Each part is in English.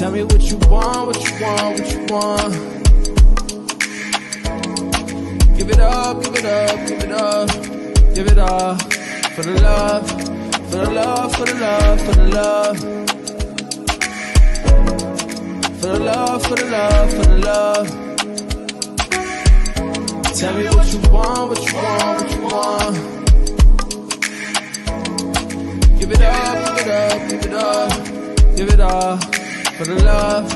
Tell me what you want, what you want, what you want. Give it up, give it up, give it up, give it up. For the love, for the love, for the love, for the love. For the love, for the love, for the love. Tell me what you want, what you want, what you want. Give it up, give it up, give it up, give it up. For the love,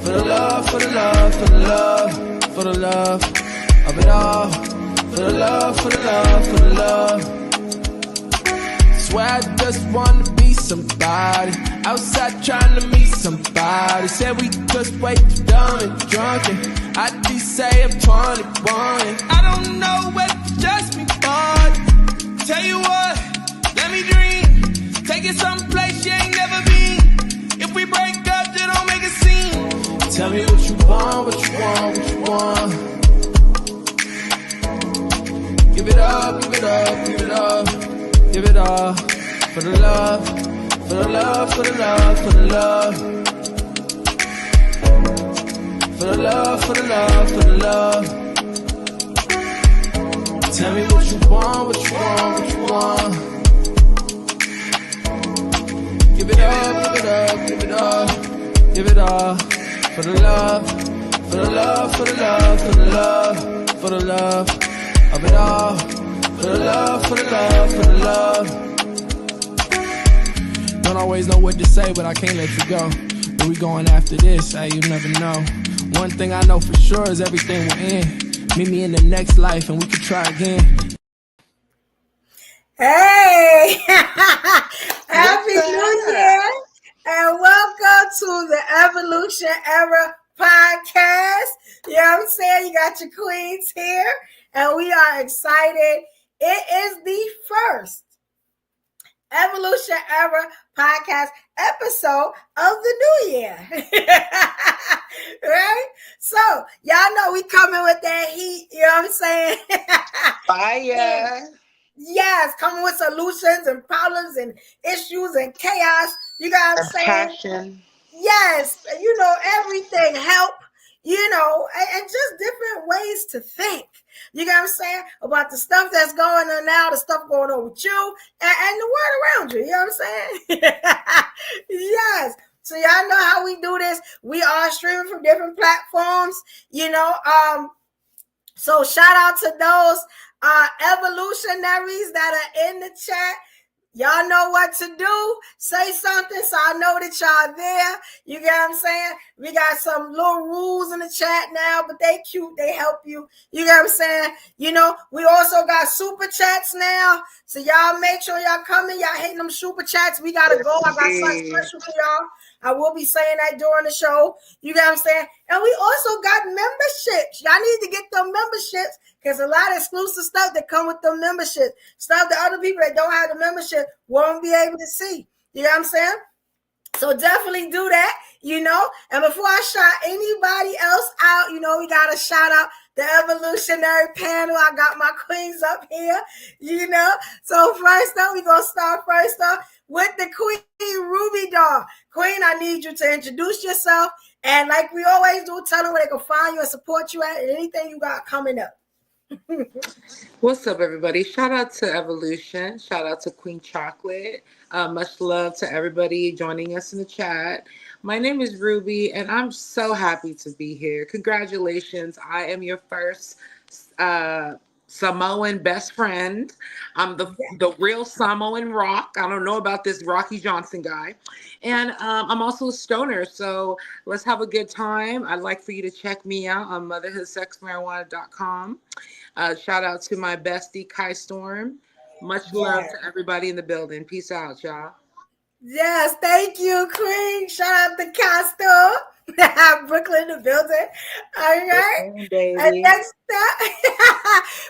for the love, for the love, for the love, for the love of it all. For the love, for the love, for the love. Swear I just wanna be somebody outside trying to meet somebody. Said we just way too dumb and drunk, and I just say I'm 21 and I don't know what just me bought. Tell you what, let me dream. Take it someplace you ain't never been. If we break up, just don't make a scene. Tell me what you want, what you want, what you want. Give it up, give it up, give it up, give it up. For the love, for the love, for the love, for the love. For the love, for the love, for the love. Tell me what you want, what you want, what you want. Give it up, give it up, give it up, give it up. For the love, for the love, for the love, for the love, for the love of it all. For the love, for the love, for the love. Don't always know what to say, but I can't let you go. Where we going after this? Hey, you never know. One thing I know for sure is everything will end. Meet me in the next life and we can try again. Hey! Happy New Year! And welcome to the Evolution Era podcast. You know what I'm saying? You got your queens here, and we are excited. It is the first Evolution Era podcast episode of the new year. Right? So, y'all know we coming with that heat, you know what I'm saying? Fire. Yes, coming with solutions and problems and issues and chaos. You got what I'm saying? Passion. Yes, you know, everything help, you know, and just different ways to think. You got what I'm saying? About the stuff that's going on now, the stuff going on with you, and the world around you. You know what I'm saying? Yes. So y'all know how we do this. We are streaming from different platforms, you know. So shout out to those evolutionaries that are in the chat. Y'all know what to do. Say something so I know that y'all there. You get what I'm saying? We got some little rules in the chat now, but they cute. They help you. You get what I'm saying? You know, we also got super chats now. So y'all make sure y'all coming. Y'all hitting them super chats. We got to go. I got something special for y'all. I will be saying that during the show. You get what I'm saying? And we also got memberships. Y'all need to get them memberships because a lot of exclusive stuff that come with them memberships. Stuff that other people that don't have the membership won't be able to see. You know what I'm saying? So definitely do that, you know. And before I shout anybody else out, you know, we got to shout out the evolutionary panel. I got my queens up here, you know. So first up, we're going to start first up with the Queen Ruby Doll. Queen, I need you to introduce yourself. And like we always do, tell them where they can find you and support you at and anything you got coming up. What's up, everybody? Shout out to Evolution. Shout out to Queen Chocolate. Much love to everybody joining us in the chat. My name is Ruby, and I'm so happy to be here. Congratulations. I am your first Samoan best friend. I'm the real Samoan rock. I don't know about this Rocky Johnson guy. And I'm also a stoner, so let's have a good time. I'd like for you to check me out on motherhoodsexmarijuana.com. Shout out to my bestie, Kai Storm. Much love to everybody in the building. Peace out, y'all. Yes, thank you, Queen. Shout out to Kai Storm. Brooklyn in the building. All right. And next up,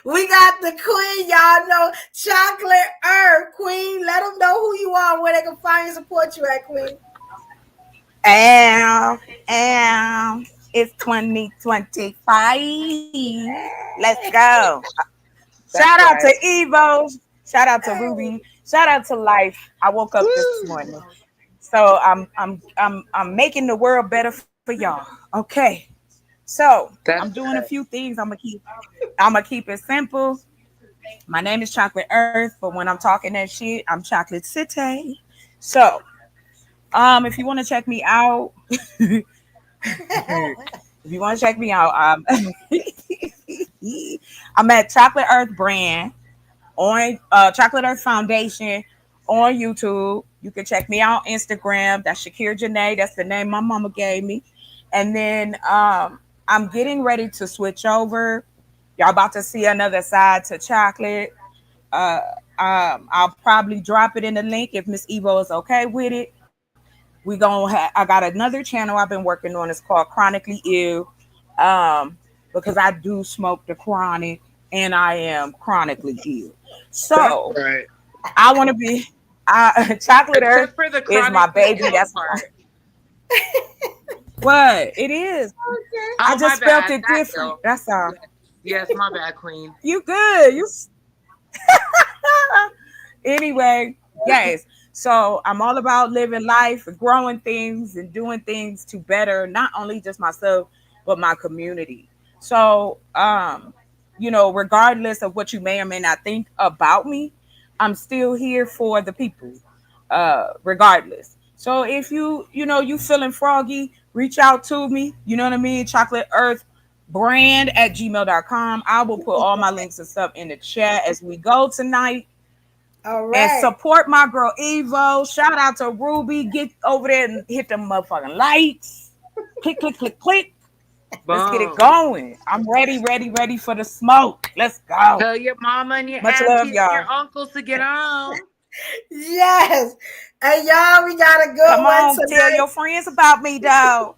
we got the Queen. Y'all know Chocolate Herb. Queen, let them know who you are and where they can find and support you at, Queen. It's 2025. Let's go. Shout out to Evo. Shout out to Ruby. Shout out to Life. I woke up this morning. So I'm making the world better for y'all. Okay. So I'm That's doing a right. few things. I'm gonna keep it simple. My name is Chocolate Earth, but when I'm talking that shit, I'm Chocolate City. So if you want to check me out, if you want to check me out, I'm at Chocolate Earth Brand on Chocolate Earth Foundation on YouTube. You can check me out on Instagram. That's Shakir Janae. That's the name my mama gave me. And then I'm getting ready to switch over. Y'all about to see another side to chocolate. Uh, I'll probably drop it in the link if Miss Evo is okay with it. I got another channel I've been working on. It's called Chronically Ill, um, because I do smoke the chronic and I am chronically ill. That's So right. I want to be. Chocolate Earth Except for the is my chronically baby. ill That's part. what it is. Okay. I Oh, my just felt bad. it Not different. ill. That's all. Yes, yes, my bad, queen. You good? Anyway, yes. So I'm all about living life, growing things, and doing things to better not only just myself but my community. So, regardless of what you may or may not think about me, I'm still here for the people, regardless. So if you feeling froggy, reach out to me. You know what I mean? Chocolate Earth brand at gmail.com. I will put all my links and stuff in the chat as we go tonight All and right. support my girl Evo. Shout out to Ruby. Get over there and hit them motherfucking likes. Click, click, click, click. Let's get it Boom. going. I'm ready, ready, ready for the smoke. Let's go. Tell your mama and your Much love, aunties and your y'all. uncles to get on. Yes. And y'all, we got a good Come one on, tell tonight. your friends about me, dog.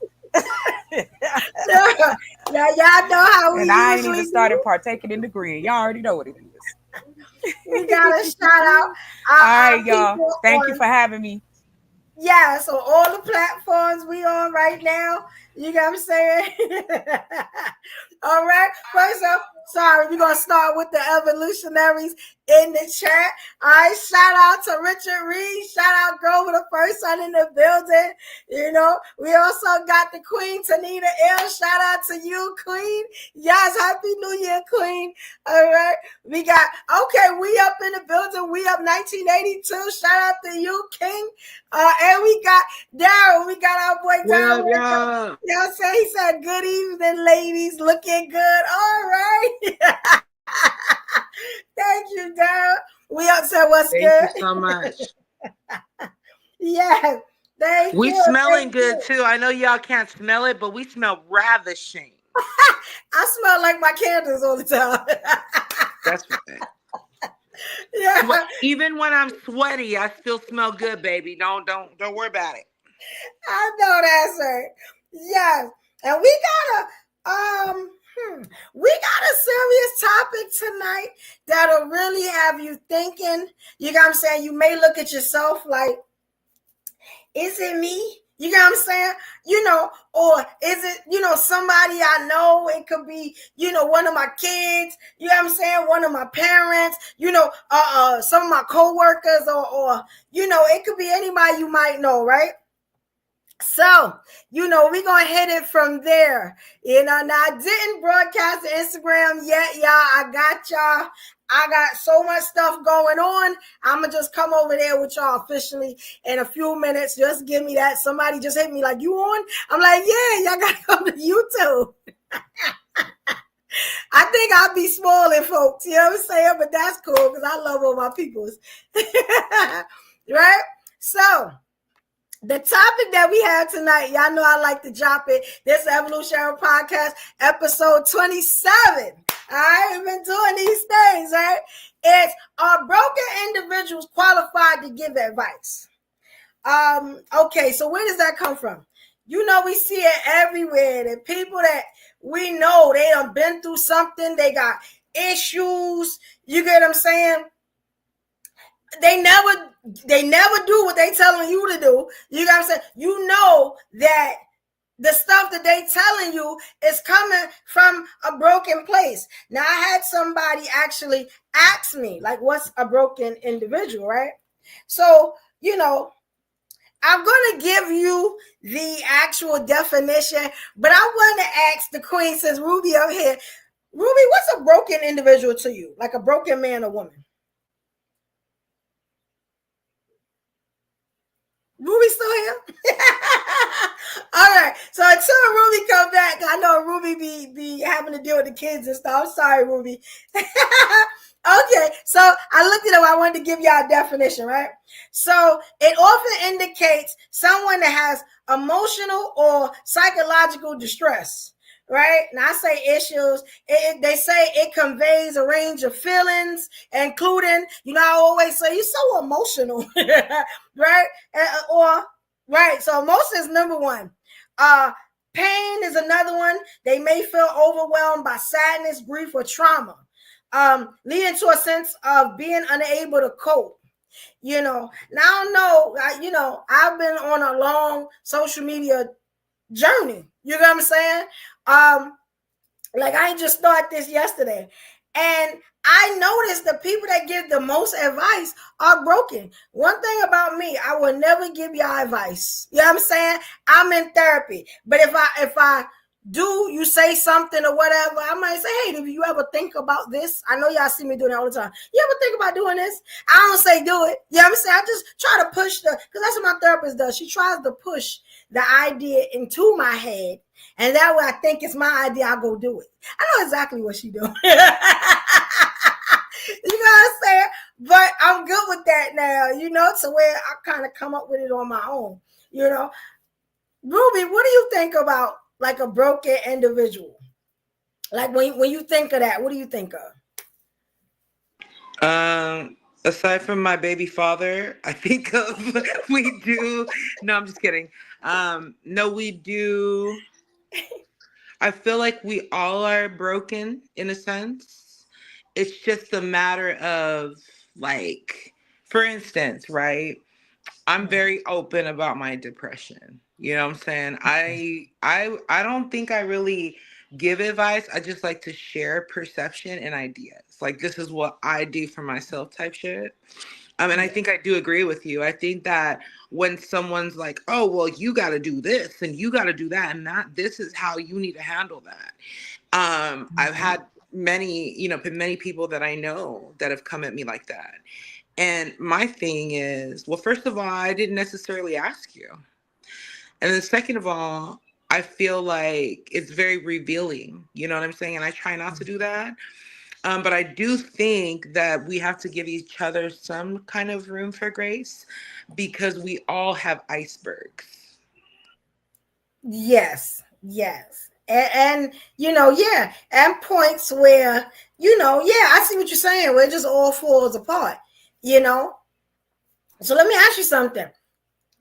Now, y'all know how we And I ain't even usually started do. partaking in the green. Y'all already know what it is. We got to shout out All our right, y'all. people Thank you on, for having me. yeah, so all the platforms we on right now. You know what I'm saying? All right. First up, sorry, we're gonna start with the evolutionaries in the chat. All right, shout out to Richard Reed. Shout out Grover, the first son in the building. You know, we also got the Queen Tanita L. Shout out to you, Queen. Yes, happy New Year, Queen. All right. We got we up in the building. We up 1982. Shout out to you, King. And we got Daryl. We got our boy What Daryl up, with us. y'all? You know what I'm saying? He said, good evening, ladies. Looking good. All right. Thank you, Daryl. We up said, what's Thank you good? so much. Yes. Thank We you. smelling Thank good you. too. I know y'all can't smell it, but we smell ravishing. I smell like my candles all the time. That's right. Yeah. Even when I'm sweaty, I still smell good, baby. Don't worry about it. I know that's right. Yes. And we got a serious topic tonight that'll really have you thinking. You know what I'm saying? You may look at yourself like, is it me? You know what I'm saying? Or is it, somebody I know? It could be, one of my kids, you know what I'm saying? One of my parents, some of my coworkers or it could be anybody you might know, right? So, we're going to hit it from there. Now I didn't broadcast the Instagram yet, y'all. I got y'all. I got so much stuff going on. I'm going to just come over there with y'all officially in a few minutes. Just give me that. Somebody just hit me like, you on? I'm like, yeah, y'all got to come to YouTube. I think I'll be spoiling folks, you know what I'm saying? But that's cool because I love all my peoples. Right? So, the topic that we have tonight, y'all know I like to drop it. This Evolutionary Podcast, episode 27. All right, we've been doing these things, right? It's, are broken individuals qualified to give advice? Okay, so where does that come from? We see it everywhere. The people that we know, they done been through something. They got issues. You get what I'm saying? They never do what they telling you to do. You got to say, that the stuff that they telling you is coming from a broken place. Now, I had somebody actually ask me, like, what's a broken individual, right? So, I'm going to give you the actual definition, but I want to ask the queen, since Ruby up here. Ruby, what's a broken individual to you? Like a broken man or woman? Ruby still here? All right. So until Ruby come back, I know Ruby be having to deal with the kids and stuff. I'm sorry, Ruby. Okay. So I looked it up. I wanted to give y'all a definition, right? So it often indicates someone that has emotional or psychological distress. Right now, I say issues. They say it conveys a range of feelings, including, I always say you're so emotional, right? Right. So emotion is number one. Pain is another one. They may feel overwhelmed by sadness, grief, or trauma, leading to a sense of being unable to cope. Now I know, I've been on a long social media journey. You know what I'm saying? Like I just started this yesterday, and I noticed the people that give the most advice are broken. One thing about me, I will never give y'all advice. You know what I'm saying? I'm in therapy, but if I do, you say something or whatever, I might say, hey, do you ever think about this? I know y'all see me doing it all the time. You ever think about doing this? I don't say do it. You know what I'm saying? I just try to push because that's what my therapist does. She tries to push the idea into my head, and that way I think it's my idea, I'll go do it. I know exactly what she doing. You know what I'm saying? But I'm good with that now, to where I kind of come up with it on my own, Ruby, what do you think about like a broken individual? Like when you think of that, what do you think of? Aside from my baby father, I think of we do. No, I'm just kidding. No, we do. I feel like we all are broken in a sense. It's just a matter of like, for instance, right? I'm very open about my depression. You know what I'm saying? I don't think I really give advice. I just like to share perception and ideas. Like this is what I do for myself type shit. And I think I do agree with you. I think that when someone's like, oh, well, you got to do this and you got to do that, and this is how you need to handle that. I've had many people that I know that have come at me like that. And my thing is, well, first of all, I didn't necessarily ask you. And then second of all, I feel like it's very revealing. You know what I'm saying? And I try not to do that. But I do think that we have to give each other some kind of room for grace because we all have icebergs. Yes. And and points where, I see what you're saying, where it just all falls apart, So let me ask you something.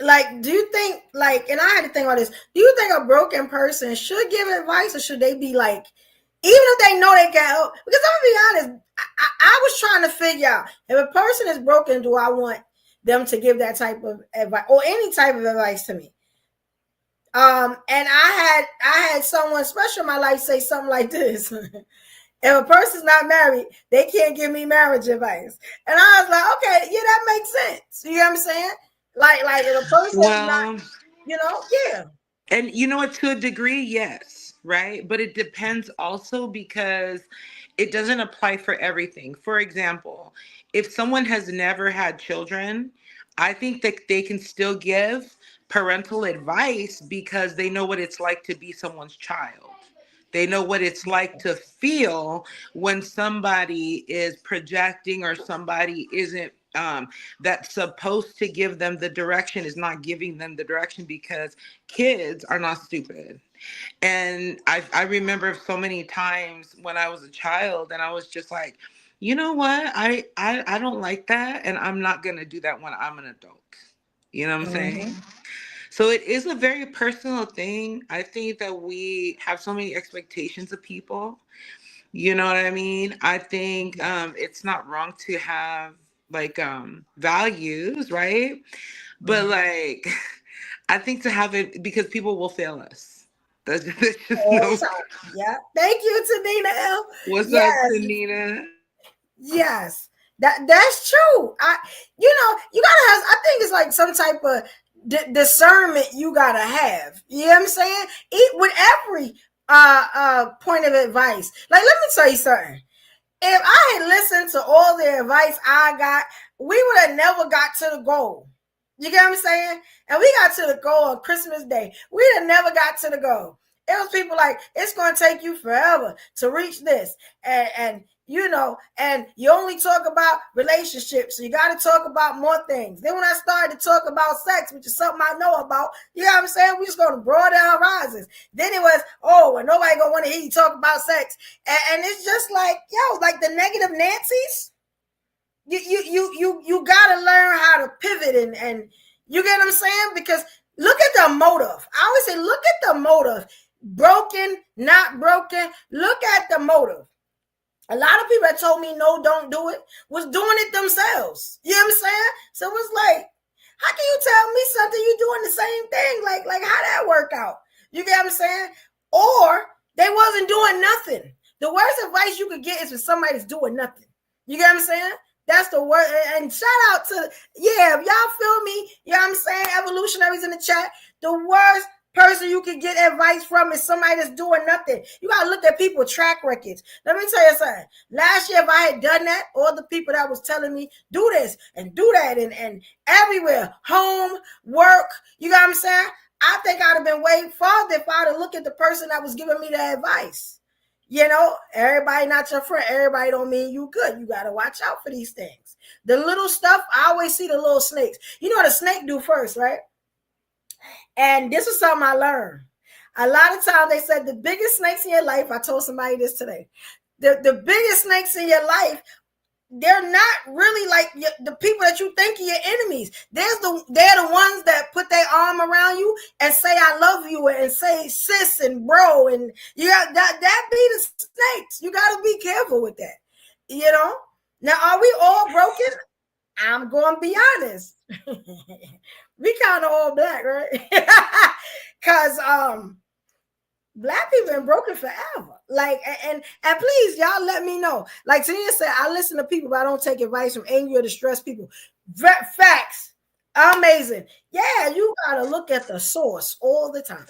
Like, do you think, like, and I had to think about this, do you think a broken person should give advice, or should they be like, even if they know they can help? Because I'm gonna be honest, I was trying to figure out, if a person is broken, do I want them to give that type of advice or any type of advice to me? And I had someone special in my life say something like this. If a person's not married, they can't give me marriage advice. And I was like, okay, yeah, that makes sense. You know what I'm saying? Like if a person's not, yeah. And you know what, to a degree, yes, right? But it depends also because it doesn't apply for everything. For example, if someone has never had children, I think that they can still give parental advice because they know what it's like to be someone's child. They know what it's like to feel when somebody is projecting or somebody isn't that's supposed to give them the direction is not giving them the direction, because kids are not stupid. And I remember so many times when I was a child and I was just like, you know what? I don't like that, and I'm not going to do that when I'm an adult. You know what I'm saying? So it is a very personal thing. I think that we have so many expectations of people. You know what I mean? I think it's not wrong to have like values, right? But like, I think to have it, because people will fail us. That's just no. Yeah. Thank you, Tanina L. What's up, Tanina? Yes. That's true. You gotta have, I think it's like some type of, discernment you gotta have. You know what I'm saying? With every point of advice. Like, let me tell you something. If I had listened to all the advice I got, we would have never got to the goal. You get what I'm saying? And we got to the goal on Christmas Day. We'd have never got to the goal. It was people like, it's going to take you forever to reach this. And you know, and you only talk about relationships. So you got to talk about more things. Then when I started to talk about sex, which is something I know about, you know what I'm saying? We just going to broaden our horizons. Then it was, well, nobody going to want to hear you talk about sex. And it's just like, like the negative Nancy's. You got to learn how to pivot and you get what I'm saying? Because look at the motive. I always say, look at the motive. Broken, not broken. Look at the motive. A lot of people that told me no, don't do it, was doing it themselves. You know what I'm saying? So it's like, how can you tell me something you doing the same thing? Like how that work out? You get what I'm saying? Or they wasn't doing nothing. The worst advice you could get is when somebody's doing nothing. You get what I'm saying? That's the word. And shout out to, if y'all feel me, you know what I'm saying? Evolutionaries in the chat. The worst person you can get advice from is somebody that's doing nothing. You got to look at people's track records. Let me tell you something. Last year, if I had done that, all the people that was telling me, do this and do that and everywhere, home, work, you know what I'm saying? I think I'd have been way farther if I'd have looked at the person that was giving me the advice. You know, everybody not your friend. Everybody don't mean you good. You got to watch out for these things. The little stuff, I always see the little snakes. You know what a snake do first, right? And this is something I learned. A lot of times they said the biggest snakes in your life, I told somebody this today, the biggest snakes in your life, they're not really like the people that you think are your enemies. They're the ones that put their arm around you and say, I love you, and say sis and bro. And you got that be the snakes. You got to be careful with that. You know? Now, are we all broken? I'm going to be honest. We kind of all black, right? Because black people been broken forever. Like, and please, y'all let me know. Like Tania said, I listen to people, but I don't take advice from angry or distressed people. Facts. Amazing. Yeah, you gotta look at the source all the time.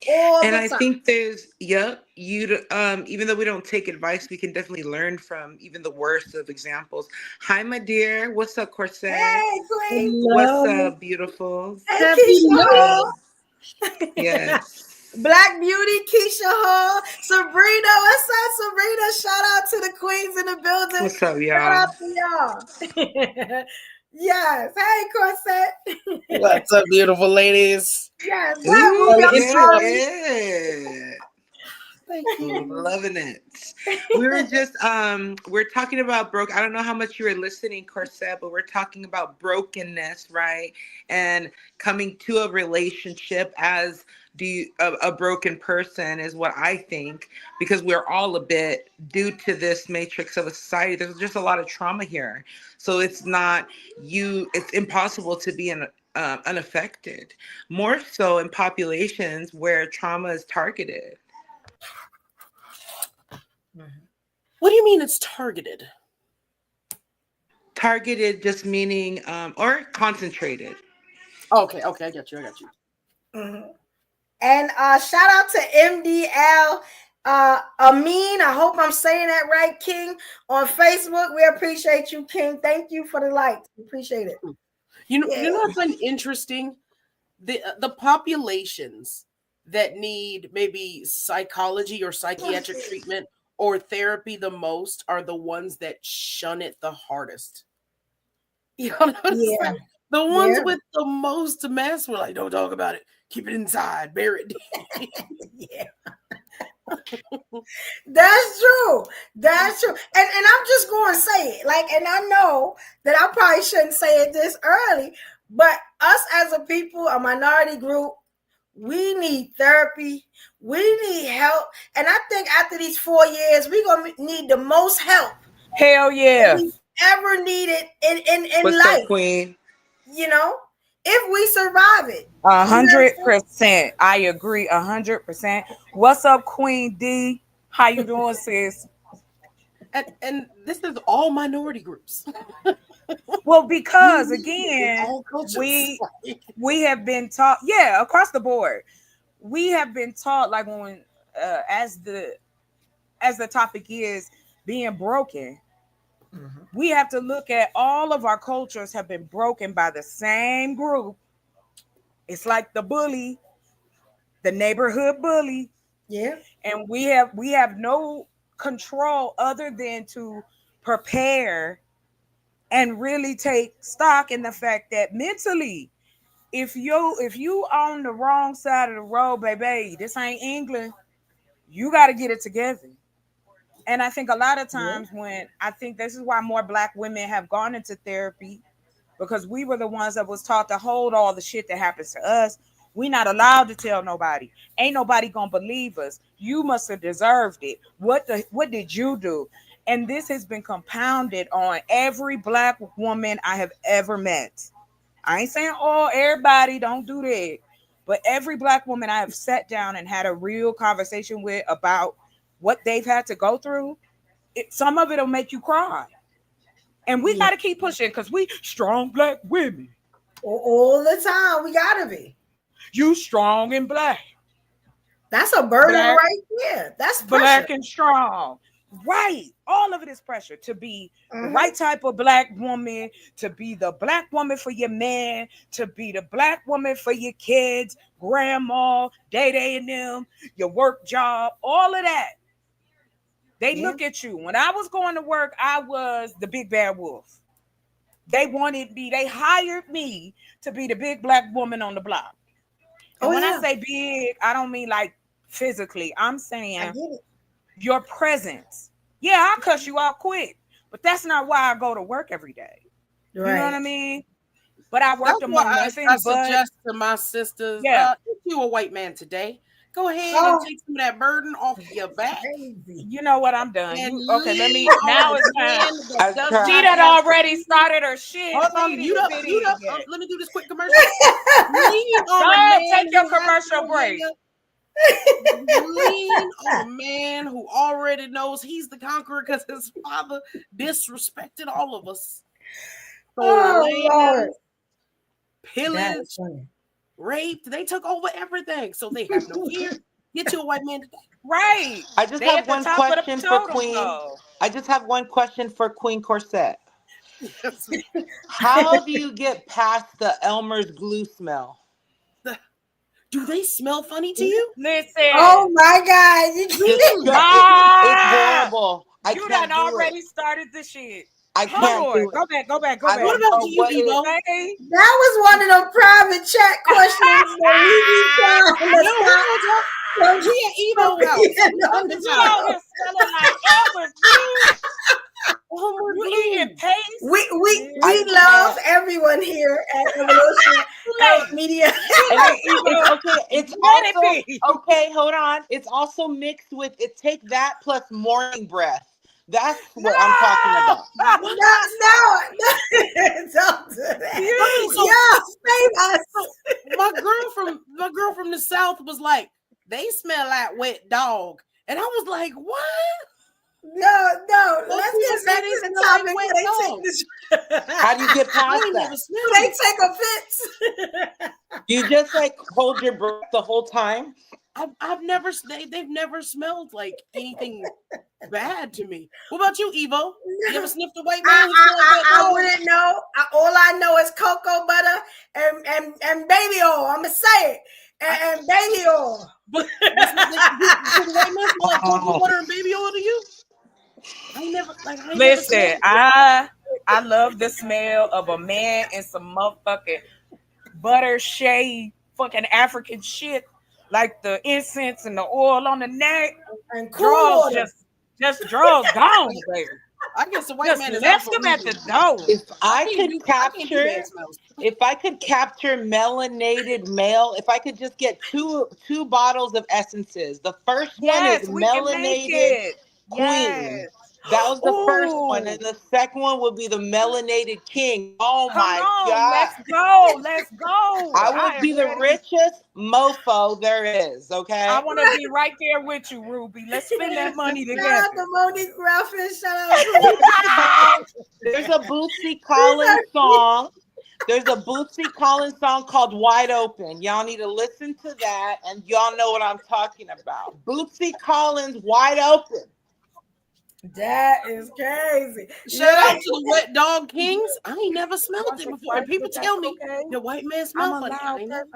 I think there's, even though we don't take advice, we can definitely learn from even the worst of examples. Hi, my dear. What's up, Corset? Hey, Queen. What's up, beautiful? Hey, Keisha. Yes. Black Beauty, Keisha Hall, Sabrina. What's up, Sabrina? Shout out to the queens in the building. What's up, y'all? Shout out to y'all. Yes. Hey, Corset. What's up, beautiful ladies? Yes. Thank you. Loving it. We were just we're talking about I don't know how much you were listening, Corset, but we're talking about brokenness, right? And coming to a relationship as a broken person is what I think, because we're all a bit, due to this matrix of a society, there's just a lot of trauma here. So it's impossible to be unaffected, more so in populations where trauma is targeted. What do you mean it's targeted? Targeted just meaning or concentrated. Okay, I got you. Mm-hmm. And shout out to MDL Amin. I hope I'm saying that right, King, on Facebook. We appreciate you, King. Thank you for the likes. We appreciate it. You know what I find interesting? The populations that need maybe psychology or psychiatric treatment or therapy the most are the ones that shun it the hardest. You know what I'm saying? The ones with the most mess were like, don't talk about it. Keep it inside. Bury it. Yeah. That's true. That's true. And I'm just going to say it. Like, and I know that I probably shouldn't say it this early, but us as a people, a minority group, we need therapy. We need help. And I think after these 4 years, we're going to need the most help. Hell yeah. We ever needed in What's life. up, Queen? You know, if we survive it. 100%. I agree 100%. What's up, Queen D? How you doing, sis? And this is all minority groups. Well, because again, all cultures. we have been taught, yeah, across the board. We have been taught, like, when as the topic is being broken, we have to look at all of our cultures have been broken by the same group. It's like the bully, the neighborhood bully. Yeah. And we have no control other than to prepare and really take stock in the fact that mentally, if you on the wrong side of the road, baby, this ain't England. You got to get it together. And I think a lot of times when I think this is why more Black women have gone into therapy, because we were the ones that was taught to hold all the shit that happens to us. We not allowed to tell nobody. Ain't nobody gonna believe us. You must have deserved it. What did you do? And this has been compounded on every Black woman I have ever met. I ain't saying, oh, everybody, don't do that. But every Black woman I have sat down and had a real conversation with about what they've had to go through, some of it will make you cry. And we got to keep pushing because we strong Black women. All the time. We got to be. You strong and Black. That's a burden right there. That's pressure. Black and strong. Right. All of it is pressure to be the right type of Black woman, to be the Black woman for your man, to be the Black woman for your kids, grandma, day and them, your work job, all of that. They look at you. When I was going to work, I was the big bad wolf. They wanted me, they hired me to be the big Black woman on the block. And when I say big, I don't mean like physically. I'm saying your presence. Yeah, I'll cuss you out quick, but that's not why I go to work every day. Right. You know what I mean? But I worked among nothing. I suggest to my sisters, if you a white man today, go ahead and take some of that burden off your back. You know what? I'm done. Okay, let me. Now it's time. She done already started her shit. Hold on, let me do this quick commercial. Take your commercial break. Lean on a man who already knows he's the conqueror because his father disrespected all of us. Lord. Pillaged, raped, they took over everything, so they have no fear. Get you a white man today. Right. I just have one question for Queen. I just have one question for Queen Corset. How do you get past the Elmer's glue smell? Do they smell funny to you? Listen. Oh my God. It's horrible. You done already started the shit. I can't do it. Go back. What about you, Evo? That was one of the private chat questions that we We love everyone here at Evolution Media. It's also okay. Hold on. It's also mixed with it. Take that plus morning breath. That's what I'm talking about. No, don't do that. Save us. My girl from the South was like, they smell like wet dog, and I was like, what? No. Let's get back to the topic. How do you get past that? They take offense. You just like hold your breath the whole time. They've never smelled like anything bad to me. What about you, Evo? You ever sniffed a white man? I wouldn't know. All I know is cocoa butter and baby oil. I'm gonna say it. And baby oil. But white men smell like cocoa butter and baby oil to you? Listen, I love the smell of a man and some motherfucking butter shade fucking African shit. Like the incense and the oil on the neck, and draws just draws gone, baby. I guess the white man is left them at the door. If I could capture melanated male, if I could just get two bottles of essences. The first one is melanated queen. That was the first Ooh. one, and the second one would be the melanated king. Oh Come my on, God! let's go. Let's go. I would be the ready. richest mofo there is. Okay. I want to be right there with you, Ruby. Let's spend that money Shout together. out to Monique Ruffin. Shout out to There's a Bootsy Collins song. There's a Bootsy Collins song called Wide Open. Y'all need to listen to that, and y'all know what I'm talking about. Bootsy Collins, Wide Open. That is crazy. Shout out to the Wet Dog Kings. I ain't never smelled it before. And people tell me the white man smells funny. I ain't never.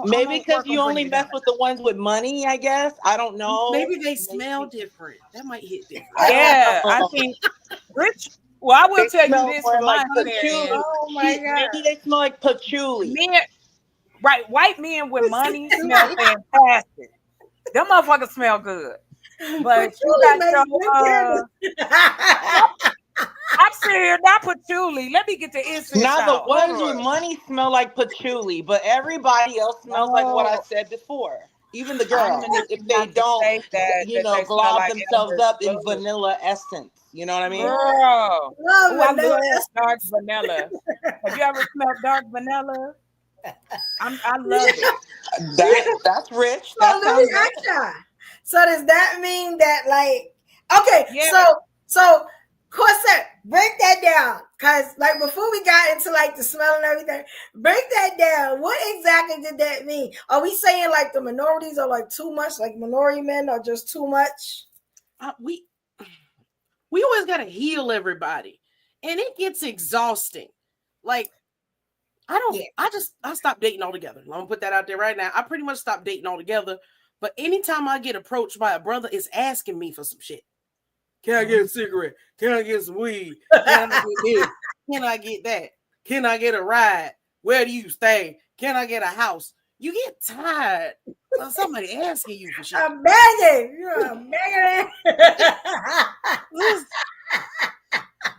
Maybe because you only mess with the ones with money, I guess. I don't know. Maybe they smell different. That might hit different. Yeah, I think Rich. Well, I will tell you this from my patchouli. experience. Oh my God. Maybe they smell like patchouli. Men, right? White men with money smell fantastic. Them motherfuckers smell good. But you got your, I'm sitting here, not patchouli. Let me get the incense Now out. the ones with money smell like patchouli, but everybody else smells like what I said before. Even the girls, if they don't, glob like themselves up in vanilla essence. You know what I mean? Girl, Love I vanilla. love dark vanilla. Have you ever smelled dark vanilla? I love it. That's rich. So That let me sounds ask y'all. So does that mean that, like, okay, Yeah. so Corset, break that down. Cause like before we got into like the smell and everything, break that down. What exactly did that mean? Are we saying like the minorities are like too much, like minority men are just too much? We always gotta heal everybody, and it gets exhausting. Like, I stopped dating altogether. I'm gonna put that out there right now. I pretty much stopped dating altogether. But anytime I get approached by a brother, it's asking me for some shit. Can I get a cigarette? Can I get some weed? Can I get this? Can I get that? Can I get a ride? Where do you stay? Can I get a house? You get tired of somebody asking you for shit. I'm begging. You're begging.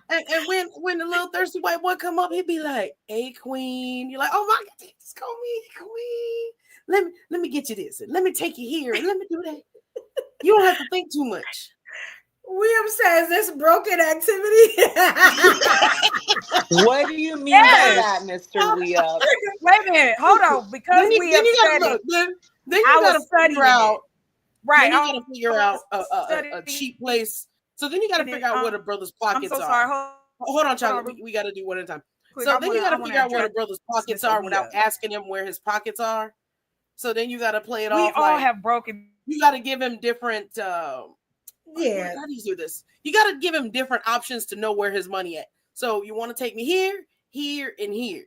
And when the little thirsty white boy come up, he'd be like, "Hey, queen." You're like, "Oh my God, just call me queen. Let me get you this, and let me take you here, and let me do that." You don't have to think too much. William says this broken activity. What do you mean by that, Mr. William? Wait a minute, hold on, because we have studied. Then you gotta figure out, right? Then you gotta figure out a cheap place. So then you gotta figure out where the brothers' pockets I'm so are. sorry. Hold on, Charlie. We gotta do one at a time. So then you gotta figure out where the brothers' pockets are without asking him where his pockets are. So then you gotta play it off. We all have broken. You gotta give him different. How do you do this? You gotta give him different options to know where his money at. So you want to take me here, here, and here,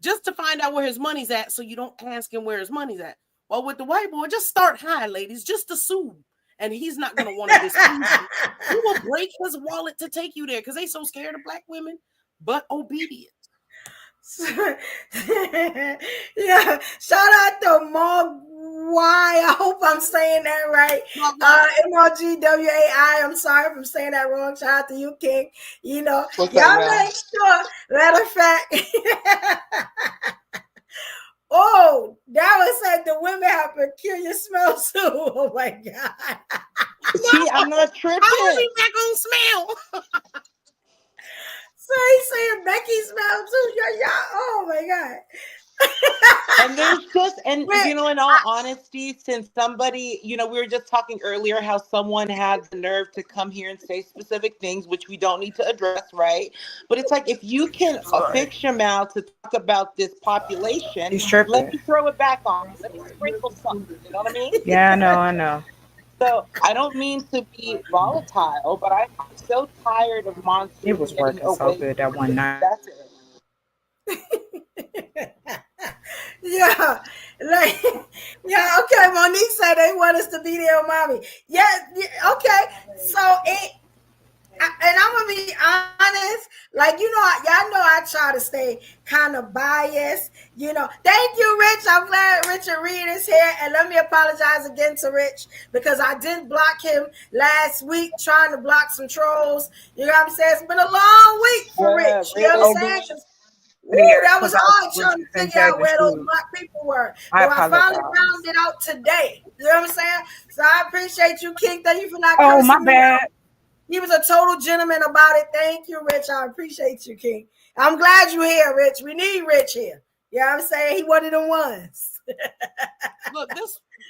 just to find out where his money's at. So you don't ask him where his money's at. Well, with the white boy, just start high, ladies. Just assume. And he's not going to want to displease you. He will break his wallet to take you there because they so scared of black women, but obedient. Yeah, shout out to Mogwai. I hope I'm saying that right. MRGWAI. I'm sorry if I'm saying that wrong. Shout out to you, King. You know, y'all make sure. Matter of fact. Oh, that was like the women have peculiar smell too. Oh my God. See, I'm not tripping. I will be back on smell. So he's saying Becky smell too. Yeah. Oh my God. And there's just, and you know, in all honesty, since somebody, you know, we were just talking earlier how someone had the nerve to come here and say specific things, which we don't need to address, right? But it's like, if you can fix your mouth to talk about this population, let me throw it back on. Let me sprinkle something. You know what I mean? Yeah, I know. So I don't mean to be volatile, but I'm so tired of monsters. It was working so good that one night. That's it. Yeah, like, yeah, okay. Monique said they want us to be their mommy. Yeah, okay. So and I'm gonna be honest, like, you know, y'all know I try to stay kind of biased, you know. Thank you, Rich. I'm glad Richard Reed is here, and let me apologize again to Rich because I didn't block him last week trying to block some trolls. You know what I'm saying? It's been a long week for Rich. You know what I'm saying? Ooh, that was hard trying to figure out where those black people were. I finally found it out today. You know what I'm saying? So I appreciate you, King. Thank you for not cursing my bad. He was a total gentleman about it. Thank you, Rich. I appreciate you, King. I'm glad you're here, Rich. We need Rich here. You know what I'm saying? He one of them ones. Look,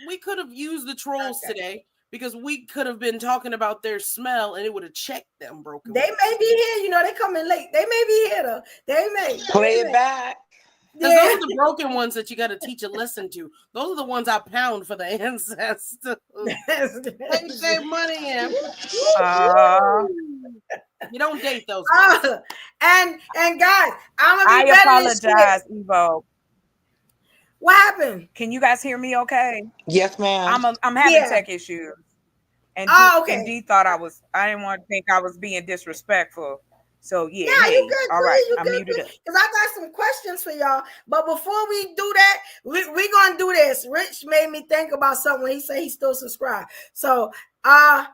we could have used the trolls today because we could have been talking about their smell and it would have checked them broken. They may be here. You know, they come in late. They may be here, though. They may. Play it back. Because those are the broken ones that you got to teach a lesson to. Those are the ones I pound for the ancestors. They save money in. You don't date those ones. And guys, I apologize, Evo. What happened? Can you guys hear me okay? Yes, ma'am. I'm having tech issues. And D thought I didn't want to think I was being disrespectful. So yeah, you good. All right, I'm muted up. Because I got some questions for y'all. But before we do that, we're gonna do this. Rich made me think about something when he said he still subscribed. So y'all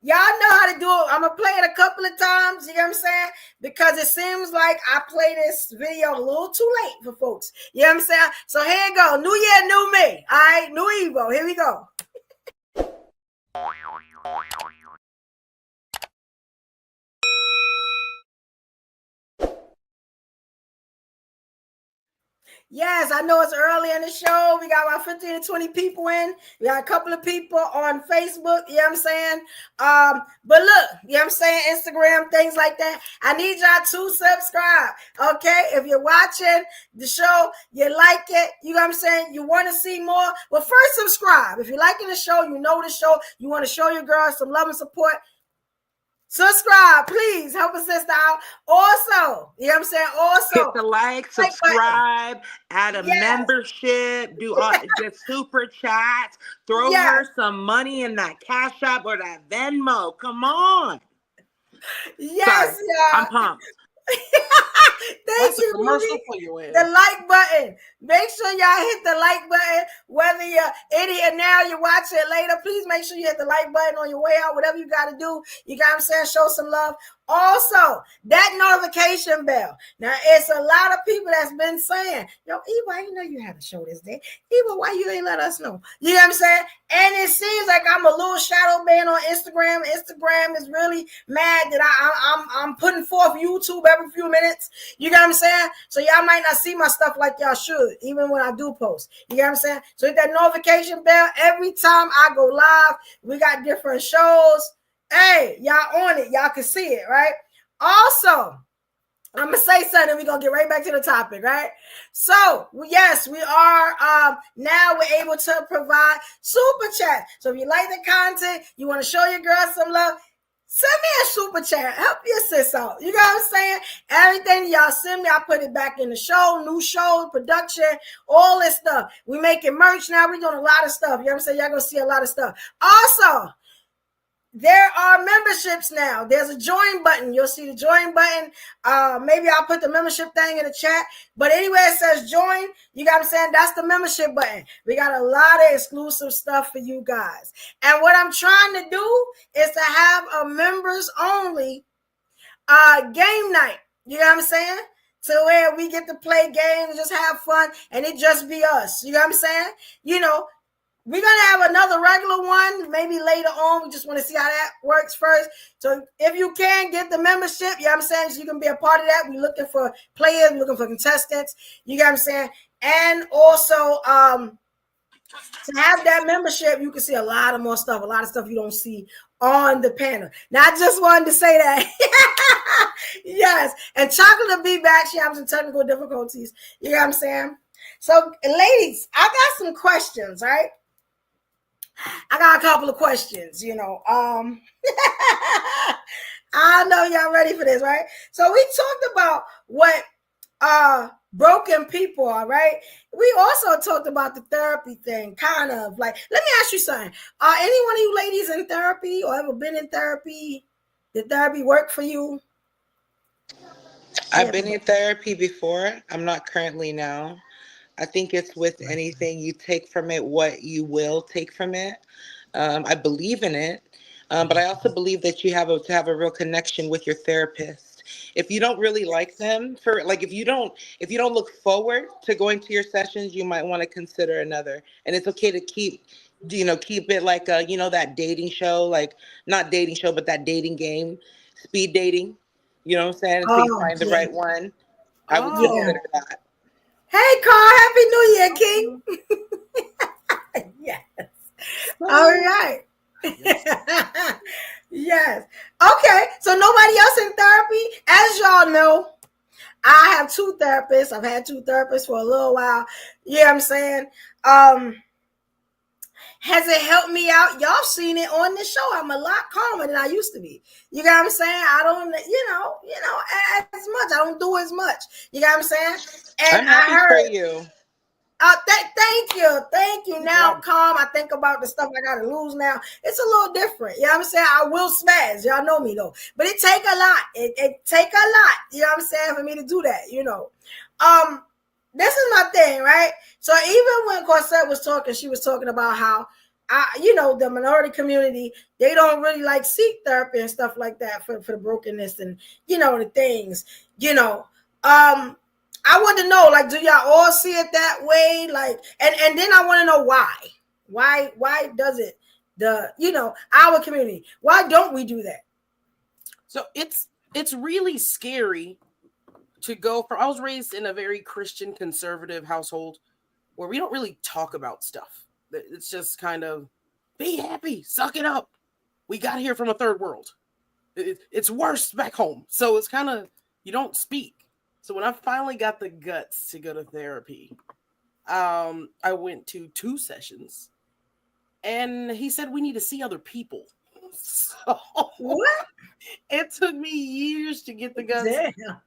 know how to do it. I'm gonna play it a couple of times, you know what I'm saying? Because it seems like I play this video a little too late for folks. You know what I'm saying? So here you go. New year, new me. All right, new Evo. Here we go. Yes, I know it's early in the show. We got about 15 to 20 people in. We got a couple of people on Facebook, you know what I'm saying? But look, you know what I'm saying? Instagram, things like that. I need y'all to subscribe, okay? If you're watching the show, you like it, you know what I'm saying? You want to see more? Well, first subscribe. If you're liking the show, you know the show, you want to show your girls some love and support, subscribe, please. Help a sister out. Also, you know what I'm saying? Also, hit the like, subscribe, add a membership, do get super chats, throw her some money in that CashApp or that Venmo. Come on. Yes, y'all. I'm pumped. Thank you. The like button. Make sure y'all hit the like button. Whether you're in here now, you watch it later, please make sure you hit the like button on your way out. Whatever you got to do, you got what I'm saying? Show some love. Also, that notification bell. Now, it's a lot of people that's been saying, yo, Eva, I didn't know you had a show this day. Eva, why you ain't let us know? You know what I'm saying? And it seems like I'm a little shadow banned on Instagram. Instagram is really mad that I'm putting forth YouTube every few minutes. You know what I'm saying? So y'all might not see my stuff like y'all should, even when I do post. You know what I'm saying? So hit that notification bell. Every time I go live, we got different shows. Hey, y'all on it. Y'all can see it, right? Also, I'm going to say something. We're going to get right back to the topic, right? So, yes, we are now we're able to provide super chat. So if you like the content, you want to show your girls some love, send me a super chat. Help your sis out. You know what I'm saying? Everything y'all send me, I put it back in the show, new show, production, all this stuff. We making merch now. We're doing a lot of stuff. You know what I'm saying? Y'all going to see a lot of stuff. Also, there are memberships now. There's a join button. You'll see the join button. Maybe I'll put the membership thing in the chat. But anywhere it says join, you got what I'm saying? That's the membership button. We got a lot of exclusive stuff for you guys. And what I'm trying to do is to have a members only game night. You know what I'm saying? To where we get to play games, just have fun, and it just be us. You know what I'm saying? You know, we're going to have another regular one, maybe later on. We just want to see how that works first. So if you can get the membership, you know what I'm saying, so you can be a part of that. We're looking for players, we're looking for contestants. You know what I'm saying? And also, to have that membership, you can see a lot of more stuff, a lot of stuff you don't see on the panel. Now, I just wanted to say that. Yes. And Chocolate will be back. She having some technical difficulties. You know what I'm saying? So, ladies, I got some questions, right? I got a couple of questions, you know. I know y'all ready for this, right? So we talked about what broken people are, right? We also talked about the therapy thing, kind of like, let me ask you something. Are any one of you ladies in therapy or ever been in therapy? Did therapy work for you? I've been in therapy before. I'm not currently now. I think it's with anything, you take from it what you will take from it. I believe in it, but I also believe that you have to have a real connection with your therapist. If you don't really like them, if you don't look forward to going to your sessions, you might want to consider another. And it's okay to keep keep it like that dating show, like not dating show, but that dating game, speed dating. You know what I'm saying? Until you Oh, find the yeah. right one. I would Yeah. Oh, consider that. Hey, Carl, Happy New Year, King. uh, Yes. All so right. yes. Yes. Okay. So nobody else in therapy? As y'all know, I have two therapists. I've had two therapists for a little while. You know what I'm saying? Um, has it helped me out? Y'all seen it on the show. I'm a lot calmer than I used to be. You got what I'm saying? I don't, as much. I don't do as much. You got what I'm saying? And I'm I happy for heard you. thank you. Thank you. Now Wow. calm. I think about the stuff I gotta lose now. It's a little different. You know what I'm saying? I will spaz. Y'all know me though. But it take a lot. It take a lot, you know what I'm saying, for me to do that. This is my thing, right? So even when Corsette was talking, she was talking about how the minority community, they don't really like seek therapy and stuff like that for the brokenness and the things, you know. I want to know, like, do y'all all see it that way? Like, and then I want to know why. Why does it our community? Why don't we do that? So it's really scary to go from. I was raised in a very Christian conservative household where we don't really talk about stuff. It's just kind of be happy, suck it up. We got here from a third world. It's worse back home. So it's kind of, you don't speak. So when I finally got the guts to go to therapy, I went to 2 sessions, and he said we need to see other people. So What? it took me years to get the guts Damn.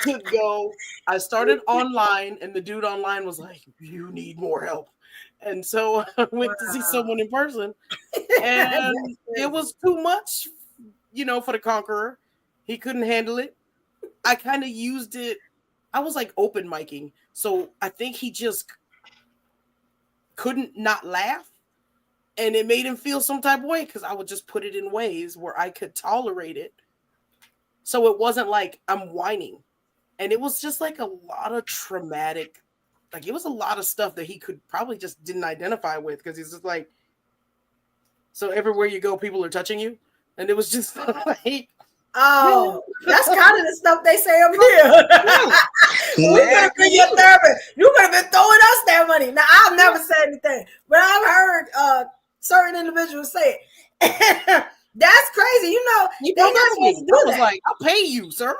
to go. I started online, and the dude online was like, "You need more help," and so I went to see someone in person, and it was too much, for the conqueror. He couldn't handle it. I kind of used it. I was like open micing, so I think he just couldn't not laugh, and it made him feel some type of way because I would just put it in ways where I could tolerate it, so it wasn't like I'm whining. And it was just like a lot of traumatic, like it was a lot of stuff that he could probably just didn't identify with, because he's just like, so everywhere you go, people are touching you, and it was just like, Oh, that's kind of the stuff they say up here. We could have been your Nasty. therapist. You could have been throwing us that money. Now I've never said anything, but I've heard certain individuals say it. That's crazy. you They don't not know supposed me. to I do was that. like, I'll pay you, sir.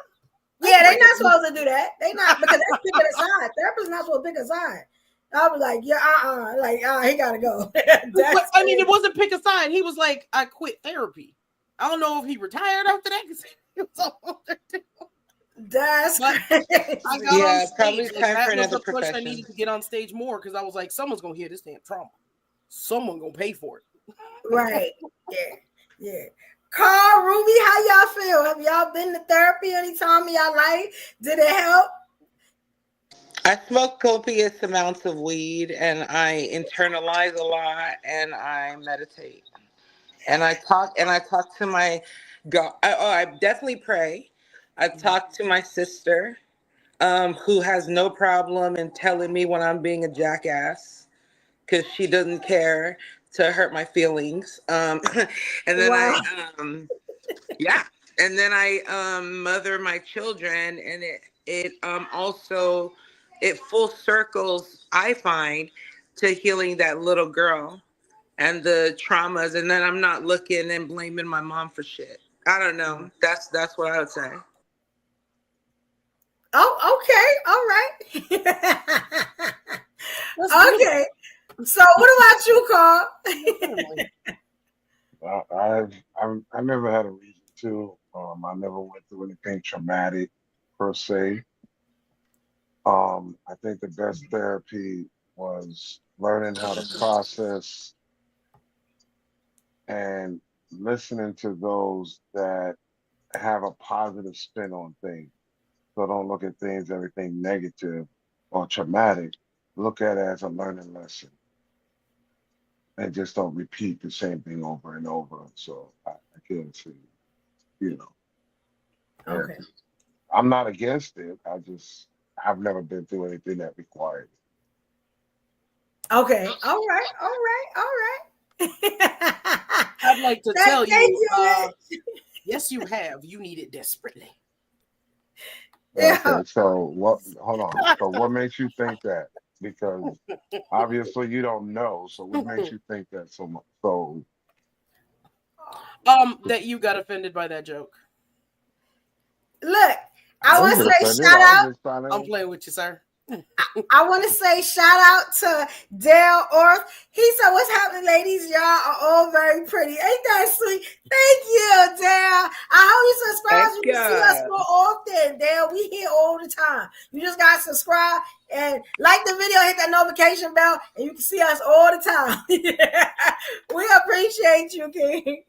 Yeah, Don't they bring up not supposed to do that. They not, because that's picking a side. Therapists not supposed to pick a side. I was like, yeah, like, he gotta go. That's I mean, it crazy. wasn't pick a side. He was like, I quit therapy. I don't know if he retired after that because he was all That's but I got crazy. on Yeah, probably stage. it's Like time for that was another the push I profession. needed to get on stage more, because I was like, someone's gonna hear this damn trauma. Someone gonna pay for it. Right. Yeah. Yeah. Carl, Ruby, how y'all feel? Have y'all been to therapy any time in your life? Did it help? I smoke copious amounts of weed, and I internalize a lot, and I meditate, and I talk to my God. I definitely pray. I talk to my sister, who has no problem in telling me when I'm being a jackass, because she doesn't care to hurt my feelings. And then Wow. yeah, and then I mother my children, and it also it full circles, I find, to healing that little girl and the traumas, and then I'm not looking and blaming my mom for shit. I don't know. That's what I would say. Oh, okay. All right. That's beautiful. Okay. So what about you, Carl? Your family. I never had a reason to. I never went through anything traumatic per se. I think the best therapy was learning how to process and listening to those that have a positive spin on things. So don't look at things, everything negative or traumatic. Look at it as a learning lesson and just don't repeat the same thing over and over. So I can't see, you know, Okay. therapy. I'm not against it. I've never been through anything that required Okay. All right. All right. All right. I'd like to tell Thank you, you. yes, you have. You need it desperately. Yeah. Okay, so what? Hold on. So what makes you think that? Because obviously you don't know. So what makes you think that so much? So That you got offended by that joke. Look, I I didn't want get to say offended. shout I was out. just trying I'm to. playing with you, sir. I want to say shout out to Dale Orth. He said, "What's happening, ladies? Y'all are all very pretty. Ain't that sweet? Thank you, Dale. I hope you subscribe so Thank you can see us you. more often, Dale. We here all the time. You just got to subscribe and like the video, hit that notification bell, and you can see us all the time. Yeah. We appreciate you, King.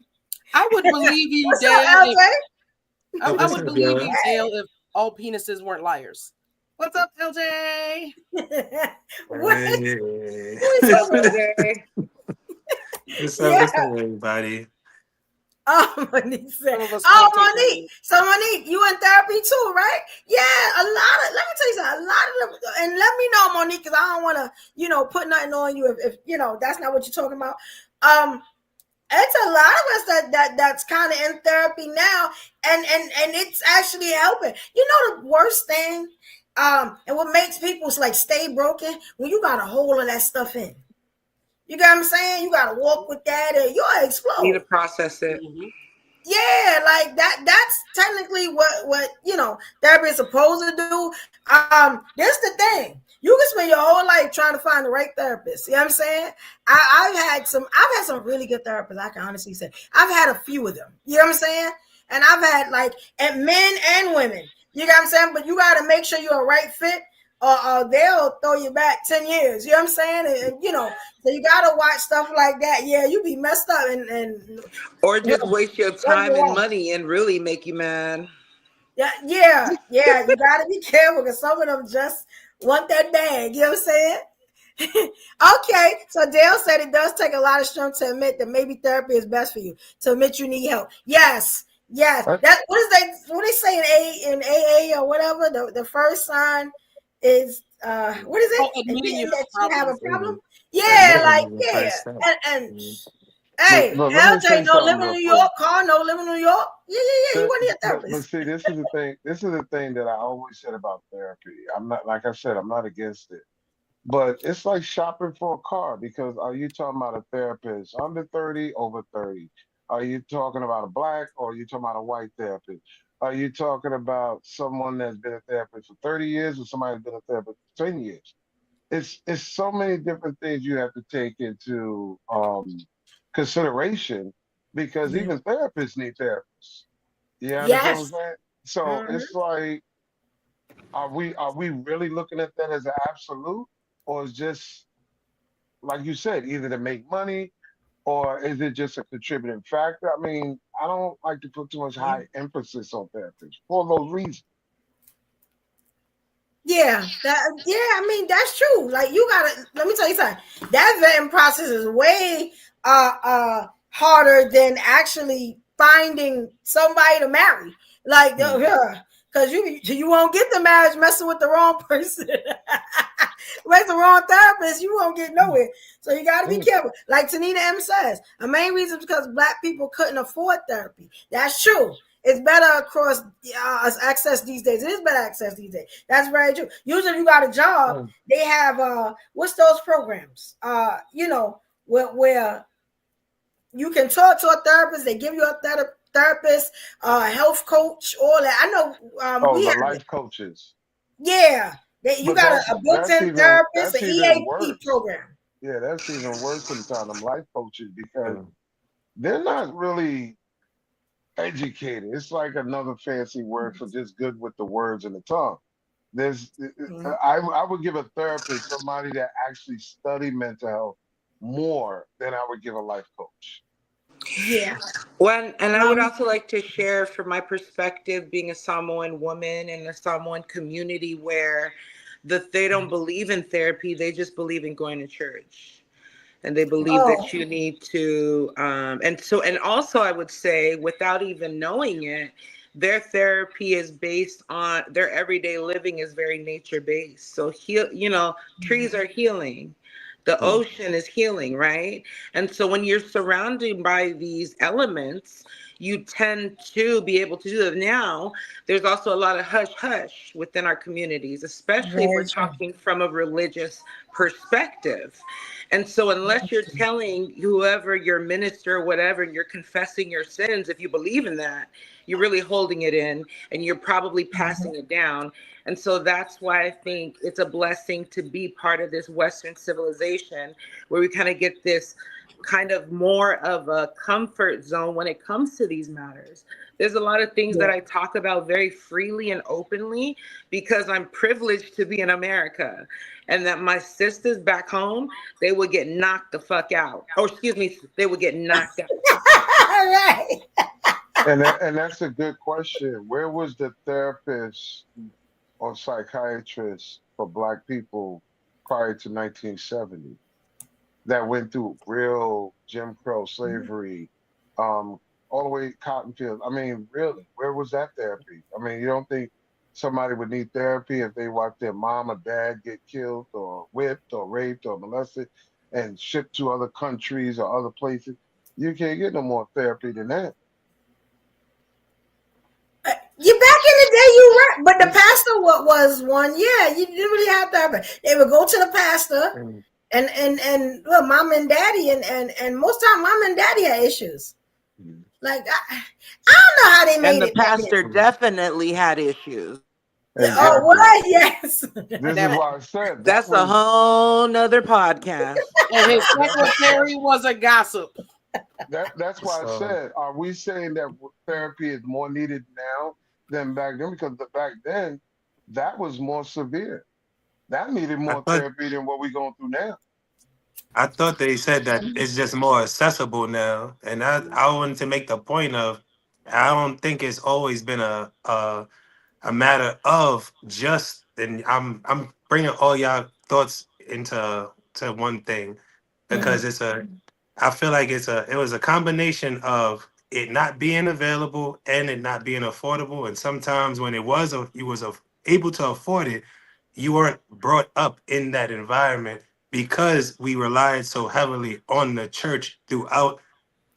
I would believe you, What's Dale, up, if LJ? I would believe you, Dale, if all penises weren't liars. What's up, LJ? What? Hey. Who is What's up up, with? LJ? What's up? Yeah. What's up, everybody? Oh, Monique said. Some of us Oh, can't take Monique. So, Monique, you in therapy too, right? Yeah, a lot of. Let me tell you something. A lot of them, and let me know, Monique, because I don't want to, put nothing on you if that's not what you're talking about. It's a lot of us that's kind of in therapy now, and it's actually helping. You know the worst thing, and what makes people like stay broken when you got a hold of that stuff in. You got what I'm saying? You got to walk with that, and you'll Need to explode. process it. Mm-hmm. Yeah, like that's technically what therapy is supposed to do. This the thing. You can spend your whole life trying to find the right therapist. You know what I'm saying? I've had some really good therapists, I can honestly say. I've had a few of them. You know what I'm saying? And I've had and men and women. You know what I'm saying? But you gotta make sure you're a right fit, or they'll throw you back 10 years. You know what I'm saying? So you gotta watch stuff like that. Yeah, you be messed up and Or just waste your wonder time and why. money and really make you mad. Yeah. You gotta be careful because some of them just want that bag. You know what I'm saying? Okay, so Dale said it does take a lot of strength to admit that maybe therapy is best for you. To admit you need help. Yes. What? That what they say in AA or whatever. The first sign is what is it? Oh, admitting you That have you have a problems. problem. Admitting Yeah, is the first step. and Mhm. hey, But let me LJ, say no something living in real New quick. York, Carl, no living in New York. Yeah. You But, want to be a but therapist. see, this is the thing. This is the thing that I always said about therapy. I'm not, like I said, I'm not against it. But it's like shopping for a car because are you talking about a therapist under 30, over 30? Are you talking about a black or are you talking about a white therapist? Are you talking about someone that's been a therapist for 30 years or somebody that's been a therapist for 10 years? It's so many different things you have to take into consideration because Yeah. even therapists need therapists. You understand what I'm Yes. saying? So Mhm. it's like, are we really looking at that as an absolute, or is just like you said, either to make money or is it just a contributing factor? I mean, I don't like to put too much Yeah. high emphasis on therapists for those reasons. I mean that's true. Like you gotta let me tell you something. That vetting process is way harder than actually finding somebody to marry. Like Hmm. because you won't get the marriage messing with the wrong person. With the wrong therapist, you won't get nowhere. So you got to be Yeah. careful. Like Tanita M says, a main reason is because black people couldn't afford therapy. That's true. It's better across access these days. It is better access these days. That's very true. Usually, if you got a job, Hmm. they have what's those programs? Where you can talk to a therapist. They give you a therapist, health coach, all that. I know Oh, we the have it. life coaches. Yeah, you But got that's a that's built-in even therapist, an that's even EAP worse. program. Yeah, that's even worse sometimes, them life coaches, because Hmm. they're not really educated. It's like another fancy word for just good with the words and the tongue. There's, Mhm. I would give a therapist somebody that actually study mental health more than I would give a life coach. Yeah. Well, and I would Um, also like to share from my perspective, being a Samoan woman in a Samoan community where they don't believe in therapy, they just believe in going to church. And they believe oh, that you need to and also I would say without even knowing it, their therapy is based on their everyday living is very nature based. So trees are healing. The ocean is healing, right? And so when you're surrounded by these elements, you tend to be able to do that. Now, there's also a lot of hush hush within our communities, especially if we're Very true. talking from a religious perspective. And so, unless you're telling whoever your minister or whatever, and you're confessing your sins, if you believe in that, you're really holding it in and you're probably passing it down. And so that's why I think it's a blessing to be part of this Western civilization where we kind of get this kind of more of a comfort zone when it comes to these matters. There's a lot of things that I talk about very freely and openly because I'm privileged to be in America, and that my sisters back home, they would get knocked the fuck out. Or excuse me, they would get knocked out. All right. And that's a good question. Where was the therapist or psychiatrist for Black people prior to 1970 that went through real Jim Crow slavery, all the way cotton fields? I mean, really, where was that therapy? I mean, you don't think somebody would need therapy if they watched their mom or dad get killed or whipped or raped or molested and shipped to other countries or other places? You can't get no more therapy than that. You back in the day, you right, but the pastor was one. Yeah, you didn't really have to. They would go to the pastor, and well, mom and daddy, and most time, mom and daddy had issues. Like I don't know how they made And the it. back pastor then. definitely had issues. Oh, Exactly. what? Yes. This is why I said that That's a was whole nother podcast. And his that, secretary was a gossip. that's why I So said, are we saying that therapy is more needed now than back then? Because back then, that was more severe. That needed I more thought therapy than what we're going through now. I thought they said that it's just more accessible now, and I wanted to make the point of I don't think it's always been a matter of just, and I'm bringing all y'all thoughts into to one thing because I feel like it was a combination of it not being available and it not being affordable, and sometimes when it was able to afford it, you weren't brought up in that environment because we relied so heavily on the church throughout.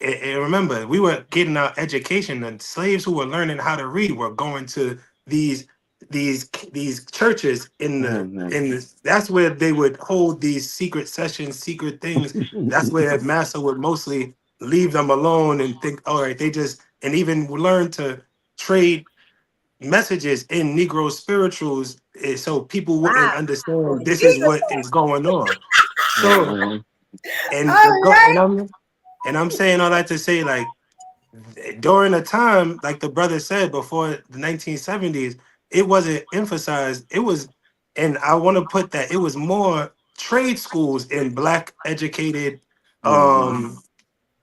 And remember, we were getting our education. The slaves who were learning how to read were going to these these churches that's where they would hold these secret sessions, secret things. That's where Massa would mostly leave them alone and think, all right, they just and even learn to trade messages in Negro spirituals, so people wouldn't Wow. understand this is what is going on. So and All right. and I'm saying all that to say, like, during a time, like the brother said, before the 1970s, it wasn't emphasized. It was, and I want to put that it was more trade schools in black educated, um,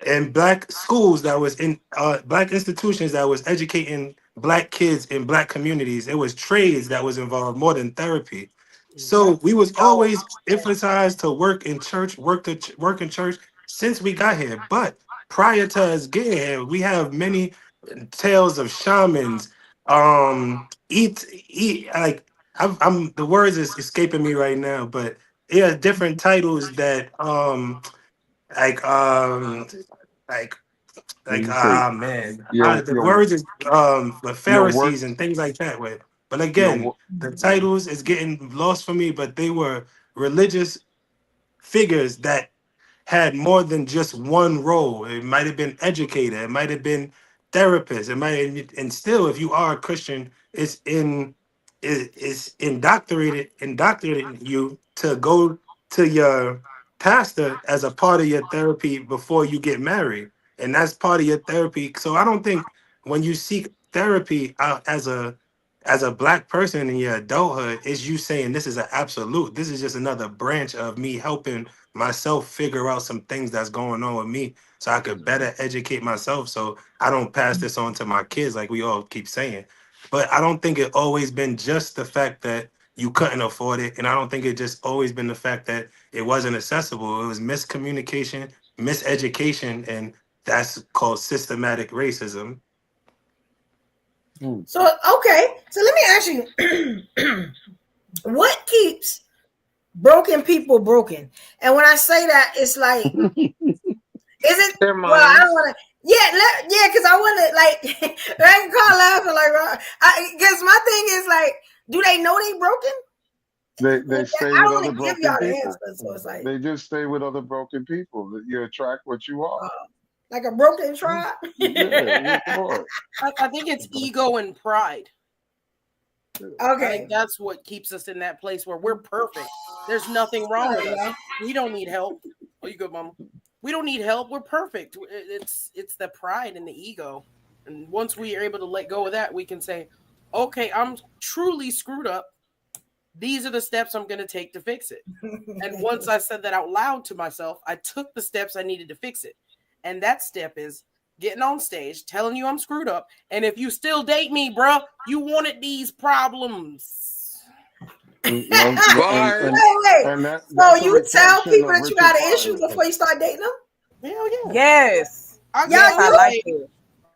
and black schools that was in black institutions that was educating black kids in black communities. It was trades that was involved more than therapy. So we was always emphasized to work in church, work in church since we got here. But prior to us getting here, we have many tales of shamans. Eat like I'm the words is escaping me right now, but yeah, different titles that like um like You say ah man, the your words is the your work Pharisees and things like that way. But again, your the titles is getting lost for me, but they were religious figures that had more than just one role. It might have been educator, it might have been therapist, it might, and still, if you are a Christian, it's indoctrinating you to go to your pastor as a part of your therapy before you get married, and that's part of your therapy. So I don't think when you seek therapy as a black person in your adulthood, is you saying this is an absolute. This is just another branch of me helping myself figure out some things that's going on with me so I could better educate myself so I don't pass this on to my kids like we all keep saying. But I don't think it always been just the fact that you couldn't afford it. And I don't think it just always been the fact that it wasn't accessible. It was miscommunication, miseducation, and that's called systematic racism. So okay. So let me ask you, what keeps broken people broken. And when I say that, it's like, is it? Their Well, I don't minds. want to. Yeah, because I want to like. I can call laughing like, because my thing is like, do they know they broken? They stay I with don't other want to give broken y'all the people. answer, so it's like, They just stay with other broken people. You attract what you are. like a broken tribe. Yeah, come on. I think it's ego and pride. I Okay. think that's what keeps us in that place where we're perfect. There's nothing wrong with us. We don't need help. Oh, you good, Mama? We don't need help. We're perfect. It's the pride and the ego. And once we are able to let go of that, we can say, okay, I'm truly screwed up. These are the steps I'm going to take to fix it. And once I said that out loud to myself, I took the steps I needed to fix it. And that step is getting on stage, telling you I'm screwed up. And if you still date me, bro, you wanted these problems. Wait. And So that's a you tell reflection people of that you Richard got an issue Pryor. before you start dating them? Hell yeah. Yes. Yes, I like it.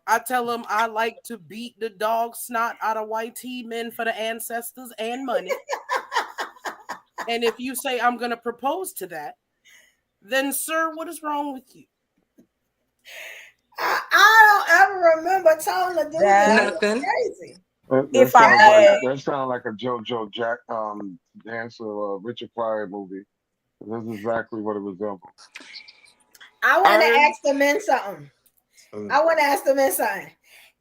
I tell them I like to beat the dog snot out of white men for the ancestors and money. And if you say I'm going to propose to that, then, sir, what is wrong with you? I don't ever remember telling the dude that. Nothing. Crazy. That sounds like a JoJo Jack dancer Richard Pryor movie. That's exactly what it resembles. I want to ask the men something.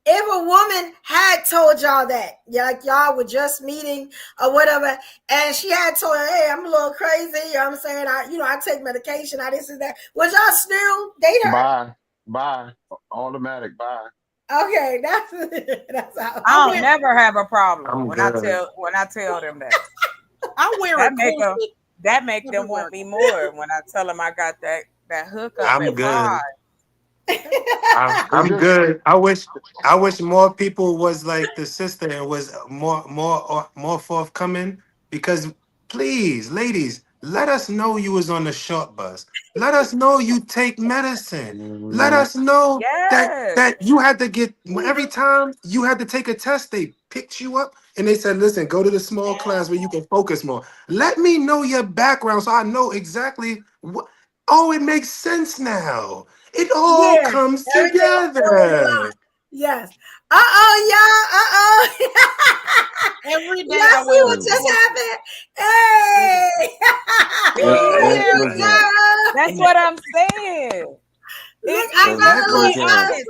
If a woman had told y'all that, like y'all were just meeting or whatever, and she had told her, hey, I'm a little crazy, you know what I'm saying? I take medication, I this and that. Would y'all still date her? Bye. Automatic, bye. Okay, that's how I'll never have a problem when I good. tell them that. I wear that make them want me more when I tell them I got that hookup. I'm good. I'm good. I wish more people was like the sister and was more forthcoming, because please, ladies, let us know you was on the short bus. Let us know you take medicine. Let us know that you had to get, every time you had to take a test, they picked you up and they said, listen, go to the small class where you can focus more. Let me know your background so I know exactly what. Oh, it makes sense now. It all comes together. Yes. Y'all. Every day y'all see what just happened? Hey. That's what I'm saying. I'm not honest.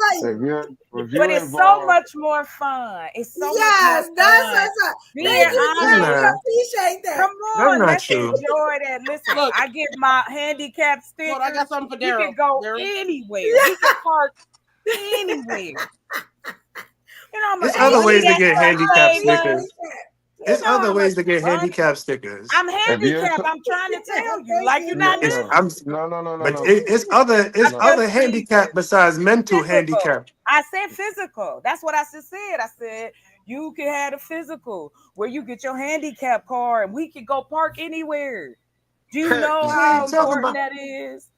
But it's so much more fun. It's so much more fun. That's being honest. Appreciate that. Come on, let's enjoy that. Listen, look, I get my handicap sticker. Look, I got something for Daryl. You can go anywhere. You can park anywhere. You know, there's other ways to get handicap stickers. There's other ways to get fun. handicap stickers. I'm handicapped. I'm trying to tell you, like you're not new. No. But it's other handicap besides mental handicap. I said physical. That's what I just said. I said you can have a physical where you get your handicap card and we can go park anywhere. Do you know how important that is?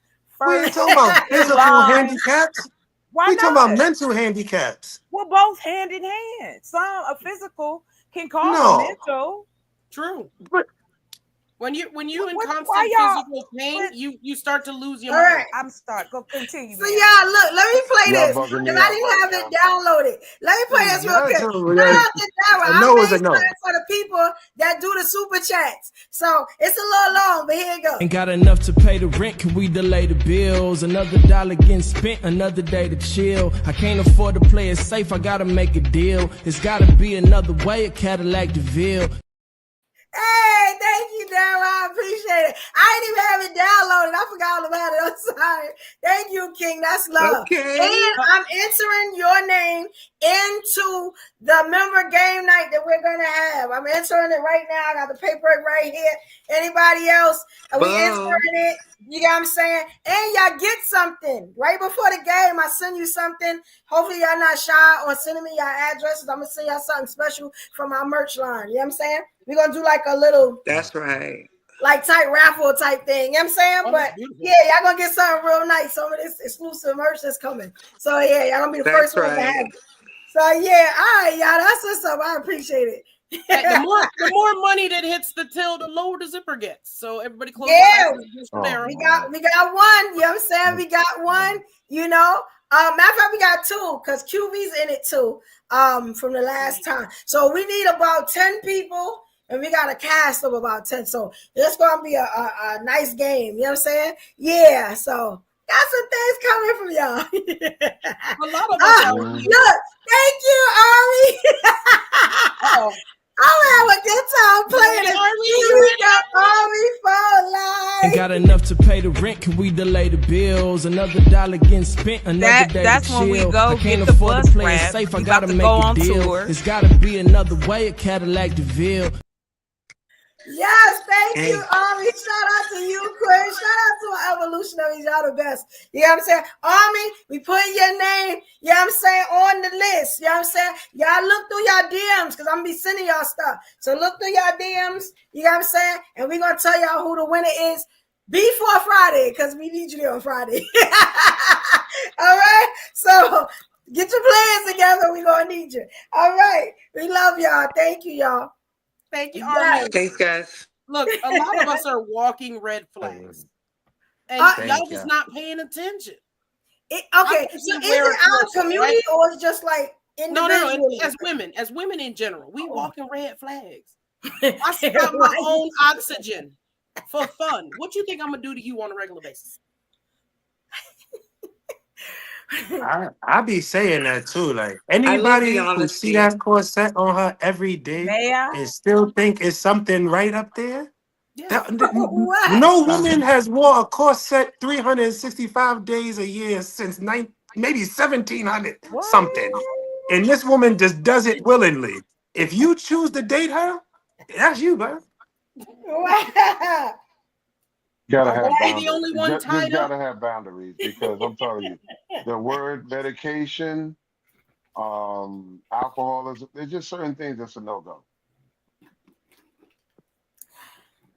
We ain't talking about physical handicaps. Why we not? talking about mental handicaps. Well, both hand in hand. A physical can cause a mental. True. But when you in constant physical pain, you start to lose your mind. Right. Go continue. So y'all, look, let me play this because I didn't have it downloaded. Let me play this real quick. I'm for the people that do the super chats. So it's a little long, but here it goes. Ain't got enough to pay the rent, can we delay the bills? Another dollar getting spent, another day to chill. I can't afford to play it safe, I gotta make a deal. It's gotta be another way, a Cadillac DeVille. Hey, thank you, Daryl. I appreciate it. I didn't even have it downloaded. I forgot all about it. I'm sorry. Thank you, King. That's love. Okay. And I'm entering your name into the member game night that we're going to have. I'm entering it right now. I got the paperwork right here. Anybody else? We entering it. You know what I'm saying? And y'all get something. Right before the game, I send you something. Hopefully y'all not shy on sending me your addresses. I'm going to send y'all something special from our merch line. You know what I'm saying? We're going to do like a little... That's right. Like type raffle type thing. You know what I'm saying? But yeah, y'all going to get something real nice. Some of this exclusive merch that's coming. So yeah, y'all going to be the first one to have it. So yeah, all right, y'all. That's what's up. I appreciate it. Hey, the more money that hits the till, the lower the zipper gets. So everybody close Yeah, the barrel. we got one. You know what I'm saying? We got one. You know, matter of fact, we got two because QV's in it too. From the last time, so we need about 10 people, and we got a cast of about 10. So it's gonna be a nice game. You know what I'm saying? Yeah. So got some things coming from y'all. A lot of us out here. Look, thank you, Ari. I'll have a good time playing it. We got Ari for life. Ain't got enough to pay the rent. Can we delay the bills? Another dollar getting spent. Another day That's to when we chill. go I can't get the afford bus to play it wrap. safe. I We gotta about to make go a on deal. tour. It's gotta be another way. A Cadillac DeVille. Yes, thank you, Army. Shout out to you, Quinn. Shout out to our evolutionaries. Y'all the best. You know what I'm saying? Army, we put your name, you know what I'm saying, on the list. You know what I'm saying? Y'all look through y'all DMs because I'm going to be sending y'all stuff. So look through y'all DMs, you know what I'm saying? And we're going to tell y'all who the winner is before Friday because we need you there on Friday. All right? So get your plans together. We're going to need you. All right. We love y'all. Thank you, y'all. Thank you, Army. Thanks, guys. Look, a lot of us are walking red flags. And y'all just not paying attention. Okay, so is it our community, right? Or it's just like individually? No, as women in general, we walking red flags. I stop my own oxygen for fun. What you think I'm gonna do to you on a regular basis? I be saying that too. Like anybody who see that corset on her every day and still think it's something right up there. Yeah. No woman has wore a corset 365 days a year since maybe 1700 something. And this woman just does it willingly. If you choose to date her, that's you, bro. Gotta have boundaries. The only one just gotta have boundaries because I'm telling you, the word medication, alcoholism, there's just certain things that's a no-go.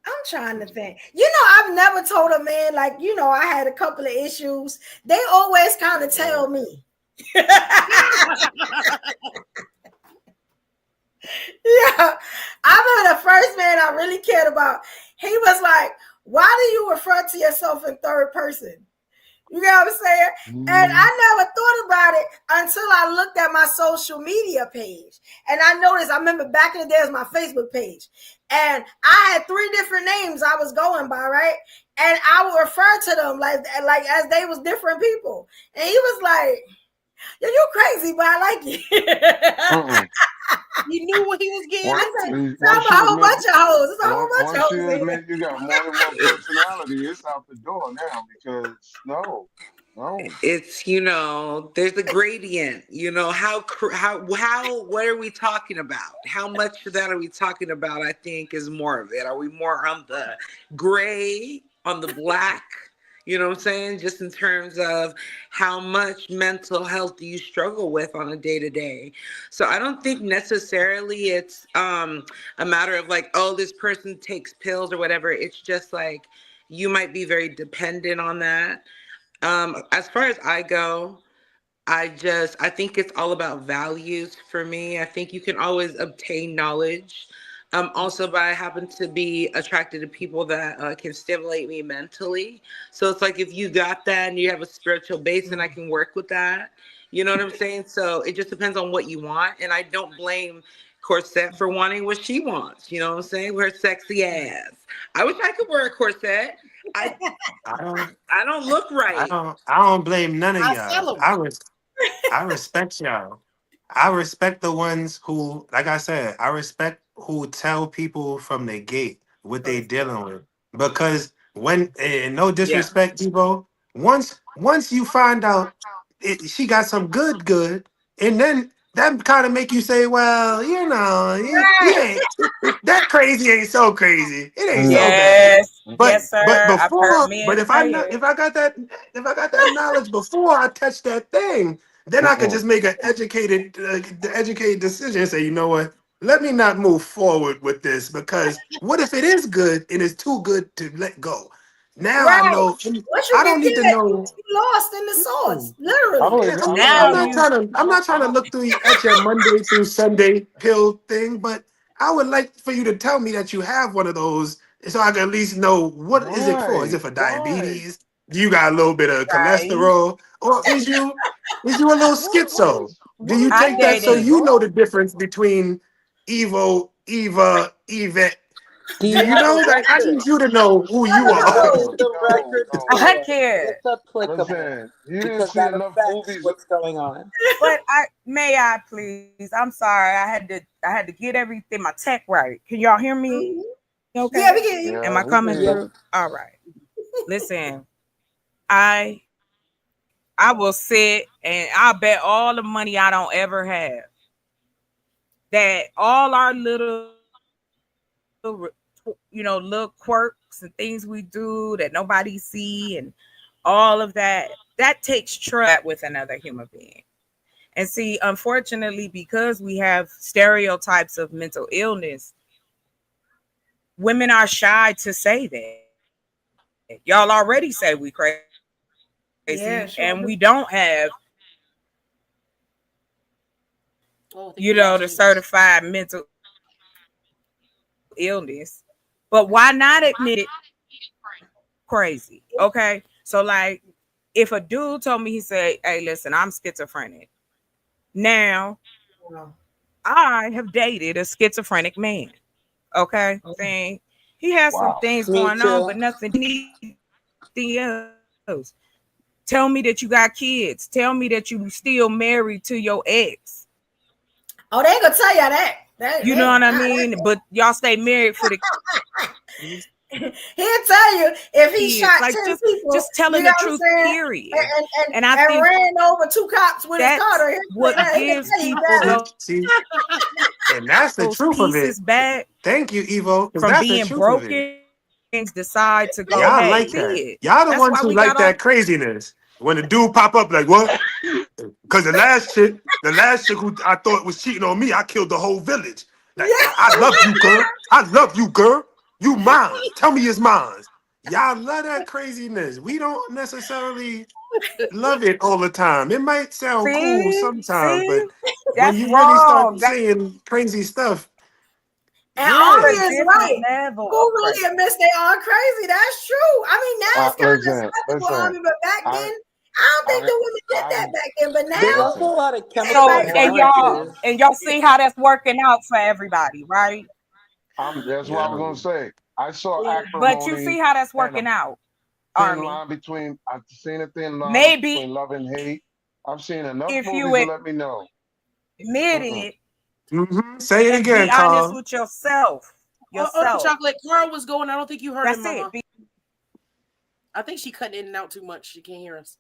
I'm trying to think. You know, I've never told a man, like, you know, I had a couple of issues. They always kind of tell me. Yeah, I remember the first man I really cared about. He was like, why do you refer to yourself in third person? You know what I'm saying? And I never thought about it until I looked at my social media page. And I noticed, I remember back in the day, it was my Facebook page. And I had 3 different names I was going by, right? And I would refer to them like as they was different people. And he was like, yo, you crazy, but I like you. You knew what he was getting into. It's a whole bunch of hoes. It's a whole bunch of hoes. Once you admit you got more than one personality, it's out the door now because no. It's, you know, there's a gradient, you know, what are we talking about? How much of that are we talking about? I think is more of it. Are we more on the gray, on the black? You know what I'm saying? Just in terms of how much mental health do you struggle with on a day-to-day. So I don't think necessarily it's a matter of like, oh, this person takes pills or whatever. It's just like, you might be very dependent on that. As far as I go, I think it's all about values for me. I think you can always obtain knowledge. Also, but I happen to be attracted to people that can stimulate me mentally. So it's like if you got that and you have a spiritual base, and I can work with that. You know what I'm saying? So it just depends on what you want. And I don't blame Corset for wanting what she wants. You know what I'm saying? With her sexy ass. I wish I could wear a corset. I don't look right. I don't blame none of y'all. I respect y'all. I respect the ones who, like I said, I respect who tell people from the gate what they dealing with. Because when, and no disrespect, Debo, once you find out she got some good, and then that kind of make you say, well, you know, that crazy ain't so crazy. It ain't so bad. But if I got that knowledge before I touch that thing, then I could just make an educated decision and say, you know what? Let me not move forward with this because what if it is good and it's too good to let go? Now I know. I don't need to know. You lost in the sauce, literally. I'm not trying to look at your Monday through Sunday pill thing, but I would like for you to tell me that you have one of those, so I can at least know what is it for. Is it Right, for right. diabetes? Do you got a little bit of Right. cholesterol, or is you a little schizo? Do you I take that so dated. you know the difference between Evo, Eva, Yvette? Do Do you you have a know? Like, I record? need you to know who you Put are. the record I player. care. It's applicable Listen, you didn't because see that enough affects movies. what's going on. But I please. I'm sorry. I had to get everything my tech right. Can y'all hear me? Okay. Yeah, we get you. Am Yeah, I we coming can. Yeah. through? All right. Listen, I will sit and I'll bet all the money I don't ever have that all our little little quirks and things we do that nobody see and all of that takes trust with another human being. And see, unfortunately, because we have stereotypes of mental illness, women are shy to say that. Y'all already say we crazy, Yeah, sure. and we don't have, Oh, I think we lost the you. certified mental illness. But why not admit it crazy? Okay. So like if a dude told me, he said, hey, listen, I'm schizophrenic. Now I have dated a schizophrenic man. Okay. Saying he has some Wow. things Me going on, too. but nothing else. Tell me that you got kids. Tell me that you still married to your ex. Oh, they ain't gonna tell you that. You know what I mean? But y'all stay married for the He'll tell you if he kids. shot Like 10 people, just telling you know the what I'm truth, saying? period. And And I think ran over 2 cops with his that's car. He'll what he can gives tell you people that. See, and that's the those truth of it. pieces back Thank you, Evo, because from that's the being truth of it. broken. Decide to go, Y'all hey, like see that. it. Y'all the That's ones why who we like got all that craziness. When the dude pop up like, what? Because the last chick who I thought was cheating on me, I killed the whole village. Like, I love you, girl. I love you, girl. You mine. Tell me it's mine. Y'all love that craziness. We don't necessarily love it all the time. It might sound cool sometimes, see, but when that's you really start wrong. That's saying crazy stuff, And yeah. Ari a is different right. level Who of really crazy. admits they are crazy? That's true. I mean, now it's kind of Listen, acceptable, listen. Ari, but back I, then, I don't think I, the women did I, that back then. But There's now, also listen. a lot of chemical So everybody Hold crazy. imbalances. and y'all see how that's working out for everybody, right? That's what I was Yeah. gonna say. I saw But you acrimony see how that's and a working out, thin Army. line between. I've seen a thin line Maybe between love and hate. I've seen enough if movies you to let me know. admit Mm-mm. it Say it and be again, honest Carl. with yourself. Chocolate. Carl was going. I don't think you heard him, That's Mama. it. I think she cutting in and out too much. She can't hear us.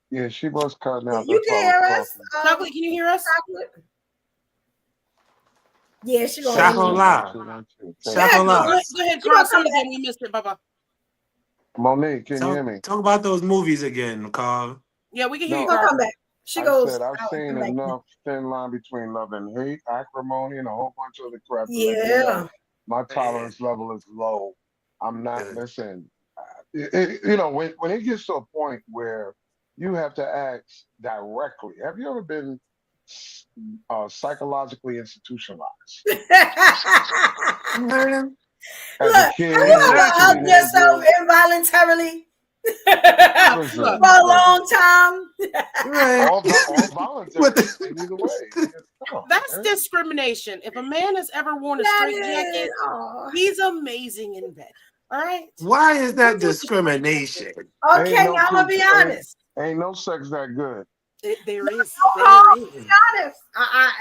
Yeah, she was cutting out. You That's why I can was hear us. talking. Chocolate, can you hear us? Chocolate. Yeah, she gonna That leave. too, that Shakallah. too, that too. Go Thank ahead, you. Mama. Shakallah. Go ahead, She Carl. gonna Say come it again. back. We missed it, Baba. Monique, can you hear me? Talk about those movies again, Carl. Yeah, we can hear She you, No, gonna Carl. come back. She I goes said I've out and seen come back. enough thin line between love and hate, acrimony, and a whole bunch of other crap to let me Yeah. know my Man. tolerance level is low. I'm not. Yeah. Listen, when it gets to a point where you have to ask directly. Have you ever been psychologically institutionalized You heard him? as a Look, have you kid, as a ever hugged Exactly. yourself teenager? involuntarily Look, for Listen, a listen. long time? Right. All voluntary. What And either way, come on, that's man. discrimination. If a man has ever worn a That straight is. jacket, Oh. he's amazing in bed. All right. Why is that Don't do the straight discrimination? jacket. Ain't Okay, no I'm gonna cooch, be honest. ain't no sex that good. There is. No, There Carl, is. be honest.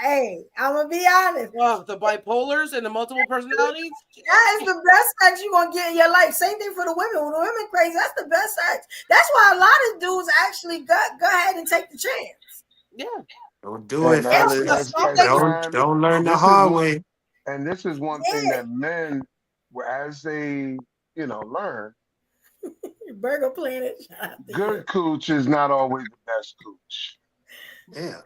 Hey, I'm gonna be honest. Oh, the bipolars and the multiple personalities. That is the best sex you're gonna get in your life. Same thing for the women. When the women crazy, that's the best sex. That's why a lot of dudes actually go ahead and take the chance. Yeah. Don't do it, And They don't give a fellas. fuck. as They time, Don't learn the this is hard one, way. and this is one thing yeah, that men, as they learn, Burger Planet. good cooch is not always the best cooch. Yeah.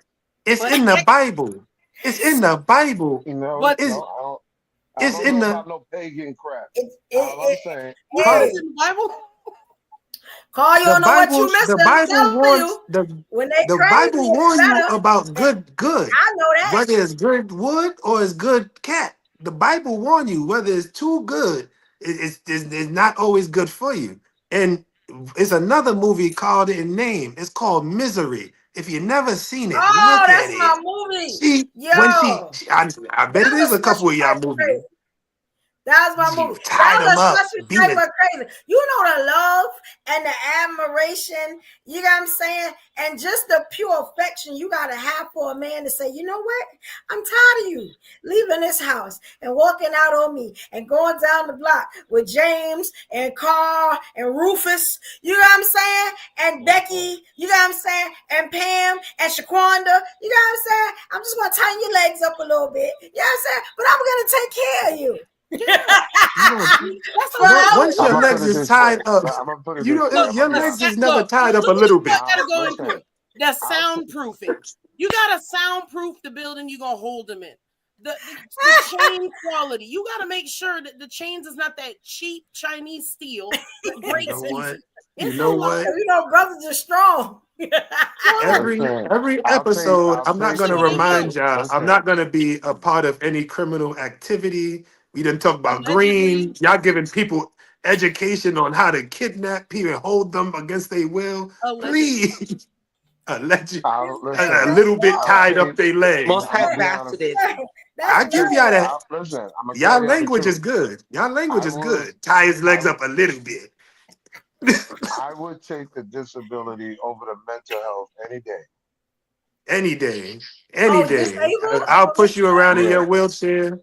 It's But in the Bible. It's in the Bible. but It's I it's don't in know the about no pagan crap. It, All I'm it, saying, what hey, is in the Bible? Carl, you don't know what you missing. The I'm Bible telling warns you, when they the crazy, Bible it's warns you better. about good, I know that. whether it's good wood or it's good cat. the Bible warn you whether it's too good, it's not always good for you. And it's another movie called in name. It's called Misery. If you never seen it, Oh, look at that's my it. movie. She when Yo, I bet that it is was a couple special of y'all type of movies. crazy. That was my She movie. tied That was them a up, special beat type it. of crazy. You know the love and the admiration, you know what I'm saying? And just the pure affection you got to have for a man to say, you know what? I'm tired of you leaving this house and walking out on me and going down the block with James and Carl and Rufus, you know what I'm saying? And Becky, you know what I'm saying? And Pam and Shaquanda, you know what I'm saying? I'm just going to tighten your legs up a little bit, you know what I'm saying? But I'm going to take care of you. Once I'm your gonna put legs it is this way. tied up, I'm gonna put it you this know way. I'm gonna your be legs honest. is never tied up a look little what you bit. gotta go Listen, into it. The soundproofing. You gotta soundproof the building you're gonna hold them in. The chain quality. You gotta make sure that the chains is not that cheap Chinese steel that You breaks know what? easy. You It's a know lot. what? You know, brothers are strong. listen. Every episode, I'll I'm not take going the to remind difference. y'all. I'm Listen, not going to be a part of any criminal activity. We didn't talk about Allegedly. green. Y'all giving people education on how to kidnap people and hold them against their will. Allegedly. Please, alleged, I'll a listen. little bit I'll tied say. up their legs. I'm gonna be honest with Multifaceted. you. That's I give y'all bad. that. Listen. I'm gonna Y'all tell y'all the language is truth. good. Y'all language I is would. good. Tie his I legs up a little bit. I would take the disability over the mental health any day. Any day, any Oh, day. disabled I'll over push you around in Yeah. your wheelchair.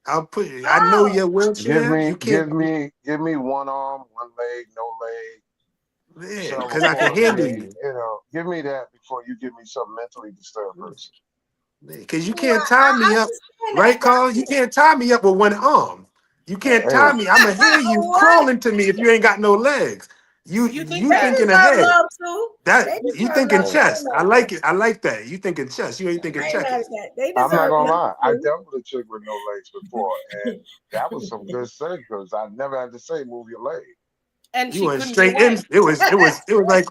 I'll put. I know Oh, your Give wheelchair. me, You can't, give me one arm, one leg, no leg. yeah, Cerebral because I can handle palsy. you. Give me that before you give me some mentally disturbed person. Because you well, can't tie I me up, understand that. right, Carl? You can't tie me up with one arm. You can't tie Hey, me. I'ma hear you What? crawling to me if you ain't got no legs. You You think you They that thinking deserve ahead. love too. That They you deserve thinking love hey, too. chess. I like it. I like that. You thinking chess. You ain't thinking I ain't mad at checkers. that. They I'm not deserve gonna love lie. I too. dealt with a chick with no legs before, and that was some good sex because I never had to say move your leg. and You she went couldn't get straight in. away. It was like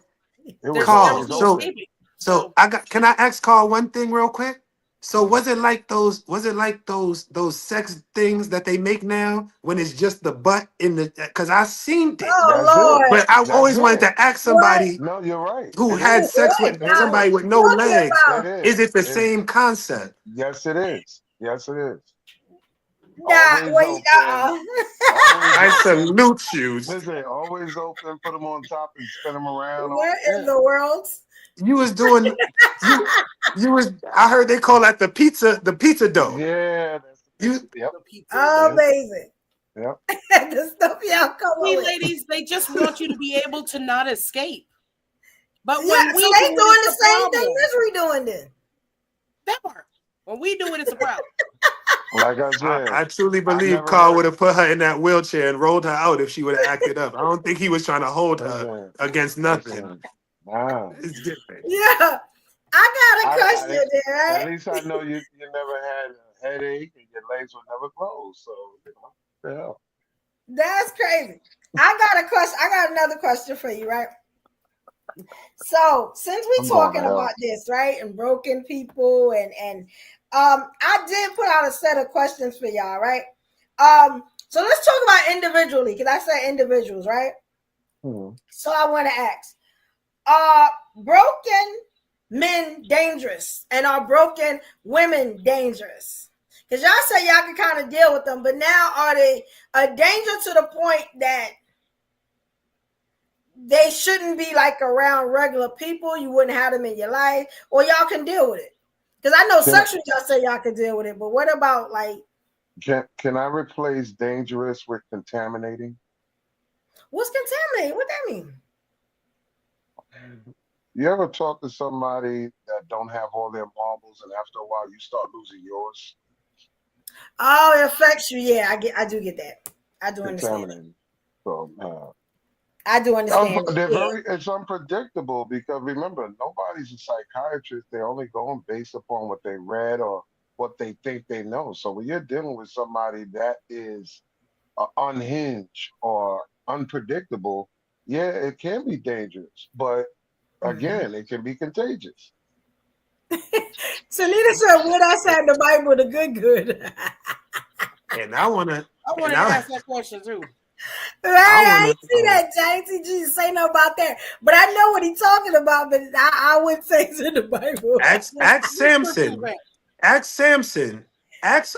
It was There Carl. was always no So open. escaping. So So I got. Can I ask Carl one thing real quick? So was it like those? Was it like those sex things that they make now when it's just the butt in the? Because I seen it, Oh That's it. Lord. but I That's always wanted it. to ask What? somebody No, you're right. who It had is. sex What with It y'all somebody is. with no talking legs. It about? Is is. it the It, same concept? yes, it is. Yes, it is. Nah, Always wait, open. Always I open. salute you. Listen, always open. Put them on top and spin them around. what in Yeah. the world? You was doing you you was. I heard they call that the pizza dough. Yeah. That's the You picture. Yep. the pizza. Amazing. Yep. The stuff y'all come up See, with. ladies, they just want you to be able to not escape. But Yeah, when so we they do it, doing it's the a same thing problem. Misery doing then. That part. When we do it, it's a problem. Like I said, I truly I believe never Carl heard. would have put her in that wheelchair and rolled her out if she would have acted up. I don't think he was trying to hold her Listen, against nothing. listen. Nah. It's different. Yeah. I got a I question there, at right? least I know you never had a headache and your legs were never closed. So the hell. That's crazy. I got a question. I got another question for you, right? So since we I'm going to talking about hell. this, right, and broken people, and I did put out a set of questions for y'all, right? So let's talk about individually, because I said individuals, right? Hmm. So I want to ask, are broken men dangerous, and are broken women dangerous? Because y'all say y'all can kind of deal with them, but now are they a danger to the point that they shouldn't be like around regular people? You wouldn't have them in your life, or y'all can deal with it? Because I know Can I, sexually y'all say y'all can deal with it, but what about like can I replace dangerous with contaminating? what's contaminated? What that mean? You ever talk to somebody that don't have all their marbles, and after a while you start losing yours? Oh, it affects you. Yeah, I do get that. I do understand it. Contaminating. So I do understand it. they're Yeah. it's unpredictable because remember, nobody's a psychiatrist. They're only going based upon what they read or what they think they know. So when you're dealing with somebody that is unhinged or unpredictable, yeah, it can be dangerous. But Mhm. again, it can be contagious. Sunita said, "What I said in the Bible, the good." And I wanna, I wanted to ask that question too. I ain't see that, James. He just say no about that. But I know what he's talking about, but I wouldn't say it's in the Bible. ask Samson. Ask Samson. Ask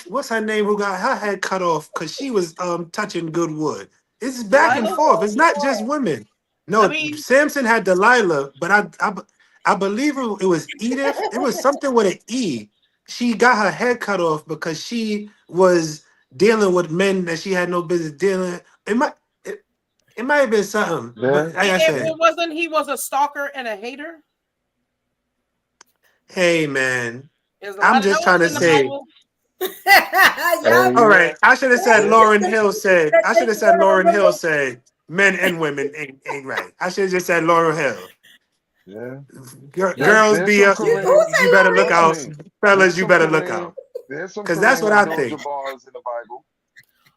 what's her name who got her head cut off because she was touching good wood. It's back and forth. It's not just women. No, Samson had Delilah, but I believe it was Edith. It was something with an E. She got her head cut off because she was dealing with men that she had no business dealing. It might have been something. Yeah. But like I said, it wasn't he was a stalker and a hater. Hey man, I'm just trying to say. Y'all, All right, I should have said Lauryn Hill said. I should have said Lauryn Hill said men and women ain't right. I should have just said Lauryn Hill. Yeah. Girls be up. You better look out, fellas. You better look out. Because that's what I think. In the Bible.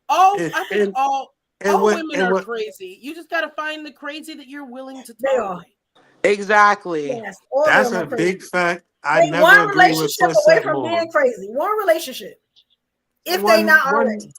I think all women are crazy. You just got to find the crazy that you're willing to tolerate. Exactly. Yes, that's a big fact. I never one agree relationship with away from being crazy. One relationship. If they not already.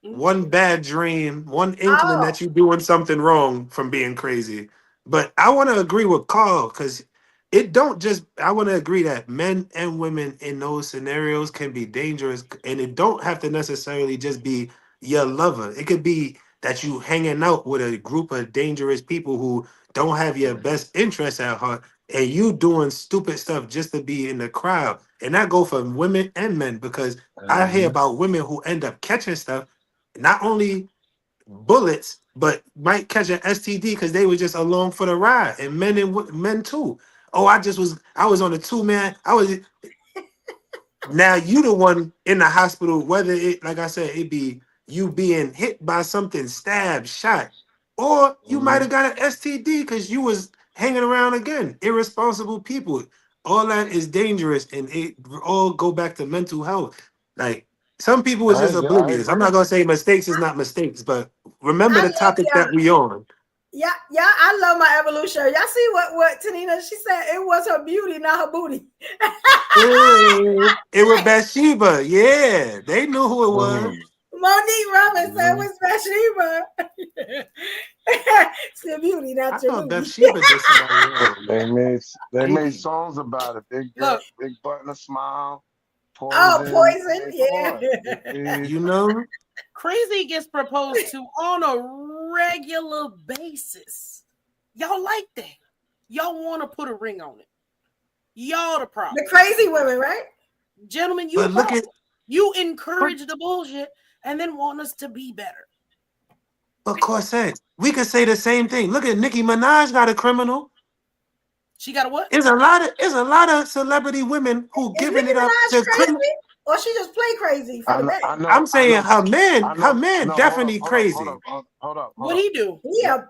One bad dream, one inkling that you're doing something wrong from being crazy. But I want to agree with Carl because it don't just. I want to agree that men and women in those scenarios can be dangerous, and it don't have to necessarily just be your lover. It could be that you hanging out with a group of dangerous people who don't have your best interests at heart, and you doing stupid stuff just to be in the crowd. And that go for women and men because I hear about women who end up catching stuff, not only bullets, but might catch an STD because they were just along for the ride, and men too. Oh, I was on a 2-man. Now you the one in the hospital. Whether it, like I said, it be you being hit by something, stabbed, shot, or you might have got an STD because you was hanging around again. Irresponsible people. All that is dangerous, and it all go back to mental health. Like some people was just oblivious. I'm not gonna say mistakes is not mistakes, but remember the topic that we on. Yeah, I love my evolution. Y'all see what Tanina, she said it was her beauty, not her booty. It was Bathsheba. Yeah, they knew who it was. Monique Robbins said it was Bathsheba. It's the beauty, not your booty. Bathsheba did they made songs about it. Big butt and a smile. Poison. Yeah. You know? Crazy gets proposed to on a regular basis. Y'all like that. Y'all want to put a ring on it. Y'all the problem. The crazy women, right? Gentlemen, you encourage the bullshit and then want us to be better. Of course, we could say the same thing. Look at Nicki Minaj, not a criminal. She got a what? There's a lot of celebrity women who giving it up to criminal. Or she just play crazy for the man. I'm saying her man definitely crazy. Hold up. What he do?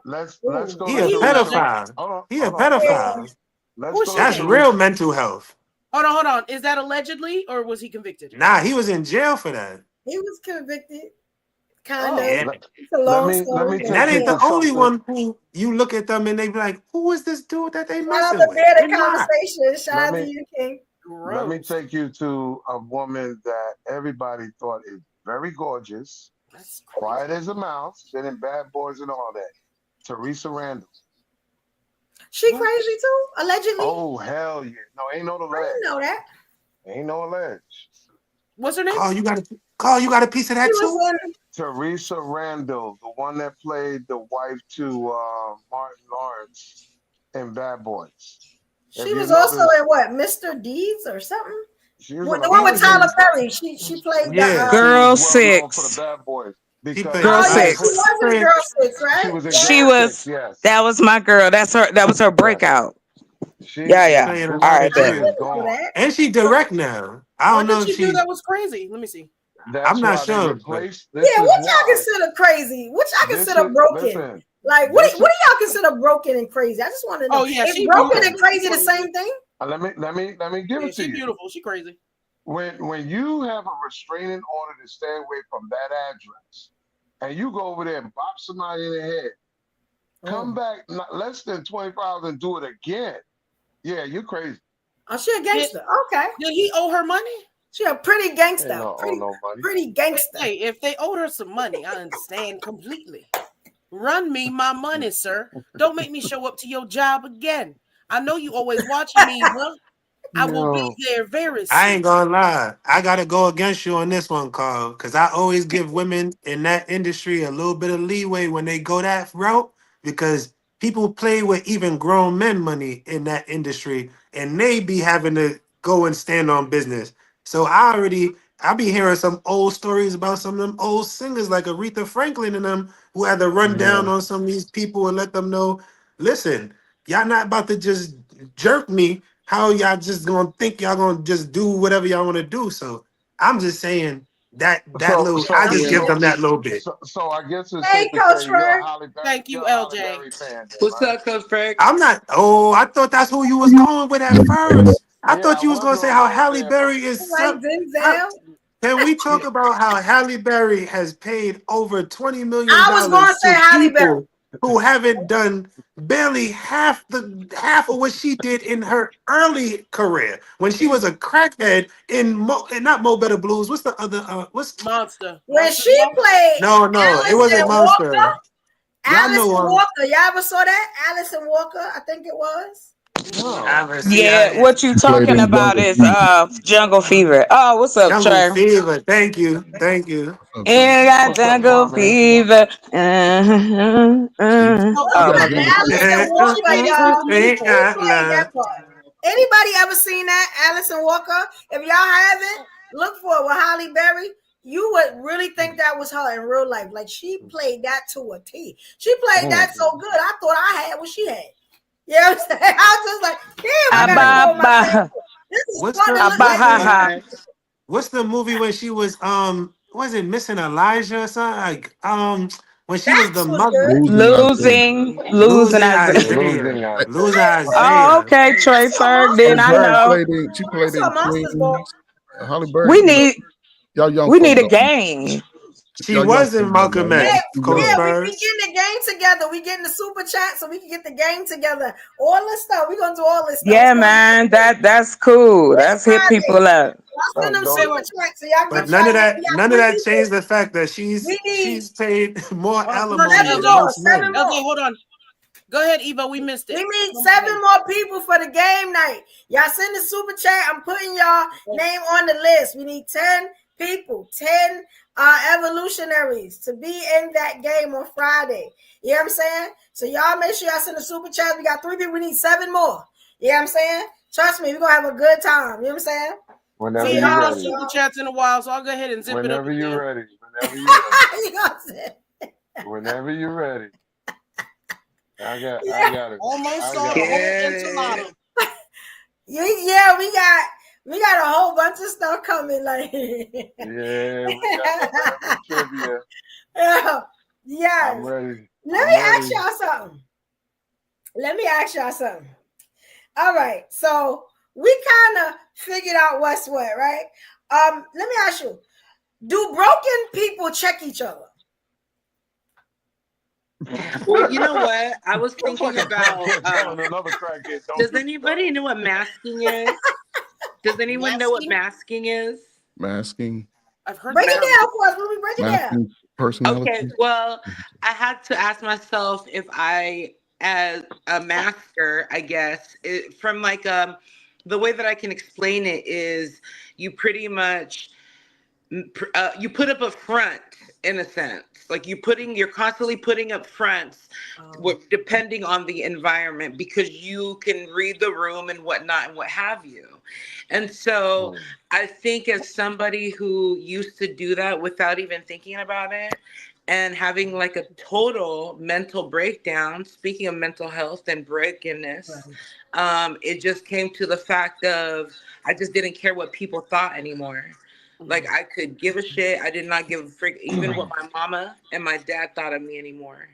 Let's go. He a pedophile. He a pedophile. That's real mental health. Hold on. Is that allegedly or was he convicted? Nah, he was in jail for that. He was convicted. Kind of. Yeah. Let me that ain't the only one who you look at them and they be like, who is this dude that they messing with? Shout out to you, King. Let me take you to a woman that everybody thought is very gorgeous, quiet as a mouse, been in Bad Boys and all that. Teresa Randall. She crazy too, allegedly. Oh hell yeah! No, ain't no alleged. I didn't know that. Ain't no alleged. What's her name? Carl, you got a piece of that too? Teresa Randall, the one that played the wife to Martin Lawrence in Bad Boys. She was also in what, Mr. Deeds or something? The one with Tyler Perry. She played Girl 6. For the Bad Boys. Girl 6. She was in Girl 6, right? She was. Yes. That was my girl. That was her breakout. Yeah. All right. And she direct now. I don't know if she do that was crazy. Let me see. I'm not sure. What y'all consider crazy? What y'all consider broken? Like, what do y'all consider broken and crazy? I just want to know. Oh yeah, is broken and crazy the same thing? Let me give it to you. She's beautiful. She's crazy. When you have a restraining order to stay away from that address, and you go over there and bop somebody in the head, come back not less than 24 hours and do it again. Yeah, you're crazy. Oh, she a gangster. Okay. Did he owe her money? She a pretty Ain't gangster. no owe no money. Pretty gangster. Hey, if they owed her some money, I understand completely. Run me my money, sir. Don't make me show up to your job again. I know you always watching me, Eva. I will be Yo, there very I soon. ain't gonna lie. I gotta go against you on this one, Carl, because I always give women in that industry a little bit of leeway when they go that route because people play with even grown men money in that industry and they be having to go and stand on business. So I be hearing some old stories about some of them old singers like Aretha Franklin and them who had to run yeah. down on some of these people and let them know, listen, y'all not about to just jerk me. How y'all just gonna think y'all gonna just do whatever y'all want to do? So I'm just saying that So little. I so just give so them that little bit. so I guess it's Hey, safe to Coach say Fred. Thank you, you're a Holly LJ. Berry fan then, What's right? up, Coach Frank? I'm not. Oh, I thought that's who you was going with at first. I Yeah, thought I you was was gonna say gonna how go Halle there, but Berry is. Like Denzel. Can we talk yeah. about how Halle Berry has paid over $20 million I was going to say to Halle Berry. people who haven't done barely half of what she did in her early career when she was a crackhead in and not Mo Better Blues. What's the other? What's Monster. When Monster she Ball? played no, it wasn't Allison Walker. Monster. Y'all know Y'all ever saw that? Allison Walker, I think it was. No. No. I see. Yeah, what you Played talking in about Jungle is Fever. Jungle Fever. Oh, what's up, Jungle Trey? Fever. Thank you, thank you. What's up, Trey? You got What's up, Jungle Kwame? Fever. See, Oh, Look you Oh, got up Jungle Fever. Allison Walker, y'all. She played that Love. part. Anybody ever seen that? Allison Walker? If y'all haven't, look for it with Halle Berry. You would really think that was her in real life. Like she played that to a T. She played that Mm. so good. I thought I had what she had. You know what I'm saying? I was just like, damn, I gotta Mm. go with my Ababa. sample. This is What's fun to the look what's at. the Abaha. what's the movie when she was was it Missing Elijah or something like when she was the That's was mother good. Losing Isaiah. Losing losing as Isaiah Losing Hey, Isaiah. losing Oh, Isaiah. okay, Trey I saw Ferg. Then Halle Monsters I Berry Ball. know. played in. She I played saw in Monsters Ball. Queens. Halle Berry. We You know, need y'all young we folk need a don't. game. She Y'all young was folk in don't know. Malcolm Y'all Yeah, X, too Coach yeah, young. we Spurs. getting the gang together. We getting the super chat so we can get the gang together. All this stuff. We gonna do all this stuff. It's Yeah, gonna be man. great. That's cool. This That's hit Friday. people up. Y'all send That's them wait, dope. super wait. chats so y'all But get y'all. We got none of three that people. changed the fact that We need she's paid more Hold on. no, Hey, alimony seven than LJ. more. most Seven men. LJ, more. hold on. Go ahead, Eva. We missed We it. need Come 7 on. more people for the game night. Y'all send the super chat. I'm putting y'all name on the list. We need 10 people, 10 evolutionaries to be in that game on Friday. You know what I'm saying? So y'all make sure y'all send the super chat. We got 3 people. We need 7 more. You know what I'm saying? Trust me, we're gonna have a good time. You know what I'm saying? Whenever We See you're ain't done ready. super y'all. chats in a while, so I'll go ahead and zip it up Whenever you're again. ready. Whenever you're ready. You know what I'm saying? Whenever you're ready. I Yeah. got it. Almost I saw the got it. whole Get enchilada. it. Yeah, we got a whole bunch of stuff coming. Like Yeah, we got the random trivia. yeah. I'm Yes. ready. Let I'm me ask ready. y'all something. All right. So we kind of figured out what's what, right? Let me ask you, do broken people check each other? Well, you know what? I was That's like thinking a about. crackhead telling another crackhead, don't Does do anybody stuff. know what masking is? Does anyone know what Masking? masking is? Masking, I've heard the Break it term. down for us. Let me break it down. masking Okay, personalities. well, I had to ask myself if I, as a masker, I guess, from like the way that I can explain it is you pretty much you put up a front in a sense, like you're constantly putting up fronts depending on the environment because you can read the room and whatnot and what have you. And so I think as somebody who used to do that without even thinking about it and having like a total mental breakdown, speaking of mental health and brokenness, it just came to the fact of I just didn't care what people thought anymore. Like I could give a shit. I did not give a frick even what my mama and my dad thought of me anymore.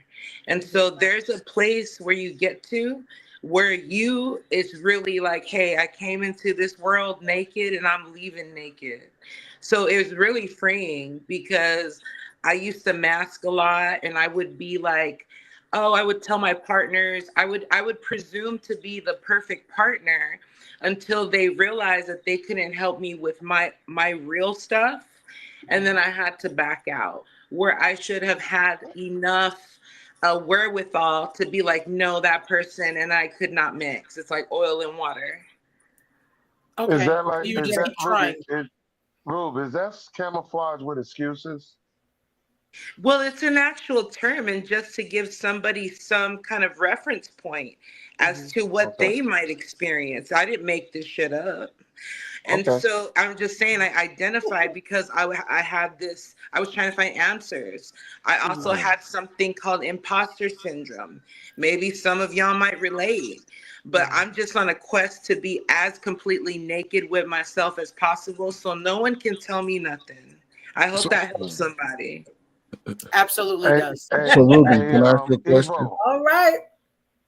And so there's a place where you get to where it's really like, hey, I came into this world naked and I'm leaving naked. So it was really freeing because I used to mask a lot and I would be like, oh, I would tell my partners, I would presume to be the perfect partner, until they realized that they couldn't help me with my real stuff. And then I had to back out, where I should have had enough wherewithal to be like, no, that person and I could not mix. It's like oil and water. Okay. Is that So like, you is just that keep Ruby? trying. Rube, is that camouflage with excuses? Well, it's an actual term, and just to give somebody some kind of reference point as to what Okay. they might experience. I didn't make this shit up. And Okay. so I'm just saying I identified because I had this, I was trying to find answers. I also had something called imposter syndrome. Maybe some of y'all might relate, but I'm just on a quest to be as completely naked with myself as possible so no one can tell me nothing. I hope So, that helps somebody. Absolutely Hey, does. hey, so Ruby, hey, can I ask you a question? Evo, All right.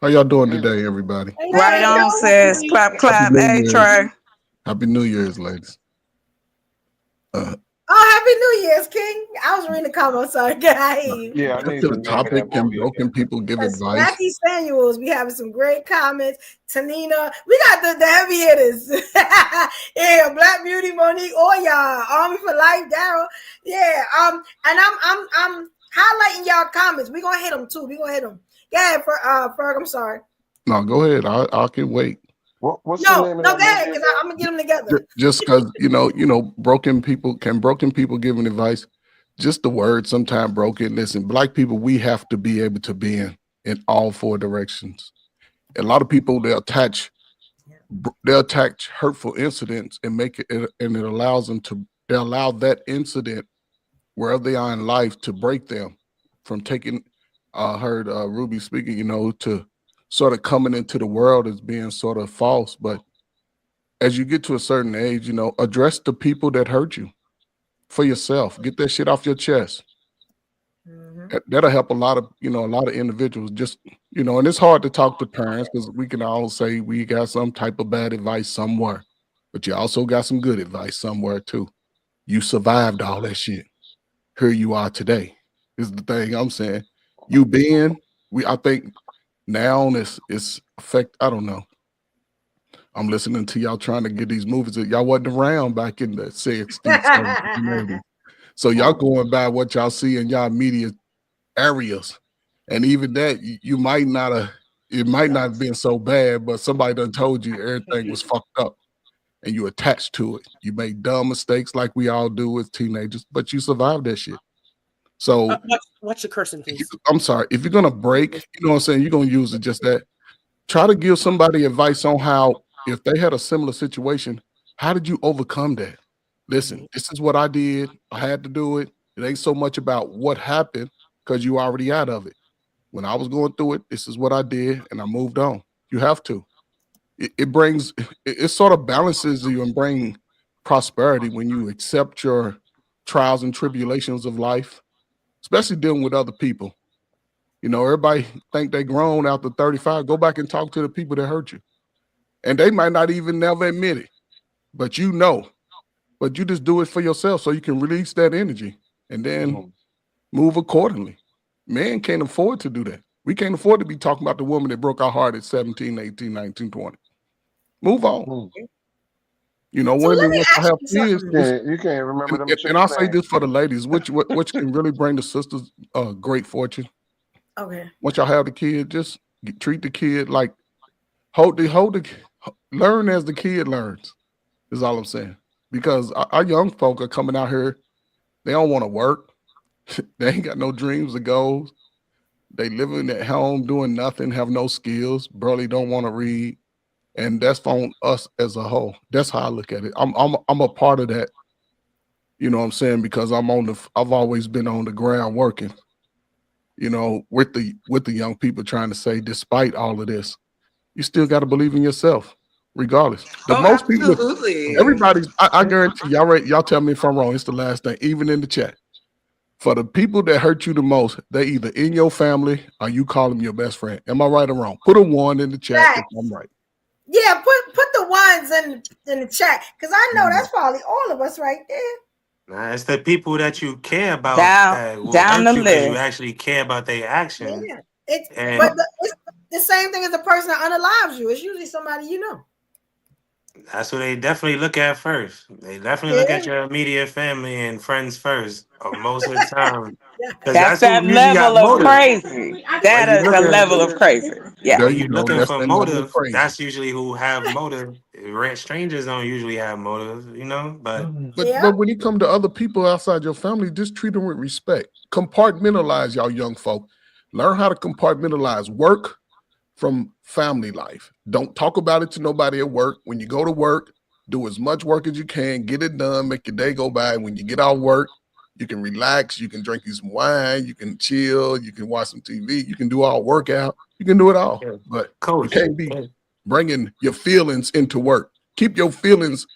How y'all doing Evo. today, everybody? Hey, Right there on, you sis. Clap, Happy clap. New Hey, Year's. Trey. Happy New Year's, ladies. Oh, Happy New Year's, King. I was reading the comments. Sorry, guys. Yeah, I Back need to the the name of that topic, can movie broken again. people give advice? Jackie Samuels, we having some great comments. Tanina, we got the heavy hitters. Yeah, Black Beauty, Monique, y'all, Army for Life, Daryl. Yeah, and I'm highlighting y'all comments. We gonna hit them too. We gonna hit them. Yeah, Ferg, I'm sorry. No, go ahead. I can wait. What's the No, name of go that ahead, movie because again? I'm gonna get them together. Just because broken people giving advice. Just the word sometimes broken. Listen, Black people, we have to be able to be in all four directions. A lot of people they attach hurtful incidents and make it, and it allows them to they allow that incident wherever they are in life to break them from taking. Heard Ruby speaking, to sort of coming into the world as being sort of false, but as you get to a certain age, address the people that hurt you for yourself. Get that shit off your chest. That'll help a lot of individuals. Just, and it's hard to talk to parents because we can all say we got some type of bad advice somewhere, but you also got some good advice somewhere too. You survived all that shit. Here you are today. Is the thing I'm saying. You being, I think now it's affect. I don't know. I'm listening to y'all trying to get these movies that y'all wasn't around back in the 60s, 70s, and 80s. So y'all going by what y'all see in y'all immediate areas. And even that, you might not have, it might not have been so bad, but somebody done told you everything was fucked up and you attached to it. You made dumb mistakes like we all do as teenagers, but you survived that shit. So Watch the cursing, please. I'm sorry, if you're gonna break, you know what I'm saying, you're gonna use it just that. Try to give somebody advice on how, if they had a similar situation, how did you overcome that? Listen, this is what I did. I had to do it. It ain't so much about what happened because you already out of it. When I was going through it, this is what I did, and I moved on. You have to. It sort of balances you and bring prosperity when you accept your trials and tribulations of life, especially dealing with other people. Everybody think they grown after 35. Go back and talk to the people that hurt you. And they might not even never admit it, but but you just do it for yourself so you can release that energy and then move accordingly. Men can't afford to do that. We can't afford to be talking about the woman that broke our heart at 17, 18, 19, 20. Move on. So let Women, me once I ask have you kids, something. You can't remember them chicks' and I'll say names. this for the ladies, which can really bring the sisters great fortune. Okay. Once y'all have the kid, just treat the kid like learn as the kid learns, is all I'm saying. Because our young folk are coming out here, they don't want to work. They ain't got no dreams or goals. They living at home doing nothing, have no skills, barely don't want to read. And that's on us as a whole. That's how I look at it. I'm a part of that. You know what I'm saying? Because I've always been on the ground working, with the young people, trying to say, despite all of this, you still got to believe in yourself, regardless. The Oh, most people, absolutely. I guarantee y'all tell me if I'm wrong. It's the last thing, even in the chat. For the people that hurt you the most, they either in your family or you call them your best friend. Am I right or wrong? Put a 1 in the chat if I'm right. Yeah, put the ones in the chat because I know that's probably all of us right there. Nah, it's the people that you care about Down, that will down hurt the you because you list. actually care about their actions. Yeah, it's And the same thing as the person that unalives you. It's usually somebody you know. That's what they definitely look at first. They definitely look at your immediate family and friends first, most of the time, because That's that's who that usually got level of motive. crazy. When That you is a looking, level of crazy. Yeah. There when you you go. looking That's for that level of motive, crazy. that's usually who have motive. Strangers don't usually have motive, But But when you come to other people outside your family, just treat them with respect. Compartmentalize y'all young folk. Learn how to compartmentalize work from family life. Don't talk about it to nobody at work. When you go to work, do as much work as you can, get it done, make your day go by. When you get out of work, you can relax, you can drink you some wine, you can chill, you can watch some TV, you can do all workout, you can do it all. But you coach, can't be bringing your feelings into work. Keep your feelings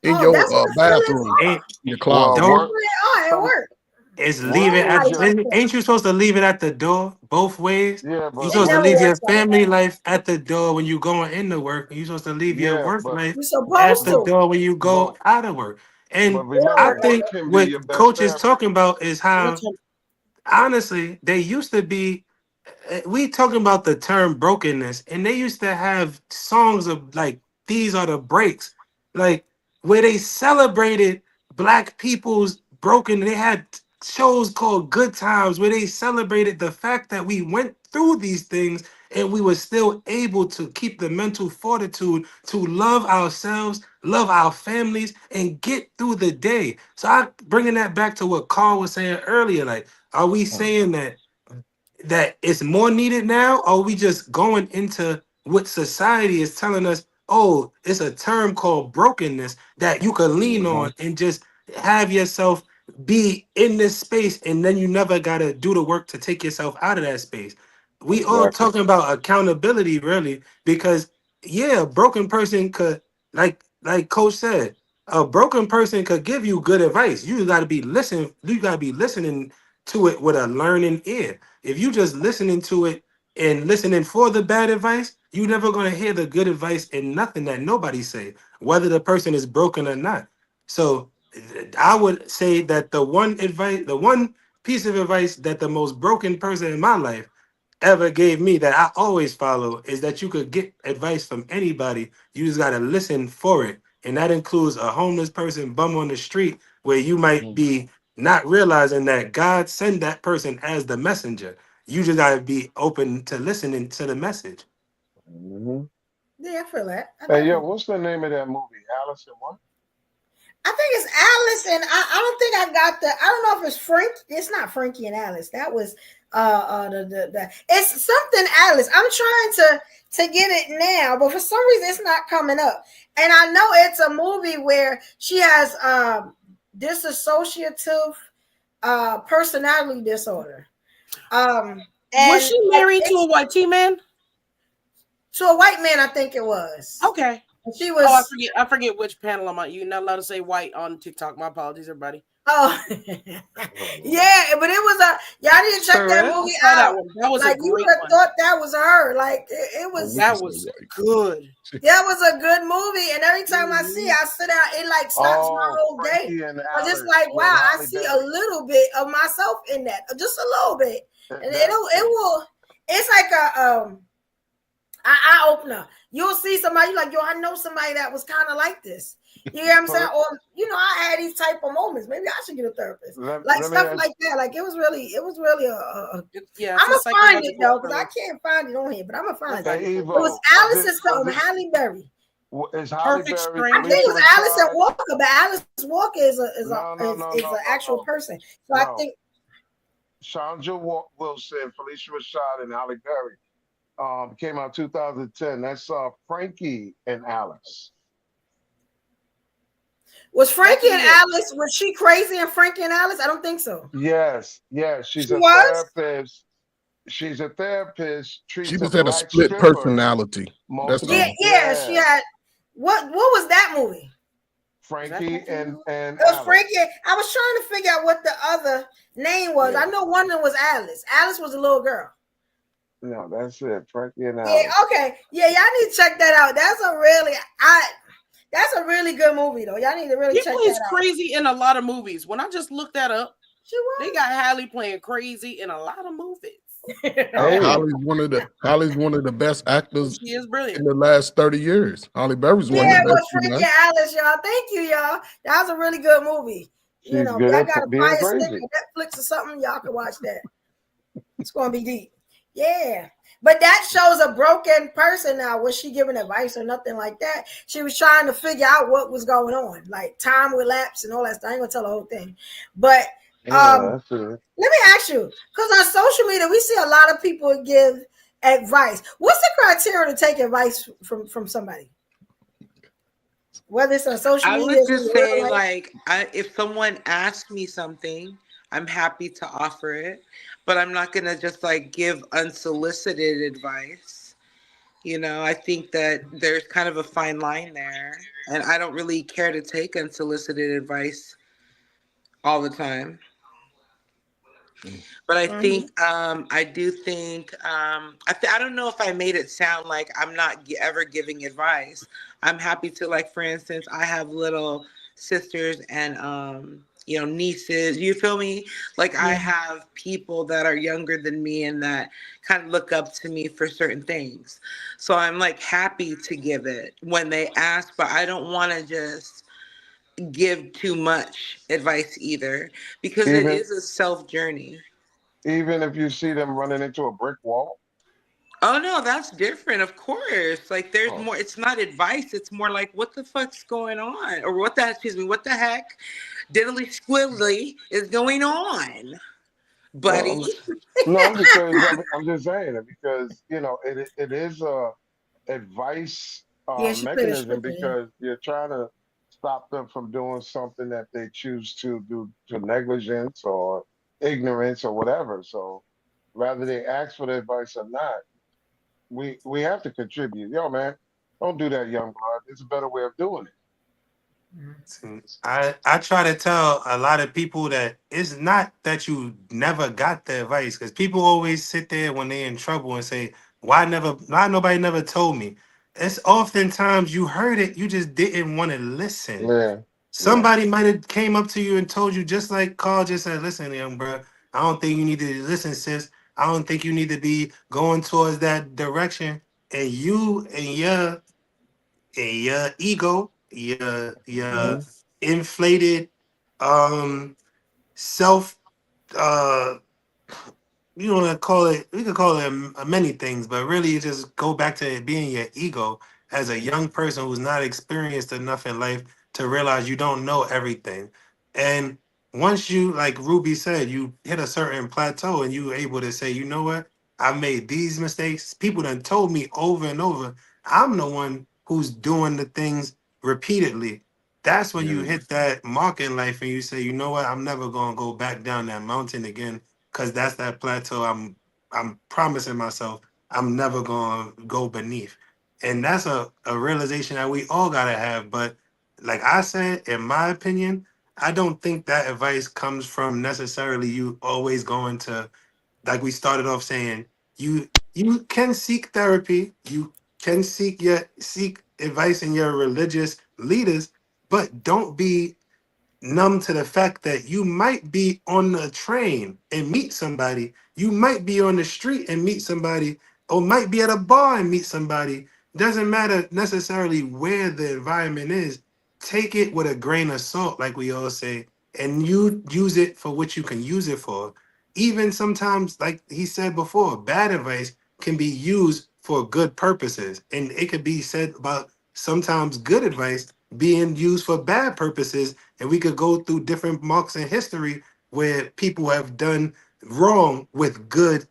in Oh, that's your what feelings bathroom, ain't your Well, closet. are. That's work. don't what they are at Some work. work leave it at is Everybody just like that. ain't you supposed to leave it at the door both ways? yeah, You but It supposed to never leave work. your works like family that. life at the door when you going into work, and you supposed to leave your Yeah, work life You're at supposed the but to. door when you but go out of work. but And It don't I remember, work like work think that. can be what your best coach is therapy. talking about is how honestly they used to be. We talking about the term brokenness, and they used to have songs of like these are the breaks, like where they celebrated black people's broken. They had shows called Good Times where they celebrated the fact that we went through these things and we were still able to keep the mental fortitude to love ourselves, love our families, and get through the day. So I bringing that back to what Carl was saying earlier, like, are we saying that it's more needed now, or are we just going into what society is telling us? Oh, it's a term called brokenness that you can lean on and just have yourself be in this space, and then you never gotta do the work to take yourself out of that space. We all Exactly. talking about accountability, really, because yeah, a broken person could, like Coach said, a broken person could give you good advice. You gotta be listening. You gotta be listening to it with a learning ear. If you just listening to it and listening for the bad advice, you never gonna hear the good advice and nothing that nobody say, whether the person is broken or not. So I would say that the one piece of advice that the most broken person in my life ever gave me that I always follow is that you could get advice from anybody. You just gotta listen for it. And that includes a homeless person bum on the street where you might be not realizing that God sent that person as the messenger. You just gotta be open to listening to the message. Hmm. Yeah, I feel that. I Hey, yo, definitely. what's the name of that movie? Alice in what? I think it's Alice, and I don't think I got the. I don't know if it's Frank. It's not Frankie and Alice. That was the it's something Alice. I'm trying to get it now, but for some reason it's not coming up. And I know it's a movie where she has dissociative personality disorder. Was And she married to a white tea man? to a white man, I think it was. Okay. She Oh, was. I forget which panel I'm on. You're not allowed to say white on TikTok. My apologies, everybody. Oh, yeah, but it was y'all need to check For that real? I movie saw that out. one. That was a Like you great would have one. thought that was her. Like it Oh, was. we can That say was white. good. That was a good movie, and every time I see it, I sit down. It like stops my Oh, whole day. Frankie and Cause it's Alice like, with wow, I Holly see a Berry. little bit of myself in that, just a little bit, and That it will. It's like a eye opener. You'll see somebody you're like, yo, I know somebody that was kind of like this. You know what I'm saying? Or I had these type of moments. Maybe I should get a therapist. Like let me stuff ask. like that. Like it was really a Yeah, I'm it's a gonna find it psychological though, because I thriller. can't find it on here, but I'm gonna find it. Hey, It was Evo, Alice and something, Halle Berry. is Holly Perfect Berry, I think it Strangers. Felicia was Alice and Rashad? Walker, but Alice Walker is a is a No, no, is, no, is no, an no, actual no, person. So I no. think Chandra Wilson, Felicia Rashad, and Holly Berry. Came out 2010. That's Frankie and Alice. was That Frankie could and be it. Alice, was she crazy in Frankie and Alice? I don't think so. Yes, yes. She was? She's a therapist, She treats a just had a black split stripper personality. That's Yeah, multiple. all. yeah, she Yeah, had what was that movie? Is that Frankie Frankie? and It was Frankie. Alice. I was trying to figure out what the other name was. Yeah, I know one of them was Alice. Alice was a little girl. no, that's it. Frankie and Yeah, Alice. okay. Yeah, y'all need to check that out. That's a really good movie though. Y'all need to really She check plays that out. crazy in a lot of movies. When I just looked that up, She was. they got Halle playing crazy in a lot of movies. Hey, Holly's one of the best actors She is in brilliant. the last 30 years. Holly Berry's one of Yeah, the with best Frankie female. Alice, y'all. Thank you, y'all. That was a really good movie. You she's know, good y'all at got a being fire stick crazy. on Netflix or something, y'all can watch that. It's gonna be deep. Yeah. But that shows a broken person now. Was she giving advice or nothing like that? She was trying to figure out what was going on. Like time would lapse and all that stuff. I ain't gonna tell the whole thing. But Yeah, that's it. let me ask you, because on social media we see a lot of people give advice. What's the criteria to take advice from somebody? Whether it's on social I media, would it's in just real say, life. like, if someone asks me something, I'm happy to offer it, but I'm not gonna just like give unsolicited advice. You know, I think that there's kind of a fine line there, and I don't really care to take unsolicited advice all the time. But I Mhm. think I do think I don't know if I made it sound like I'm not ever giving advice. I'm happy to, like, for instance, I have little sisters and nieces. You feel me? Like, I Yeah. have people that are younger than me and that kind of look up to me for certain things. So I'm like happy to give it when they ask, but I don't want to just give too much advice either, because it Even is a self journey. even if you see them running into a brick wall. Oh no, that's different, of course. Like, there's Oh, more, it's not advice, it's more like, what the fuck's going on? Or what the heck diddly squiddly is going on, well, buddy? no, because I'm just saying it because it is a advice Yeah, she played a mechanism stripper, yeah. because you're trying to stop them from doing something that they choose to do to negligence or ignorance or whatever. So whether they ask for the advice or not, we have to contribute. Yo, man, don't do that, young blood. There's a better way of doing it. See, I try to tell a lot of people that it's not that you never got the advice, because people always sit there when they're in trouble and say, why nobody never told me? It's oftentimes you heard it, you just didn't want to listen. Yeah, yeah. Somebody might have came up to you and told you, just like Carl just said, listen, young bro, I don't think you need to listen, sis. I don't think you need to be going towards that direction. And you and your ego, your Hmm. inflated self uh you want to call it, we could call it many things, but really it just go back to it being your ego as a young person who's not experienced enough in life to realize you don't know everything. And once you, like Ruby said, you hit a certain plateau and you able to say, you know what, I made these mistakes, people done told me over and over, I'm the one who's doing the things repeatedly. That's when you Yeah. hit that mark in life and you say, you know what, I'm never gonna go back down that mountain again, because that's that plateau I'm promising myself I'm never gonna go beneath. And that's a realization that we all gotta have. But like I said, in my opinion, I don't think that advice comes from necessarily you always going to, like we started off saying, you can seek therapy, you can seek advice in your religious leaders, but don't be numb to the fact that you might be on a train and meet somebody, you might be on the street and meet somebody, or might be at a bar and meet somebody. Doesn't matter necessarily where the environment is. Take it with a grain of salt, like we all say, and you use it for what you can use it for. Even sometimes, like he said before, bad advice can be used for good purposes. And it could be said about sometimes good advice being used for bad purposes, and we could go through different marks in history where people have done wrong with good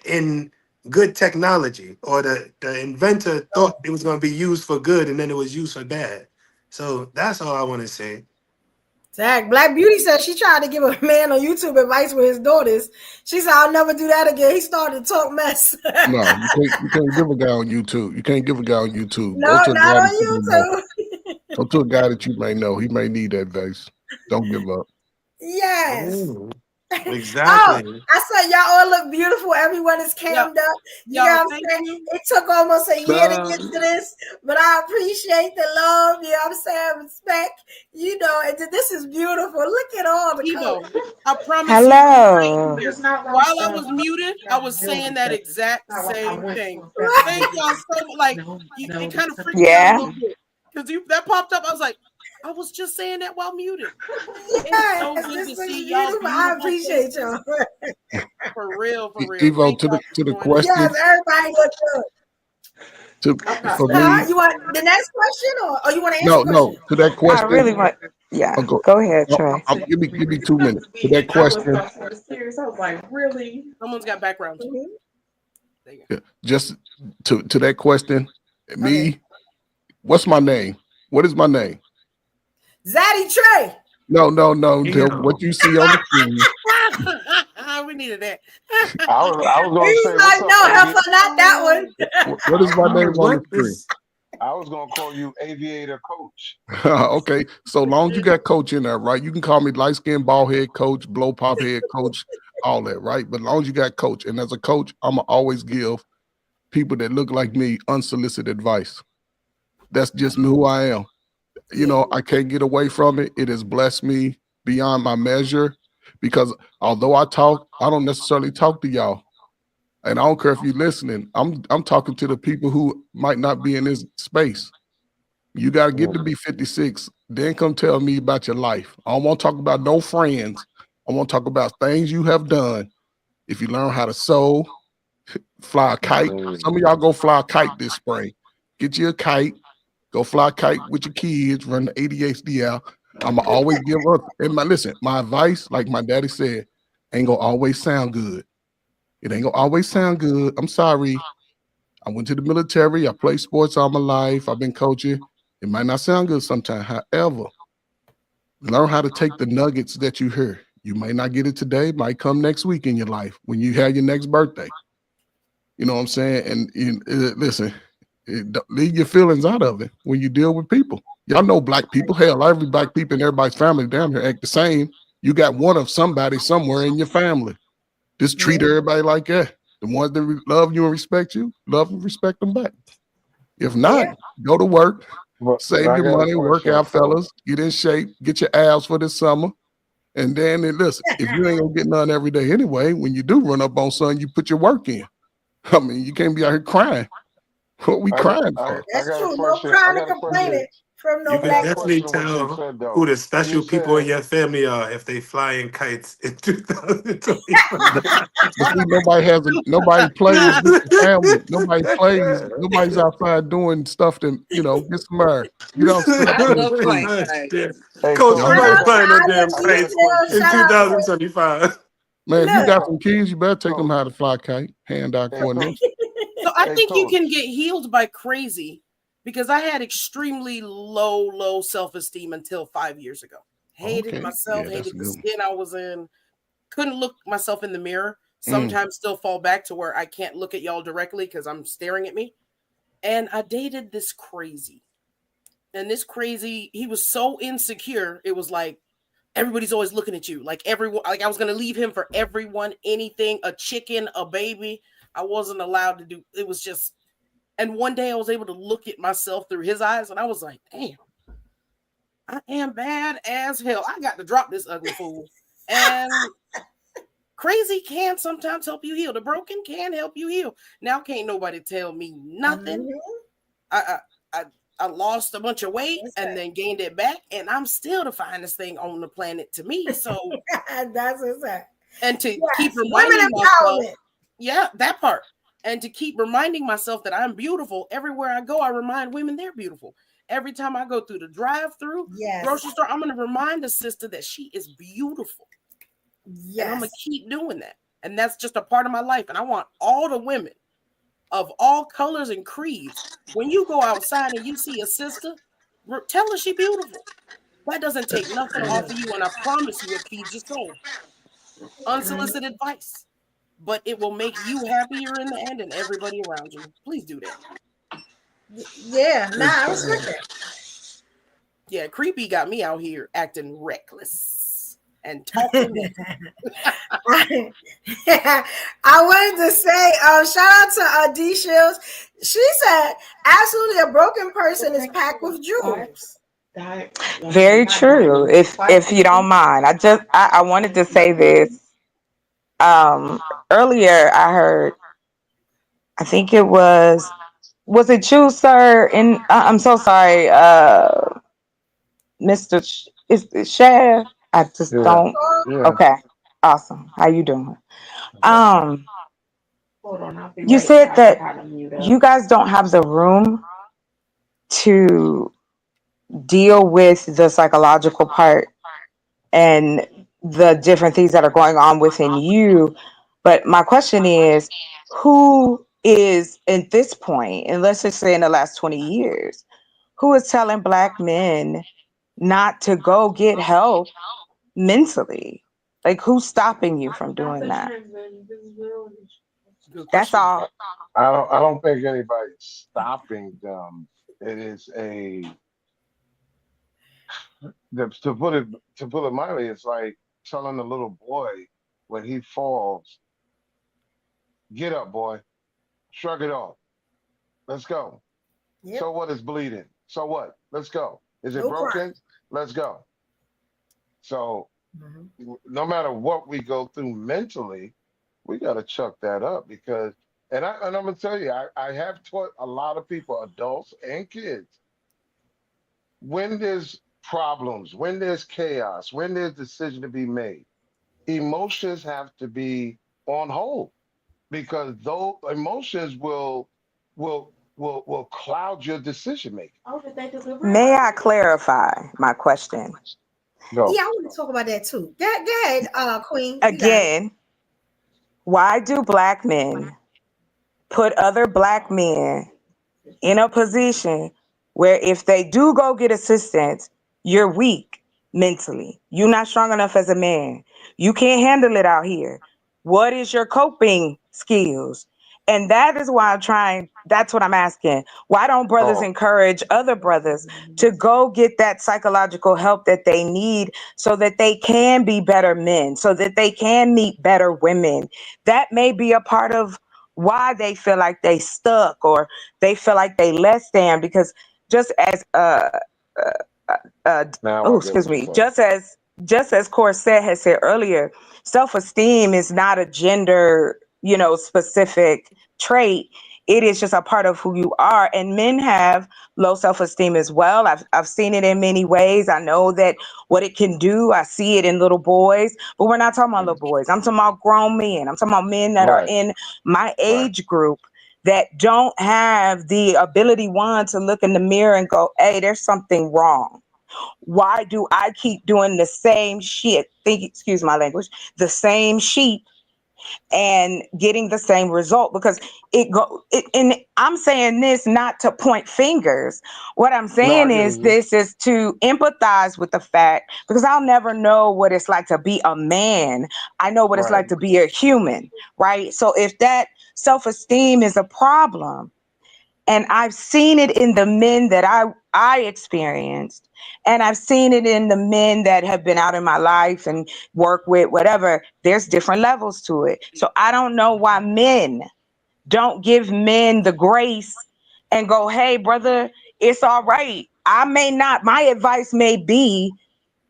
in good technology, or the inventor thought it was going to be used for good and then it was used for bad. So that's all I want to say. Zach, Black Beauty said she tried to give a man on YouTube advice with his daughters. She said, I'll never do that again. He started to talk mess. No, you can't give a guy on YouTube. You can't give a guy on YouTube. Go No, to a not guy that you on may know. YouTube. Go to a guy that you may know. He may need that advice. Don't give up. Yes. Oh. Exactly. Oh, I said y'all all look beautiful. Everyone is cammed up. You know what I'm saying? It took almost a year to get to this, but I appreciate the love. You know what I'm saying? Respect. You know, this is beautiful. Look at all the colors. I promise Hello. you. While I was muted, I was saying that exact same thing. Thank y'all so much. Like, it kind of freaked me out a little bit. Because that popped up. I was like, I was just saying that while muted. It's so good to see y'all beautiful. I appreciate y'all. For real, for real. Evo, to the question. Yes, everybody look good. For me, you want the next question, or you want to answer? No. To that question, I really want. Yeah, go ahead, Trey. Give me 2 minutes to that question. I was like, really? Someone's got background. Yeah, just to that question, me. What's my name? What is my name? Zaddy Trey. No. What you see on the screen. We needed that. I was going to say, like, no, heifer, not that one. What is my name on the screen? I was going to call you Aviator Coach. Okay, so long as you got coach in there, right? You can call me light skin, bald head coach, blow pop head coach, all that, right? But as long as you got coach, and as a coach, I'm going to always give people that look like me unsolicited advice. That's just who I am. You know, I can't get away from it. It has blessed me beyond my measure because although I talk, I don't necessarily talk to y'all. And I don't care if you're listening. I'm talking to the people who might not be in this space. You got to get to be 56. Then come tell me about your life. I don't want to talk about no friends. I want to talk about things you have done. If you learn how to sew, fly a kite. Some of y'all go fly a kite this spring. Get you a kite. Go fly a kite with your kids. Run the ADHD out. I'm going to always give up. And my advice, like my daddy said, ain't going to always sound good. It ain't going to always sound good. I'm sorry. I went to the military. I played sports all my life. I've been coaching. It might not sound good sometimes. However, learn how to take the nuggets that you hear. You may not get it today. It might come next week in your life when you have your next birthday. You know what I'm saying? And listen, leave your feelings out of it when you deal with people. Y'all know black people. Hell, every black people in everybody's family damn near act the same. You got one of somebody somewhere in your family. Just treat everybody like that. The ones that love you and respect you, love and respect them back. If not, go to work, save your money, work out, fellas, get in shape, get your abs for this summer. And then listen, if you ain't gonna get none every day anyway, when you do run up on something, you put your work in. I mean, you can't be out here crying. What we crying for? That's true. No crying and complaining from no You can black definitely people. tell who the special people in your family are if they flying kites in 2025. Nobody plays with the family. Nobody plays. Nobody's outside doing stuff to, get some air. You know what I'm saying? Coach, nobody's flying no damn kites in 2025. Man, if you got some kids, you better take them how to fly a kite. Hand-eye coordination. So I think you can get healed by crazy because I had extremely low self-esteem until 5 years ago. Hated myself, hated the skin I was in, couldn't look myself in the mirror. Sometimes still fall back to where I can't look at y'all directly because I'm staring at me. And I dated this crazy. And this crazy, he was so insecure. It was like, everybody's always looking at you. Like everyone, like I was going to leave him for everyone, anything, a chicken, a baby. I wasn't allowed to do, it was just, and one day I was able to look at myself through his eyes and I was like, damn, I am bad as hell. I got to drop this ugly fool. And crazy can sometimes help you heal. The broken can help you heal. Now can't nobody tell me nothing. I lost a bunch of weight and then gained it back, and I'm still the finest thing on the planet to me. So that's what's that. And to keep reminding myself, that part. And to keep reminding myself that I'm beautiful. Everywhere I go, I remind women they're beautiful. Every time I go through the drive-through, grocery store, I'm going to remind the sister that she is beautiful. Yes. And I'm going to keep doing that. And that's just a part of my life. And I want all the women of all colors and creeds, when you go outside and you see a sister, tell her she's beautiful. That doesn't take nothing off of you. And I promise you, it feeds your soul. Unsolicited advice. But it will make you happier in the end and everybody around you. Please do that. Yeah, I respect that. Yeah, creepy got me out here acting reckless. and talk to me. I wanted to say, shout out to D Shields. She said, absolutely, a broken person is packed with jewels. Very true. If you don't mind, I wanted to say this. Earlier I heard, I think it was it you, sir? And I'm so sorry, Mr. Is it Share? I just Yeah, don't. yeah. Okay, awesome. How you doing? Um, you said that you guys don't have the room to deal with the psychological part and the different things that are going on within you. But my question is, who is at this point, and let's just say in the last 20 years, who is telling Black men not to go get help mentally? Like, who's stopping you from doing that? Good That's question. all. I don't think anybody's stopping them. It is to put it mildly, it's like telling a little boy when he falls, get up, boy, shrug it off. Let's go. Yep. So what is bleeding? So what? Let's go. Is it No crying. broken? Let's go. So Mhm. no matter what we go through mentally, we got to chuck that up because, and I'm gonna tell you, I have taught a lot of people, adults and kids, when there's problems, when there's chaos, when there's decision to be made, emotions have to be on hold because those emotions will cloud your decision making. May I clarify my question? Go. Yeah, I want to talk about that too. Go ahead, Queen. You got it. Again, why do Black men put other Black men in a position where if they do go get assistance, you're weak mentally? You're not strong enough as a man. You can't handle it out here. What is your coping skills? And that is why I'm trying, that's what I'm asking. Why don't brothers Oh, encourage other brothers to go get that psychological help that they need so that they can be better men, so that they can meet better women? That may be a part of why they feel like they stuck, or they feel like they less than, because just as uh now oh, I get excuse what you're me, saying. just as Corset had said earlier, self-esteem is not a gender, specific trait. It is just a part of who you are, and men have low self-esteem as well. I've seen it in many ways. I know that what it can do. I see it in little boys, but we're not talking about little boys. I'm talking about grown men. I'm talking about men that are Right, in my right. age group that don't have the ability, one, to look in the mirror and go, hey, there's something wrong. Why do I keep doing the same shit? Excuse my language, the same sheep, and getting the same result? Because and I'm saying this not to point fingers. What I'm No, I saying get is you. this is to empathize with the fact, because I'll never know what it's like to be a man. I know what it's Right. like to be a human, right? So if that self-esteem is a problem, and I've seen it in the men that I experienced, and I've seen it in the men that have been out in my life and work with, whatever. There's different levels to it. So I don't know why men don't give men the grace and go, hey, brother, it's all right. I may not, my advice may be,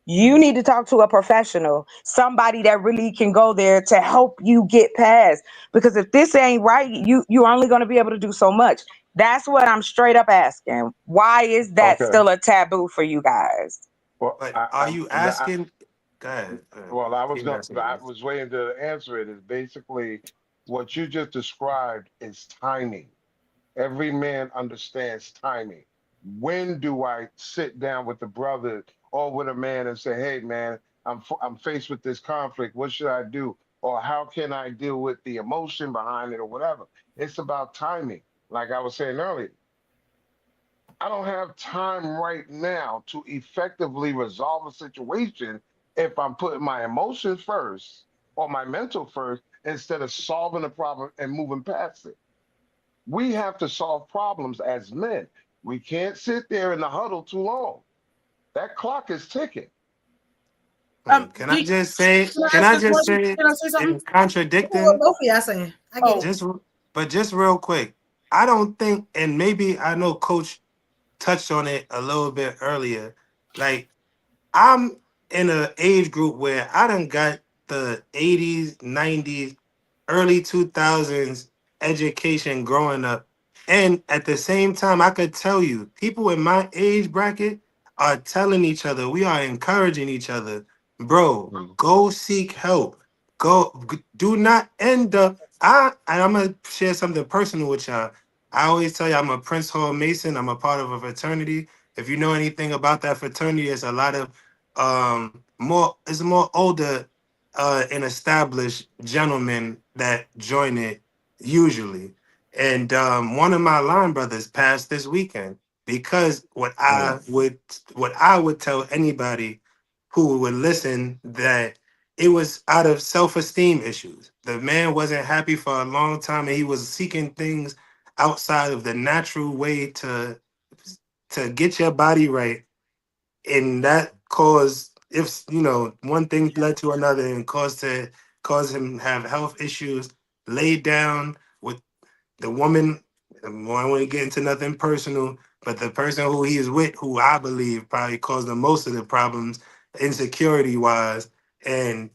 you need to talk to a professional, somebody that really can go there to help you get past. Because if this ain't right, you're only going to be able to do so much. That's what I'm straight up asking. Why is that Okay. still a taboo for you guys? Well, But are you asking? Go ahead. well, Keep asking I you. was waiting to answer it. Is basically what you just described is timing. Every man understands timing. When do I sit down with the brother or with a man and say, "Hey, man, I'm faced with this conflict. What should I do? Or how can I deal with the emotion behind it, or whatever?" It's about timing. Like I was saying earlier, I don't have time right now to effectively resolve a situation if I'm putting my emotions first or my mental first instead of solving the problem and moving past it. We have to solve problems as men. We can't sit there in the huddle too long. That clock is ticking. Can I just say? Can I Can ask I a just question? say? Can I say something? In What contradicting, both of y'all saying? I get Oh, it. just but just real quick, I don't think, and maybe I know Coach touched on it a little bit earlier. Like I'm in an age group where I done got the 80s, 90s, early 2000s education growing up. And at the same time, I could tell you, people in my age bracket are telling each other, we are encouraging each other, bro, go seek help. Do not end up. And I'm gonna share something personal with y'all. I always tell you I'm a Prince Hall Mason. I'm a part of a fraternity. If you know anything about that fraternity, it's a lot of more older and established gentlemen that join it usually. And one of my line brothers passed this weekend because what I would tell anybody who would listen, that it was out of self-esteem issues. The man wasn't happy for a long time and he was seeking things outside of the natural way to get your body right, and that caused, if one thing led to another and caused him to have health issues, laid down with the woman. I don't want to get into nothing personal, but the person who he is with, who I believe probably caused him most of the problems, insecurity wise, and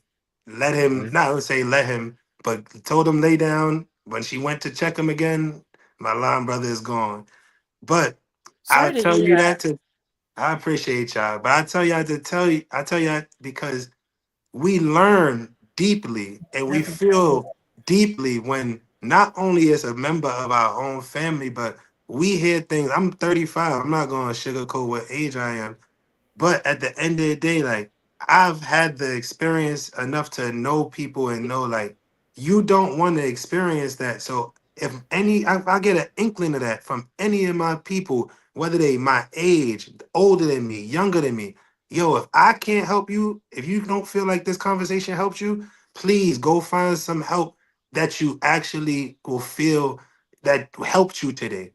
let him, not I would say let him, but told him lay down. When she went to check him again, my line brother is gone. But I sorry to tell hear you that. that to I appreciate y'all, but I tell you because we learn deeply and we feel deeply when not only as a member of our own family, but we hear things. I'm 35. I'm not going to sugarcoat what age I am. But at the end of the day, like I've had the experience enough to know people and know like you don't want to experience that. So if I get an inkling of that from any of my people, whether they my age, older than me, younger than me, yo, if I can't help you, if you don't feel like this conversation helps you, please go find some help that you actually will feel that helped you today.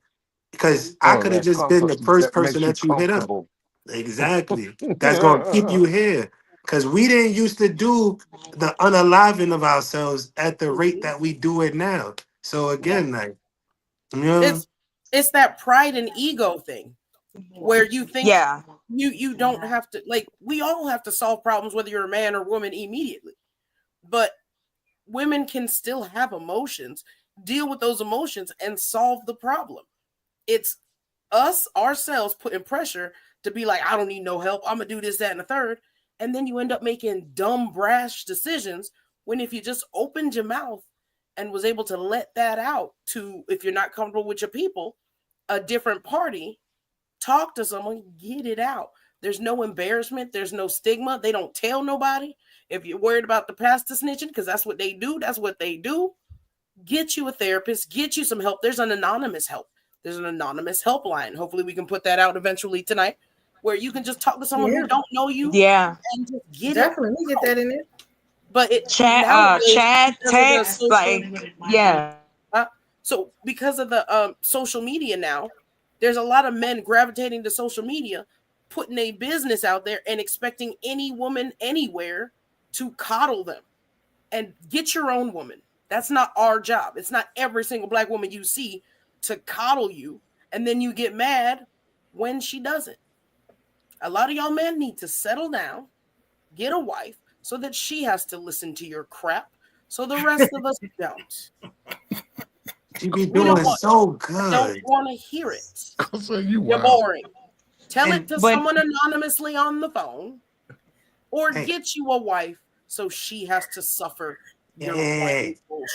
Because I Oh, could have just been the first that person makes you that you hit up. comfortable. Exactly. That's gonna keep you here. Cause we didn't used to do the unaliving of ourselves at the rate Mhm. that we do it now. So Yeah. again, like, you know, It's that pride and ego thing where you think Yeah. you don't have to, like, we all have to solve problems whether you're a man or woman immediately. But women can still have emotions, deal with those emotions and solve the problem. It's us ourselves putting pressure to be like, I don't need no help. I'm gonna do this, that, and the third. And then you end up making dumb, brash decisions when if you just opened your mouth and was able to let that out to, if you're not comfortable with your people, a different party, talk to someone, get it out. There's no embarrassment, there's no stigma. They don't tell nobody. If you're worried about the pastor snitching, because that's what they do, get you a therapist, get you some help. There's an anonymous help. There's an anonymous helpline. Hopefully we can put that out eventually tonight, where you can just talk to someone Yeah, who don't know you Yeah. and just get it definitely. We get out. that in there. But it nowadays, Chat, because of the text, like, yeah. uh, because of the social media now, there's a lot of men gravitating to social media, putting a business out there and expecting any woman anywhere to coddle them. And get your own woman. That's not our job. It's not every single black woman you see to coddle you, and then you get mad when she doesn't. A lot of y'all men need to settle down, get a wife, so that she has to listen to your crap, so the rest of us don't. she be We don't doing want. so I don't good. want to hear it. I say you You're wild. boring. Tell it And to But someone anonymously on the phone, or hey, get you a wife so she has to suffer your yeah, whiny bullshit.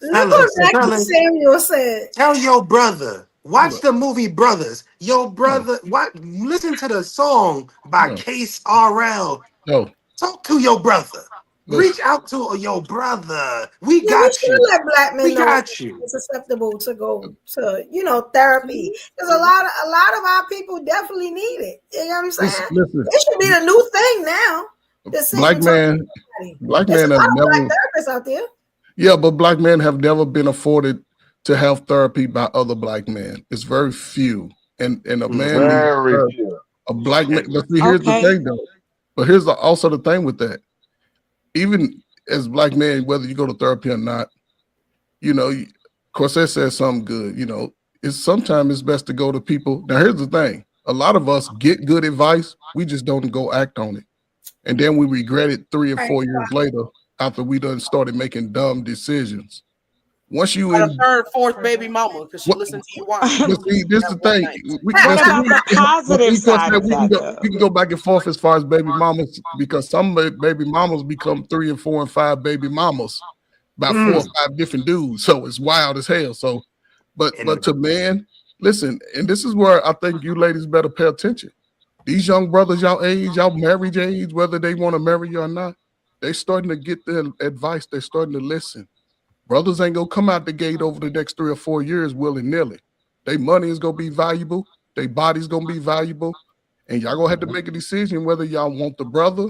Look what fellas, Jackie fellas, Samuel said. tell your brother. Watch No, the movie Brothers. Your no, brother, what? Listen to the song by no, Case RL. no. Talk to your brother. Listen, Reach out to your brother. We Yeah, we got should you. let black men We know got you. it's susceptible to go to, therapy. Because a lot of our people definitely need it. You know what I'm listen, saying? listen. It should be the new thing now to sit Black and talk to man, somebody. black There's a men have lot of black never. therapists out there. Yeah, but black men have never been afforded to have therapy by other black men. It's very few, and a man needs Very therapy. few. A black man. And But see, here's the okay. thing, though. But here's also the thing with that. Even as black men, whether you go to therapy or not, Corsair says something good. Sometimes it's best to go to people. Now, here's the thing. A lot of us get good advice. We just don't go act on it. And then we regret it 3 or 4 years later after we done started making dumb decisions. Once you in third, fourth baby mama, because she listened to you whine. See, this is the thing. What about the positive side of that? We can go back and forth as far as baby mamas, because some baby mamas become 3 and 4 and 5 baby mamas by 4 or 5 different dudes. So it's wild as hell. So, but to men, listen, and this is where I think you ladies better pay attention. These young brothers, y'all age, y'all marriage age, whether they want to marry you or not, they starting to get their advice. They're starting to listen. Brothers ain't gonna come out the gate over the next 3 or 4 years willy-nilly. Their money is gonna be valuable, their body's gonna be valuable, and y'all gonna have to make a decision whether y'all want the brother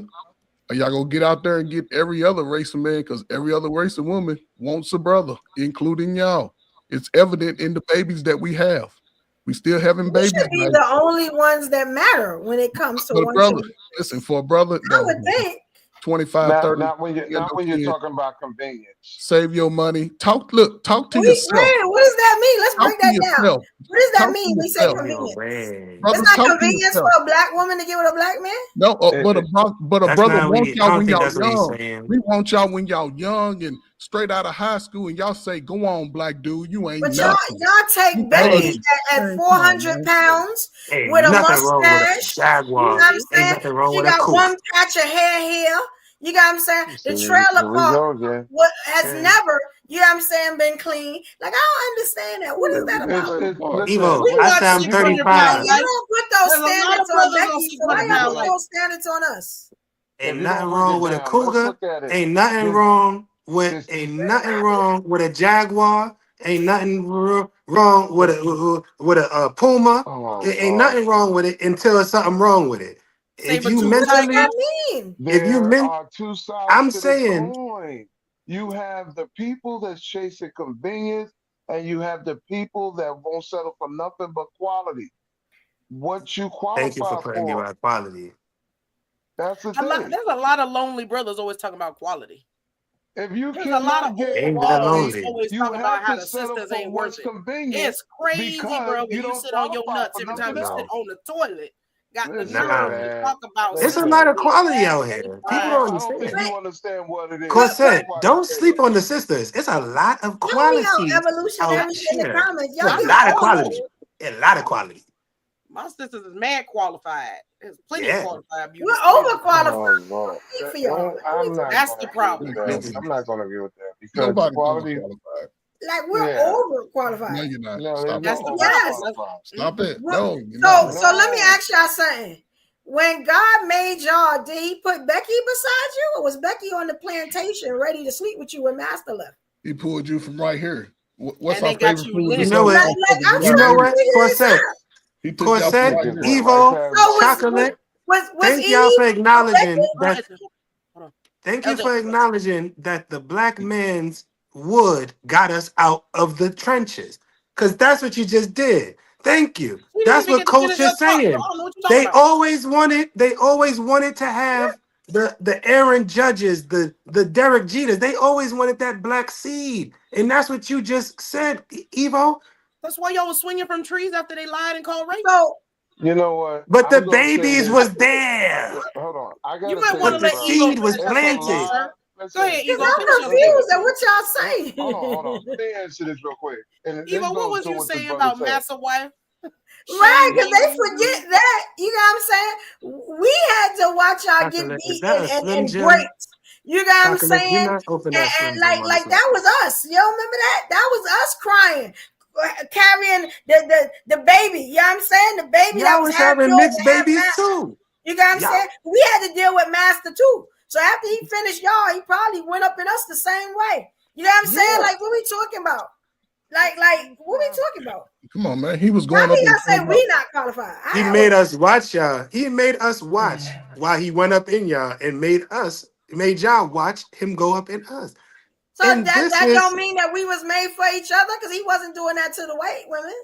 or y'all gonna get out there and get every other race of man, because every other race of woman wants a brother, including y'all. It's evident in the babies that we have. We still having babies. We should be the only ones that matter when it comes to one brother. Listen, for a brother, I would think 25, 30. Not when you're talking about convenience. Save your money. Talk to yourself. What does that mean? Let's break that down. What does that mean? We say convenience. It's not convenience for a black woman to get with a black man. No, but a brother wants y'all when y'all young. We want y'all when y'all young and straight out of high school, and y'all say, "Go on, black dude, you ain't." But y'all take Becky at 400 pounds with a mustache. You know what I'm saying? She got one patch of hair here. You got what I'm saying? The trailer park has never, you know what I'm saying, been clean. Like, I don't understand that. What is that about? Evo, I sound 35. You don't put those standards on Becky, so why y'all put those standards on us? Ain't nothing wrong with a cougar. Ain't nothing wrong with a jaguar. Ain't nothing wrong with a puma. Ain't nothing wrong with it until there's something wrong with it. If you mentally, are two sides to the coin. You have the people that's chasing convenience, and you have the people that won't settle for nothing but quality. What you qualify Thank you for putting me on quality. That's the thing. There's a lot of lonely brothers always talking about quality. If you There's a lot of old brothers always talking about how the sisters ain't worth it. It's crazy, bro. When you sit on your nuts every time you sit on the toilet. Got the nerve to talk about. There's a lot of quality out here. People don't understand. I don't think you understand what it is. Corsair, don't sleep on the sisters. It's a lot of quality. Evolutionary in the comments. A lot of quality. A lot of quality. My sisters is mad qualified. There's plenty of qualified beauty. We're overqualified. That's the problem. I'm not going to agree with that, because quality. Like, we're overqualified. No, you're not. No, Stop it. Yes. Stop it. No. So let me ask y'all something. When God made y'all, did he put Becky beside you, or was Becky on the plantation ready to sleep with you when Master left? He pulled you from right here. What's our favorite food? You know what? You know what? Corsair, Evo, chocolate. Thank y'all for acknowledging that. Thank you for acknowledging that the black man's wood got us out of the trenches, because that's what you just did. Thank you. That's what Coach is saying. They always wanted to have the Aaron Judges, the Derek Jeters. They always wanted that black seed, and that's what you just said, Evo. That's why y'all was swinging from trees after they lied and called rape. You know what? But the babies was there. Hold on. I got. You might want to let the seed was planted. Go ahead, Evo. I'm confused at what y'all saying. Hold on. Let me answer this real quick. Evo, what was you saying about Massa wife? Right, because they forget that. You know what I'm saying? We had to watch y'all get beat and break. You know what I'm saying? And like that was us. You remember that? That was us crying, carrying the baby. You know what I'm saying? The baby that was having mixed babies too. You know what I'm saying? We had to deal with Master too. So after he finished y'all, he probably went up in us the same way. You know what I'm saying? Like, what we talking about? Like, what we talking about? Come on, man. He was going up. I say we not qualified. He made us watch y'all. He made us watch while he went up in y'all and made y'all watch him go up in us. So that don't mean that we was made for each other, because he wasn't doing that to the white women.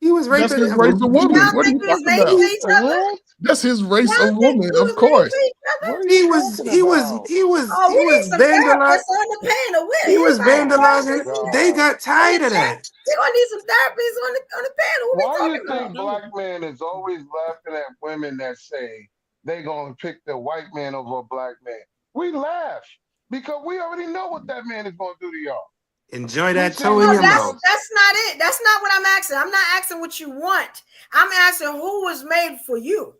He was That's raping. his race of woman. Y'all What are think you we was talking made about? for each other? What? That's his race Y'all of think woman, we of was made course. for each other? What are He you was. talking He was. about? He was. Oh, He we need was some vandalized. therapists on the panel. Where He was everybody Oh my vandalizing. in They God. got the tired of chat? that. We're gonna need some therapists on the panel. What we Why you talking think about? black men is always laughing at women that say they gonna pick the white man over a black man? We laugh because we already know what that man is gonna do to y'all. Enjoy We that say toe No, in we your that's mouth. love. that's not it. That's not what I'm asking. I'm not asking what you want. I'm asking who was made for you.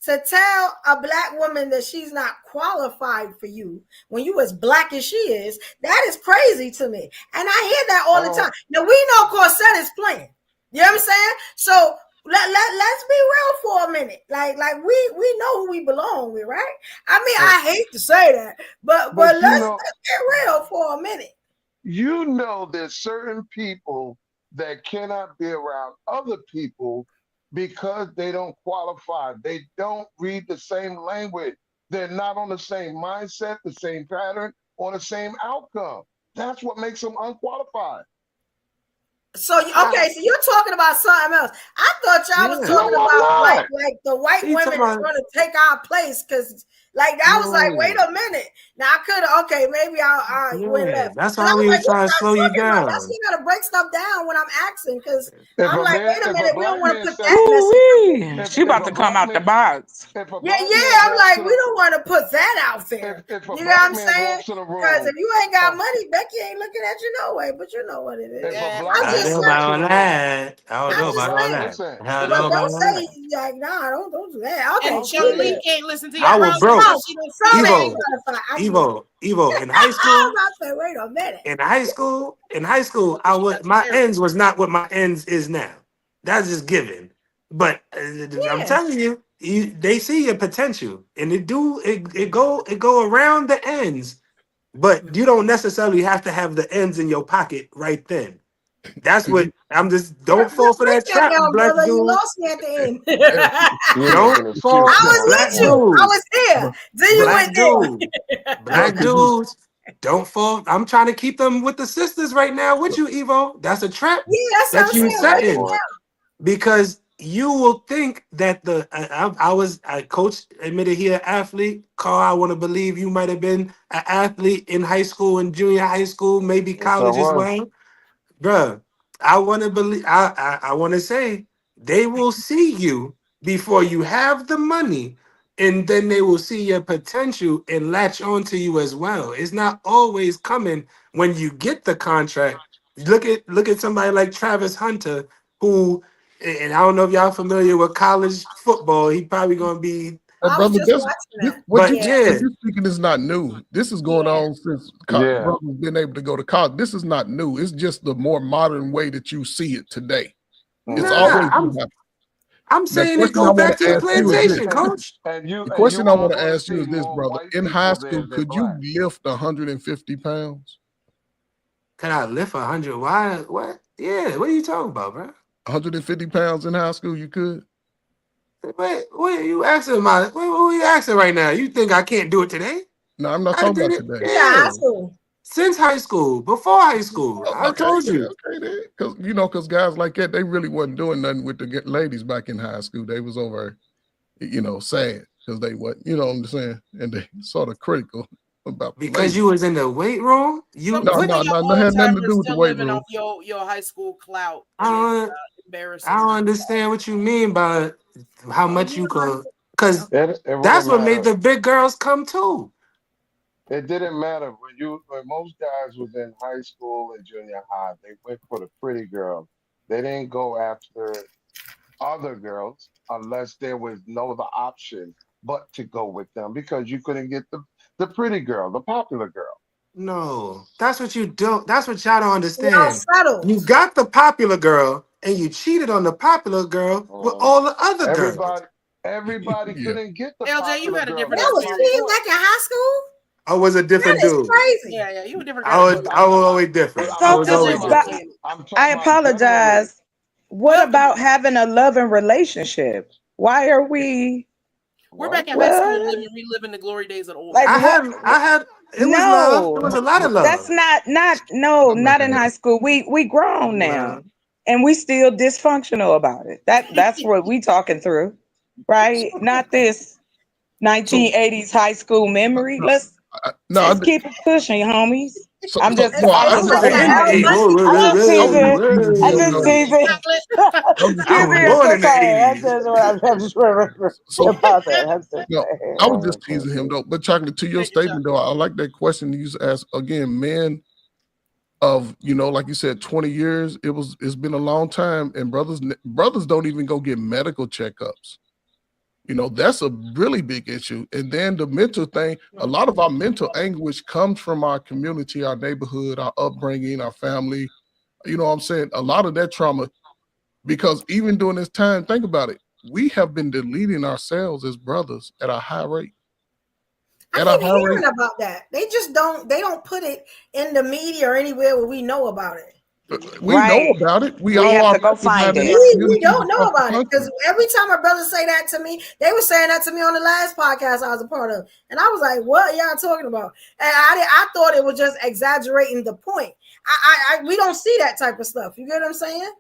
To tell a black woman that she's not qualified for you when you as black as she is, that is crazy to me. And I hear that all I the don't. time. Now we know Corset is playing. You know what I'm saying? So let's be real for a minute. Like we know who we belong with, right? I mean, But I hate to say that, but but let's you know get real for a minute. there's certain people that cannot be around other people because they don't qualify. They don't read the same language. They're not on the same mindset, the same pattern, or the same outcome. That's what makes them unqualified. So okay, so you're talking about something else. I thought y'all was Yeah. talking No, I'm about not. like the white He talking women is about going to take our place because like I was like, wait no. a minute. Now I could have okay, maybe I went Yeah. left That's because I why was we like, was what trying to y'all slow you talking about? That's down. you got to break stuff down when I'm asking because If I'm a like, man, wait a if a minute, we don't black want to man put says, that Ooh necessarily. wee. She if about a to come black out the man, box. if a Yeah, black man yeah. I'm walks like, to we the, don't want to put that out there. if a You know what black I'm man saying? walks in a Because if room, you ain't got uh, money, Becky ain't looking at you no way. But you know what it is. if a Yeah, black I'm I man don't just know walks saying. about in all a room, that. I don't if know I'm a just about black, all saying. that. listen, I don't But know listen, about don't all say that. like, nah, don't do that. Okay, and I'm Chung cool. Lee saying, can't listen to your I will, brother bro. because Some she don't some speak ain't Evo, English. qualified. I get it. Evo. In high I'm school, about to say, wait a minute. I She got would some my therapy. ends was not what my ends is now. That's just given. But I'm Yeah. telling you, they see your potential, and it go around the ends. But you don't necessarily have to have the ends in your pocket right then. That's what I'm just. Don't fall for Break that that trap, down, black brother. You dude. lost me at the end. you're Don't making fall, I excuses was on black with on. you. I dude. was here. Then you Black went dude. there. Black Brother, you dudes. Don't fall. I'm trying to keep them with the sisters right now with you, Evo. That's a trap Yeah, that's what I'm that you saying. Oh Break it setting boy, because you will think that I coach admitted he an athlete. Carl, I want to believe you might have been an athlete in high school and junior high school, maybe yes I college as was. well. Bruh, I want to believe. I want to say they will see you before you have the money, and then they will see your potential and latch onto you as well. It's not always coming when you get the contract. Look at somebody like Travis Hunter, who, and I don't know if y'all familiar with college football. He probably gonna be, I was brother, just that's watching this, that. what but you Yeah, what yeah, you speaking is not new. This is going yeah. on since Yeah, brothers been able to go to college. This is not new. It's just the more modern way that you see it today. It's hmm nah. always been happening. I'm The saying it question I go back want to to the ask you is this. plantation, coach. and The you question I are want to going to ask you see is this, more brother. white In high people school, there than could you black. lift 150 pounds? Can I lift 100? Why? What? Yeah. What are you talking about, bro? 150 pounds in high school, you could? Wait, what are you asking? What are you asking right now? You think I can't do it today? No, I'm not I talking did about it. today. Yeah, Yeah. high school. Since high school, before high school, Oh, I okay, told you. okay, then. Because guys like that, they really wasn't doing nothing with the ladies back in high school. They was over, sad because they what, you know what I'm saying, and they sort of critical about the Because ladies. you was in the weight room. Some You No, some what? of no, your no, no, old had nothing to timers do with the still weight living room. off your high school clout, I and it's don't. I embarrassing. don't understand what you mean by how Oh, much you you were high could. school. Because It that's wouldn't what made matter. the big girls come too. It didn't matter when most guys was in high school and junior high. They went for the pretty girl. They didn't go after other girls unless there was no other option but to go with them because you couldn't get the pretty girl, the popular girl. No, that's what you don't. That's what y'all don't Y'all understand. You settled. got the popular girl, and you cheated on the popular girl with Uh, all the other girls. everybody everybody Yeah. couldn't get the LJ, you popular had a girl. different That That's was my experience. cheating point. back in high school. I was a That different is dude. crazy. Yeah, you a different I was. category. I was always different. I I'm was Something, talking always LJ about wasn't but different. playing it. I'm I talking about generally. apologize. What Welcome. about having a loving relationship? Why are we We're back What? in high school what? reliving the glory days of the old Like I days. what? had. I had. It was love. It was No, a lot of that's love. not no, I never not in had high school. We grown Nah. now. and we still dysfunctional about it. That's what we talking through, right? Not this So 1980s high school memory. no, no, Let's keep it pushing, homies. so I'm so just no, I'm I just was That's just the playing. Al Hey, teasing. whoa, Bundy whoa, I'm whoa, just era. I was teasing. just teasing I'm whoa, him just though. whoa. teasing. I was just I Excuse was me, teasing him. I'm born so in the sorry. 80s. I'm just So about that. I'm just no, I was just teasing him saying. though. But Chocolate, to your Major Chuck. statement though, I like that question you asked again. Men of like you said, 20 years. It's been a long time, and brothers don't even go get medical checkups. That's a really big issue. And then the mental thing, a lot of our mental anguish comes from our community, our neighborhood, our upbringing, our family. You know what I'm saying? A lot of that trauma, because even during this time, think about it, we have been deleting ourselves as brothers at a high rate. I At a keep high rate. hearing about that. They don't put it in the media or anywhere where we know about it. We know Right. about it. We We all have are to go recognized find in it. our We communities don't know across the about it because country. every time a brother say that to me, they were saying that to me on the last podcast I was a part of, and I was like, "What y'all talking about?" And I thought it was just exaggerating the point. We don't see that type of stuff. You get what I'm saying?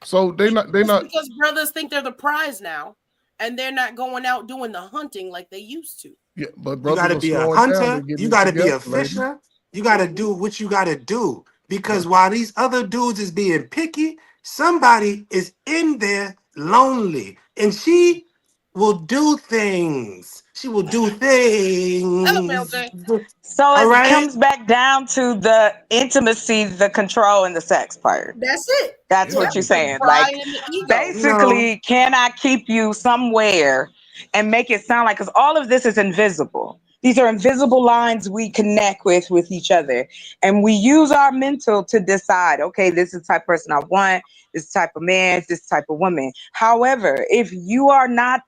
So they're It's not because brothers think they're the prize now, and they're not going out doing the hunting like they used to. yeah, but You got brothers to are be a slowing down. They're hunter. getting You it got to be together, a ladies. fisher. You got to do what you got to do. Because while these other dudes is being picky, somebody is in there lonely. And she will do things. She will do Hello, things. Milton. So All it right? comes back down to the intimacy, the control, and the sex part. That's it. That's Yep. what you're Yeah. The saying. pride Like, and the ego. You know, basically, can I keep you somewhere and make it sound like, because all of this is invisible. These are invisible lines we connect with each other. And we use our mental to decide, okay, this is the type of person I want, this type of man, this type of woman. However, if you are not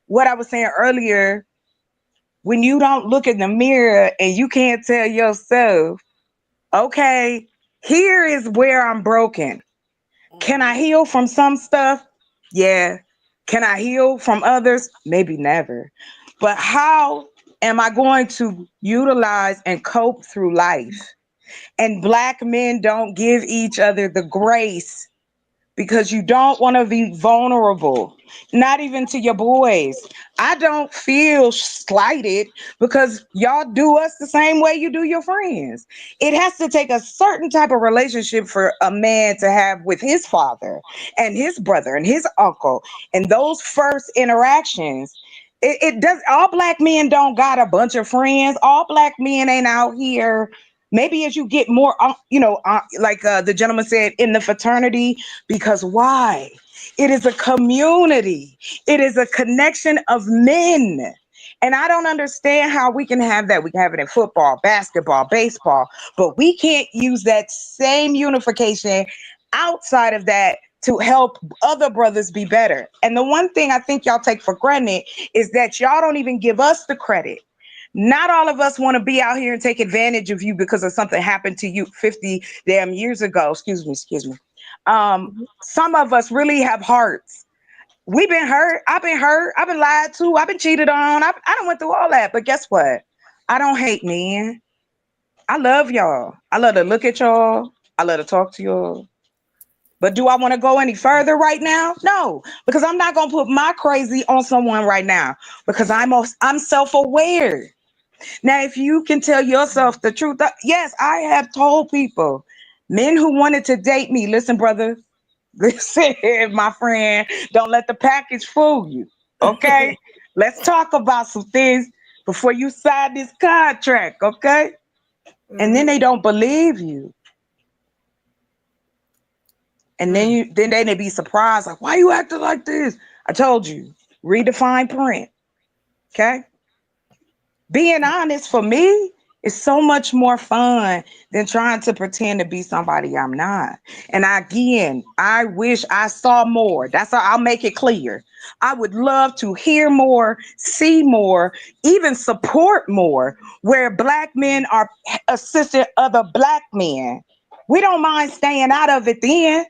what I was saying earlier, when you don't look in the mirror and you can't tell yourself, okay, here is where I'm broken. Can I Mhm. heal from some stuff? Yeah. Can I heal from others? Maybe never. But how am I going to utilize and cope through life? And Black men don't give each other the grace because you don't want to be vulnerable, not even to your boys. I don't feel slighted because y'all do us the same way you do your friends. It has to take a certain type of relationship for a man to have with his father and his brother and his uncle, and those first interactions. It does. All Black men don't got a bunch of friends. All Black men ain't out here. Maybe as you get more, like the gentleman said, in the fraternity, because why? It is a community. It is a connection of men. And I don't understand how we can have that. We can have it in football, basketball, baseball, but we can't use that same unification outside of that to help other brothers be better. And the one thing I think y'all take for granted is that y'all don't even give us the credit. Not all of us want to be out here and take advantage of you because of something happened to you 50 damn years ago. Excuse me. Some of us really have hearts. We've been hurt. I've been hurt. I've been lied to. I've been cheated on. I done went through all that. But guess what? I don't hate men. I love y'all. I love to look at y'all. I love to talk to y'all. But do I want to go any further right now? No, because I'm not gonna put my crazy on someone right now because I'm self-aware. Now, if you can tell yourself the truth, yes, I have told people, men who wanted to date me, listen, brother, listen, my friend, don't let the package fool you. Okay? Let's talk about some things before you sign this contract, okay? And then Mhm. they don't believe you. And then they be surprised, like, why you acting like this? I told you, read the fine print. Okay? Being honest for me is so much more fun than trying to pretend to be somebody I'm not. And again, I wish I saw more. That's how I'll make it clear. I would love to hear more, see more, even support more where Black men are assisting other Black men. We don't mind staying out of it then.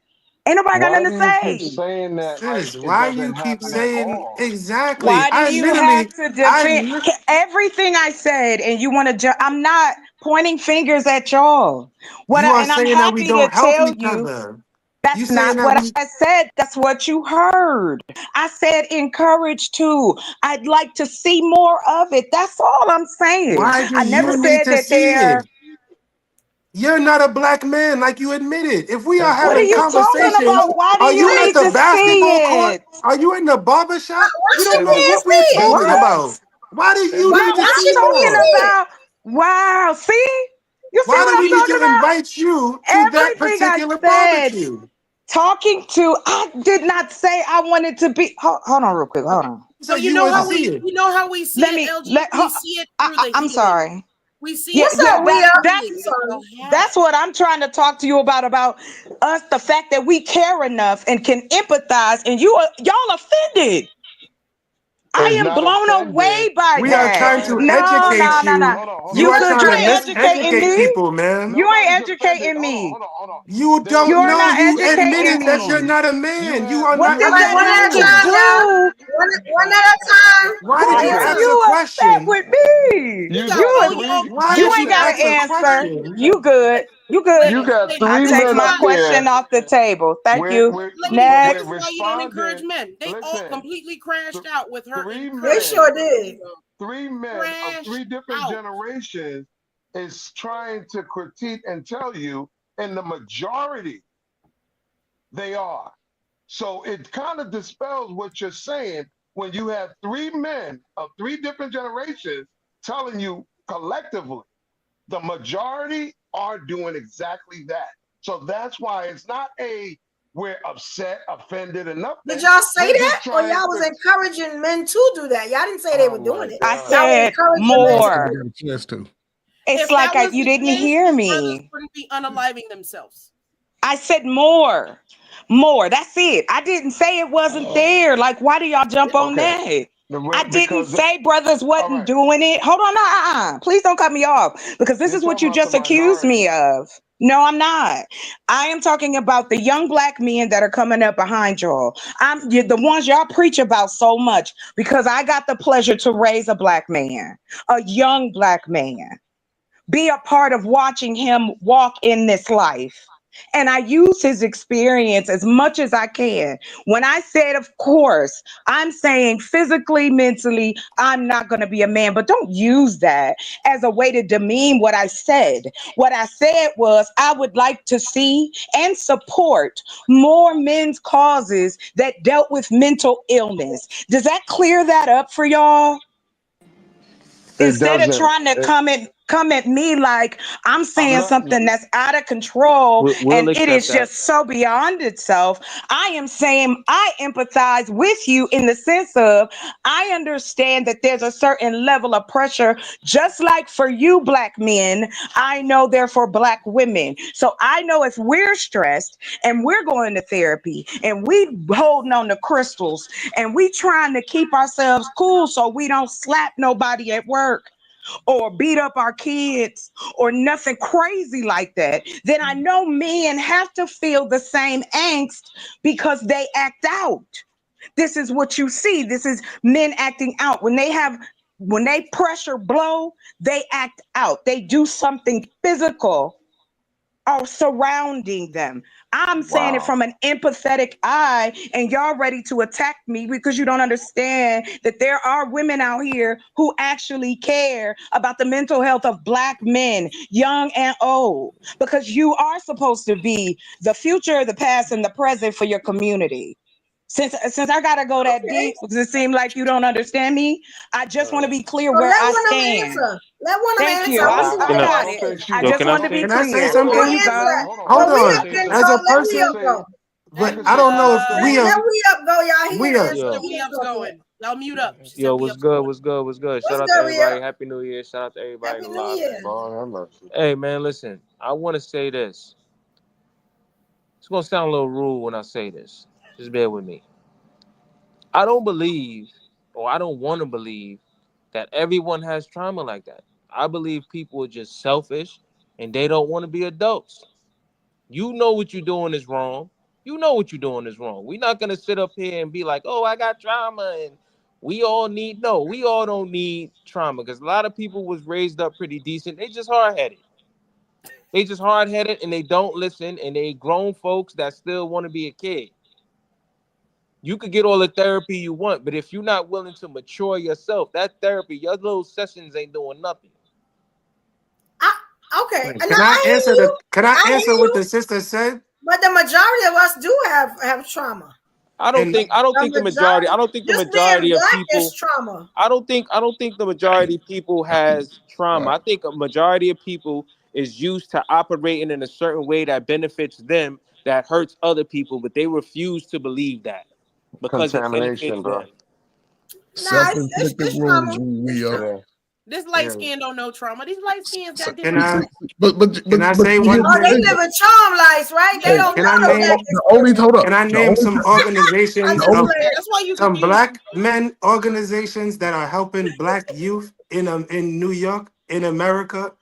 Ain't nobody got Why nothing do to you keep say. saying that like sis, it why doesn't you keep happen at saying all? exactly? Why do you have to defend I everything I said? And you want to? I'm not pointing fingers at y'all. you are And I'm saying that we happy to don't help tell each you. other. You That's saying not that what we? I said. That's what you heard. I said encourage to. I'd like to see more of it. That's all I'm saying. Why do I never you need said to that see they're. it? You're not a black man, like you admitted. If we are What are having you talking conversations, about? Why do are you you at need the to basketball see court? it? Are you in the barber Why, shop? why We she don't know can't what we're see it? talking What? about. Why do you Why need to why see she I'm talking can't more? see it? about. Wow. See? You see Why what do I'm we need talking to about? invite you to that Everything I particular said, barbecue? talking to, I did not say I wanted to be. Hold on, real quick. Hold on. So So you want to see it. you know how we see Let it, me LG. We see it through the I'm healing. sorry. We see Yeah, it What's through yeah, the up, that's Rhea? that's I'm healing that sorry. y'all have. that's what I'm trying to talk to you about us, the fact that we care enough and can empathize, and y'all offended. Is I am not blown offended. away by We are that. trying Hold to on. No, educate no, No, no, you. no. hold on, hold You on. are You trying to ain't Nobody's educating offended. miseducate me. people, man. You ain't Nobody's offended. educating me. Hold on. You There's don't You're know. not literally You educating admitted that hold you're on. me. not a You man. You have are What not All does right, that one have at a to listen. time now. do? One at a time. Why One did at you a Why Listen. ask time. a you upset question? with me? You You got got You three. Why you did ain't you got listen, an ask a answer. question? You good. You good. You got ladies, I three take men my up question there off the table. Thank you. ladies, this with is Next. why you don't encourage responding. men. They all Listen. completely crashed out with her Three They encouraging sure men. did. them. Three men of Crashed three different out. generations is trying to critique and tell you, in the majority, they are. So it kind of dispels what you're saying when you have three men of three different generations telling you collectively the majority are doing exactly that. So that's why it's not a we're upset, offended, or Did nothing. y'all say We're that? just Or trying y'all was to. encouraging men to do that? Y'all didn't say they were Oh doing my it. I God. Y'all were said encouraging men to I do more. it. got a chance to. It's If like that was you the didn't case, hear these brothers me. wouldn't be unaliving themselves. I said more. More. That's it. I didn't say it wasn't there. Like, why do y'all jump on Okay. that? I didn't Because, say brothers all wasn't right, doing it. Hold on, please don't cut me off because this you're is what talking you about the just accused me minority. of. No, I'm not. I am talking about the young black men that are coming up behind y'all. The ones y'all preach about so much because I got the pleasure to raise a black man, a young black man, be a part of watching him walk in this life. And I use his experience as much as I can. When I said, of course, I'm saying physically, mentally, I'm not going to be a man, but don't use that as a way to demean what I said. What I said was, I would like to see and support more men's causes that dealt with mental illness. Does that clear that up for y'all? It Instead of doesn't. trying to come at me like I'm I'm saying not. something that's out of control We'll and it accept is that. just so beyond itself. I am saying I empathize with you in the sense of I understand that there's a certain level of pressure, just like for you black men, I know there for black women. So I know if we're stressed and we're going to therapy and we holding on to crystals and we trying to keep ourselves cool so we don't slap nobody at work or beat up our kids or nothing crazy like that, then I know men have to feel the same angst because they act out. This is what you see. This is men acting out. When they pressure blow, they act out. They do something physical are surrounding them. I'm saying it Wow. from an empathetic eye, and y'all ready to attack me because you don't understand that there are women out here who actually care about the mental health of black men, young and old, because you are supposed to be the future, the past, and the present for your community. Since I gotta go that Okay. deep because it seems like you don't understand me, I just want to be clear So where let I one of them stand. answer. Let one of them Thank answer. you. I Well, want to see what can I they I? I got got to don't it. say. think she I Yo, just can I wants. want to say? be Can I say clear. Who There gonna you something? answer go. that? Hold Well, Can we I on. up say then, As so something? a let I we can person, up say. go. I but can I say don't know one if Uh, thing. we Let are. we up go. Y'all hear We the are. answer. Sister Yo, We We just Up's gonna say it. going. Y'all mute up. She yo, said We what's Up's good? going. What's good? What's good? Shout What's out to good, we everybody. up? Happy New Year. Shout out to everybody in Happy the New live, Year. man. Lord have mercy. Hey, man, listen. I want to say this. It's gonna sound a little rude when I say this. Just bear with me. I don't believe, or I don't want to believe, that everyone has trauma like that. I believe people are just selfish and they don't want to be adults. You know what you're doing is wrong. You know what you're doing is wrong. We're not gonna sit up here and be like, "Oh, I got trauma," and we all need. No, we all don't need trauma because a lot of people was raised up pretty decent. They just hard headed. They just hard headed and they don't listen, and they grown folks that still want to be a kid. You could get all the therapy you want, but if you're not willing to mature yourself, that therapy, your little sessions ain't doing nothing. Okay, and Can I hear answer you. Can I I answer hear what you. the sister said? But the majority of us do have trauma. I don't And think the majority. I don't think the Just being majority of black is people. trauma. I don't think the majority of people has trauma. I think a majority of people is used to operating in a certain way that benefits them, that hurts other people, but they refuse to believe that because it benefits Contamination, bro. them. Nah, Self-inflicted it's wounds. trauma. It's We trauma. Yeah. This light yeah. skin don't know trauma. These light skins got Can different I trauma. can I But say here's one Oh, the they thing? thing. live in charm lives, right? They Hey, don't Can I know no name black the only experience. hold up. can I The name only some I organizations the just only of playing. That's why you some confused. black men organizations that are helping black youth in New York, in America,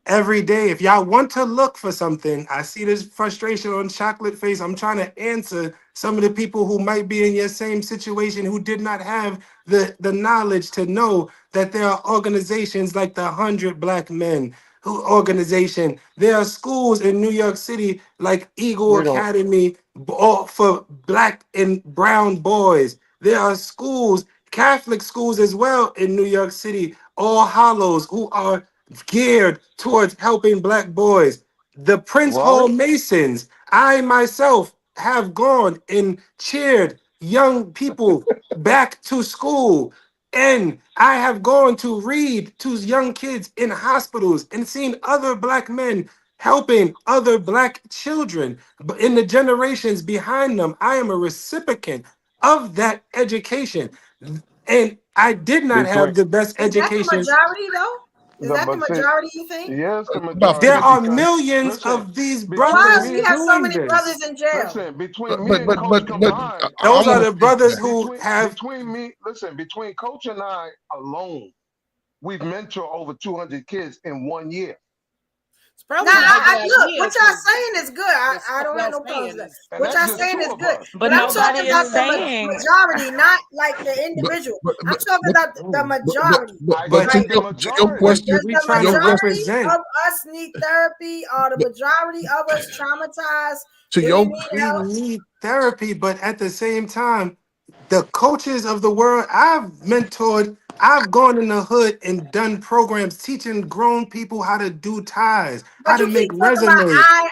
every day? If y'all want to look for something, I see this frustration on Chocolate Face. I'm trying to answer some of the people who might be in your same situation who did not have the knowledge to know that there are organizations like the 100 Black Men who organization. There are schools in New York City like Eagle We don't. Academy all for black and brown boys. There are schools, Catholic schools as well in New York City, All Hallows, who are geared towards helping black boys. The Prince Hall Word? Masons, I myself have gone and cheered young people back to school. And I have gone to read to young kids in hospitals and seen other black men helping other black children. But in the generations behind them, I am a recipient of that education. And I did not Between have the best Is that the education. majority though? Is the that the but see, majority? You think? yes, the about There majority 50. are because millions listen, of these But why between is brothers we me, have so doing many this. brothers in jail? listen, between But me but and but Coach but, but combined, I Those are want to the speak to brothers that. who have. between me, listen, between Coach and I alone, we've mentored over 200 kids in 1 year. It's Now, probably not a good look, idea what y'all because saying is good. the I stuff don't have y'all no problems saying with that. is And What that's y'all just saying two is of good. us. But But I'm nobody talking is about the saying. majority, not like the But individual. but I'm but talking but, about the majority. I but But to said Like, the your but majority. question, does we the trying your to question, majority represent. of us need therapy? Or the but majority of us traumatized? to Do we your need We help? need therapy, but at the same time, the coaches of the world I've mentored, I've gone in the hood and done programs teaching grown people how to do ties, how But to you keep make talking about resumes. I.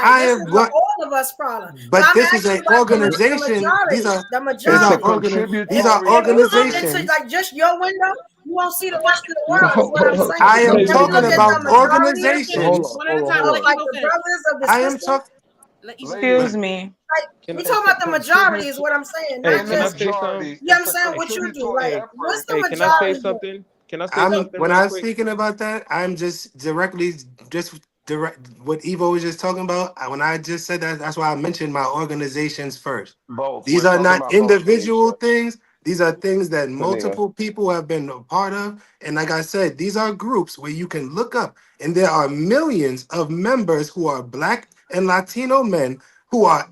I This have is the got, all of us problem. So but I'm this is asking an you about the organization. majority. The These It's a are majority. these If are contributory if you look effort. into organizations. like just your window, you won't see the rest of the no, world. Is what I'm Let I me saying. tell am you If what you it talking look at is. the about majority listen. Hold organizations. on, One at a hold on, time. hold of Let on. like Evo the finish. brothers of the I am sisters, talking. Let Evo Ladies, Excuse finish. me. like Can we I, talking it's a about the majority is contribute. what I'm saying, hey, not In the can I just say something? majority, you know what it's I'm a saying what you do. contributory Like Hey, what's effort. the hey, can I say majority do? something? Can I say I'm something when real I'm quick? speaking about that, I'm just directly just direct what Evo was just talking about. When I just said that, that's why I mentioned my organizations first. Both. These We're are talking not about both, individual Tanisha. things. These are things that Tania. multiple people have been a part of. And like I said, these are groups where you can look up, and there are millions of members who are Black and Latino men who are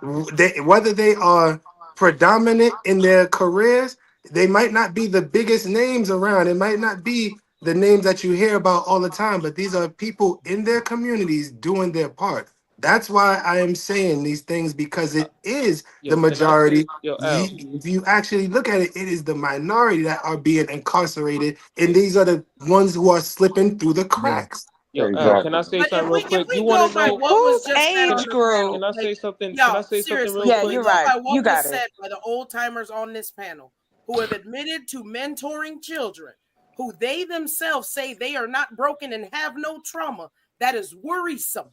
whether they are predominant in their careers, they might not be the biggest names around. It might not be the names that you hear about all the time, but these are people in their communities doing their part. That's why I am saying these things, because it is the Yo, can I say, majority. yo, Al, If you actually look at it, it is the minority that are being incarcerated, and these are the ones who are slipping through the yeah. cracks. yo, Al, can Exactly. I say But something real if quick? You we want go to by know? what was Whose just said Can on I, age the group? panel, can I like say something? Can I y'all, say something real seriously, Yeah, if we quick? you're go right. by You what got was it. said by the old timers on this panel, who have admitted to mentoring children, who they themselves say they are not broken and have no trauma, that is worrisome.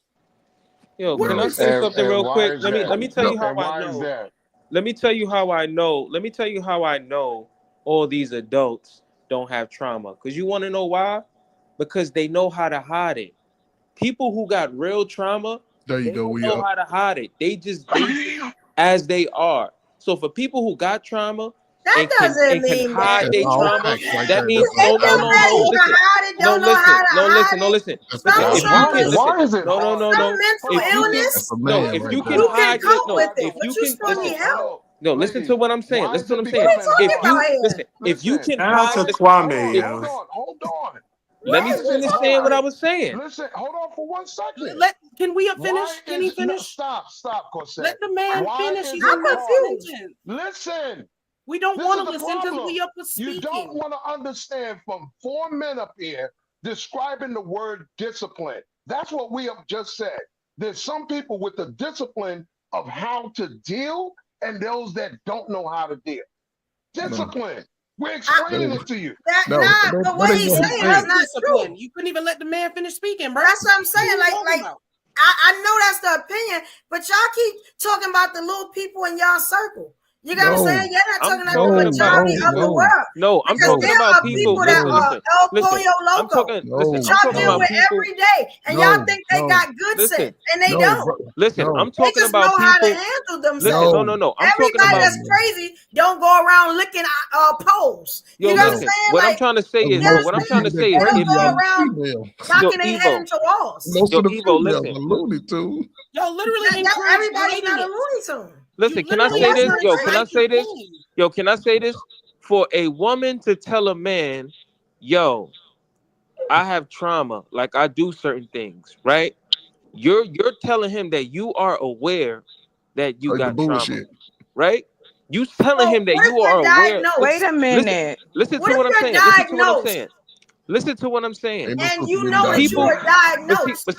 Yo, can I say Worrisome. something And real why quick? is Let that? me tell No, you how And I why is know. that? Let me tell you how I know. Let me tell you how I know all these adults don't have trauma. Because you want to know why? Because they know how to hide it. People who got real trauma, there you they go. don't We know up. how to hide it. They just as they are. So for people who got trauma That and doesn't can mean that, hide That's their all Evo. trauma, facts right that there. That's means It all feel facts. bad you can listen. hide it, No, don't know how listen. to No, listen. hide No, it. listen. Listen. Some If Why, you why, can traumas, listen. why is it No, no, hard? no, some no. mental Hold If on. you can That's illness, a no, man if right you there. can you can hide your cope no, with Why, it, if but you you can still hold listen. need on, hold help. on. No, listen to Ladies, what I'm saying. why Listen is to what it I'm saying. What are becoming you If talking hard? about you here? listen, if you Listen, can Shout out to why? hide, listen, Hold Kwame, on, if yo. hold on, hold on. Let me Where's finish this saying what I part? was saying. Listen, hold on for 1 second. Can we finish? Why Can he is no, finish? stop, Corset. Let the man Why finish. is He's it in I'm mid hard? confused. sentence. Listen, We don't this want is to the listen because problem. we up with You don't speaking. want to understand from 4 men up here describing the word discipline. That's what we have just said. There's some people with the discipline of how to deal and those that don't know how to deal. No, Discipline. We're I, explaining that, it to you. but what that ain't he's what he saying What is said. is not true. discipline? You couldn't even let the man finish speaking, bro. That's what I'm saying. What are you talking about? I know that's the opinion, but y'all keep talking about the little people in y'all circle. You got what I'm No, saying? You're not I'm talking about the talking about majority of the people. world. No, I'm Because talking there about are people. people that Listen, no, are listen, El listen. Pollo I'm Loco talking. no, Listen, that I'm y'all talking deal about no, with people. every day. And y'all no, think they no, got good Listen, sense. And they no, don't. listen. no, I'm They talking just know about how to people. handle Listen, themselves. no, I'm talking Everybody about. that's crazy don't go around licking poles. Yo, You know what I'm no. listen. saying? What I'm Like, trying to say Because is. you know what most I'm What of I'm the trying saying? to people that say is. They don't If crazy go are you, the around females. yo, knocking their head Evo, into walls. Most yo, of the Evo, females listen. are Looney Tunes. Y'all literally That encourage everybody's hating not a it. Looney Tune. Listen, You can I literally say That's this? not encourage Yo, can right. I striking say this? pain. Yo, can I say this? For a woman to tell a man, yo, I have trauma, like I do certain things, right? You're telling him that you are aware that you Like the got trauma, bullshit. right? You telling So him that what if you are you're aware. Wait diagnosed? a Listen, minute. listen What to if what I'm you're saying. Listen to what I'm diagnosed saying. Listen to what I'm saying. Ain't no and supposed to you be know that you People, are diagnosed. diagnosed? but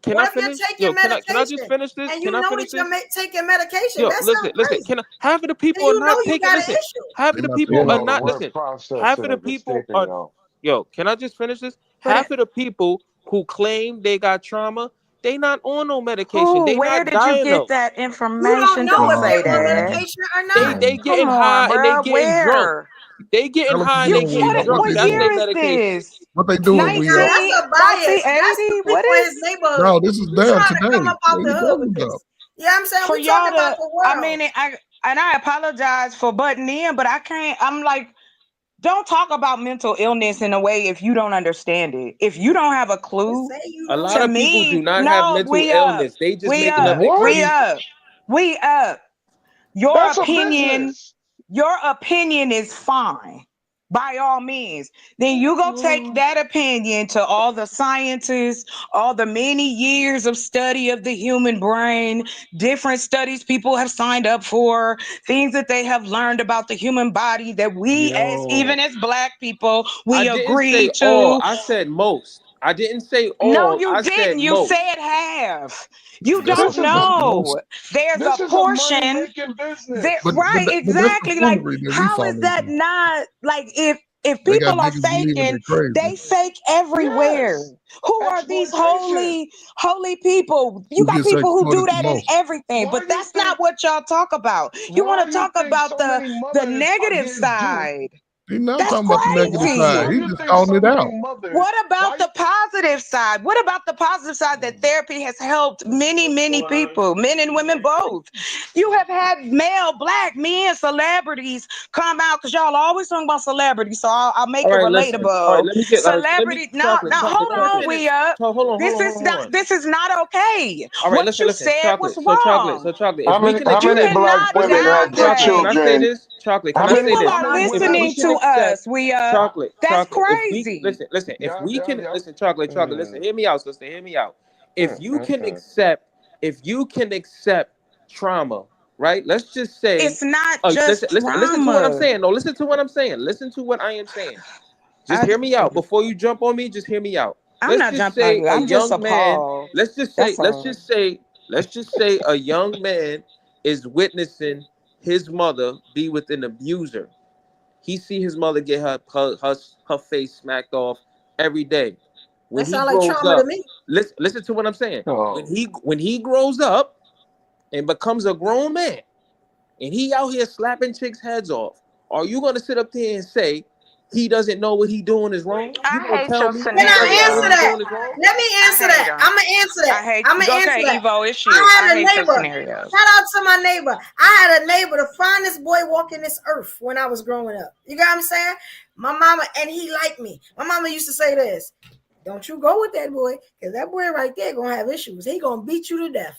can What I if you're finish? taking Yo, can I just medication finish this? and Can you I know finish that you're this? taking medication? Yo, That listen, sounds listen. crazy. Can I, half of the And people are you know not you taking. got an Listen, issue. half They're of the not people You taking are it. know, the not. word Listen, half of the processing is people escaping are. y'all. Yo, can I just finish this? But Half of the people who claim they got trauma, they not on no medication. Who? They Where not did you get diagnosed. that you don't information? know Don't if No, say they're on that. no, medication or They not. no. they Come getting on, high and they bro. getting drunk. Where? They getting Tell us high and You they again, getting what? Weedo. What drunk. they What That's their year doing? is medication. this? What they doing, Weedo? That's a bias. That's the 1980? What people in his is neighborhood. No, this is He's down trying to come today. up out What are the you hood talking with about? this. You know what I'm saying? for We y'all talking about to? the I world. mean, I apologize for butting in, but I can't. I'm like, don't talk about mental illness in a way if you don't understand it. If you don't have a Just clue, say you A don't lot to of people do me, not have no, mental illness. They just we making up, up What? we excuses. up, we up. Your That's a opinion, business. your opinion is fine. By all means. Then you go take that opinion to all the scientists, all the many years of study of the human brain, different studies people have signed up for, things that they have learned about the human body that we as Yo, even as black people, I we didn't agree say all. to. I said most. I didn't say No, all. you I said didn't. You most. said half. You That's don't This is a most. know. There's this a is a money portion making there, business. right? But that's the Exactly. Like, foolery that we how fall is that into. not like if They got people are niggas believing faking, they're crazy. they fake everywhere. Yes. Who are these Exploitation. holy people? You Who got gets people who exploited do the that in most? everything, Why but you that's think not what y'all talk about. You want why to you talk think about so many the mothers are negative getting duped? side. He's not That's talking about the negative side. Why crazy. He's you just think calling so it many out. What mothers? about Why the positive side? What about the positive side that therapy has helped many people, men and women both? You have had male, black men, celebrities come out because y'all always talking about celebrities, so I'll make All it right, listen. All right, relatable. let me get. All right, let me. Celebrity, no, Chocolate, no, chocolate, hold Let him on, chocolate. we finish. up. Hold on, hold This on, is hold not. on. This is not okay. All right, What listen, you listen. said was Chocolate. So chocolate. wrong. So chocolate. If we can how You many accept. black cannot Listen, women had their chocolate. Can downplay. I say children? this? Chocolate. Can I say People this? How are many If we listening can to accept. us. We up. Chocolate, That's chocolate. If we crazy. listen. If yeah, we yeah, can yeah. listen, chocolate. Listen, Mm, hear me out, sister. Hear me out. If you can mm. accept, if you can accept trauma, right? Let's just say, It's not just listen to what I'm trauma. saying. No, listen to what I'm saying. Listen to what I am saying. Just I, hear me out before you jump on me. Just hear me out. I'm Let's not just jumping on say you. a I'm just young man. appalled. Let's just say. That's all. Let's just say a young man is witnessing his mother be with an abuser. He see his mother get her face smacked off every day. When That he sounds like grows trauma to up, me. listen to what I'm saying. Oh, When he grows up and becomes a grown man, and he out here slapping chicks' heads off, are you gonna sit up there and say he doesn't know what he doing is wrong? You I gonna hate tell your me Can he doesn't I know what answer he scenario. that? doing is wrong? Let me I answer hate that. them. I'm gonna answer that. I hate. I'm gonna answer Okay, that. Evo, it's you. I I had a hate your neighbor. scenarios. Shout out to my neighbor. I had a neighbor, the finest boy walking this earth when I was growing up. You got what I'm saying? My mama, and he liked me. My mama used to say this: "Don't you go with that boy, because that boy right there gonna have issues. He gonna beat you to death."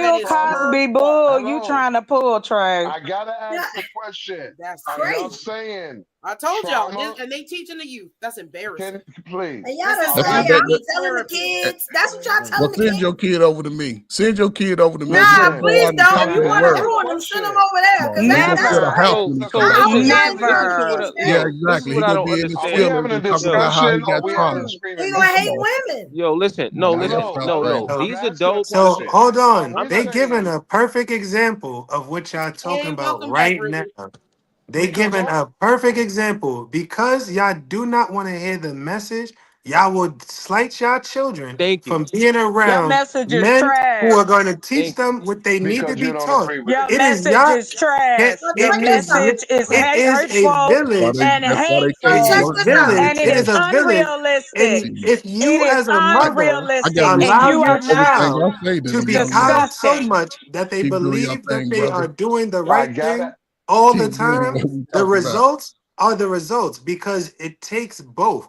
Bill is her Cosby fault. bull you Hello. trying to pull, Trey. I gotta Yeah, ask the question. That's Are y'all crazy. saying I told y'all, trauma? and they teaching the youth. That's embarrassing. Please. And y'all This done is Are say, we that, I'm that, telling the therapy. kids. That's what y'all well, telling the send kids. your kid over to me. Send your kid over to me. Nah, We'll Listen, go please out and don't. If conquer you the want to world. ruin them, send them over there. No, Because we that, gonna that's set a Never. house crazy. when it So comes I to hope listen, kids. y'all ain't listen telling to the what. kids Yeah, that. This is exactly. what He I gonna don't be in his are we understand. feelings having a and talk about how he discussion? Are got we having a trauma. screaming He Come gonna match? hate on. women. Yo, listen. Come on, No, man. That's listen. Hello, not No, right. no. hello. So, I'm These asking a adults. so Listen. question. hold Are on. we I'm They giving saying a perfect example of what y'all talking Hey, about welcome back, right Ruby. now. They because giving all a perfect example because y'all do not want to hear the message. Y'all would slight y'all children Thank you. from being Your around message is men who trash. are going to teach Thank you. them what they need to because you be don't taught. agree with Your it? It is message y'all. is trash. It, So Your it check this is out. message is it is a hurtful village. and That's why they So can't A check hateful, work this with out. me. and village. it It is is a village. unrealistic. And if It you is as a mother I got unrealistic, and allow respect you for are your not everything child y'all say, to then be young man. coddled so disgusting. much that they Keep doing your believe that thing, they brother. are doing the I right gotta thing all the Keep doing time, what we the talking about. results are the results because it takes both.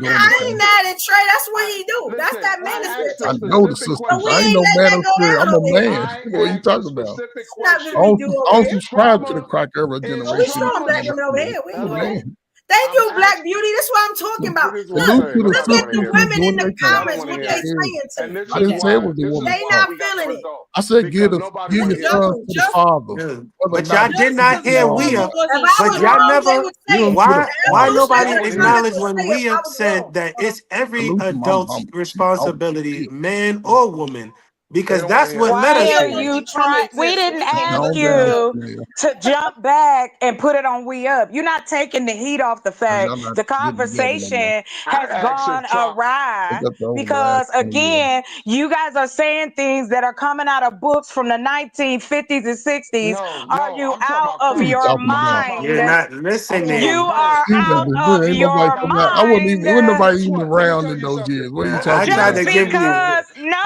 specific doing the I same. ain't mad at Trey. That's what he do. That's Listen, that I ministry asked a I talking. know the specific sisters. But we I ain't question. ain't no letting man that of go spirit. down I'm a over here. man. I What are you asked a talking about? specific It's not question. what we do I over don't here. subscribe to the Trauma crack era is Oh, we generation. showing trauma. black women over here. We I'm ain't a doing that. Hello. man. Thank I'm you, Black asking. Beauty. That's what I'm talking about. This is what I'm Look, Salute to saying. the Y'all look don't at want to the sisters hear who this. women in doing the their Y'all thing. don't comments. want to What hear they this. saying Yeah. And to this I is didn't that? say it why. was the This is woman. They why not we got the feeling it. result. I said give Because the nobody give want your to hear Just, this. sons to the just, father. Just Whether or But not y'all they did just not because you hear that know, we woman up. if wasn't I But was y'all wrong, saved, they never would say give it. them to the why If Hold why you on. say I nobody it, want it's to hear not this. they acknowledge would when say it. we I up was said wrong. that it's every salute to my adult's mama. She out. responsibility, man or woman, They because don't want to that's hear what this. led Why us He are don't here. want you you to trying? comment, We sis. didn't We can't ask help Calm you with down, that. you Chanel. to jump back and put it on We Up. You're not taking the heat off the Cause fact y'all not the getting together no more. conversation I has asked if gone trauma. They awry got the over because, ass on you. again, you guys are saying things that are coming out of books from the 1950s and 60s. No, Are no. you I'm talking out about of What are you current. your talking I'm talking about? about mind? You're current. not I'm talking You listening. about are current. You got out this. of Ain't nobody your come out. I wasn't even. mind. Wasn't nobody Guess even what? Let me around tell in you those something. years. What are you Hold on. I talking Let tried me about? to tell give you you something. Because, no,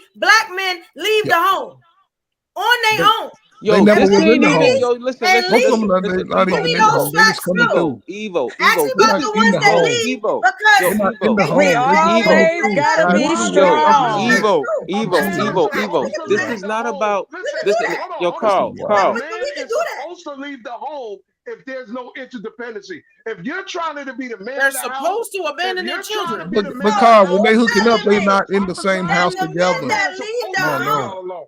black men leave the home on their own. Yo, They never this was in ain't the even, home. yo, listen, And listen, Most of leave. them listen, listen, not Give even me in the those home. They just facts, coming Blue. through. Evo, Ask me They're about not the in ones the that home. leave Evo, because yo, They're not in the Evo, they We home. They just coming always through. gotta Drive be through. yo, strong. Evo, Come Evo, on, That's man. Evo, right. We Evo. can do This that. is not about, Listen, We can do listen, that. yo, Carl, A Carl. We man can is do that. supposed to leave the home if there's no interdependency. If you're trying to be the man They're of the house, supposed to if abandon their you're trying to children. be But the but man of the Carl, when house, they Most hooking up, they definitely. not in the same I'm house And the supposed, men together. that man's leave supposed the to No, leave no. her home, alone.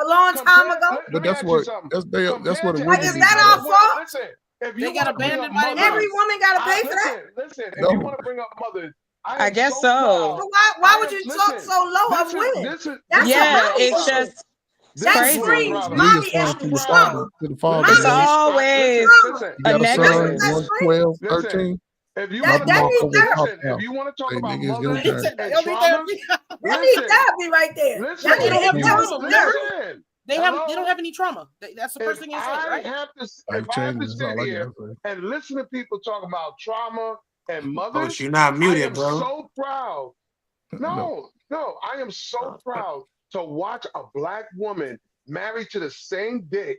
a long time ago. Let But me that's ask you what something. that's what a Like, woman is be that doing. our fault? Listen, if They you got want to bring up abandoned by their mothers, Every woman got to pay for that. listen. If No. you want to bring up mothers, I I am guess so so. proud. So why would you talk so low of women? That's a Yeah, mommy it's issue. just This That is what I'm crazy. screams proud of. We mommy respond I'm to issue, the proud. father, trauma. to the father. It's Mommy Man. issue, always Listen. You a got a That's son, negative. that's one's straight. 12, Listen. 13. If you Knock want them to That off needs over the top therapy. if now. you want to talk Say, about nigga, it's your mothers He turn. said, and "They'll be trauma, therapy." That needs listen. therapy right there. Listen. That They don't needs have therapy. trauma. Remember, Listen. they Hello? don't have any trauma. That's the first If thing they said, I right? have to, Life if I have to changes. That's sit all I here gotta say. and listen to people talk about trauma and mothers, Coach, you're not I muted, am bro. so proud. No. No, I am so proud to watch a black woman married to the same dick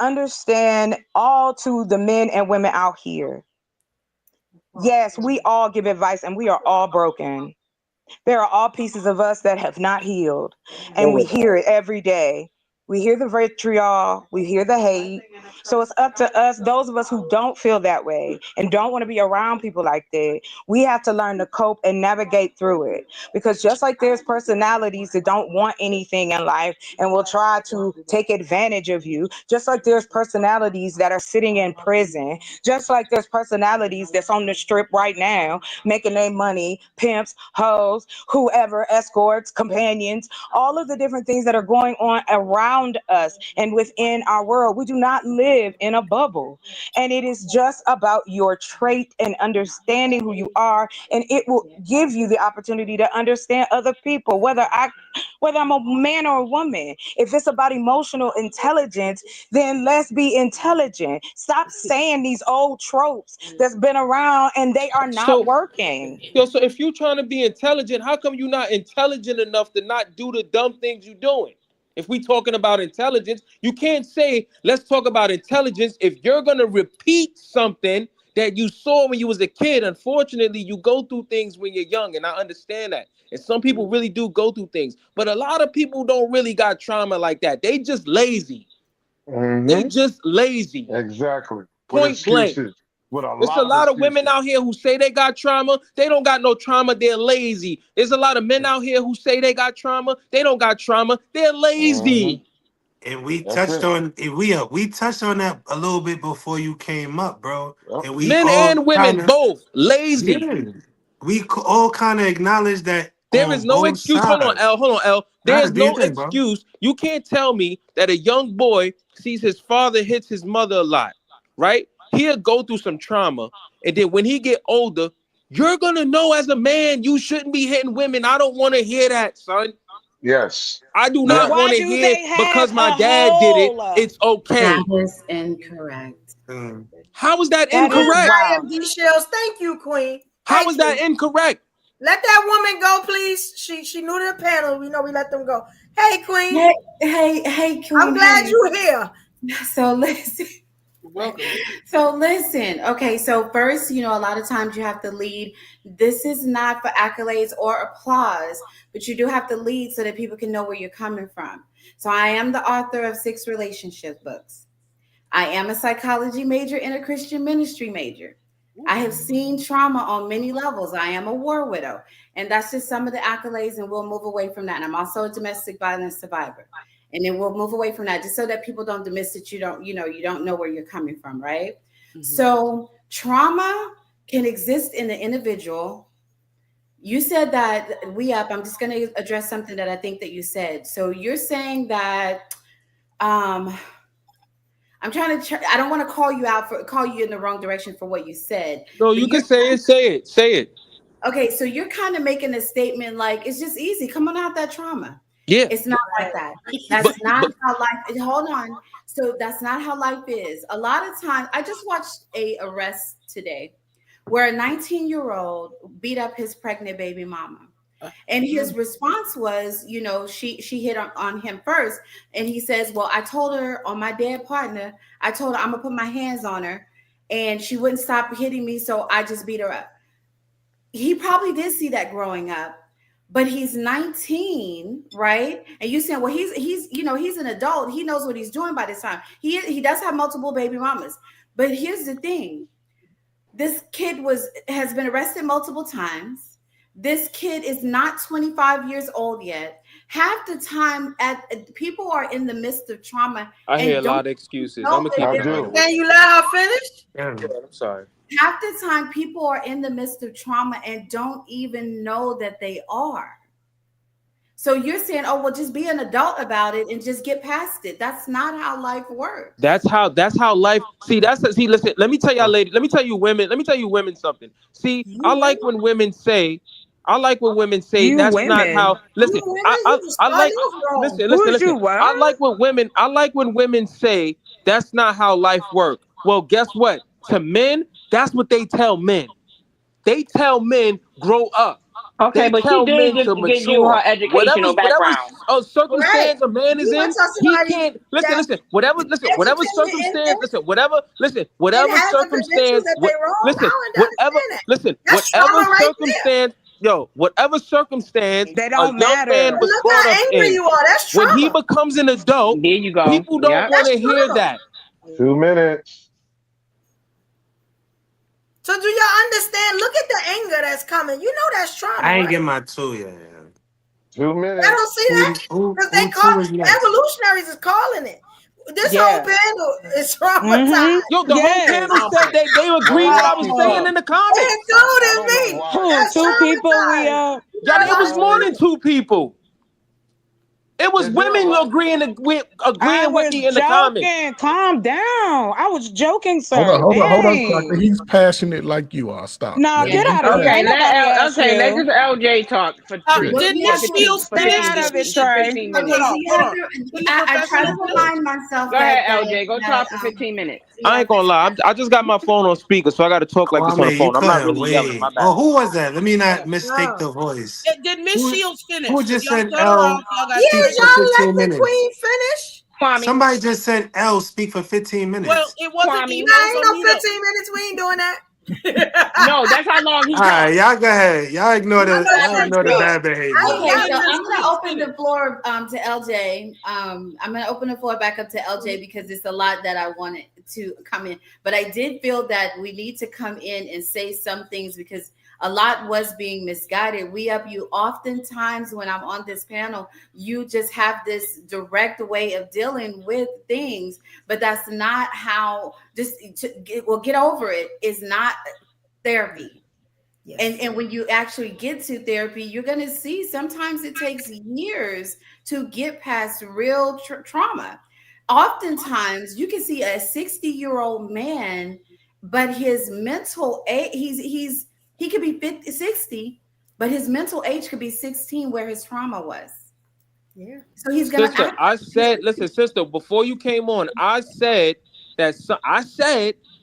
understand all to the men and women out here. Yes, we all give advice and we are all broken. There are all pieces of us that have not healed, and we hear it every day. We hear the vitriol, we hear the hate. So it's up to us, those of us who don't feel that way and don't want to be around people like that. We have to learn to cope and navigate through it. Because just like there's personalities that don't want anything in life and will try to take advantage of you, just like there's personalities that are sitting in prison, just like there's personalities that's on the strip right now making their money, pimps, hoes, whoever, escorts, companions, all of the different things that are going on around us and within our world. We do not live in a bubble. And it is just about your trait and understanding who you are. And it will give you the opportunity to understand other people, whether I'm a man or a woman. If it's about emotional intelligence, then let's be intelligent. Stop saying these old tropes that's been around and they are not So, working. so if you're trying to be intelligent, how come you're not intelligent enough to not do the dumb things you're doing? If we talking about intelligence, you can't say, let's talk about intelligence if you're going to repeat something that you saw when you was a kid. Unfortunately, you go through things when you're young, and I understand that. And some people really do go through things. But a lot of people don't really got trauma like that. They just lazy. They just lazy. Exactly. With Point blank. excuses. With a There's a lot of lot of women excuses. out here who say they got trauma. They don't got no trauma. They're lazy. There's a lot of men out here who say they got trauma. They don't got trauma. They're lazy. And we That's touched it. on we touched on that a little bit before you came up, bro. Yep. And we Men all and women kind of both lazy. all kind of acknowledge that There is on no both excuse. Hold on, sides. L. Hold on, L. Gotta There's do your no thing, bro. excuse. You can't tell me that a young boy sees his father hits his mother a lot, right? He'll go through some trauma, and then when he get older, you're gonna know as a man you shouldn't be hitting women. I don't want to hear that, son. Yes. I do But not Yes. want why to do hear they have because my a dad did it. hole? It's okay. That is incorrect. How is that That is incorrect? wild. IMD Shells. Thank you, Queen. How Thank is that you. incorrect? Let that woman go, please. She new to the panel. We know we let them go. Hey, Queen. Hey, I'm Queen. glad Hey. you're here. So listen. Welcome. So listen. Okay. So first, a lot of times you have to lead. This is not for accolades or applause, but you do have to lead so that people can know where you're coming from. So I am the author of 6 relationship books. I am a psychology major and a Christian ministry major. I have seen trauma on many levels. I am a war widow, and that's just some of the accolades, and we'll move away from that. And I'm also a domestic violence survivor, and then we'll move away from that just so that people don't dismiss that you don't know where you're coming from, right? Mm-hmm. So trauma can exist in the individual. You said that I'm just going to address something that I think that you said. So you're saying that, I'm trying to. I don't want to call you in the wrong direction for what you said. No, you can say it. Say it. Okay, so you're kind of making a statement like it's just easy. Come on out that trauma. Yeah, it's not like that. That's not how life. Hold on. So that's not how life is. A lot of times, I just watched a arrest today, where a 19-year-old beat up his pregnant baby mama. And his response was, she hit on him first. And he says, well, I told her on my dead partner, I told her I'm going to put my hands on her and she wouldn't stop hitting me. So I just beat her up. He probably did see that growing up, but he's 19, right? And you saying, well, he's an adult. He knows what he's doing by this time. He does have multiple baby mamas. But here's the thing. This kid has been arrested multiple times. This kid is not 25 years old yet. Half the time, people are in the midst of trauma. I hear a lot of excuses. I'm gonna keep it. Can you let her finish? Yeah, I'm sorry. Half the time, people are in the midst of trauma and don't even know that they are. So you're saying, oh, well, just be an adult about it and just get past it. That's not how life works. That's how life. See, listen, let me tell y'all ladies, let me tell you women something. See, I like when women say that's not how. Listen, I like. Listen. I like when women say that's not how life works. Well, guess what? To men, that's what they tell men. They tell men, grow up. Okay, They but she tell did men to give you her mature. educational Whatever background. Right. circumstance a man is You went in, to he somebody can't listen. that's Whatever educated in circumstance. this and Whatever has a credentials circumstance. that they wrong. I don't understand that. That's Whatever trauma right there. circumstance. Yo, whatever circumstance They a don't young man matter. But was look brought how up angry in, you are. That's when he trauma. becomes an adult, There you go. people don't Yep. want That's to hear trauma. that. 2 minutes. So do y'all understand? Look at the anger that's coming. You know that's trauma, I ain't right? get my 2 yet. 2 I minutes. don't see that because they Who call 2 is next? evolutionaries is calling it. This whole Yeah. panel is traumatized. Yo, the whole Yes. panel said they agree what I was saying in the comments. I Including don't know me. why. Who? That's 2 people we traumatized. You Yeah, better it was watch more Why? than 2 people. It was Is there a women lot? I agreeing with was me in the comments. joking. Calm down. I was joking, Hold on, sir. hold on, Crocker. Dang. He's passionate like you are. Stop. No, Let him get be out of here. Okay, Ain't passionate. let nobody asked let you. just LJ talk for Yeah. Well, Did we for have Miss to. 15 Shields for Stay finish? 15 out Did of it, she? for Trey. 15 Okay, minutes. so Hold you on, have hold on. to. Did the I try professional to finish? remind myself Go ahead, that LJ. Go talk for 15 minutes. I ain't gonna lie. I just got my phone on speaker, so I got to talk like this on the Kwame, you phone. I'm not couldn't really yelling. My wait. bad. Oh, who was that? Let me Hold not on. mistake No. the voice. Did Miss Who, Shields finish? who Because just y'all said cut her off. L Y'all got speak Yeah, for triggered. y'all let 15 the minutes? queen finish. Kwame, Somebody just said L speak for 15 Well, minutes. it wasn't Kwame. Nah, emo, ain't so no mute up. 15 minutes. We ain't doing that. No, that's how long he All right, talked. y'all go ahead. I'm gonna Y'all let ignore the you. bad I behavior. ain't Okay, got so Let I'm Miss gonna Shields open finish. the floor to LJ. I'm gonna open the floor back up to LJ because it's a lot that I wanted to come in. But I did feel that we need to come in and say some things because a lot was being misguided. You oftentimes when I'm on this panel, you just have this direct way of dealing with things, but that's not how get over it is not therapy. Yes. And when you actually get to therapy, you're going to see sometimes it takes years to get past real trauma. Oftentimes, you can see a 60-year-old man, but his mental age, he could be 50, 60, but his mental age could be 16 where his trauma was. Yeah. So he's going to Sister, act. I said, listen, sister, before you came on, I said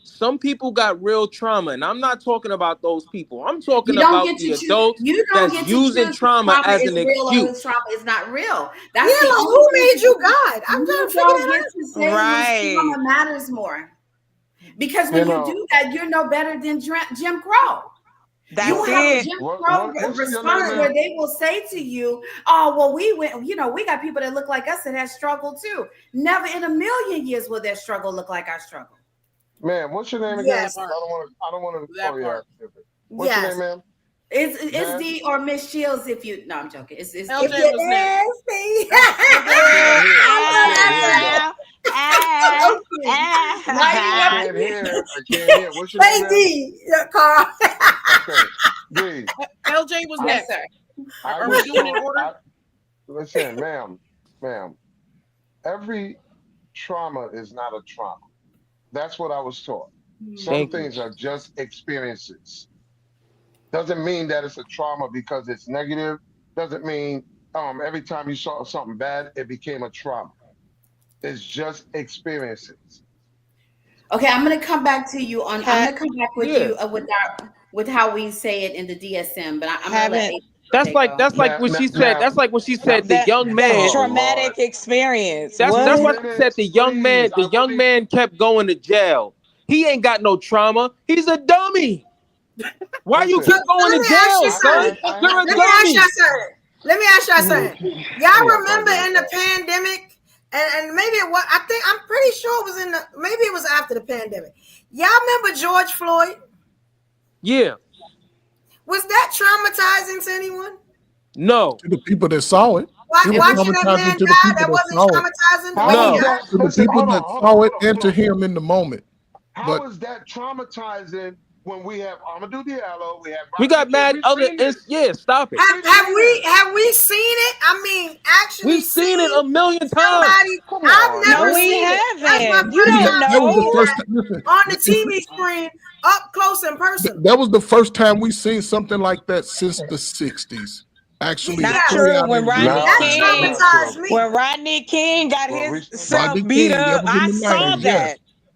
some people got real trauma, and I'm not talking about those people. I'm talking You don't about get the to choose. adults You don't that's get to using choose whose trauma trauma as is an real or whose excuse. trauma is not real. Yeah, That's the like only who thing made you God? I'm trying you to figure don't that get out. to say whose Right. trauma matters more. Because You when you know, do that, you're no better than Jim Crow. You That's will have a it. Jim Crow what's your name, response where ma'am? they will say to you, "Oh, well, we got people that look like us that have struggled too. Never in a million years will their struggle look like our struggle." Ma'am, what's your name again? That Yes. Because part. I don't want to That call you out. part. What's your Yes. name, ma'am? It's Jazz? D or Miss Shields if you. No, I'm joking. It's If LJ D. you was next. ask me. I can't hear. I'm I so can't hear happy. y'all. Okay. Lighting I up. can't hear. I can't hear. What's your name, Say ma'am? D, Carl. Okay. D. LJ was I Yes, next. sir. I Are we was doing in taught. order? Listen, ma'am. Every trauma is not a trauma. That's what I was taught. Some Thank you. things are just experiences. Doesn't mean that it's a trauma because it's negative. Doesn't mean every time you saw something bad, it became a trauma. It's just experiences. Okay, I'm gonna come back to you on. I'm Ha- gonna come back with Yeah. you with how we say it in the DSM, but I'm gonna let haven't That's AJ like go. that's like Now, when now, she said now, that's like when she now said the that young that's man. oh Lord, traumatic experience. That's two why What? she said minutes, please. the I young really, man kept going to jail. He ain't got no trauma. He's a dummy. Why you So listen. keep going let to me ask you jail, son? something. I You're have a Let to. me ask y'all dummy. something. Let me ask y'all something. Y'all Yeah, remember buddy. in the pandemic, and maybe it was, I'm pretty sure it was maybe it was after the pandemic. Y'all remember George Floyd? Yeah. Was that traumatizing to anyone? No. To the people that saw it, it was It was Watching that man traumatizing to the die, people that that wasn't saw it. traumatizing the way How he is No. died? that? To the Listen, people that saw it and hold to on. him in the moment. How But is that traumatizing when we have Amadou Diallo, we have We Rodney got King? mad We've other seen this. yeah, stop it. We've seen this. Have we seen it? I mean, actually We've seen it seen a million times. somebody. Come I've on, never No, man. we seen it. That's my haven't. You first don't time that was the seeing know. first that time. Listen, on the TV screen, up close and personal. that was the first time we seen something like that since the '60s. Actually, Not Yeah, play true. out When in real Rodney that time. King, Not true. traumatized me. when Rodney King got Well, his self Rodney beat King, that up, was in I the saw '90s. Yes, that.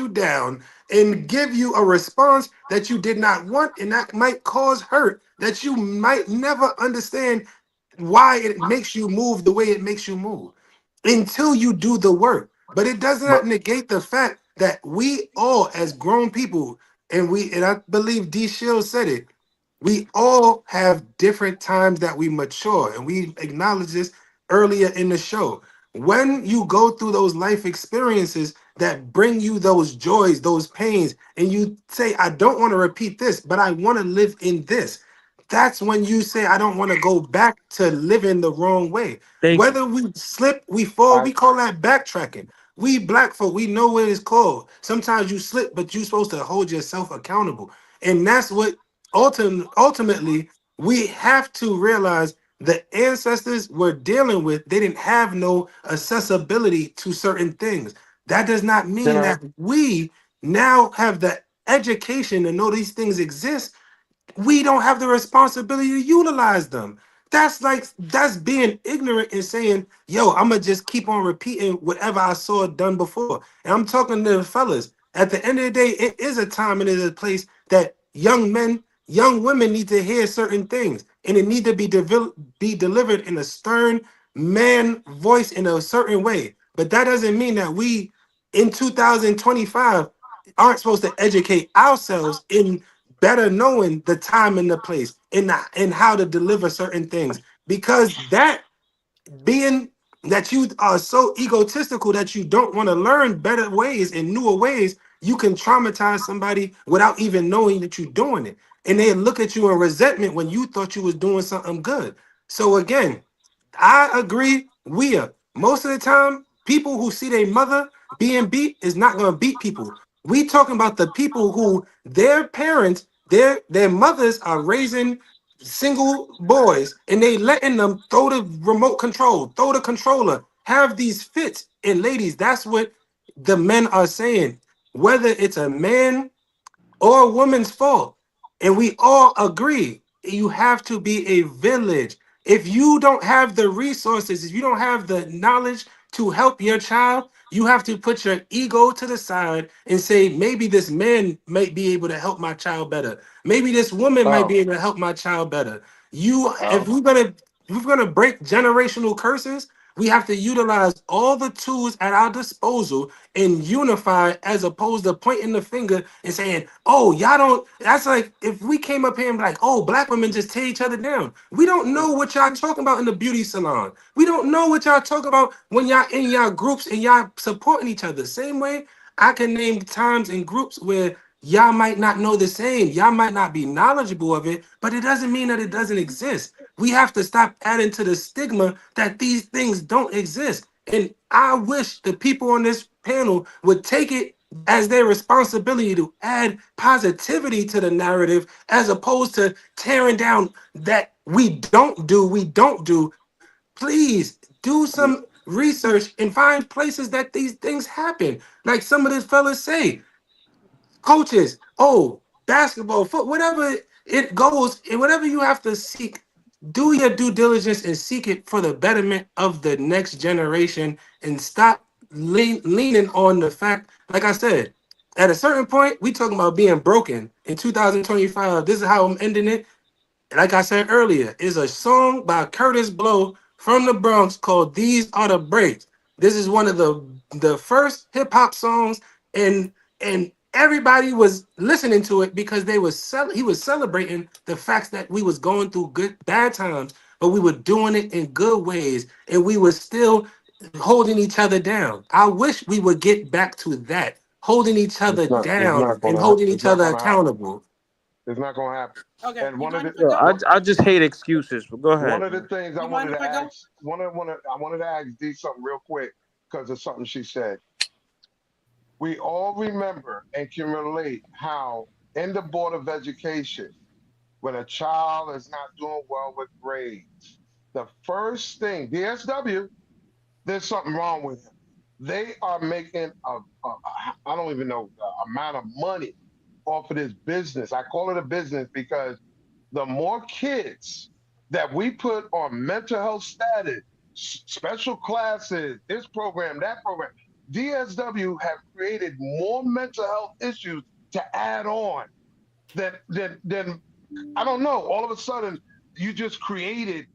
you down and give you a response that you did not want, and that might cause hurt that you might never understand why it makes you move the way it makes you move until you do the work. But it does not But negate the fact that we all, as grown people, and I believe D. Shields said it, we all have different times that we mature, and we acknowledge this earlier in the show. When you go through those life experiences that bring you those joys, those pains, and you say, I don't want to repeat this, but I want to live in this. That's when you say, I don't want to go back to living the wrong way. Thank you. Whether we slip, we fall, I we call that backtracking. We black folk, we know what it's called. Sometimes you slip, but you're supposed to hold yourself accountable. And that's what ultimately we have to realize the ancestors were dealing with. They didn't have no accessibility to certain things. That does not can mean I that we now have the education to know these things exist. We don't have the responsibility to utilize them. That's being ignorant and saying, yo, I'm gonna just keep on repeating whatever I saw done before. And I'm talking to the fellas. At the end of the day, it is a time and it is a place that young men, young women need to hear certain things. And it need to be delivered in a stern man voice in a certain way. But that doesn't mean that we in 2025 aren't supposed to educate ourselves in better knowing the time and the place and how to deliver certain things, because that being that you are so egotistical that you don't want to learn better ways and newer ways, you can traumatize somebody without even knowing that you're doing it, and they look at you in resentment when you thought you was doing something good. So again, I agree. We are most of the time people who see their mother being beat is not going to beat people. We talking about the people who their parents, their mothers are raising single boys and they letting them throw the remote control, throw the controller, have these fits. And ladies, that's what the men are saying. Whether it's a man or a woman's fault. And we all agree you have to be a village. If you don't have the resources, if you don't have the knowledge to help your child, you have to put your ego to the side and say, maybe this man might be able to help my child better. Maybe this woman might oh be able to help my child better. You, oh if we're gonna break generational curses, we have to utilize all the tools at our disposal and unify as opposed to pointing the finger and saying, oh, y'all don't. That's like if we came up here and be like, oh, black women just tear each other down. We don't know what y'all talking about in the beauty salon. We don't know what y'all talking about when y'all in y'all groups and y'all supporting each other. Same way I can name times and groups where y'all might not know the same. Y'all might not be knowledgeable of it, but it doesn't mean that it doesn't exist. We have to stop adding to the stigma that these things don't exist. And I wish the people on this panel would take it as their responsibility to add positivity to the narrative as opposed to tearing down that we don't do. Please do some research and find places that these things happen. Like some of the fellas say, coaches, oh, basketball, foot, whatever it goes, and whatever you have to seek, do your due diligence and seek it for the betterment of the next generation and stop leaning on the fact, like I said, at a certain point, we talking about being broken in 2025. This is how I'm ending it. Like I said earlier, is a song by Curtis Blow from the Bronx called "These Are the Breaks." This is one of the first hip hop songs, and everybody was listening to it because he was celebrating the facts that we was going through good bad times, but we were doing it in good ways, and we were still holding each other down. I wish we would get back to that, holding each other it's down not and gonna holding it's each not other gonna happen. accountable. It's not gonna happen. Okay, And you one of mind the if I Yo, go? I one I just hate excuses. But go one ahead, of the man. things I You mind wanted if to I go? ask I wanted to ask D something real quick because of something she said. We all remember and can relate how in the Board of Education, when a child is not doing well with grades, the first thing, DSW, there's something wrong with him. They are making I don't even know the amount of money off of this business. I call it a business because the more kids that we put on mental health status, special classes, this program, that program, DSW have created more mental health issues to add on than I don't know. All of a sudden, you just created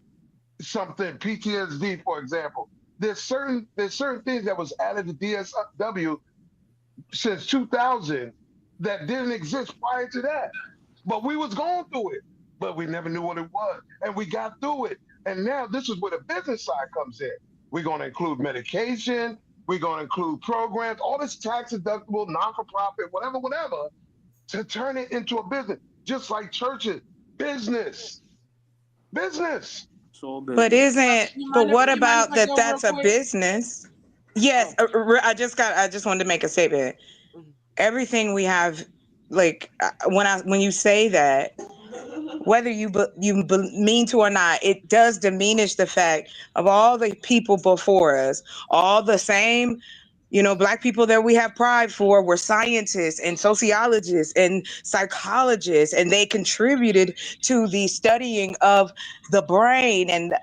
something, PTSD, for example. There's certain things that was added to DSW since 2000 that didn't exist prior to that. But we was going through it, but we never knew what it was, and we got through it. And now this is where the business side comes in. We're going to include medication. We're going to include programs, all this tax deductible, non-for-profit, whatever, to turn it into a business, just like churches. Business. But what about that? That's a business. Yes, I just wanted to make a statement. Everything we have, like when you say that, whether you mean to or not, it does diminish the fact of all the people before us, all the same, Black people that we have pride for were scientists and sociologists and psychologists, and they contributed to the studying of the brain and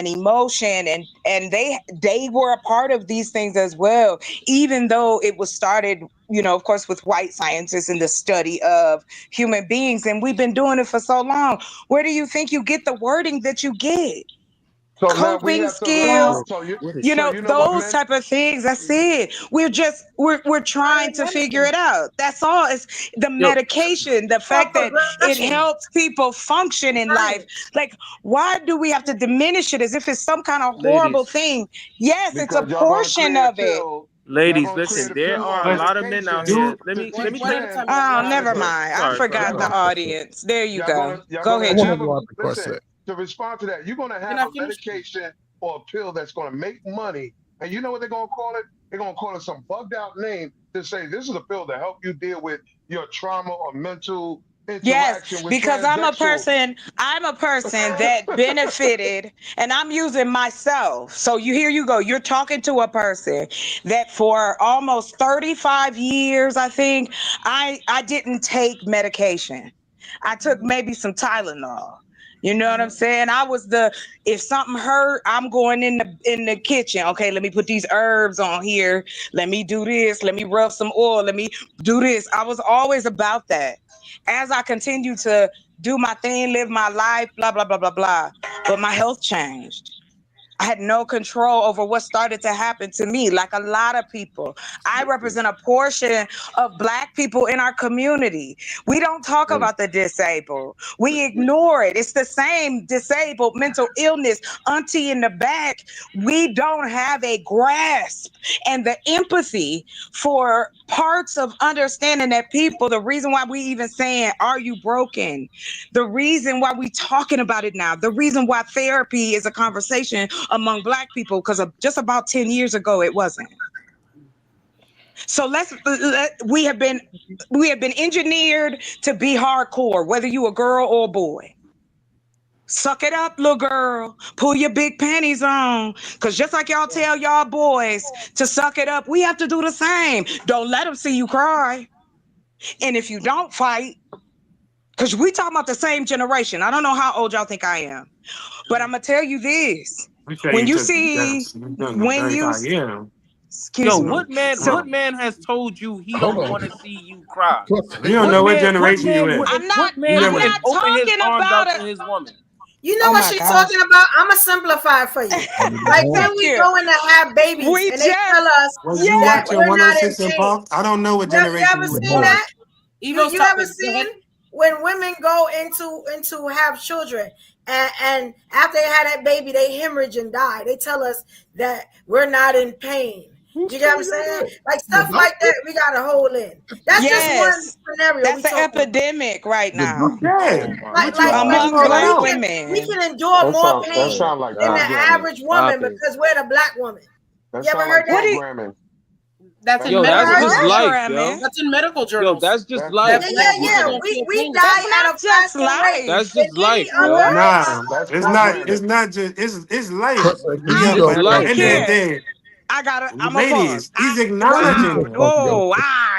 emotion, and they were a part of these things as well, even though it was started, of course, with white scientists and the study of human beings, and we've been doing it for so long. Where do you think you get the wording that you get? So Coping skills, those type of things. That's it. We're trying to figure it out. That's all. It's the medication, the fact that it helps people function in life. Like, why do we have to diminish it as if it's some kind of horrible thing? Yes, it's a portion of it. Ladies, listen, there are a lot of men out here. Let me Oh, never mind. I forgot the audience. There you go. Go ahead, Listen, to respond to that, you're going to have a medication or a pill that's going to make money. And you know what they're going to call it? They're going to call it some bugged out name to say this is a pill to help you deal with your trauma or mental interaction with because I'm a person that benefited, and I'm using myself. So here you go. You're talking to a person that for almost 35 years, I think, I didn't take medication. I took maybe some Tylenol. You know what I'm saying? I was if something hurt, I'm going in the kitchen. Okay, let me put these herbs on here. Let me do this. Let me rub some oil. Let me do this. I was always about that. As I continued to do my thing, live my life, blah, blah, blah, blah, blah. But my health changed. I had no control over what started to happen to me, like a lot of people. I represent a portion of Black people in our community. We don't talk about the disabled. We ignore it. It's the same disabled mental illness. Auntie in the back, we don't have a grasp and the empathy for parts of understanding that people, the reason why we even saying, are you broken? The reason why we talking about it now, the reason why therapy is a conversation among Black people, because just about 10 years ago, it wasn't. So we have been engineered to be hardcore, whether you a girl or a boy. Suck it up, little girl. Pull your big panties on. Because just like y'all tell y'all boys to suck it up, we have to do the same. Don't let them see you cry. And if you don't fight, because we talking about the same generation. I don't know how old y'all think I am. But I'm going to tell you this. When you see, excuse me. What man has told you he don't want to see you cry? You don't know what generation you in. I'm not talking about his woman. You know what she's talking about? I'm going to simplify it for you. Like when we going to have babies and they tell us that we're not in pain. I don't know what generation you ever seen that? You ever seen when women go into have children and after they had that baby, they hemorrhage and die? They tell us that we're not in pain. You get what I'm saying? Like stuff like that, we got to hold in. That's just one scenario. That's an epidemic right now. Like among Black women, we can endure more pain than the average woman because we're the Black woman. You ever heard that? That's in medical journals. That's just life. Yeah. We die at a faster rate. That's just life. Nah, it's not just it's life. I'm ladies, he's acknowledging.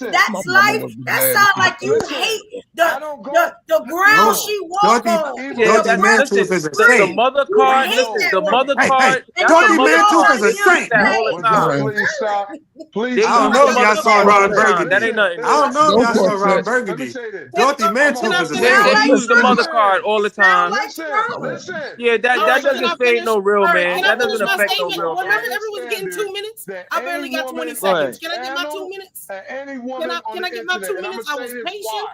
listen. That's My life. mama was That mad. sound like you Listen, hate I don't go. the ground No, she walk Dorothy, on. even Yeah, The Dorothy that's ground, Mantooth listen. is a The saint. mother you card. hate Listen, that the woman. mother Hey, card. And That's the then Dorothy you mother don't Mantooth card. is want a We him use to saint. that stay. all the well, time. please stop. Please They I don't use stop. know the if mother y'all saw card all Ron the time. That Burgundy. ain't nothing I new. don't know if Those y'all saw folks Ron said, Let me Burgundy. say this. Dorothy I'm Can I Mantooth is a finish? They saint. Sound like use the mother Trump. card Listen, all the Sound time. like listen, Trump. listen. Yeah, that All right, doesn't can I say finish? no real All right, man. can I I That finish doesn't hold my affect no statement? to real Remember, man. any everyone's getting 2 standard minutes. that I barely any got 20 woman Go on this seconds. ahead. Can I get my 2 panel minutes? and any woman on Can I the get my internet, 2 and I'm gonna minutes? I say was this patient. why.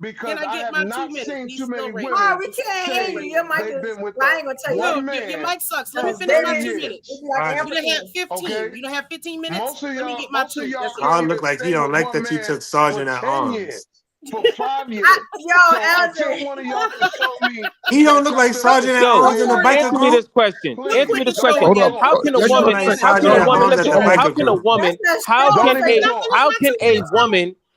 Can Because I I get have my 2 not minutes? seen He's too still many raging. Oh, women we can't hear you. say Your mic they've is. been with Well, I ain't gonna tell you. No, one your man mic sucks. Let me for Because finish my baby, 2 30 minutes. it's years. like Right. You done had Africans. 15. Okay, You done had 15 minutes. Let me get my most of 2. y'all That's it. I can't look even like he stay don't with like one that you man took for Sergeant at 10 years, arms. for 5 years. Yo, So until Elder. one of y'all can show me He don't that look y'all like been with Sergeant a at couple Yo, arms in the Lord, men, biker answer me group. this question. Look Answer what me please this he's question. showing hold you. up. How can a He Let look her woman? like finish. How can Sergeant a at No, woman? arms hold at on, the Listen. hold How on. biker can a group. woman? that's that How strong can don't let a me face. talk. how Let can me a finish my 2 minutes. woman?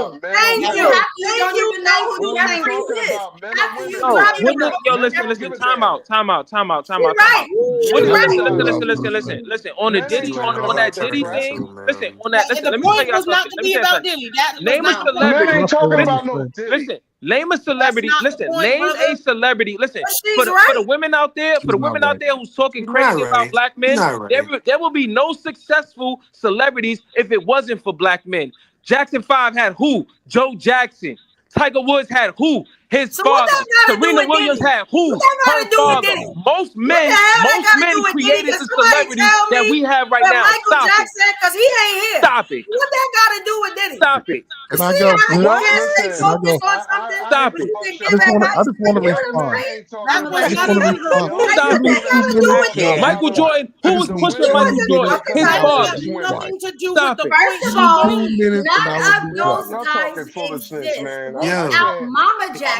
about men or Thank women? you. Half of you Thank don't you. even know who When the we young priest talking is. about men Half or of you women, No, dropping when the the, yo, ball. listen, men don't give listen, a time damn. out, time out, time out, time She out, time right. out. She When You it, ain't right. listen, gonna listen, allow listen, me listen, to listen, say. listen. On the Men ain't Diddy, You ain't talking gonna on let about that that that Diddy crap. thing, ridicule, listen, man. on that, listen, The let me tell point y'all was not something. to Let me be tell you about something. Diddy. That was Name a not. Men celebrity. ain't That's what talking I'm Listen, about no saying. Diddy. listen. Name a That's celebrity. not the Listen, point, name a brother. celebrity. Listen, But she's for the right. women out there, for She's the not women out right. there who's talking He's not crazy about right. black He's men, not right. there will be no successful celebrities if it wasn't for black men. Jackson 5 had who? Joe Jackson. Tiger Woods had who? His So what father. that got to do Serena with Williams Diddy? had What who? that got Her to do with father. Diddy? Most What the men, hell that most got to do men with Diddy? created Can the somebody celebrities tell that me we have right where now. Michael Stop it. Jackson, because he ain't here. Stop it. What that got to do with Diddy? Stop it. You Can I see go? how you No, can't stay Can I listen. go? focused on something, I ain't Stop but it. you talking about can I give just want to. I advice? just want to You know what I'm respond. I saying? ain't talking That's But what's I about just see, not want to Diddy. true. look, respond. The like only Stop what Give me it. that people got two to that's do minutes, with talking and I'll Diddy? be Michael about it quiet. Jordan. Who is was the She pushing women Michael wasn't Jordan? pushing because His of That Michael what has father. he's Jackson. doing. nothing to do with Stop the it. point First of she's all, Two making. minutes, none and I will of be Y'all, those quiet. y'all guys talking foolishness, exist man. I Yo, without can't. Mama I'm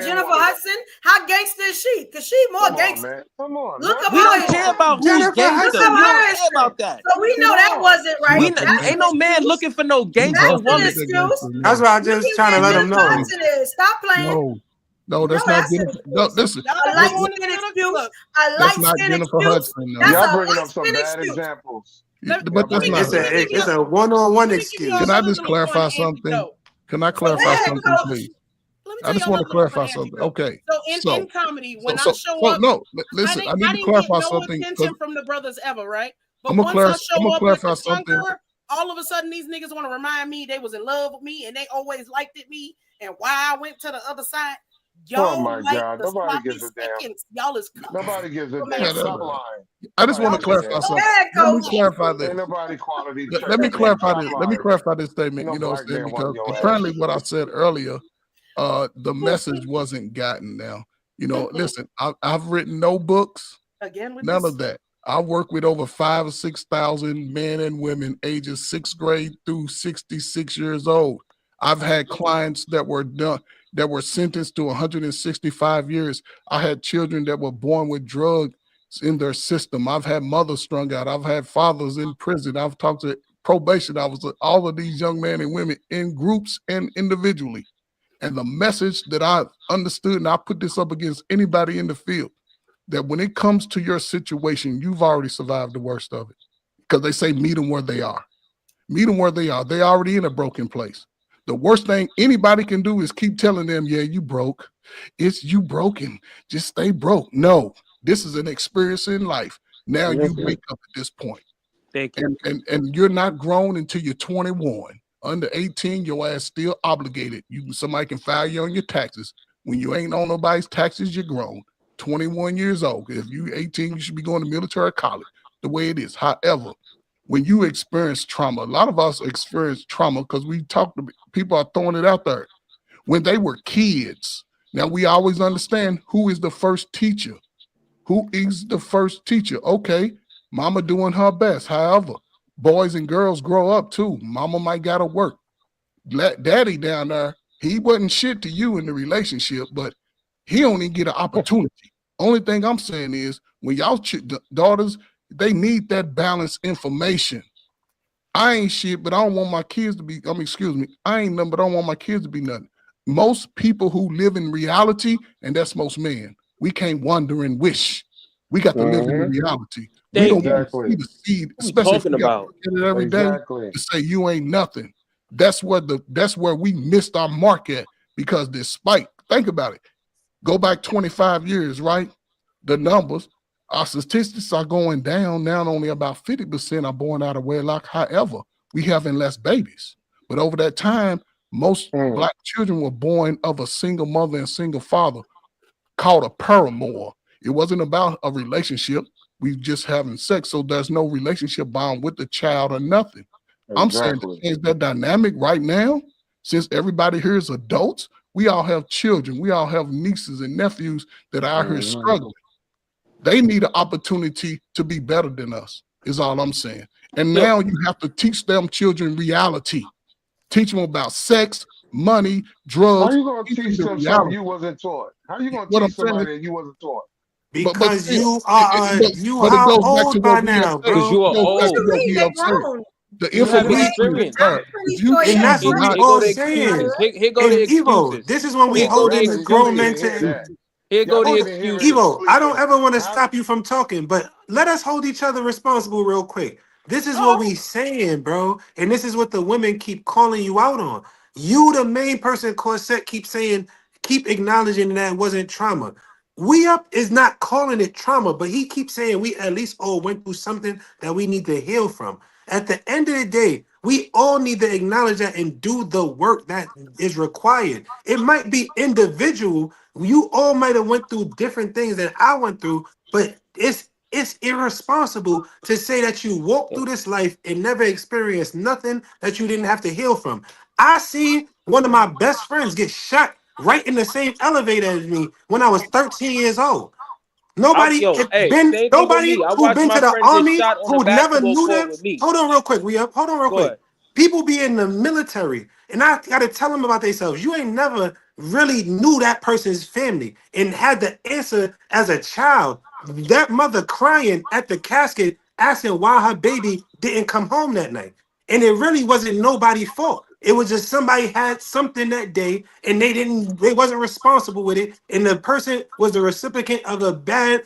Jennifer woman. Hudson. How gangster is she? Because she more Come on, gangster. man. Come on. Look up We her don't history. care about who's Jennifer gangster. Hudson. We Look up don't her care history. about that. So we know that wasn't right. We That's ain't an no man excuse. looking for no Who's gangster That's Hudson an woman. is that excuse. gangster? That's No, why I'm Look just at trying to where let them Jennifer know. Hudson is. Stop playing. no, that's No, not that's an Jennifer. No, excuse. listen, Y'all A don't light want to skin get up. excuse. Look, A that's light not skin Jennifer excuse. Hudson. No, That's Y'all a bringing light up some skin bad excuse. examples. let, but that's bringing not up It's her. bad a examples. one-on-one let me give y'all excuse. Can I a just little fun clarify something? anecdote. Can I So Go clarify ahead, something, coach. please? let me I tell just y'all want a to little fun clarify something. anecdote. Okay, So in so comedy, so when I so show so up, no, I listen, I didn't need I to didn't get clarify no something because attention from the brothers ever, right? I'm But gonna once I I'm show gonna up with clarify the something. conqueror, all of a sudden these niggas want to remind me they was in love with me and they always liked it me and why I went to the other side. Oh Y'all my like God. the Nobody sloppy gives a damn. seconds. Y'all is Nobody gives a for damn. Yeah, masses. Stop lying. I just want Nobody to gives a clarify damn. Go something. ahead, Let me coach. clarify Ain't this. nobody quality Let me checking, man. clarify Stop this. Let me lying. clarify this statement. Ain't You no know, black saying man wanting because your ass. apparently what I said earlier, the message wasn't gotten. Now, you know, listen, I've written no books, Again with none this. of that. I work with over 5,000 or 6,000 men and women ages 6th grade through 66 years old. I've had clients that were sentenced to 165 years. I had children that were born with drugs in their system. I've had mothers strung out. I've had fathers in prison. I've talked to probation officers, all of these young men and women in groups and individually. And the message that I understood, and I put this up against anybody in the field, that when it comes to your situation, you've already survived the worst of it. Because they say meet them where they are. Meet them where they are. They're already in a broken place. The worst thing anybody can do is keep telling them, yeah, you broke. It's you broken. Just stay broke. No, this is an experience in life. Now you wake up at this point. Thank you. And you're not grown until you're 21. Under 18, your ass still obligated. Somebody can file you on your taxes. When you ain't on nobody's taxes, you're grown. 21 years old. If you 18, you should be going to military or college. The way it is. However, when you experience trauma, a lot of us experience trauma because we talk to people are throwing it out there. When they were kids, now we always understand who is the first teacher. Who is the first teacher? Okay, mama doing her best. However, boys and girls grow up too. Mama might gotta work. Daddy down there, he wasn't shit to you in the relationship, but he don't even get an opportunity. Only thing I'm saying is when y'all daughters, they need that balanced information. I ain't shit, but I don't want my kids to be, excuse me, I ain't nothing, but I don't want my kids to be nothing. Most people who live in reality, and that's most men, we can't wonder and wish. We got to live in reality. We don't want to see the seed, especially if we got to look at it every day to say you ain't nothing. That's where we missed our mark at, because despite, think about it, go back 25 years, right? The numbers, our statistics are going down. Now only about 50% are born out of wedlock. However, we having less babies. But over that time, most Black children were born of a single mother and single father called a paramour. It wasn't about a relationship. We just having sex. So there's no relationship bond with the child or nothing. I'm saying to change that dynamic right now, since everybody here is adults, we all have children. We all have nieces and nephews that are out here struggling. They need an opportunity to be better than us, is all I'm saying. And now you have to teach them children reality. Teach them about sex, money, drugs. How you going to teach them something you wasn't taught? How you going to teach somebody that you wasn't taught? Because you are, how old by now, bro? Because you are old. The information is there. And that's what we all saying. Here go the excuses. Evo, this is when we holding the grown men to. Here go the excuses. Evo, I don't ever want to stop you from talking, but let us hold each other responsible real quick. This is what we saying, bro. And this is what the women keep calling you out on. You, the main person, Corset, keep acknowledging that it wasn't trauma. We Up is not calling it trauma, but he keeps saying we at least all went through something that we need to heal from. At the end of the day, we all need to acknowledge that and do the work that is required. It might be individual. You all might have went through different things that I went through, but it's irresponsible to say that you walked through this life and never experienced nothing that you didn't have to heal from. I seen one of my best friends get shot right in the same elevator as me when I was 13 years old. Nobody who've been to the army who never knew them. Hold on real quick, Hold on real quick. People be in the military, and I gotta tell them about themselves. You ain't never really knew that person's family and had the answer as a child. That mother crying at the casket, asking why her baby didn't come home that night. And it really wasn't nobody's fault. It was just somebody had something that day and they wasn't responsible with it. And the person was the recipient of a bad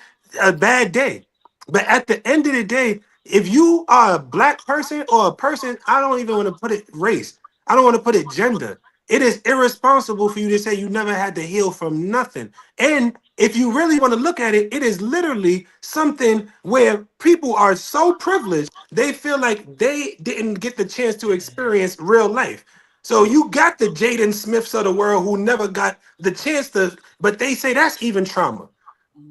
day. But at the end of the day, if you are a Black person or a person, I don't even want to put it race. I don't want to put it gender. It is irresponsible for you to say you never had to heal from nothing. And if you really want to look at it, it is literally something where people are so privileged, they feel like they didn't get the chance to experience real life. So you got the Jaden Smiths of the world who never got the chance to, but they say that's even trauma.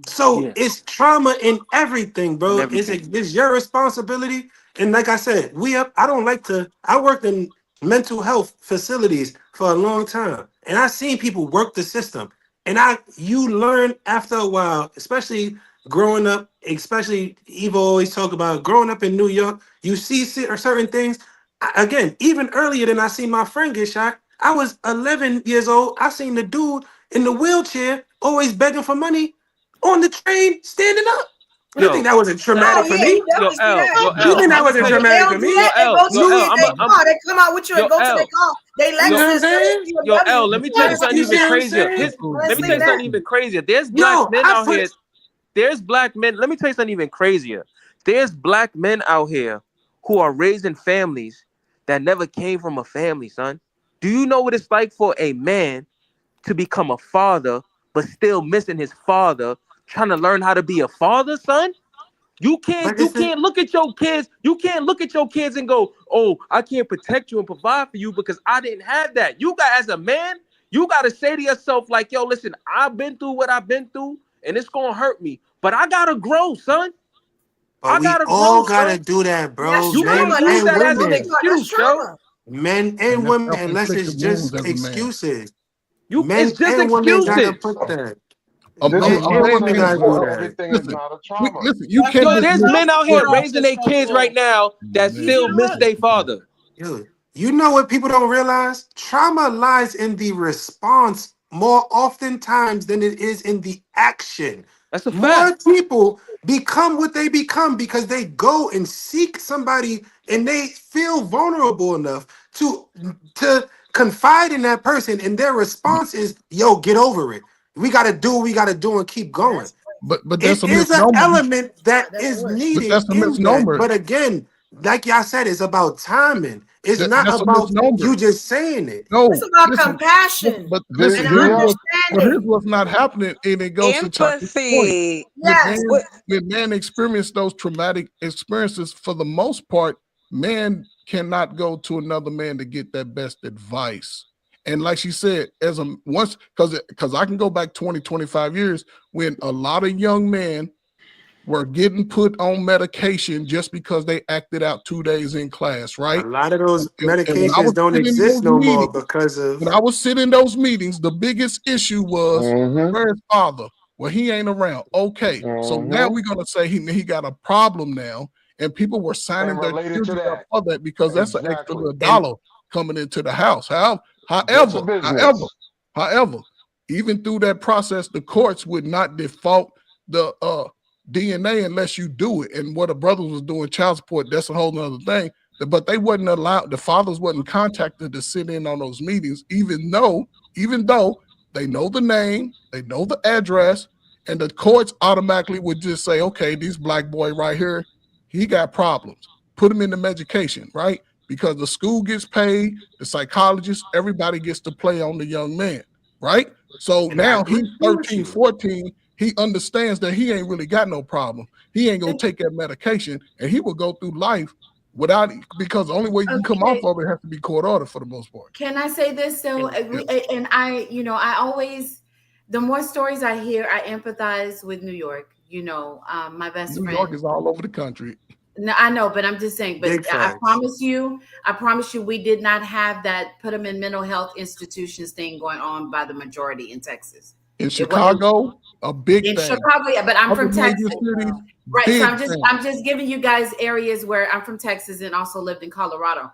So it's trauma in everything, bro. It's your responsibility. And like I said, I worked in mental health facilities for a long time. And I've seen people work the system. And you learn after a while, especially growing up, especially Eva always talk about growing up in New York, you see certain things. Again, even earlier than I seen my friend get shot, I was 11 years old. I seen the dude in the wheelchair always begging for money on the train, standing up. You think that wasn't traumatic for me? You think that wasn't traumatic for me? They come out with you and go to their car. They Lexus. Let me tell you something even crazier. Let me tell you something even crazier. There's Black men out here. There's Black men. Let me tell you something even crazier. There's Black men out here who are raising families that never came from a family, son. Do you know what it's like for a man to become a father, but still missing his father, trying to learn how to be a father, son? You But can't look at your kids. You can't look at your kids and go, "Oh, I can't protect you and provide for you because I didn't have that." You got as a man, you got to say to yourself like, "Yo, listen, I've been through what I've been through, and it's gonna hurt me, but I gotta grow, son. I we gotta grow, all gotta son." do that, bro. That's You can't trauma. Men use That's and that that's as an women. trauma. That's excuse, yo. trauma. Men And and that's women, unless it's self-inflicted wounds just as a man. excuses. It's Men just and women gotta excuses. put that. A, Men This is a why I and man women said can't gotta it's do grow not up. that. everything is Listen, not a trauma. listen. You That's can't Yo, why the there's dismiss. men trauma out here Look, raising process their so kids right long. now that man, still You know miss what? their father. Yo, you know what people don't realize? Trauma lies in the response more oftentimes than it is in the action. That's a More fact. people become what they become because they go and seek somebody and they feel vulnerable enough to confide in that person, and their response is, "Yo, get over it. We got to do what we got to do and keep going." That's but that's It a is an misnomer. element that that's is bush. But needed that's a in that. misnomer. But again, like y'all said, it's about timing. It's not That's a about misnomer. you just saying it. It's No, about listen, compassion but The, listen. and the But here's understanding. what's not happening, and it goes to Chachi's point. Empathy. When Yes. man, when man experience those traumatic experiences, for the most part, man cannot go to another man to get that best advice. And like she said, as a once, because I can go back 20, 25 years when a lot of young men were getting put on medication just because they acted out 2 days in class, A right? lot of those And when I medications was don't sitting in exist those no more meetings, because of. the biggest issue was, mm-hmm, where's father? Well, he ain't around. Okay, so now mm-hmm. we're gonna say he got a problem now, and people were signing And their related to children up that, for that because that's an extra exactly. little And dollar coming into the house. However, Just a however, however, business. however, even through that process, the courts would not default the DNA unless you do it. And what the brothers was doing, child support, that's a whole nother thing. But they wasn't allowed, the fathers wasn't contacted to sit in on those meetings, even though they know the name, they know the address, and the courts automatically would just say, okay, this black boy right here, he got problems. Put him in the medication, right? Because the school gets paid, the psychologist, everybody gets to play on the young man, right? So I now agree he's with 13, you. 14. He understands that he ain't really got no problem. He ain't gonna take that medication, and he will go through life without, because the only way you can come off Okay. of it has to be court order for the most part. Can I say this though? And Yes. And I, I always, the more stories I hear, I empathize with New York. My best New York friend. is all over the country. No, I know, but I'm just saying. But big facts. I promise you, we did not have that put them in mental health institutions thing going on by the majority in Texas. In It was Chicago, a big in thing. Chicago, yeah, but I'm Other from Texas. major cities, Right. So big thing. I'm just giving you guys areas where I'm from Texas and also lived in Colorado.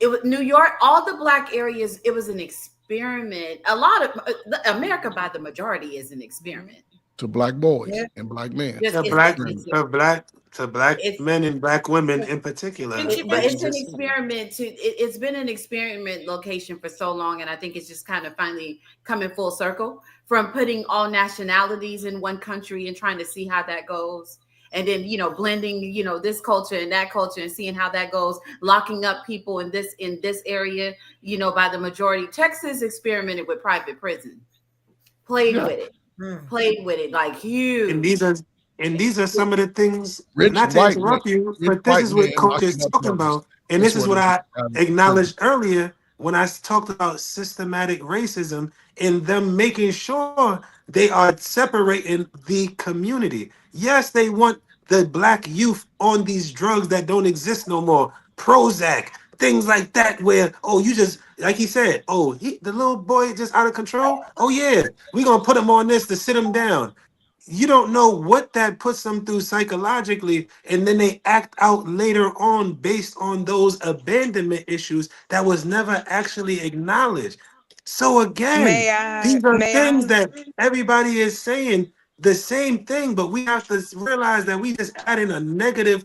It was New York, all the black areas, it was an experiment. A lot of America by the majority is an experiment. To black boys Yeah. and black men. Just To it's black, it's to black, to black it's men and black women in particular, Vinci, but like you it's Vinci. an just said. experiment it's been an experiment location for so long, and I think it's just kind of finally coming full circle from putting all nationalities in one country and trying to see how that goes, and then blending this culture and that culture and seeing how that goes, locking up people in this area, by the majority. Texas experimented with private prison, played Yeah. with it, Mm. like And these huge. are and these are some of the things, Rich not to white men, interrupt you, rich but this white is men what coach is locking up talking brothers. about. And That's this is what what it is. I acknowledged earlier when I talked about systematic racism and them making sure they are separating the community. Yes, they want the black youth on these drugs that don't exist no more. Prozac, things like that, where, oh, you just, like he said, oh, the little boy just out of control. Oh, yeah, we're going to put him on this to sit him down. You don't know what that puts them through psychologically, and then they act out later on based on those abandonment issues that was never actually acknowledged. So again, May I? these are May things I? that everybody is saying the same thing, but we have to realize that we just add in a negative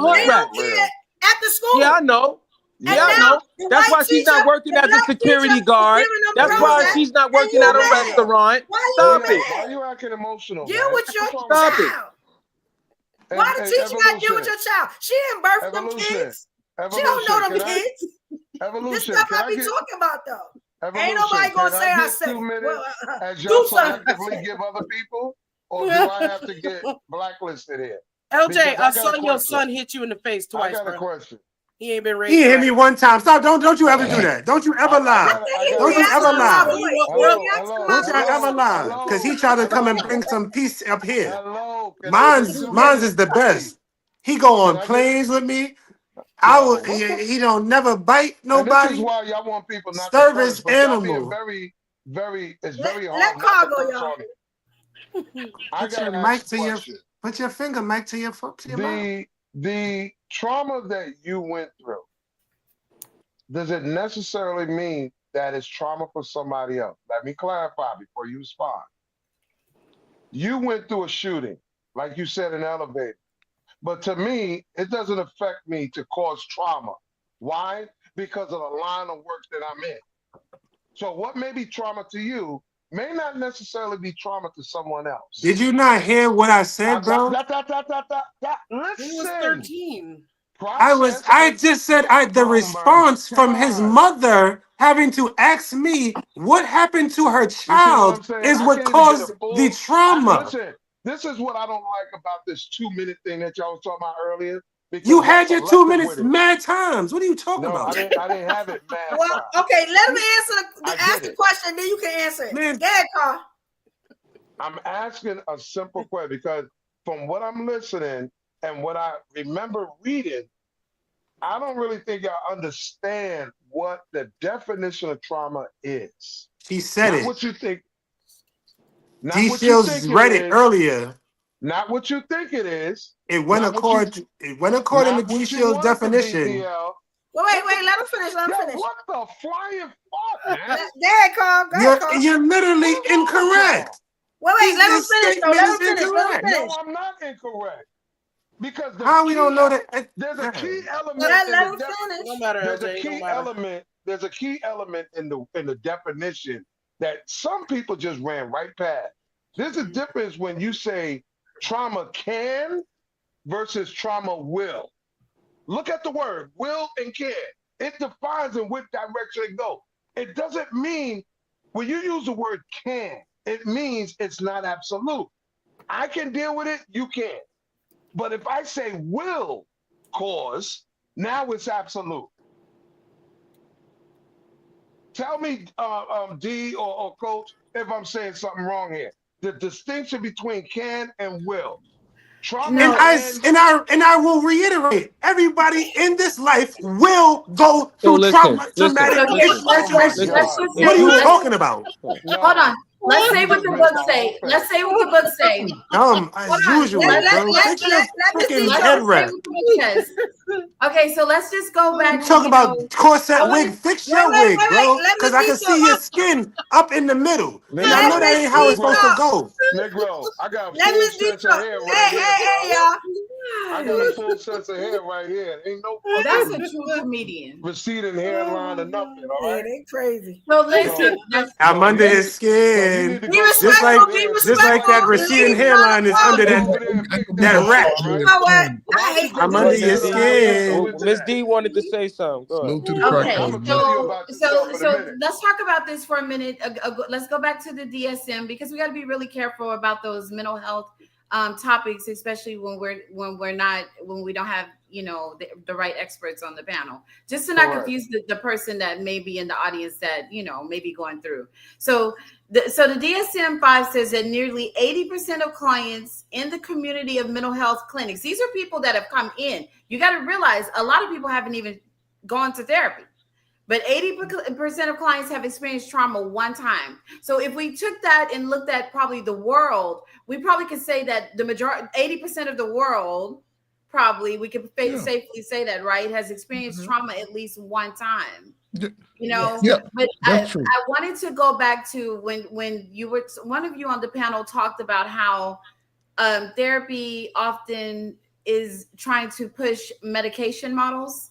hood They rat. don't care at the school. Yeah, I know. And Yeah, I now know. the That's white why she's not teacher, working the as a black security teacher is guard. giving them That's why Prozac, she's not and working you at a mad. restaurant. Why you Stop mad? it. Why you acting emotional, Deal man? with your What's wrong with Stop you? it. child. Why the teacher got to deal with Evolution. your child? She didn't birth them Evolution. kids. She don't know them kids. This Evolution. stuff Can I be get talking about though. evolution? Ain't nobody gonna Can say I I get said 2 it. minutes Well, as do y'all something. selectively give other people, or do I have to get blacklisted here? LJ, Because I I got saw a your question. son hit you in the face I twice, got a bro. question. He ain't been raised He hit right. me one time. Stop! Don't you ever do that? Don't you ever lie? Don't you ever lie? Don't you ever lie? Because he tried to come and bring some peace up here. Hello. Can I get 2 Mine's minutes? is the best. He go on Can I get? planes with me. Yo, what the? He don't never bite And this is nobody. why y'all want people not to curse, Service but y'all being animal. very, very. It's very Let hard not Carl to go, curse y'all. on it. I Put your gotta ask mic a to your. question. Put your finger, mic, to your mouth. The trauma that you went through, does it necessarily mean that it's trauma for somebody else? Let me clarify before you respond. You went through a shooting, like you said, in an elevator. But to me, it doesn't affect me to cause trauma. Why? Because of the line of work that I'm in. So what may be trauma to you may not necessarily be trauma to someone else. Did you not hear what I said, bro? Listen. He was 13. I just said the response from his mother having to ask me what happened to her child is what caused the trauma. Listen, this is what I don't like about this 2-minute thing that y'all was talking about earlier. You had your 2 minutes mad times. What are you talking about? I didn't have it mad Well, times. okay, let him ask the question, then you can answer it. Man. Go ahead, Carl. I'm asking a simple question because from what I'm listening and what I remember reading, I don't really think y'all understand what the definition of trauma is. She said Not it. what you think. Not D what you Shields think read it it is. earlier. Not what you think it is. It went according to D Shields' definition. Wait, let him finish. What the flying fuck, man? Go ahead, Carl. You're literally incorrect. Wait, let him finish, though. Let him finish. No, I'm not incorrect. Because how we don't know that? There's a key element. Let him finish. No matter, There's LJ, a key element. There's a key element in the definition that some people just ran right past. There's a difference when you say trauma can versus trauma will. Look at the word will and can. It defines in which direction it goes. It doesn't mean when you use the word can, it means it's not absolute. I can deal with it, you can't. But if I say will cause, now it's absolute. Tell me, D or Coach, if I'm saying something wrong here. The distinction between can and will. Trauma And I will reiterate: everybody in this life will go through traumatic situations. What are you talking about? Hold on. Let's say what the book say. Let's say what the book say. As usual, bro. Fix your freaking head wrap. Okay, so let's just go back. Talk about corset wig. Fix your wig, bro. Because I can see your skin up in the middle. And I know that ain't how it's supposed to go. Negro, I got a full sense of hair right here. Hey, y'all. I got a full sense of hair right here. Ain't no That's a true comedian. receding hairline or nothing, all right? They crazy. So listen, I'm under his skin. Just like that receding hairline is under that wrap. You know what? I hate I'm under your skin. Miss D wanted to say something. Go ahead. Okay, so let's talk about this for a minute. Let's go back to the DSM because we got to be really careful about those mental health topics, especially when we don't have the right experts on the panel, just to not confuse the person that may be in the audience that may be going through. So the DSM-5 says that nearly 80% of clients in the community of mental health clinics, these are people that have come in. You got to realize a lot of people haven't even gone to therapy. But 80% of clients have experienced trauma one time. So if we took that and looked at probably the world, we probably could say that the majority, 80% of the world, probably we could safely say that, right, has experienced trauma at least one time. But I wanted to go back to when you were, one of you on the panel talked about how therapy often is trying to push medication models.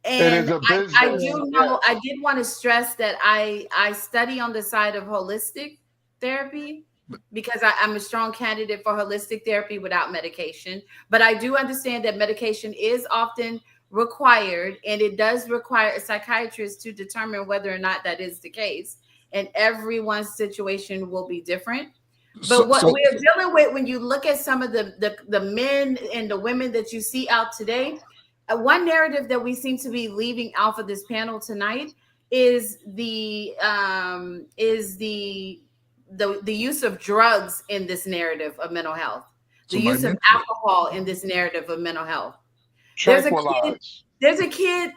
And I do know, I did want to stress that I study on the side of holistic therapy because I'm a strong candidate for holistic therapy without medication. But I do understand that medication is often required, and it does require a psychiatrist to determine whether or not that is the case. And everyone's situation will be different. But what we're dealing with when you look at some of the men and the women that you see out today, one narrative that we seem to be leaving out of this panel tonight is the use of drugs in this narrative of mental health, the use of alcohol in this narrative of mental health. There's a kid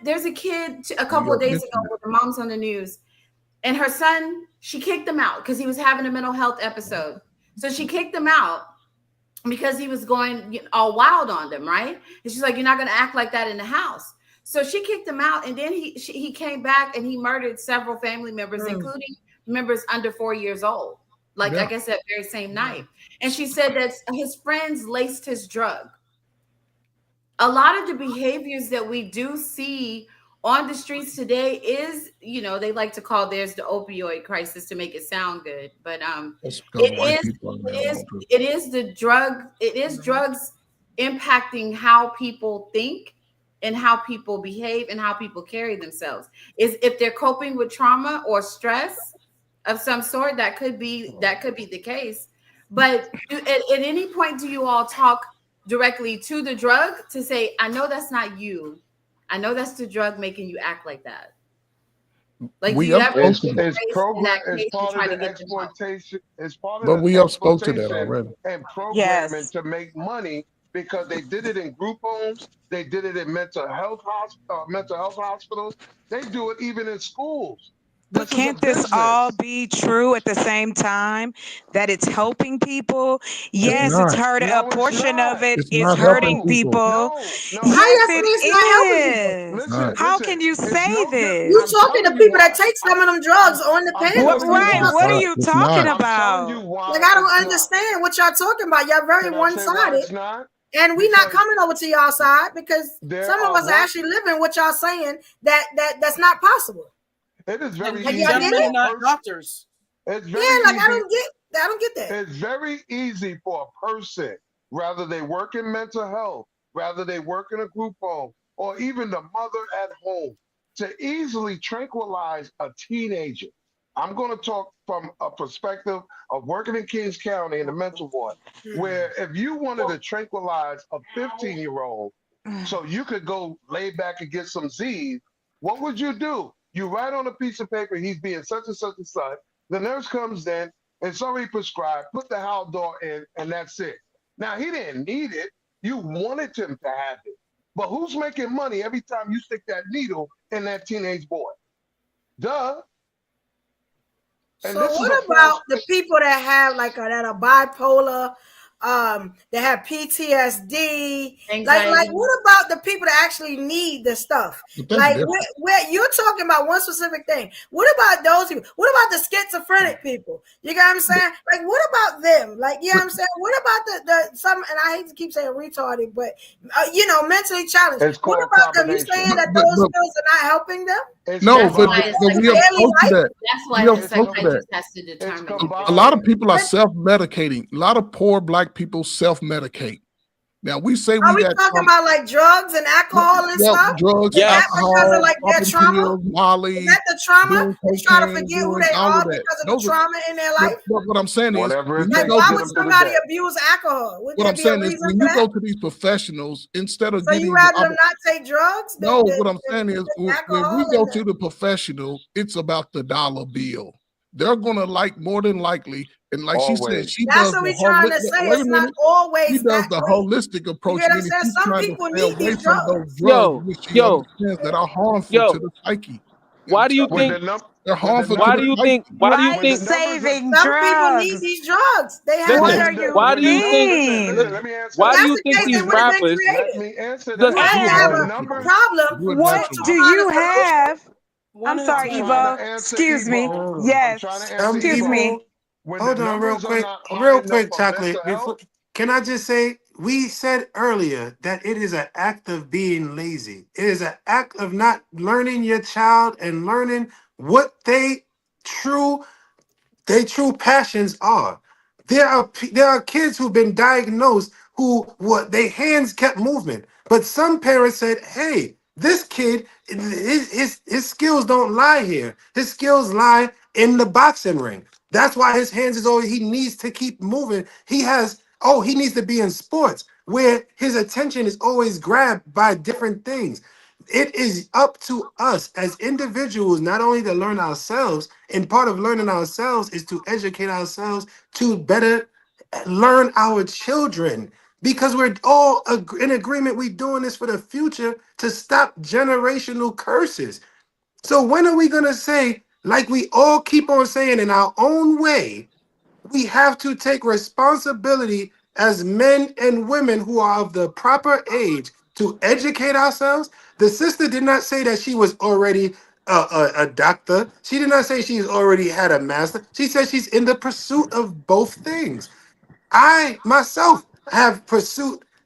a couple of days ago with the mom's on the news, and her son, she kicked him out because he was having a mental health episode. So she kicked him out because he was going all wild on them, right? And she's like, "You're not going to act like that in the house." So she kicked him out, and then he came back and he murdered several family members, including members under 4 years old. Like I guess that very same night. And she said that his friends laced his drug. a lot of the behaviors that we do see on the streets today is, they like to call theirs the opioid crisis to make it sound good, but That's because white it is people are it is involved too. it is drugs impacting how people think and how people behave and how people carry themselves. Is if they're coping with trauma or stress of some sort, that could be the case. But at any point, do you all talk directly to the drug to say, I know that's not you, I know that's the drug making you act like that? Like, do We you have ever spoke It's to give that, it's grace in program. that It's case and part of try to the get them out? exploitation. It's part of but the we have spoke to that exploitation already. and programming Yes. to make money because they did it in group homes. They did it in mental health hospitals. They do it even in schools. But This is a can't this all business. be true at the same time? That it's helping people? It's Yes, not. it's hurting. A No, it's portion of not. it It's is not helping hurting No, people. people. no. How Yes, y'all Listen, it say it's not helping people? It's is. not. How can you It's say no different. You I'm this? talking to telling you people that why. take some of them drugs on the I'm panel. What, So telling you what right? y'all It's why. What are not. saying? you It's talking not. I'm telling you about? Like, why I don't it's not. understand what y'all talking about. Y'all very Can I say why one-sided, it's not? and we not Because coming over to y'all side because there some of are us are one. actually living what y'all saying that's not possible. It is And very Like, you y'all easy get definitely it? for a not person. doctors. It's Yeah, very like easy. I don't get that. It's very easy for a person, whether they work in mental health, whether they work in a group home, or even the mother at home, to easily tranquilize a teenager. I'm going to talk from a perspective of working in Kings County in the mental ward, where if you wanted to tranquilize a 15-year-old so you could go lay back and get some Z's, what would you do? You write on a piece of paper, he's being such and such and such. The nurse comes in, it's already prescribed, put the Haldor in, and that's it. Now, he didn't need it. You wanted him to have it. But who's making money every time you stick that needle in that teenage boy? Duh. And So this is a what false. about the people that have that are bipolar, that have PTSD? Like Anxiety. what about the people that actually need the stuff? But that's Like different. where you're talking about one specific thing. What about those people? What about the schizophrenic people? You get what I'm saying? Like what about them? Like you know what I'm saying? What about the some? And I hate to keep saying retarded, but mentally challenged. It's What called about them? You saying combination. that But, those but pills are not helping them It's no, That's but why combined. a but we have daily psychiatrist. spoke to life? that. That's We why have a It's spoke to that. psychiatrist has to it's determine if A it's lot of combined. people are But self-medicating. A lot of poor black people self-medicate. Now we say are we we got talking about like drugs and alcohol and well, stuff? drugs, Is that Yes. because of alcohol, like their popping trauma? pills, Is Molly, that the trauma? doing They try to cocaine, forget who doing they all are of that. because of the Those are, trauma in their life? but what I'm saying is Whatever when it you takes go to Why get would them through the somebody day. abuse alcohol? Would what there I'm be a saying is reason when for you that? go to these professionals, instead of So you getting the rather them not take drugs no, than what I'm saying is the when we alcohol go and the to the professional, it's about the dollar bill. They're gonna like more than likely, and like she said, Always. she that's does what the we whole. trying to say. Wait a It's not minute, she always does that the way. holistic You approach, get what I'm meaning saying? she's Some trying to people stay need away these from those drugs. drugs Yo, which she yo, understands that are harmful to yo. the psyche. I'm Why do you telling When you, the think? num they're when the harmful to Why do the numbers you think? psyche. Why do you when the think? numbers are Life-saving Some people need drugs. these drugs. They have What Listen. are when the you Why when do the you think? listen, mean? let me answer If Why do that. that's you the think case, they these would have been rappers? Let created. me answer You that. Listen. had You to a have When natural. a numbers problem You a to, What natural. to do find you a solution. have? One I'm at a sorry, I'm trying time. to Evo. answer Excuse me. Ebo. Oh, I'm trying to Yes. answer some Excuse Ebo. me. people. When the Hold on, numbers are not high real enough quick, for mental chocolate. health, Can I just say we said earlier that it is an act of being lazy. It is an act of not learning your child and learning what true they true passions are. There are kids who've been diagnosed who what their hands kept moving, but some parents said, "Hey, this kid, his skills don't lie here. His skills lie in the boxing ring. That's why his hands is always he needs to keep moving. He needs to be in sports where his attention is always grabbed by different things." It is up to us as individuals not only to learn ourselves, and part of learning ourselves is to educate ourselves to better learn our children, because we're all in agreement we're doing this for the future to stop generational curses. So when are we going to say, like we all keep on saying in our own way, we have to take responsibility as men and women who are of the proper age to educate ourselves? The sister did not say that she was already a doctor. She did not say she's already had a master. She said she's in the pursuit of both things. I myself have pursued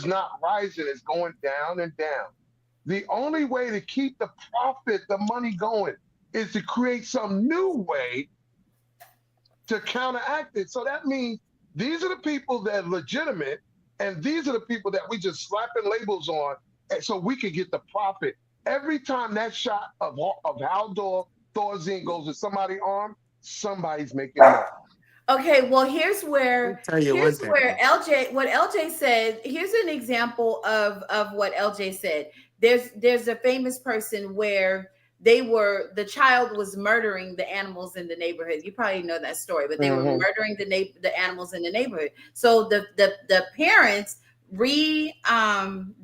is not rising, it's going down and down. The only way to keep the profit, the money going, is to create some new way to counteract it. So that means these are the people that are legitimate And these are the people that we just slapping labels on, and so we can get the profit. Every time that shot of Haldor Thorazine goes to somebody's arm, somebody's making money. Okay, well, here's where Tell you one thing. what LJ said. Here's an example of what LJ said. There's a famous person where the child was murdering the animals in the neighborhood. You probably know that story, but they were murdering the animals in the neighborhood. So the parents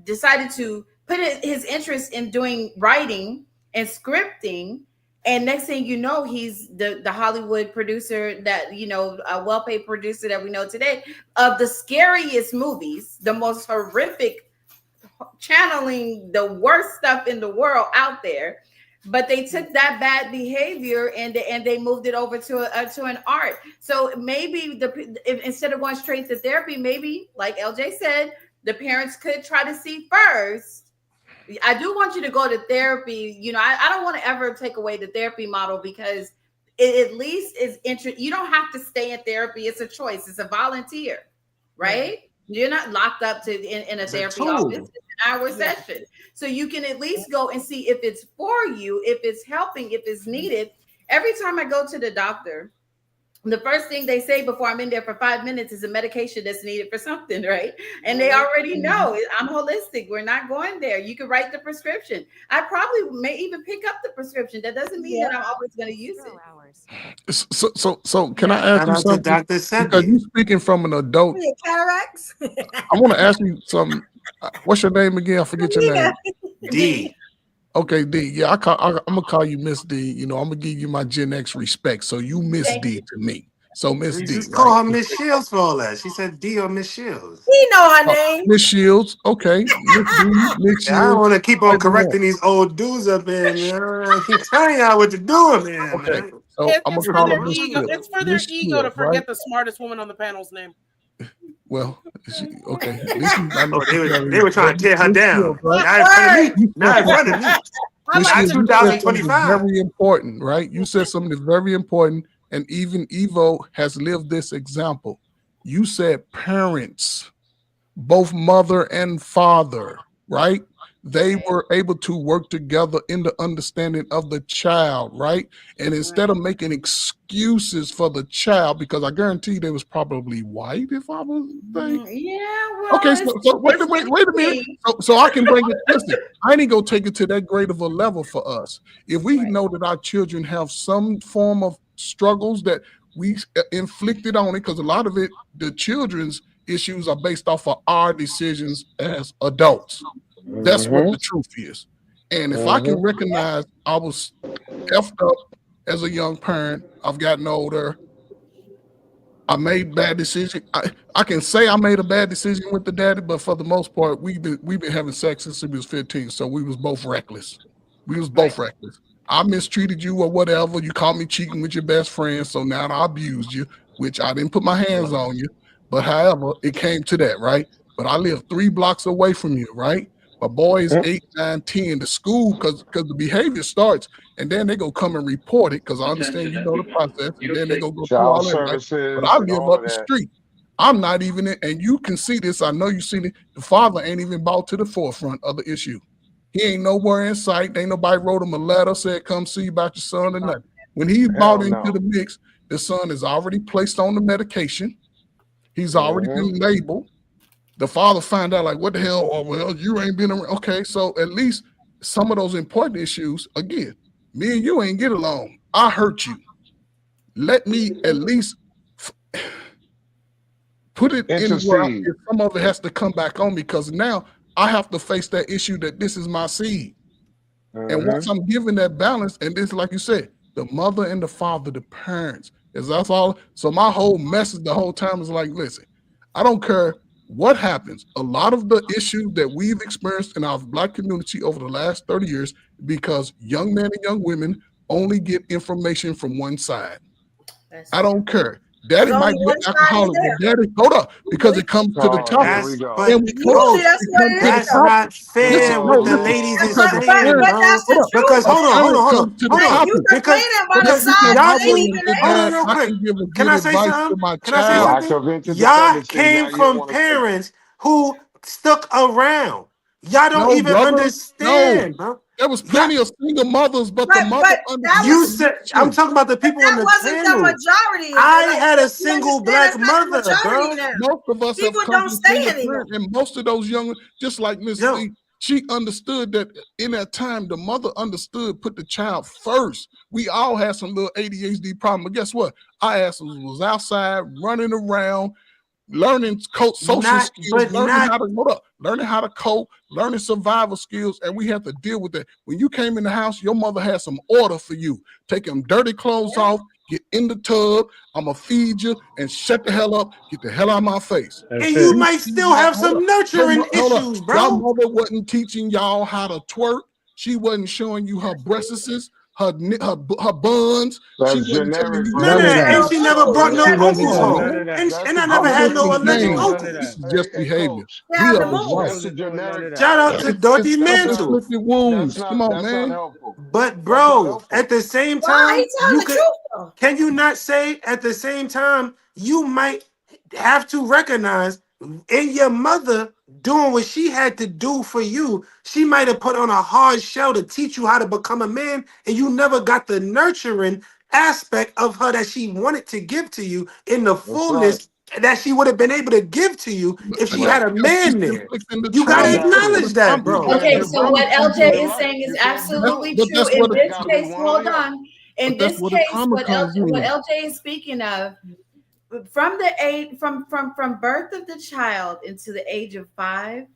decided to put his interest in doing writing and scripting. And next thing you know, he's the Hollywood producer that, a well-paid producer that we know today of the scariest movies, the most horrific, channeling the worst stuff in the world out there. But they took that bad behavior and they moved it over to an art. So maybe instead of going straight to therapy, maybe like LJ said, the parents could try to see first. I do want you to go to therapy. I don't want to ever take away the therapy model because it at least is you don't have to stay in therapy. It's a choice. It's a volunteer, right? You're not locked up in a therapy office. It's an hour session. So you can at least go and see if it's for you, if it's helping, if it's needed. Every time I go to the doctor, the first thing they say before I'm in there for 5 minutes is a medication that's needed for something, right? And they already know I'm holistic. We're not going there. You can write the prescription. I probably may even pick up the prescription. That doesn't mean that I'm always going to use it. So can I ask you something? Because you're speaking from an adult. Cataracts. I want to ask you something. What's your name again? I forget your name. D. Okay, D. Yeah, I'm gonna call you Miss D. I'm gonna give you my Gen X respect. So you Miss D to me. So Miss D. Just call her Miss Shields for all that. She said D or Miss Shields. He know her name. Miss Shields. Okay. Miss D, Miss Shields. I don't want to keep on correcting these old dudes up in. I keep telling y'all what to do, man. Okay. So I'm gonna call her Miss Shields. It's for their ego to forget the smartest woman on the panel's name. Well, okay. They were trying to tear her down. Not in front of me. Not in front of me. Not 2025. Very important, right? You said something that's very important, and even Evo has lived this example. You said parents, both mother and father, right? They were able to work together in the understanding of the child, right? And instead of making excuses for the child, because I guarantee they was probably white if I was thinking. Yeah, well, okay, so wait a minute. So I can bring it. Listen, I ain't gonna take it to that great of a level for us. If we know that our children have some form of struggles that we inflicted on it, because a lot of it, the children's issues are based off of our decisions as adults. That's what the truth is. And if I can recognize I was effed up as a young parent, I've gotten older, I made bad decisions. I can say I made a bad decision with the daddy, but for the most part, we've been having sex since we was 15, so we was both reckless. Reckless. I mistreated you or whatever. You caught me cheating with your best friend, so now I abused you, which I didn't put my hands on you. But however, it came to that, right? But I live 3 blocks away from you, right? My boys 8, 9, 10 to school because the behavior starts, and then they go come and report it because I understand you know the process, and then they go through all that. Right? But I live up the street. I'm not even in, and you can see this. I know you seen it. The father ain't even brought to the forefront of the issue. He ain't nowhere in sight. Ain't nobody wrote him a letter, said come see about your son or nothing. When he's brought into the mix, the son is already placed on the medication. He's already been labeled. The father find out like, what the hell? Oh, well, you ain't been around. Okay, so at least some of those important issues, again, me and you ain't get along. I hurt you. Let me at least put it in where some of it has to come back on me because now I have to face that issue that this is my seed. And once I'm given that balance, and this, like you said, the mother and the father, the parents, is that's all. So my whole message the whole time is like, listen, I don't care what happens. A lot of the issues that we've experienced in our Black community over the last 30 years, because young men and young women only get information from one side. I don't care. Daddy might be an alcoholic, but daddy, hold up, because it comes to the topic. That's not fair with the ladies is saying, because hold on. Because y'all can I say something? Y'all came from parents who stuck around. Y'all don't No, even brother. No. understand, bro. There was Y'all, plenty of single mothers, but the But mother that understood you was the said I'm mission. talking about the people on that the wasn't the panel. majority. I Like had a you single understand, black that's not the mother, majority bro. now. Most of us have People come don't from stay single anymore. parent, and most of those young, just like Miss Yo, C, she understood that in that time, the mother understood, put the child first. We all had some little ADHD problem, but guess what? I ass was outside running around, learning social not, skills, but not. learning how to cope, learning survival skills, and we have to deal with that. When you came in the house, your mother had some order for you. Take them dirty clothes off, get in the tub. I'ma feed you, and shut the hell up. Get the hell out of my face. And That's you it. might still have Hold up. some nurturing Hold up. issues, Y'all bro. mother wasn't teaching y'all how to twerk. She wasn't showing you her breasts, her buns. She That's wasn't telling generic, you None None of of brother. that. that. And Well, she That's never brought true. no She That's wasn't uncles true. doing home. none man. of that. that's And the I I'm never coach. had just no alleged saying, None of this that. uncles. is just Hey, behavior. coach. They We have are to the She move. right. wasn't Sh- doing none of that. Shout out to That's Dorothy It's that's Mantle. self-inflicted wounds. Come on, that's not man. helpful. But That's not bro, at helpful. the same Why he time, telling you the could truth though? can you not say at the same time you might have to recognize in your mother doing what she had to do for you, she might have put on a hard shell to teach you how to become a man, and you never got the nurturing aspect of her that she wanted to give to you in the That's right. fullness that she would have been able to give to you if But she that's had Right. a because she's man there. inflicting the You gotta trauma Exactly. for the acknowledge that, trauma. You bro. can't Okay, do so both. what Comes LJ in. You're is right. saying is You can't do both. absolutely But true. that's where In the It this got to be case, one or hold the other. on. In but that's this where the case, trauma comes what in. LJ is speaking of, from the age from birth of the child into the age of 5,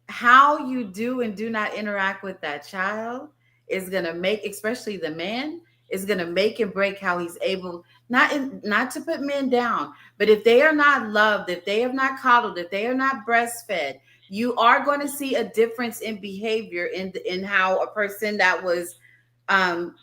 how you do and do not interact with that child is going to make, especially the man, is going to make and break how he's able, not to put men down, but if they are not loved, if they have not coddled, if they are not breastfed, you are going to see a difference in behavior in how a person that was um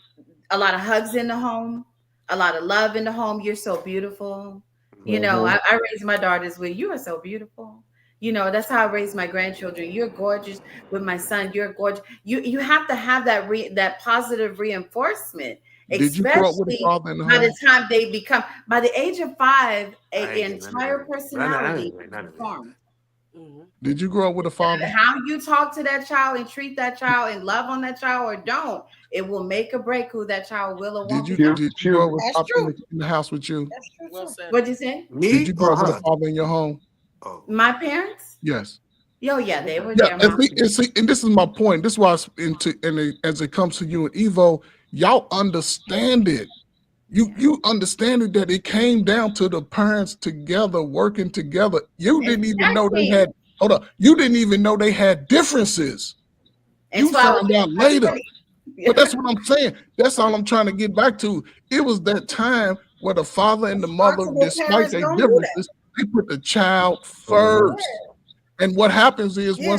a lot of hugs in the home, a lot of love in the home. You're so beautiful. Hmm. I raised my daughters with, you are so beautiful. That's how I raised my grandchildren. You're gorgeous. With my son, you're gorgeous. You have to have that positive reinforcement, Did you grow up with a especially father in the by the home? by the age of 5, I a ain't getting none of entire that. I personality ain't getting is none of that. formed. Mhm. Did you grow up with a father? How you talk to that child and treat that child and love on that child or don't, it will make or break who that child will or won't become. Q, Did you grow Q, up with That's pop true. in the house with you? That's true Well too. said. What'd you say? Did Me you grow or up with a her? father in your home? Oh, My parents? Yes. Oh yeah, they were Yeah, there. and and this is my point. This is why it's as it comes to you and Evo, y'all understand it. You understand it that it came down to the parents together working together. You didn't even know they Exactly. had. Hold up. You didn't even know they had differences. And You so I was found out later. But that's yeah. what I'm saying. That's all I'm trying to get back to. It was that time where the father and the mother, Responsible despite parents their don't do that. differences, they put the child hmm first. And what happens is Yeah.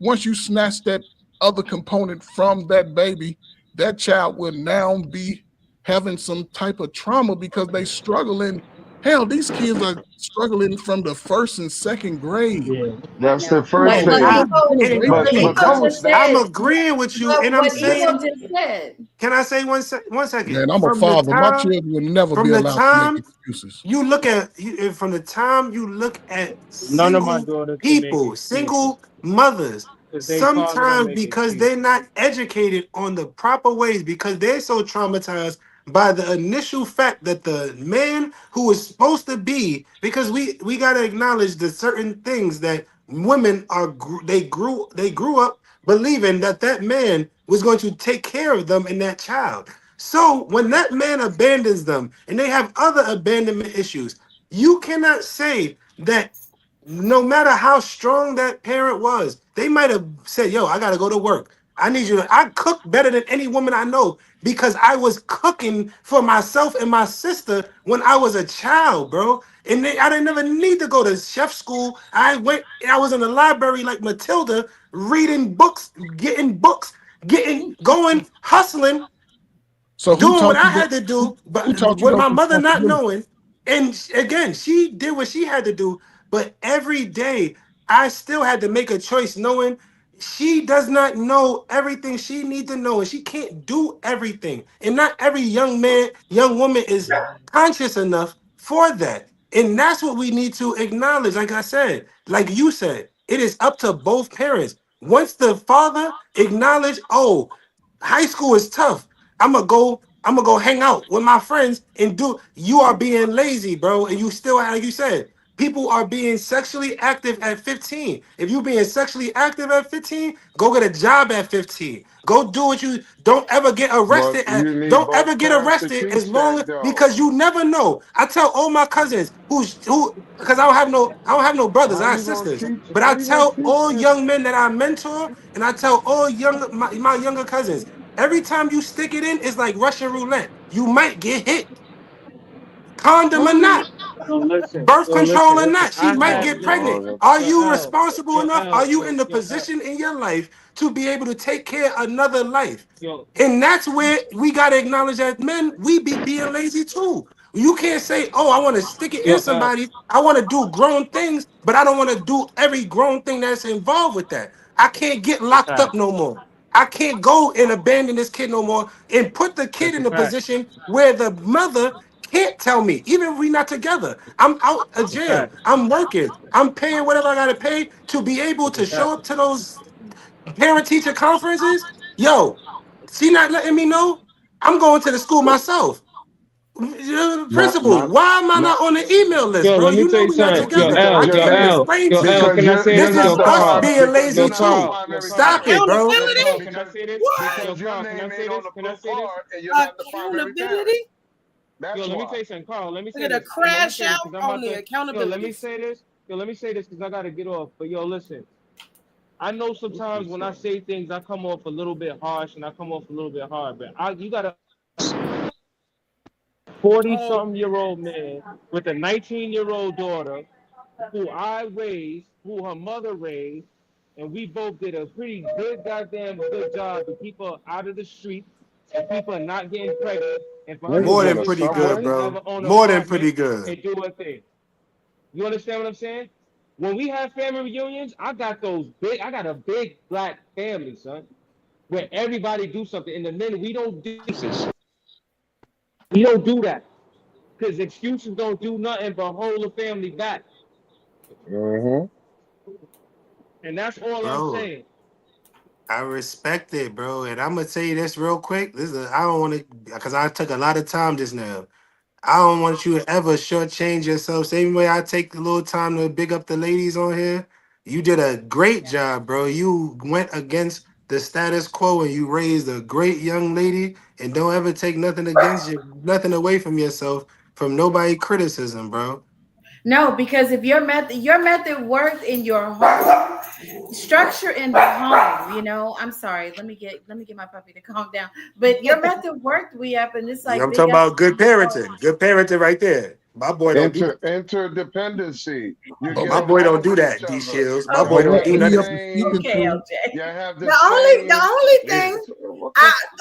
once you snatch that other component from that baby, that child will now be having some type of trauma because they struggling. Hell, these kids are struggling from the first and second grade. Yeah. I that's the know. first But thing. What and But Evo that just that I'm said, agreeing with you, but and I'm what that Evo saying, just said, can I say one second? Man, I'm a father. My children will never From be the allowed to make time excuses. you look at, from the time you look at None of my single daughters can make people, excuses single mothers, because they father don't sometimes make because they're excuses. not educated on the proper ways, because they're so traumatized by the initial fact that the man who is supposed to be, because we got to acknowledge the certain things that women they grew up believing that that man was going to take care of them and that child. So when that man abandons them and they have other abandonment issues, you cannot say that no matter how strong that parent was, they might have said, "Yo, I gotta go to work. I need you to." I cook better than any woman I know because I was cooking for myself and my sister when I was a child, bro. And I didn't never need to go to chef school. I was in the library like Matilda, reading books, getting going, hustling, So who doing what taught I you that? had to Who, do, who but taught you with those my mother not responsibilities? knowing. And again, she did what she had to do, but every day I still had to make a choice knowing she does not know everything she needs to know, and she can't do everything. And not every young man, young woman is conscious enough for that. And that's what we need to acknowledge. Like I said, like you said, it is up to both parents. Once the father acknowledge, oh, high school is tough. I'm gonna go hang out with my friends and do. You are being lazy, bro, and you still, like you said, people are being sexually active at 15. If you being sexually active at 15, go get a job at 15. Go do what you don't ever get But arrested at. you need Don't both ever get parents to arrested as teach long that as though. because you never know. I tell all my cousins who because I don't have no brothers, How I have you gonna sisters. teach? But How I you gonna tell teach all that? young men that I mentor, and I tell all my younger cousins, every time you stick it in, it's like Russian roulette. You might get hit, condom or not, birth control or Listen. not. She I might had get yo, pregnant. Oh, Are yo, you L, responsible yo, enough? Are L, you in the yo, L, position in your life to be able to take care of another life? yo, And that's where we gotta acknowledge that men, we be being lazy too. You can't say, oh, I want to stick it in yo, L. somebody. I want to do grown things, but I don't want to do every grown thing that's involved with that. I can't get That's a locked up fact. no more. I can't go and abandon this kid no more and put the kid That's a in a fact. position where the mother can't tell me, even if we're not together. I'm out of That's a jail. fact. I'm working. I'm paying whatever I gotta pay to be able That's a to fact. show up to those parent teacher conferences. Yo, she not letting me know. I'm going to the school myself. Principal, not, why am I not, not on the email list, Yo, bro? let me You tell know you we're not something. because Yo, together. because I L, yo, you're can't even L, explain yo, to L. you. because Can I say you're This this? is not Yo, the us Carl. father. being You're lazy Yo, not the too. Carl. Yo, primary Carl. Stop it, parent. bro. Yo, Accountability? Carl. Because Can I say this? What? Yo, because your Carl. Can I name say ain't on this? the Can I book say this? card and you're not the primary parent. Accountability? That's Yo, let me why. tell you something, Carl. Let me Look say at a this. And let me crash say this out because I'm on about the to. Yo, let me accountability. say this. Yo, let me say this because I gotta get off. But yo, listen. I know sometimes when I say things, I come off a little bit harsh and I come off a little bit hard. But you gotta 40 Oh, something year old man with a 19-year-old daughter who I raised, who her mother raised, and we both did a pretty good goddamn good job to keep her out of the street and keep her not getting pregnant and for her Where to was More be that, than a able to pretty have, good, subway? have her bro. own More than apartment pretty good. and do her thing. You understand what I'm saying? When we have family reunions, I got a big black family, son, where everybody do something. And the men, we don't do this. We don't do that. Because excuses don't do nothing but hold the family back. Mm-hmm. And that's all I'm Bro, saying. I respect it, bro. And I'm gonna tell you this real quick. I don't want to because I took a lot of time just now. I don't want you to ever shortchange yourself. Same way I take a little time to big up the ladies on here. You did a great job, bro. You went against the status quo and you raised a great young lady. And don't ever take nothing against you, nothing away from yourself from nobody criticism, bro. No, because if your method worked in your home, structure in the home, I'm sorry. Let me get my puppy to calm down. But your method worked, we up, and it's Yeah, like I'm big talking up. about good parenting. Good parenting right there. My boy don't do that. Interdependency. You Oh, get my boy don't along do with each that, D other. Shields. My Y'all boy Okay, don't have do the He nothing. up to same. speaking okay, to. LJ. You have the the same. only Yeah. thing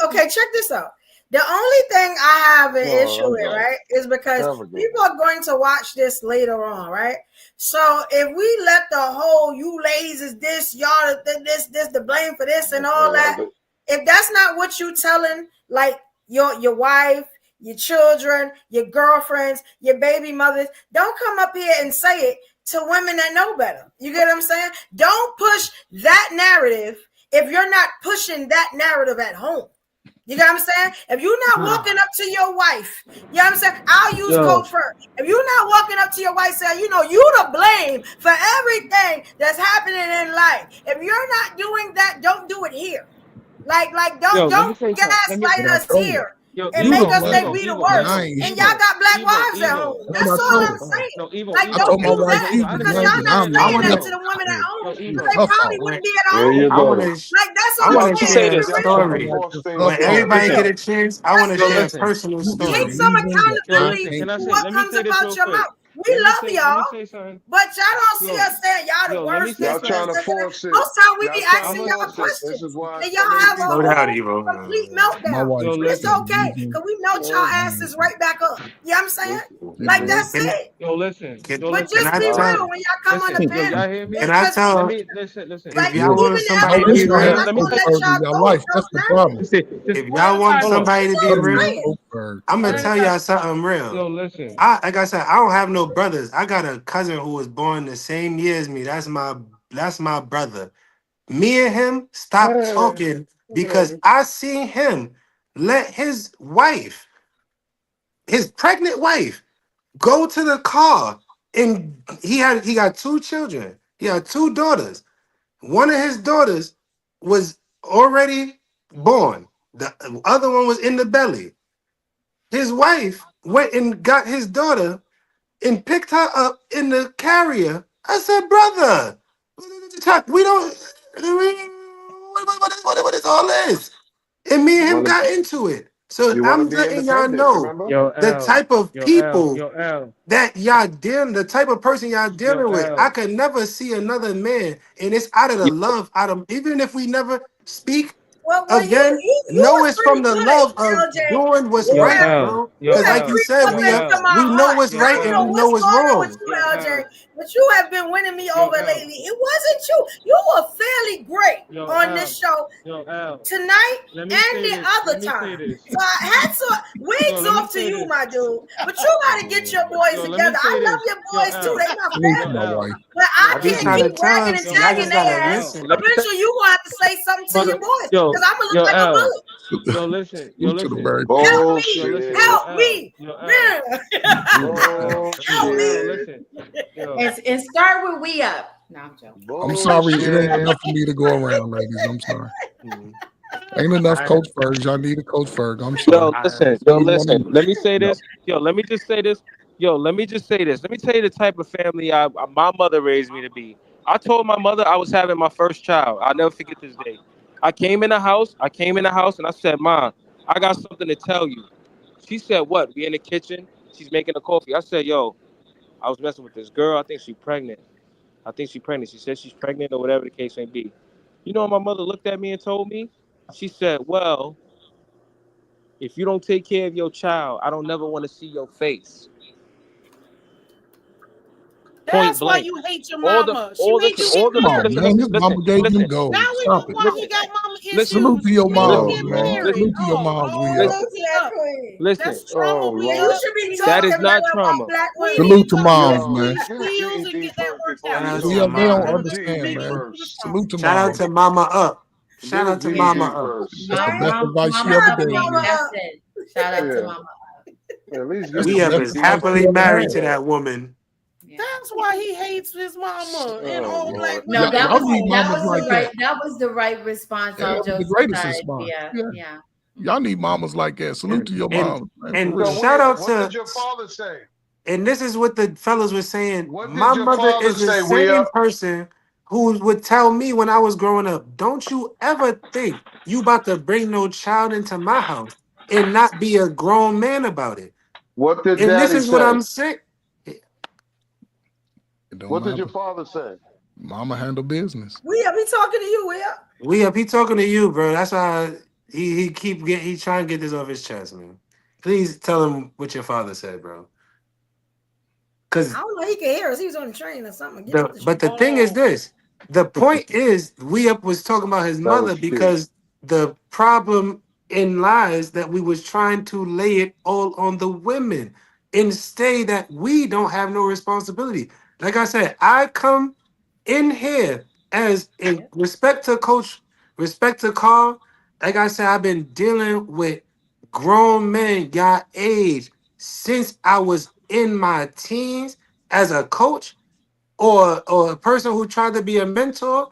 okay, check this out. The only thing I have an issue Oh, I'm with, done. right, is because Have a good people one. are going to watch this later on, right? So if we let the whole "you ladies this, y'all this the blame for this and all that," if that's not what you telling, like your wife, your children, your girlfriends, your baby mothers, don't come up here and say it to women that know better. You get what I'm saying? Don't push that narrative if you're not pushing that narrative at home. You know what I'm saying? If you're not walking up to your wife, you know what I'm saying? I'll use Yo, Coach first. If you're not walking up to your wife saying, you to blame for everything that's happening in life. If you're not doing that, don't do it here. Like let me don't say something. gaslight What I us told her. here Yo, and make us think Evo, we the Evo, And worst. I Evo, ain't And shit. y'all Evo, got black Evo, wives at Evo. home. That's That's what I all told I'm her. saying. No, Evo, Like, I Evo, don't told my do Evo, wife that Evo. she's I the because blame, y'all understand. and not I'm I not saying want that never to to. the women at doing Yo, home. it. So Evo. they Her probably fault. wouldn't be at There you home. I want go. to. Like, that's I all See, I'm want I to saying. told share Keep a you, it y'all real. trying to story. force things Her When fault. upon everybody me. get Real. a chance, I want to That's Yo, share it. a listen. personal Keep story. some Reason that Yo, I listen. accountability can't. Can I for say? what Let me comes say this about real your quick. mouth. We love Let me y'all, say something. but y'all don't see Yo, us saying y'all the let me worst, say Y'all this, trying something. to that. force it. Most time we be Y'all trying to I'm asking a y'all force it. This questions is why and so y'all many have a Slow people. down, whole Evo. complete My meltdown. wife Yo, But said it's the listen. okay reason. because we melt y'all asses right back up. You know what I'm saying? Like, that's Can, it. Yo, listen. can, Yo, But can listen. just I be Nah. real tell? when y'all come on the Listen. Yo, panel. y'all hear me? Can I Let tell? me listen. If Like, y'all Evo. want even the somebody No, to this be evolution, gonna I'm happen real, not Let me going so to say. let early in y'all your go life. so That's the fast. problem. Listen. Just if one y'all want time. That's Hold on. somebody to be all I'm Early real, saying. so Berg. I'm gonna Turn it tell up. y'all something real. Yo, listen. Like I said, I don't have no brothers. I got a cousin who was born the same year as me. That's my brother. Me and him stopped talking because I seen him let his pregnant wife, go to the car, and he got two children. He had two daughters. One of his daughters was already born. The other one was in the belly. His wife went and got his daughter and picked her up in the carrier. I said, brother, we don't. What is all this? And me You and him want to got into it. So you want to I'm be letting y'all independent, know remember? Yo, the L. type of Yo, L. people Yo, L. that y'all dealing, the type of person y'all Yo, dealing with. I L. could never see another man, and it's out of the love, even if we never speak Well, again, you know was it's from pretty the good, love of LJ. doing what's You Yo, right, have L. bro. Yo, you Because have like you L. creeped said, up Yo, into L. my we know heart. what's Yo, I right don't and know we L. know what's what's going on with wrong. you, Yo, LJ, L. but you have been winning me Yo, over L. lately. It wasn't you. You were fairly great Yo, on L. this show Yo, L. tonight Let me and say the this. other Let me say time. this. So hats off, Yo, wigs let me off to say you, this. my dude. But you gotta get your boys Yo, let me together. I say love this. your Yo, boys too. L. They my Salute Yo, to my family. L. wife. But Yo, I I be can't L. trying keep to tell ragging him, and see, y'all tagging just their gotta Yo, ass. L. listen. Let me say. Eventually, you gonna have to say something to your Mother. boys Yo, because I'm gonna look yo, like a L. bully. Yo, listen. Yo, Salute to the listen. Berg. Help me! Yo, listen. Bullshit. Yo, Help L. me! Yo, L. Man. Yo, L. Help Yo, me! L. Bullshit. Listen. Yo. And start with we up. No, I'm joking. I'm sorry, it ain't Bullshit. enough for me to go around, ladies. I'm sorry. Mhm. Ain't enough I, Coach Ferg. Y'all need a Coach Ferg. I'm Yo, sorry. I, listen. Yo, Only one of listen. you. Let me say Yep. this. Yo, let me just say this. Yo, let me just say this. Let me tell you the type of family my mother raised me to be. I told my mother I was having my first child. I'll never forget this day. I came in the house. And I said, "Mom, I got something to tell you." She said, "What?" We in the kitchen. She's making a coffee. I said, "Yo, I was messing with this girl. I think she's pregnant. She said she's pregnant or whatever the case may be." You know what my mother looked at me and told me? She said, "Well, if you don't take care of your child, I don't never want to see your face." Point That's why blank. you hate your All the mama. She all the made you get all the Come listen, on, married. listen, man. listen, His listen, mama gave him listen, Now gold. we Stop know it. why listen, he got mama listen, Salute issues. to your He made you listen, moms, get man. married. listen, Salute to your Oh moms. We Lord, up. Salute listen, to we that up. queen. listen. That's trauma. Oh We You Lord. up. should be We That up. is talking not better about trauma. black We women. need Salute to some moms, mental Yo, man. get heals and GED get that first worked before shout out. you out do to Yeah, all they that. don't mama. Get a understand, Take GED it man. through the first. trauma. Salute to Shout out moms. to mama up. Get Shout a out to mama GED up. first. That's the best advice she Mama ever up, gave baby. me. Mama That's up. it. Shout out to Yeah. Mama up. At least That's get a the We up best is GED advice she happily first ever before married had. to that. that woman. Yeah. That's why he hates his mama and Oh all black Lord. No, women. Y'all, that y'all was need Oh that mamas was the like Lord. right that. response. Yeah, All that was the jokes greatest aside. response. Yeah, Yeah. yeah. Y'all need mamas like that. Salute And to your and moms, man, for and So real. shout out what did to, your father say? and this is what the fellas were saying. What My did your mother father is the say? We same up? person who would tell me when I was growing up, don't you ever think you about to bring no child into my house and not be a grown man about it. What did And this daddy is what say? I'm saying. It don't What did your matter. father say? Mama handle business. We are be talking to you, Will. We up, he talking to you, bro. That's why he trying to get this off his chest, man. Please tell him what your father said, bro. I Cause don't know. He can hear us. He was on the train or something. Getting off the train. the thing is Oh, this. The point is we up was talking about his That mother was cute. because the problem in lies that we was trying to lay it all on the women and say that we don't have no responsibility. Like I said, I come in here as in respect to coach, respect to Carl. Like I said, I've been dealing with grown men y'all age since I was in my teens as a coach or a person who tried to be a mentor.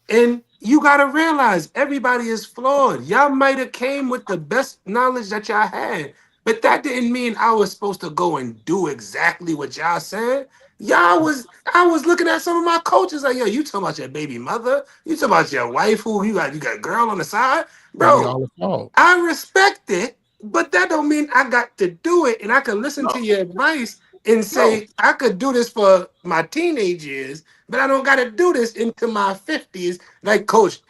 And you gotta realize everybody is flawed. Y'all might have came with the best knowledge that y'all had, but that didn't mean I was supposed to go and do exactly what y'all said. I was looking at some of my coaches like, yo, you talking about your baby mother? You talking about your wife who you got a girl on the side? Maybe Bro, y'all fault. I respect it, but that don't mean I got to do it. And I can listen to No, your advice and no. say I could do this for my teenage years, but I don't got to do this into my 50s. Like coach,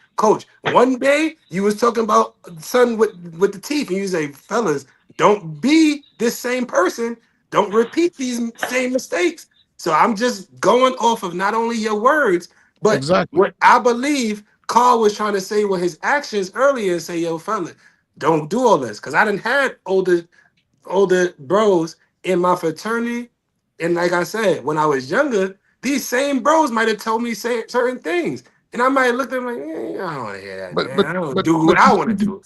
one day you was talking about son with the teeth, and you say, fellas, don't be this same person. Don't repeat these same mistakes. So I'm just going off of not only your words, but Exactly. what I believe Carl was trying to say with his actions earlier and say, yo, fella. don't do all this. Because I done had older bros in my fraternity. And like I said, when I was younger, these same bros might have told me certain things. And I might have looked at them like, I don't want to hear that, But man. I don't do what I want to do.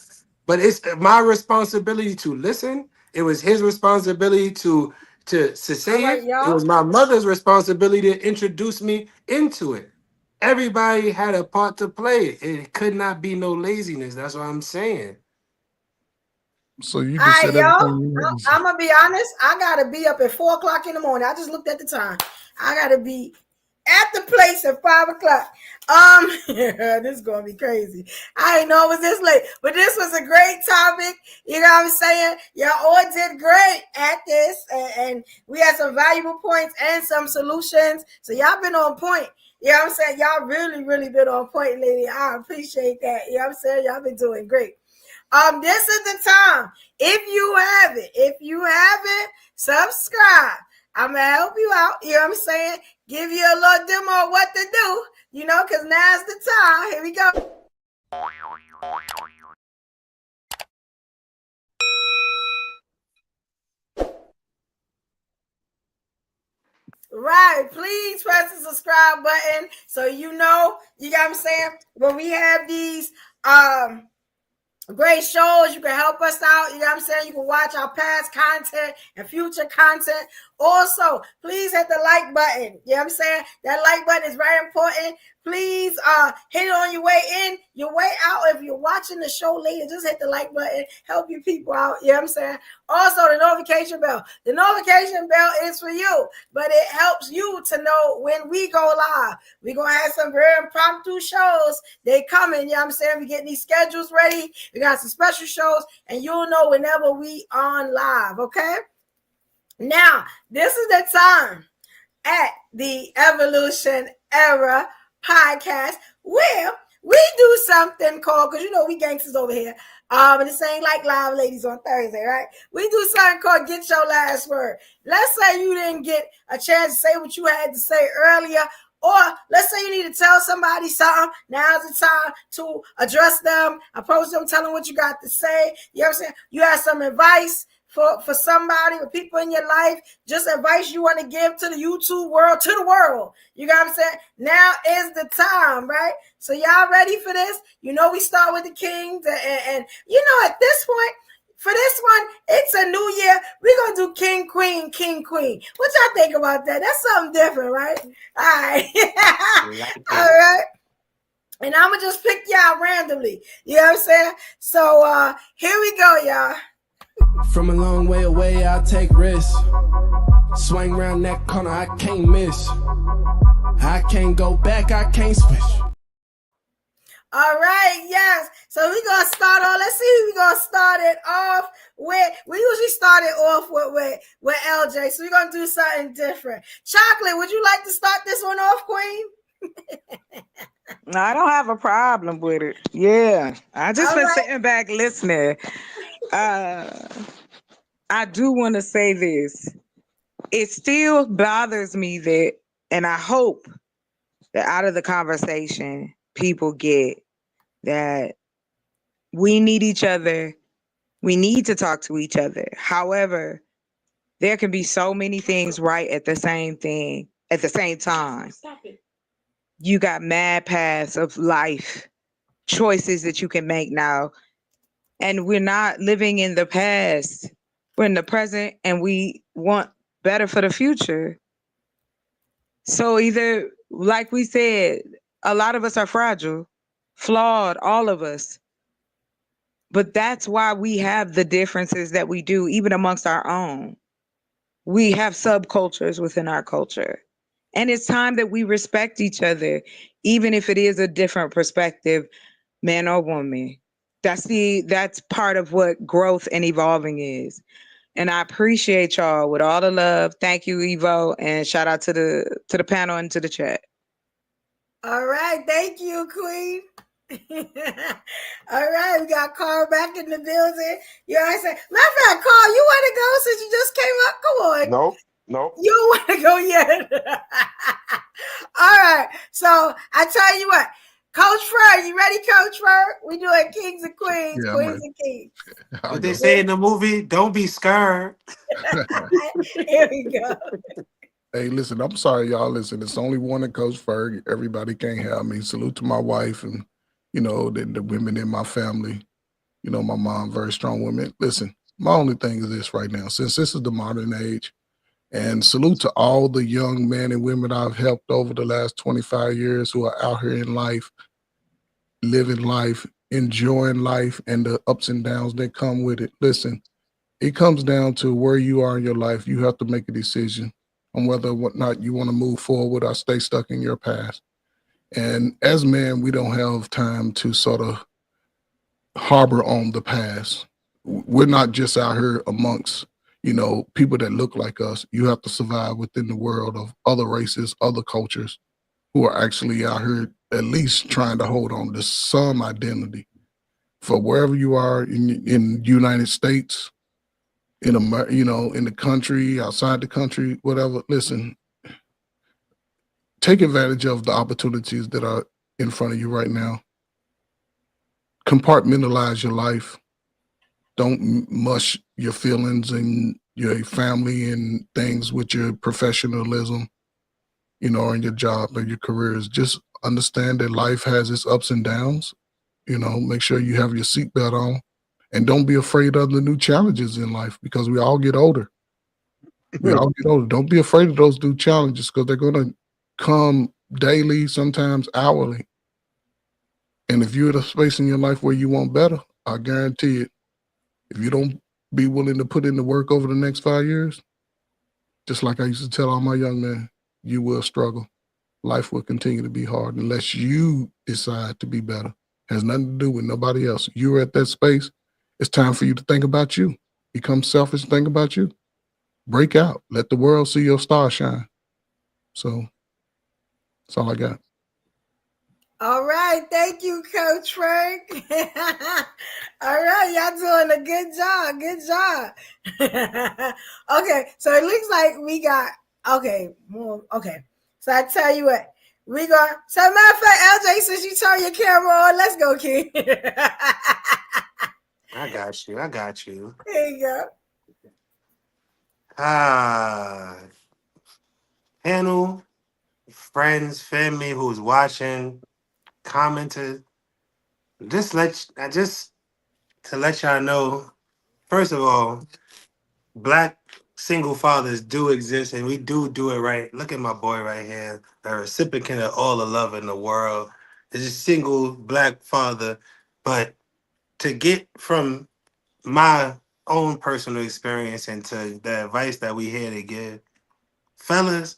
But it's my responsibility to listen. It was his responsibility to say All right, it. It y'all. was my mother's responsibility to introduce me into it. Everybody had a part to play. It could not be no laziness. That's what I'm saying. So you All just right, said y'all. everything you need to I'm say. gonna be honest. I gotta be up at 4:00 in the morning. I just looked at the time. I gotta be at the place at 5:00. This is gonna be crazy. I didn't know it was this late, but this was a great topic. You know what I'm saying? Y'all all did great at this, and we had some valuable points and some solutions. So y'all been on point. You know what I'm saying? Y'all really, really been on point, lady. I appreciate that. You know what I'm saying? Y'all been doing great. This is the time. If you haven't, subscribe. I'm gonna help you out. You know what I'm saying? Give you a little demo of what to do, because now's the time. Here we go. Right. Please press the subscribe button so you know what I'm saying? When we have these great shows, you can help us out. You know what I'm saying? You can watch our past content and future content. Also, please hit the like button. You know what I'm saying? That like button is very important. Please hit it on your way in, your way out. If you're watching the show later, just hit the like button. Help your people out. You know what I'm saying? Also, the notification bell. The notification bell is for you, but it helps you to know when we go live. We're going to have some very impromptu shows. They coming. You know what I'm saying? We're getting these schedules ready. We got some special shows, and you'll know whenever we on live, okay? Now, this is the time at the Evolution Era podcast where we do something called, because we gangsters over here, and this ain't like Live Ladies on Thursday, right? We do something called Get Your Last Word. Let's say you didn't get a chance to say what you had to say earlier, or let's say you need to tell somebody something. Now's the time to address them, approach them, tell them what you got to say. You know what I'm saying? You have some advice for somebody or people in your life, just advice you want to give to the YouTube world, to the world. You got what I'm saying? Now is the time, right? So y'all ready for this? We start with the kings, and at this point, for this one, it's a new year. We're going to do king, queen. What y'all think about that? That's something different, right? All right. All right. And I'm going to just pick y'all randomly. You know what I'm saying? So here we go, y'all. From a long way away, I take risks. Swing around that corner, I can't miss. I can't go back, I can't switch. All right, yes. So we're going to start off. Let's see who we're going to start it off with. We usually start it off with LJ. So we're going to do something different. Chocolate, would you like to start this one off, Queen? No, I don't have a problem with it. Yeah. I just been sitting back listening. I do want to say this. It still bothers me that, and I hope that out of the conversation, people get that we need each other. We need to talk to each other. However, there can be so many things right at the same time. Stop it. You got mad paths of life, choices that you can make now. And we're not living in the past. We're in the present, and we want better for the future. So either, like we said, a lot of us are fragile, flawed, all of us. But that's why we have the differences that we do, even amongst our own. We have subcultures within our culture. And it's time that we respect each other, even if it is a different perspective, man or woman. That's part of what growth and evolving is. And I appreciate y'all with all the love. Thank you, Evo, and shout out to the panel and to the chat. All right, thank you, Queen. All right, we got Carl back in the building. You know what I'm saying? Matter of fact, Carl, you want to go since you just came up? Come on. Nope. You don't want to go yet. All right. So I tell you what, Coach Fur, you ready, Coach Fur? We doing kings and queens, Yeah, queens man. and kings. I'll What they go. say in the movie, don't be scared. Here we go. Hey, listen, I'm sorry, y'all. Listen, it's only one of Coach Ferg. Everybody can't have me. Salute to my wife and, the women in my family. My mom, very strong woman. Listen, my only thing is this right now, since this is the modern age, and salute to all the young men and women I've helped over the last 25 years who are out here in life, living life, enjoying life, and the ups and downs that come with it. Listen, it comes down to where you are in your life. You have to make a decision on whether or not you want to move forward or stay stuck in your past. And as men, we don't have time to sort of harbor on the past. We're not just out here amongst, people that look like us. You have to survive within the world of other races, other cultures who are actually out here at least trying to hold on to some identity. For wherever you are in United States, in the country, outside the country, whatever. Listen, take advantage of the opportunities that are in front of you right now. Compartmentalize your life. Don't mush your feelings and your family and things with your professionalism, or in your job or your careers. Just understand that life has its ups and downs. Make sure you have your seatbelt on and don't be afraid of the new challenges in life because we all get older. We all get older. Don't be afraid of those new challenges because they're going to come daily, sometimes hourly. And if you're at a space in your life where you want better, I guarantee it. If you don't be willing to put in the work over the next 5 years, just like I used to tell all my young men, you will struggle. Life will continue to be hard unless you decide to be better. Has nothing to do with nobody else. You're at that space. It's time for you to think about you. Become selfish, think about you. Break out. Let the world see your star shine. So that's all I got. All right, thank you, Coach Frank. All right, y'all doing a good job. Good job. Okay, so it looks like we got okay. So I tell you what, we got. So matter of fact, LJ, since you turn your camera on, let's go, King. I got you. I got you. There you go. Panel, friends, family who's watching, commented. Just to let y'all know. First of all, black single fathers do exist, and we do it right. Look at my boy right here, a recipient of all the love in the world. Is a single black father, but to get from my own personal experience and to the advice that we here to give, fellas,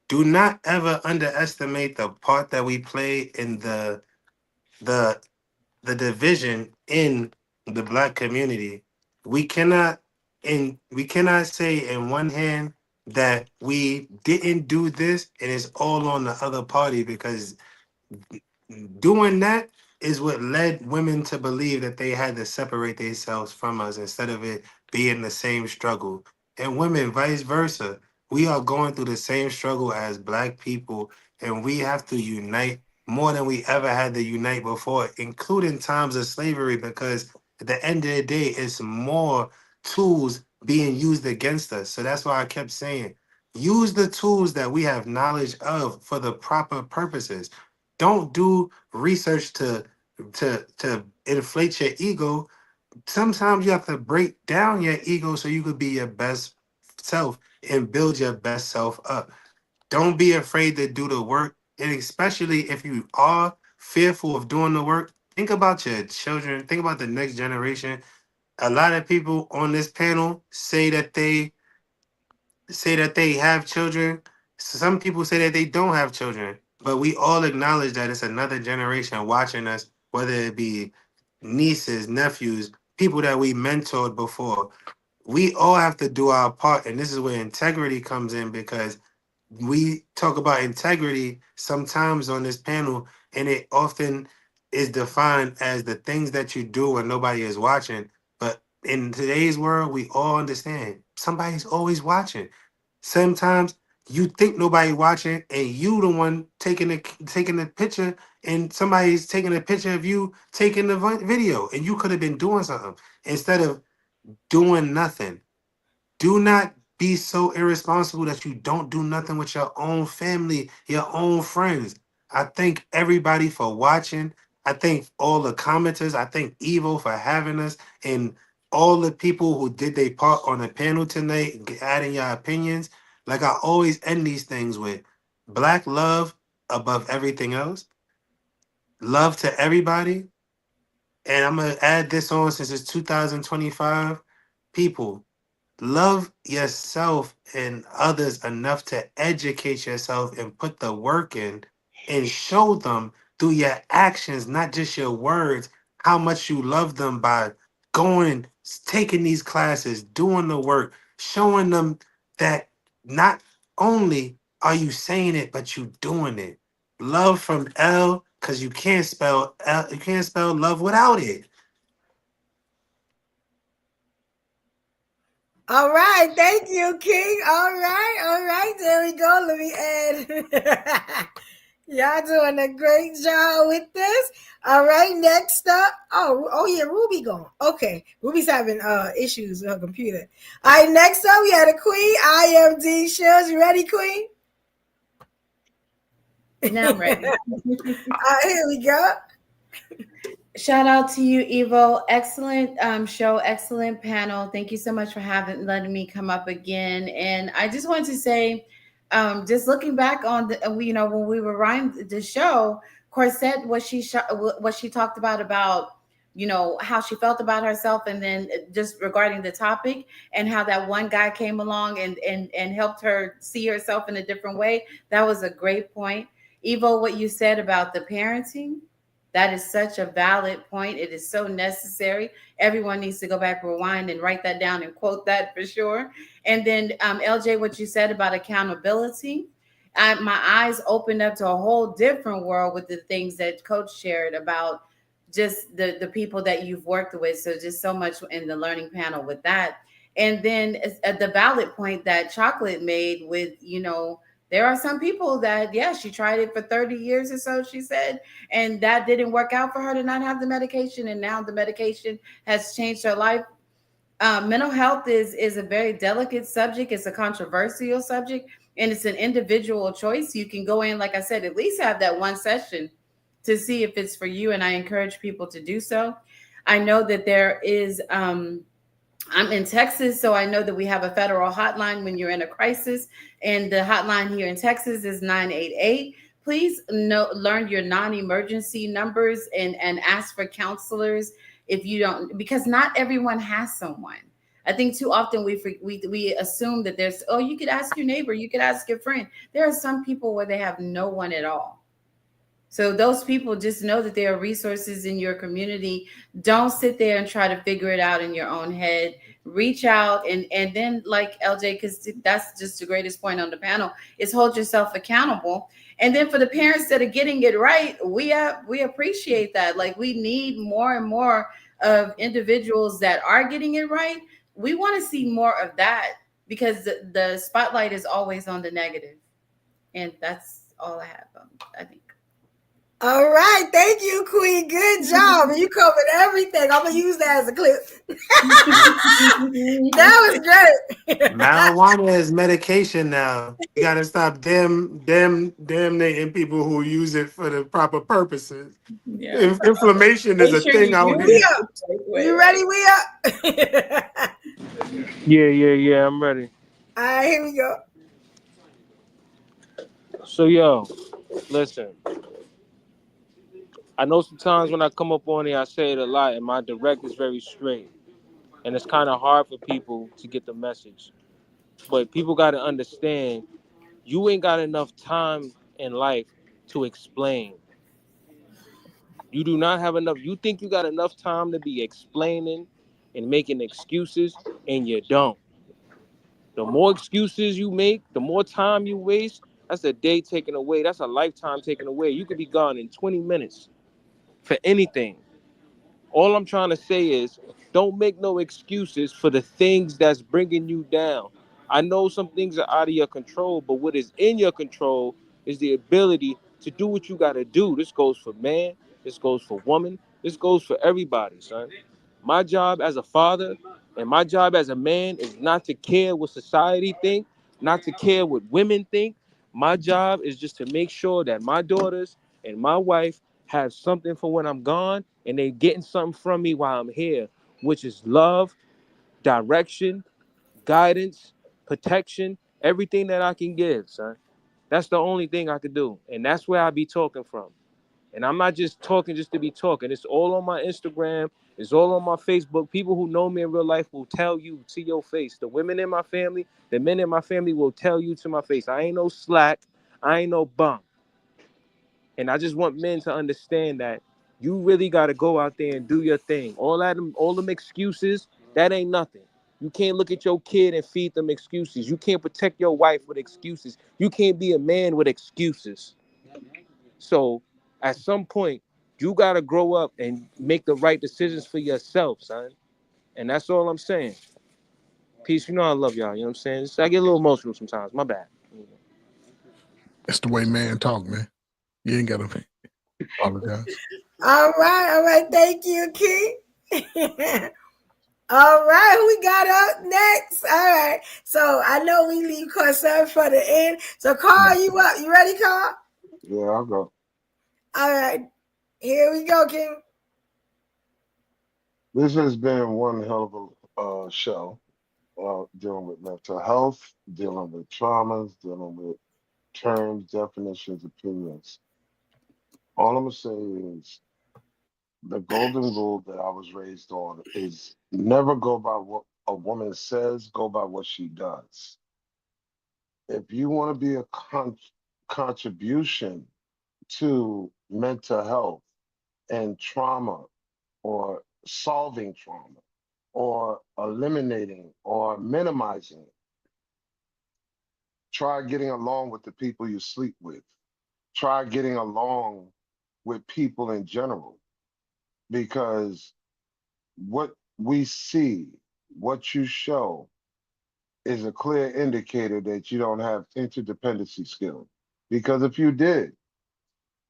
do not ever underestimate the part that we play in the the division in the black community. We cannot we cannot say in one hand that we didn't do this and it's all on the other party because doing that is what led women to believe that they had to separate themselves from us instead of it being the same struggle. And women, vice versa. We are going through the same struggle as black people, and we have to unite more than we ever had to unite before, including times of slavery, because at the end of the day, it's more tools being used against us. So that's why I kept saying, use the tools that we have knowledge of for the proper purposes. Don't do research to inflate your ego. Sometimes you have to break down your ego so you could be your best self and build your best self up. Don't be afraid to do the work, and especially if you are fearful of doing the work, think about your children, think about the next generation. A lot of people on this panel say that they have children. Some people say that they don't have children, but we all acknowledge that it's another generation watching us, whether it be nieces, nephews, people that we mentored before. We all have to do our part, and this is where integrity comes in because we talk about integrity sometimes on this panel, and it often is defined as the things that you do when nobody is watching. But in today's world, we all understand somebody's always watching. Sometimes you think nobody watching, and you the one taking the picture, and somebody's taking a picture of you taking the video, and you could have been doing something instead of doing nothing. Do not be so irresponsible that you don't do nothing with your own family, your own friends. I thank everybody for watching. I thank all the commenters. I thank Evo for having us, and all the people who did their part on the panel tonight, adding your opinions. Like I always end these things with black love above everything else. Love to everybody. And I'm going to add this on since it's 2025. People, love yourself and others enough to educate yourself and put the work in and show them through your actions, not just your words, how much you love them by going, taking these classes, doing the work, showing them that not only are you saying it, but you doing it. Love from L, because you can't spell love without it. All right, thank you, King. All right, there we go. Let me add. Y'all doing a great job with this. All right, next up. Oh yeah, Ruby gone. Okay, Ruby's having issues with her computer. All right, next up we had a Queen. IMD Shields. You ready, Queen? Now I'm ready. Here we go. Shout out to you, Evo. Excellent show, excellent panel. Thank you so much for letting me come up again. And I just wanted to say, just looking back on the, when we were writing the show, Corsette, what she talked about, how she felt about herself, and then just regarding the topic, and how that one guy came along and helped her see herself in a different way. That was a great point. Evo, what you said about the parenting. That is such a valid point. It is so necessary. Everyone needs to go back, rewind, and write that down and quote that for sure. And then, LJ, what you said about accountability, my eyes opened up to a whole different world with the things that Coach shared about just the people that you've worked with. So just so much in the learning panel with that. And then the valid point that Chocolate made with, there are some people that, she tried it for 30 years or so, she said, and that didn't work out for her to not have the medication. And now the medication has changed her life. Mental health is a very delicate subject. It's a controversial subject, and it's an individual choice. You can go in, like I said, at least have that one session to see if it's for you. And I encourage people to do so. I know that there is, I'm in Texas, so I know that we have a federal hotline when you're in a crisis, and the hotline here in Texas is 988. Please learn your non-emergency numbers and ask for counselors if you don't, because not everyone has someone. I think too often we assume that there's, you could ask your neighbor, you could ask your friend. There are some people where they have no one at all. So those people, just know that there are resources in your community. Don't sit there and try to figure it out in your own head. Reach out, and then, like LJ, because that's just the greatest point on the panel, is hold yourself accountable. And then for the parents that are getting it right, we appreciate that. Like, we need more and more of individuals that are getting it right. We want to see more of that, because the spotlight is always on the negative. And that's all I have, I think. All right, thank you, Queen. Good job. You covered everything. I'm gonna use that as a clip. That was great. Marijuana is medication now. You gotta stop damnating people who use it for the proper purposes. Yeah. Inflammation is a thing out here. You ready? We up. Yeah, I'm ready. All right, here we go. So, yo, listen. I know sometimes when I come up on here, I say it a lot, and my direct is very straight. And it's kind of hard for people to get the message. But people got to understand, you ain't got enough time in life to explain. You do not have enough. You think you got enough time to be explaining and making excuses, and you don't. The more excuses you make, the more time you waste, that's a day taken away. That's a lifetime taken away. You could be gone in 20 minutes for anything. All I'm trying to say is, don't make no excuses for the things that's bringing you down. I know some things are out of your control, but what is in your control is the ability to do what you got to do. This goes for man, this goes for woman, this goes for everybody, son. My job as a father and my job as a man is not to care what society think, not to care what women think. My job is just to make sure that my daughters and my wife have something for when I'm gone, and they getting something from me while I'm here, which is love, direction, guidance, protection, everything that I can give, son. That's the only thing I could do. And that's where I be talking from. And I'm not just talking just to be talking. It's all on my Instagram. It's all on my Facebook. People who know me in real life will tell you to your face. The women in my family, the men in my family will tell you to my face. I ain't no slack. I ain't no bum. And I just want men to understand that you really got to go out there and do your thing. All them excuses, that ain't nothing. You can't look at your kid and feed them excuses. You can't protect your wife with excuses. You can't be a man with excuses. So at some point, you got to grow up and make the right decisions for yourself, son. And that's all I'm saying. Peace. You know I love y'all. You know what I'm saying? I get a little emotional sometimes. My bad. That's the way man talk, man. You ain't gotta apologize. All right. Thank you, Key. All right, who we got up next? All right. So I know we leave concern for the end. So Carl, you up? You ready, Carl? Yeah, I'll go. All right. Here we go, King. This has been one hell of a show. Dealing with mental health, dealing with traumas, dealing with terms, definitions, opinions. All I'm gonna say is the golden rule that I was raised on is never go by what a woman says, go by what she does. If you want to be a contribution to mental health and trauma or solving trauma or eliminating or minimizing it, try getting along with the people you sleep with. Try getting along with people in general because what we see, what you show, is a clear indicator that you don't have interdependency skills. Because if you did,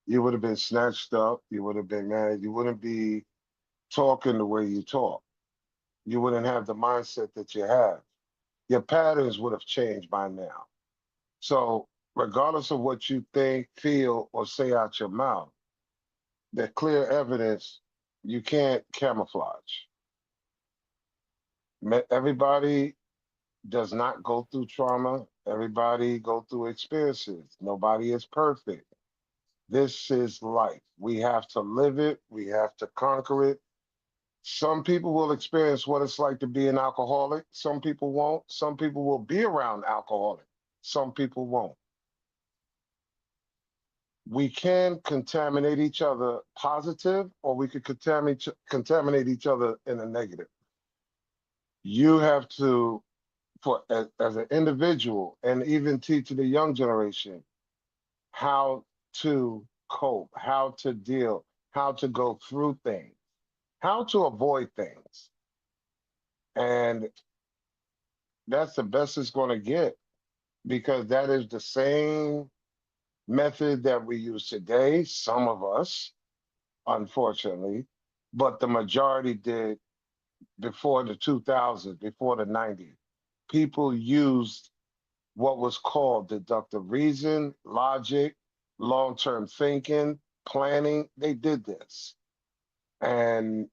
you would have been snatched up, you would have been married, you wouldn't be talking the way you talk. You wouldn't have the mindset that you have. Your patterns would have changed by now. So, regardless of what you think, feel, or say out your mouth, the clear evidence you can't camouflage. Everybody does not go through trauma. Everybody go through experiences. Nobody is perfect. This is life. We have to live it. We have to conquer it. Some people will experience what it's like to be an alcoholic. Some people won't. Some people will be around alcoholic. Some people won't. We can contaminate each other positive, or we could contaminate each other in a negative. You have to, as an individual, and even teach the young generation how to cope, how to deal, how to go through things, how to avoid things. And that's the best it's going to get because that is the same method that we use today, some of us, unfortunately, but the majority did before the 2000s, before the 90s. People used what was called deductive reason, logic, long-term thinking, planning. They did this. And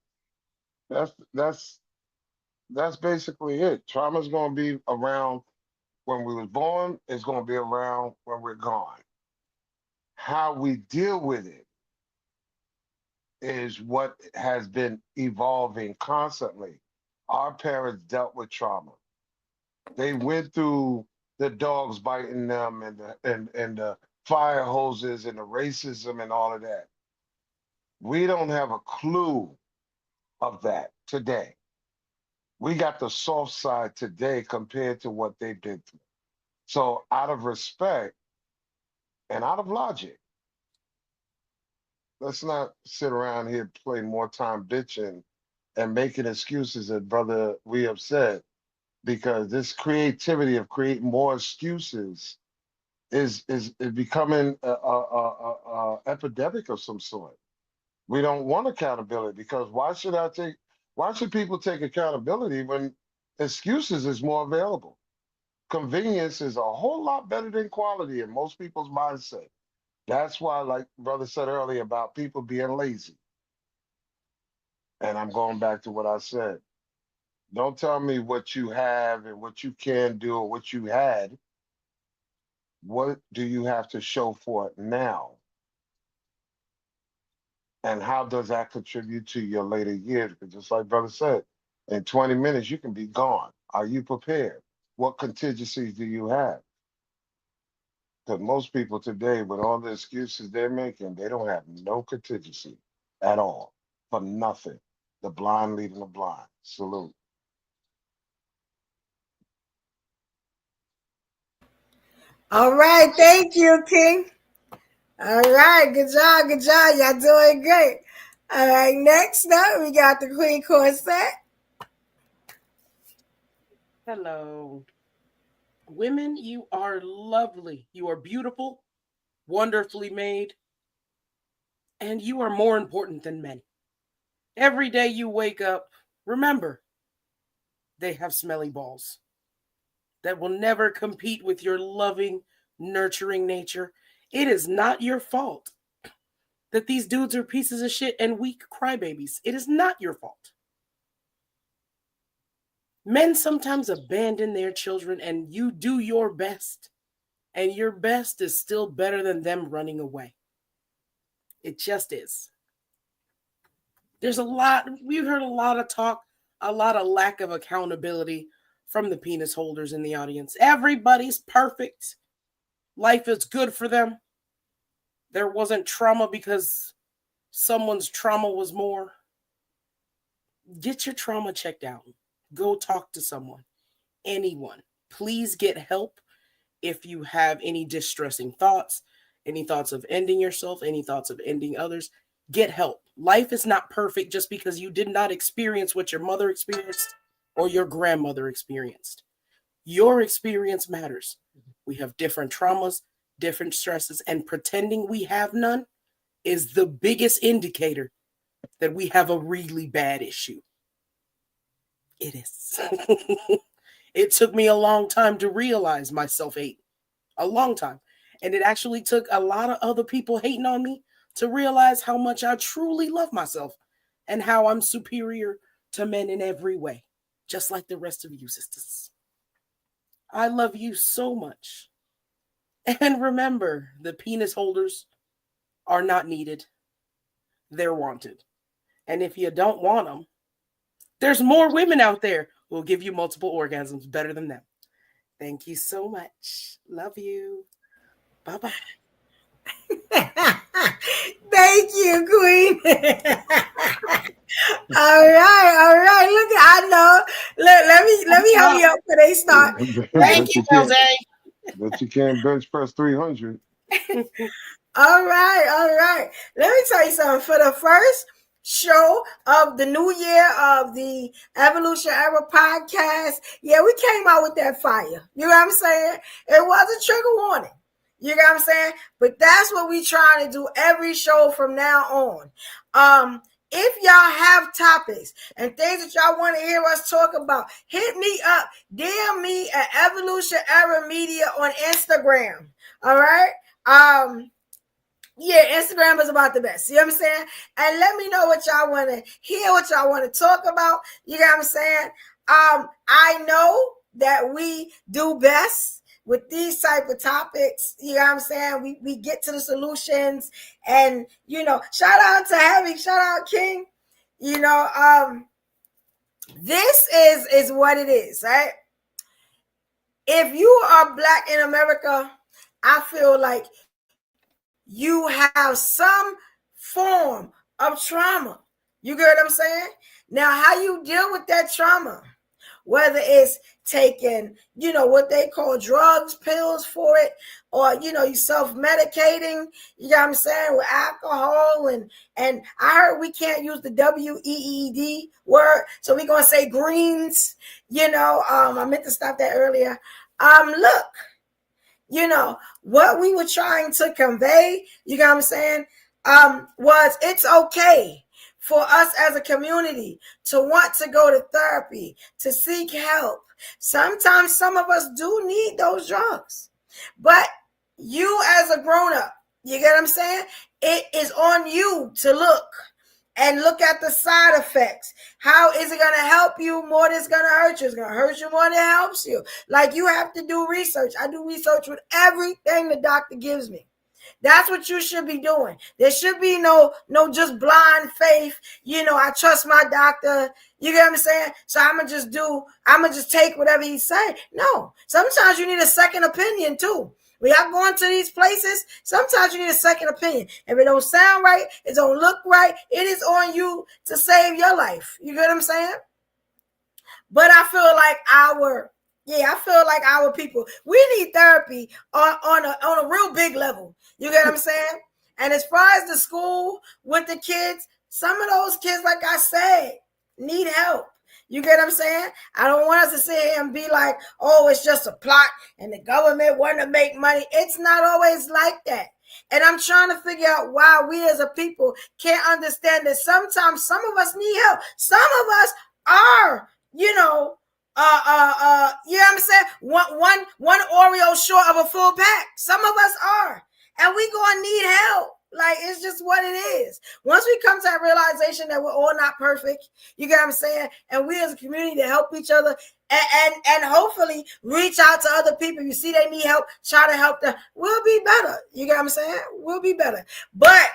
that's that's basically it. Trauma's gonna be around when we was born, it's gonna be around when we're gone. How we deal with it is what has been evolving constantly. Our parents dealt with trauma. They went through the dogs biting them and the fire hoses and the racism and all of that. We don't have a clue of that today. We got the soft side today compared to what they've been through. So out of respect and out of logic, let's not sit around here play more time bitching and making excuses that brother we have said. because this creativity of creating more excuses is becoming a epidemic of some sort. We don't want accountability because why should people take accountability when excuses is more available? Convenience is a whole lot better than quality in most people's mindset. That's why, like brother said earlier about people being lazy. And I'm going back to what I said. Don't tell me what you have and what you can do or what you had. What do you have to show for it now? And how does that contribute to your later years? Because just like brother said, in 20 minutes, you can be gone. Are you prepared? What contingencies do you have? Because most people today, with all the excuses they're making, they don't have no contingency at all for nothing. The blind leading the blind. Salute. All right, thank you, King. All right, good job, good job. Y'all doing great. All right, next up, we got the Queen Corset. Hello. Women, you are lovely. You are beautiful, wonderfully made, and you are more important than men. Every day you wake up, remember, they have smelly balls that will never compete with your loving, nurturing nature. It is not your fault that these dudes are pieces of shit and weak crybabies. It is not your fault. Men sometimes abandon their children, and you do your best. And your best is still better than them running away. It just is. We've heard a lot of talk, a lot of lack of accountability from the penis holders in the audience. Everybody's perfect. Life is good for them. There wasn't trauma because someone's trauma was more. Get your trauma checked out. Go talk to someone. Anyone. Please get help if you have any distressing thoughts, any thoughts of ending yourself, any thoughts of ending others. Get help. Life is not perfect just because you did not experience what your mother experienced or your grandmother experienced. Your experience matters. We have different traumas, different stresses, and pretending we have none is the biggest indicator that we have a really bad issue. It is. It took me a long time to realize my self-hate. A long time. And it actually took a lot of other people hating on me to realize how much I truly love myself and how I'm superior to men in every way, just like the rest of you sisters. I love you so much. And remember, the penis holders are not needed. They're wanted. And if you don't want them, there's more women out there who will give you multiple orgasms better than them. Thank you so much. Love you. Bye-bye. Thank you, Queen. All right. Look, I know. Let me help you up for they start. Thank you, Jose. But you can't bench press 300. All right. Let me tell you something. For the first show of the new year of the Evolution Era podcast, yeah, we came out with that fire. You know what I'm saying? It was a trigger warning. You know what I'm saying? But that's what we trying to do every show from now on. If y'all have topics and things that y'all want to hear us talk about, hit me up. DM me at Evolution Era Media on Instagram. All right? Yeah, Instagram is about the best. You know what I'm saying? And let me know what y'all want to hear, what y'all want to talk about. You know what I'm saying? I know that we do best with these type of topics. You know what I'm saying? We get to the solutions, and shout out to Heavy, shout out King. This is what it is, right? If you are Black in America, I feel like you have some form of trauma. You get what I'm saying? Now, how you deal with that trauma? whether it's taking, what they call drugs, pills for it, or, you self-medicating, you know what I'm saying, with alcohol. And I heard we can't use the WEED word, so we're going to say greens, I meant to stop that earlier. Look, what we were trying to convey, you know what I'm saying, was it's okay for us as a community to want to go to therapy, to seek help. Sometimes some of us do need those drugs, but you as a grown-up, you get what I'm saying? It is on you to look at the side effects. How is it going to help you more than it's going to hurt you? It's going to hurt you more than it helps you. Like, you have to do research. I do research with everything the doctor gives me. That's what you should be doing. There should be no just blind faith. I trust my doctor. You get what I'm saying? So I'm going to just take whatever he say. No, sometimes you need a second opinion too. When y'all going to these places, sometimes you need a second opinion. If it don't sound right, it don't look right, it is on you to save your life. You get what I'm saying? But I feel like our people, we need therapy on a real big level. You get what I'm saying? And as far as the school with the kids, some of those kids, like I said, need help. You get what I'm saying? I don't want us to sit here and be like, oh, it's just a plot and the government want to make money. It's not always like that. And I'm trying to figure out why we as a people can't understand that sometimes some of us need help. Some of us are, you know what I'm saying? One Oreo short of a full pack. Some of us are. And we gonna need help. Like, it's just what it is. Once we come to that realization that we're all not perfect, you get what I'm saying? And we as a community to help each other and hopefully reach out to other people. You see they need help, try to help them. We'll be better. You get what I'm saying? We'll be better. But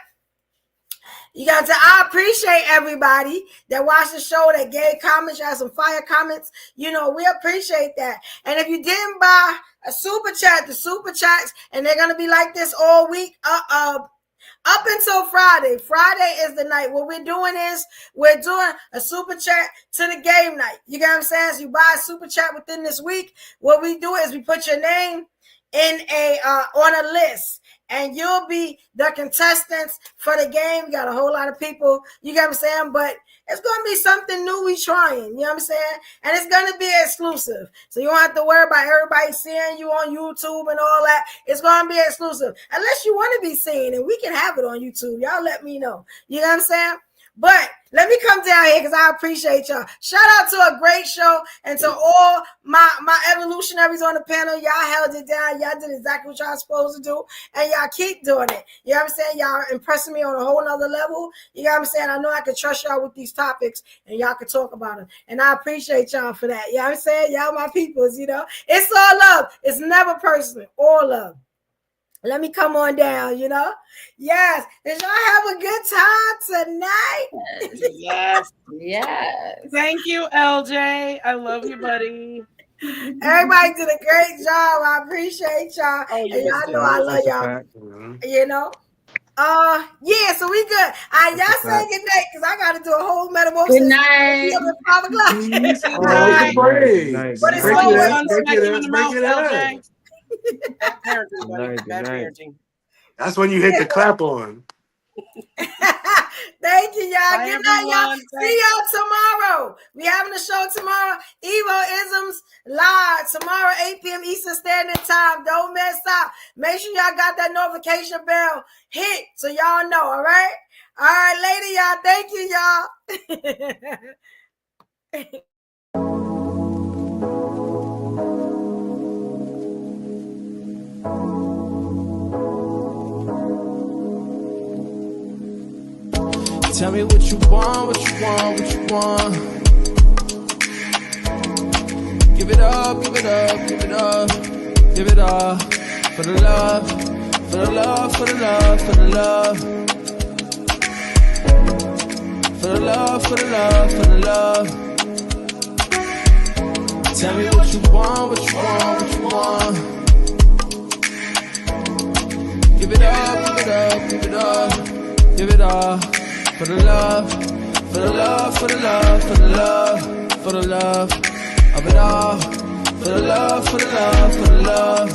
you got to, I appreciate everybody that watched the show, that gave comments, you had some fire comments. We appreciate that. And if you didn't buy a super chat, the super chats, and they're going to be like this all week, up until Friday. Friday is the night. What we're doing is we're doing a super chat to the game night. You get what I'm saying? So you buy a super chat within this week. What we do is we put your name in on a list, and you'll be the contestants for the game. We got a whole lot of people. You get what I'm saying? But it's going to be something new we trying. You know what I'm saying? And it's going to be exclusive. So you don't have to worry about everybody seeing you on YouTube and all that. It's going to be exclusive. Unless you want to be seen, and we can have it on YouTube. Y'all let me know. You know what I'm saying? But let me come down here because I appreciate y'all. Shout out to a great show and to all my evolutionaries on the panel. Y'all held it down. Y'all did exactly what y'all supposed to do. And y'all keep doing it. You know what I'm saying? Y'all impressing me on a whole nother level. You know what I'm saying? I know I can trust y'all with these topics and y'all can talk about them. And I appreciate y'all for that. You know what I'm saying? Y'all my peoples, It's all love. It's never personal. All love. Let me come on down, Yes. Did y'all have a good time tonight? Yes. Yes. Thank you, LJ. I love you, buddy. Everybody did a great job. I appreciate y'all. Oh, and y'all know I love y'all. Yeah, so we good. Y'all say good night because I got to do a whole metamorphosis. Good night. At 5 o'clock. Good night. But it's Break always it LJ. Bad parenting, buddy. Bad parenting. That's when you hit the clap on. Thank you, y'all. Bye, Good night, y'all. everyone. See y'all tomorrow. We having a show tomorrow. Evo Isms live tomorrow, 8 p.m. Eastern Standard Time. Don't mess up. Make sure y'all got that notification bell hit so y'all know, all right? All right, later, y'all. Thank you, y'all. Tell me what you want, what you want, what you want. Give it up, give it up, give it up, give it up. For the love, for the love, for the love, for the love. For the love, for the love, for the love. Tell me what you want, what you want, what you want. Give it up, give it up, give it up, give it up. For the love, for the love, for the love, for the love, for the love of it all. For the love, for the love, for the love.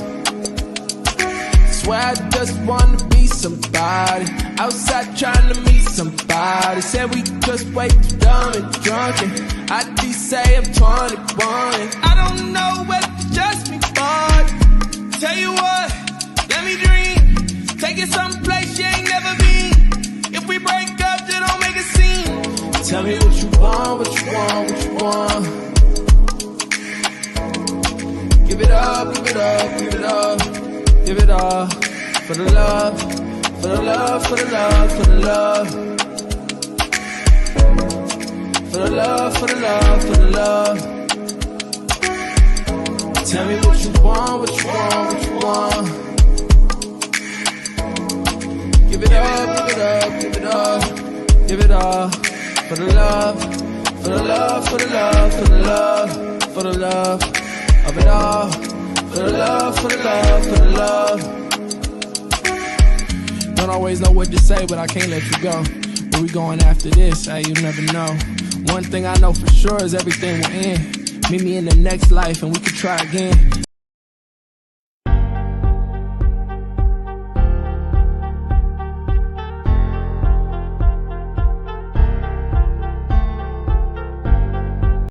Swear I just wanna be somebody. Outside trying to meet somebody. Said we just way too dumb and drunken. I'd be say I'm 21 and I don't know what to just me for. Tell you what, let me dream. Take it someplace you ain't never been. If we break up, then don't make a scene. Tell me what you want, what you want, what you want. Give it up, give it up, give it up. Give it all for the love, for the love, for the love, for the love. For the love, for the love, for the love. Tell me what you want, what you want, what you want. Give it up, give it up, give it up. Give it all for the love, for the love, for the love, for the love, for the love of it all. For the love, for the love, for the love. Don't always know what to say, but I can't let you go. Where we going after this? Hey, you never know. One thing I know for sure is everything will end. Meet me in the next life and we can try again.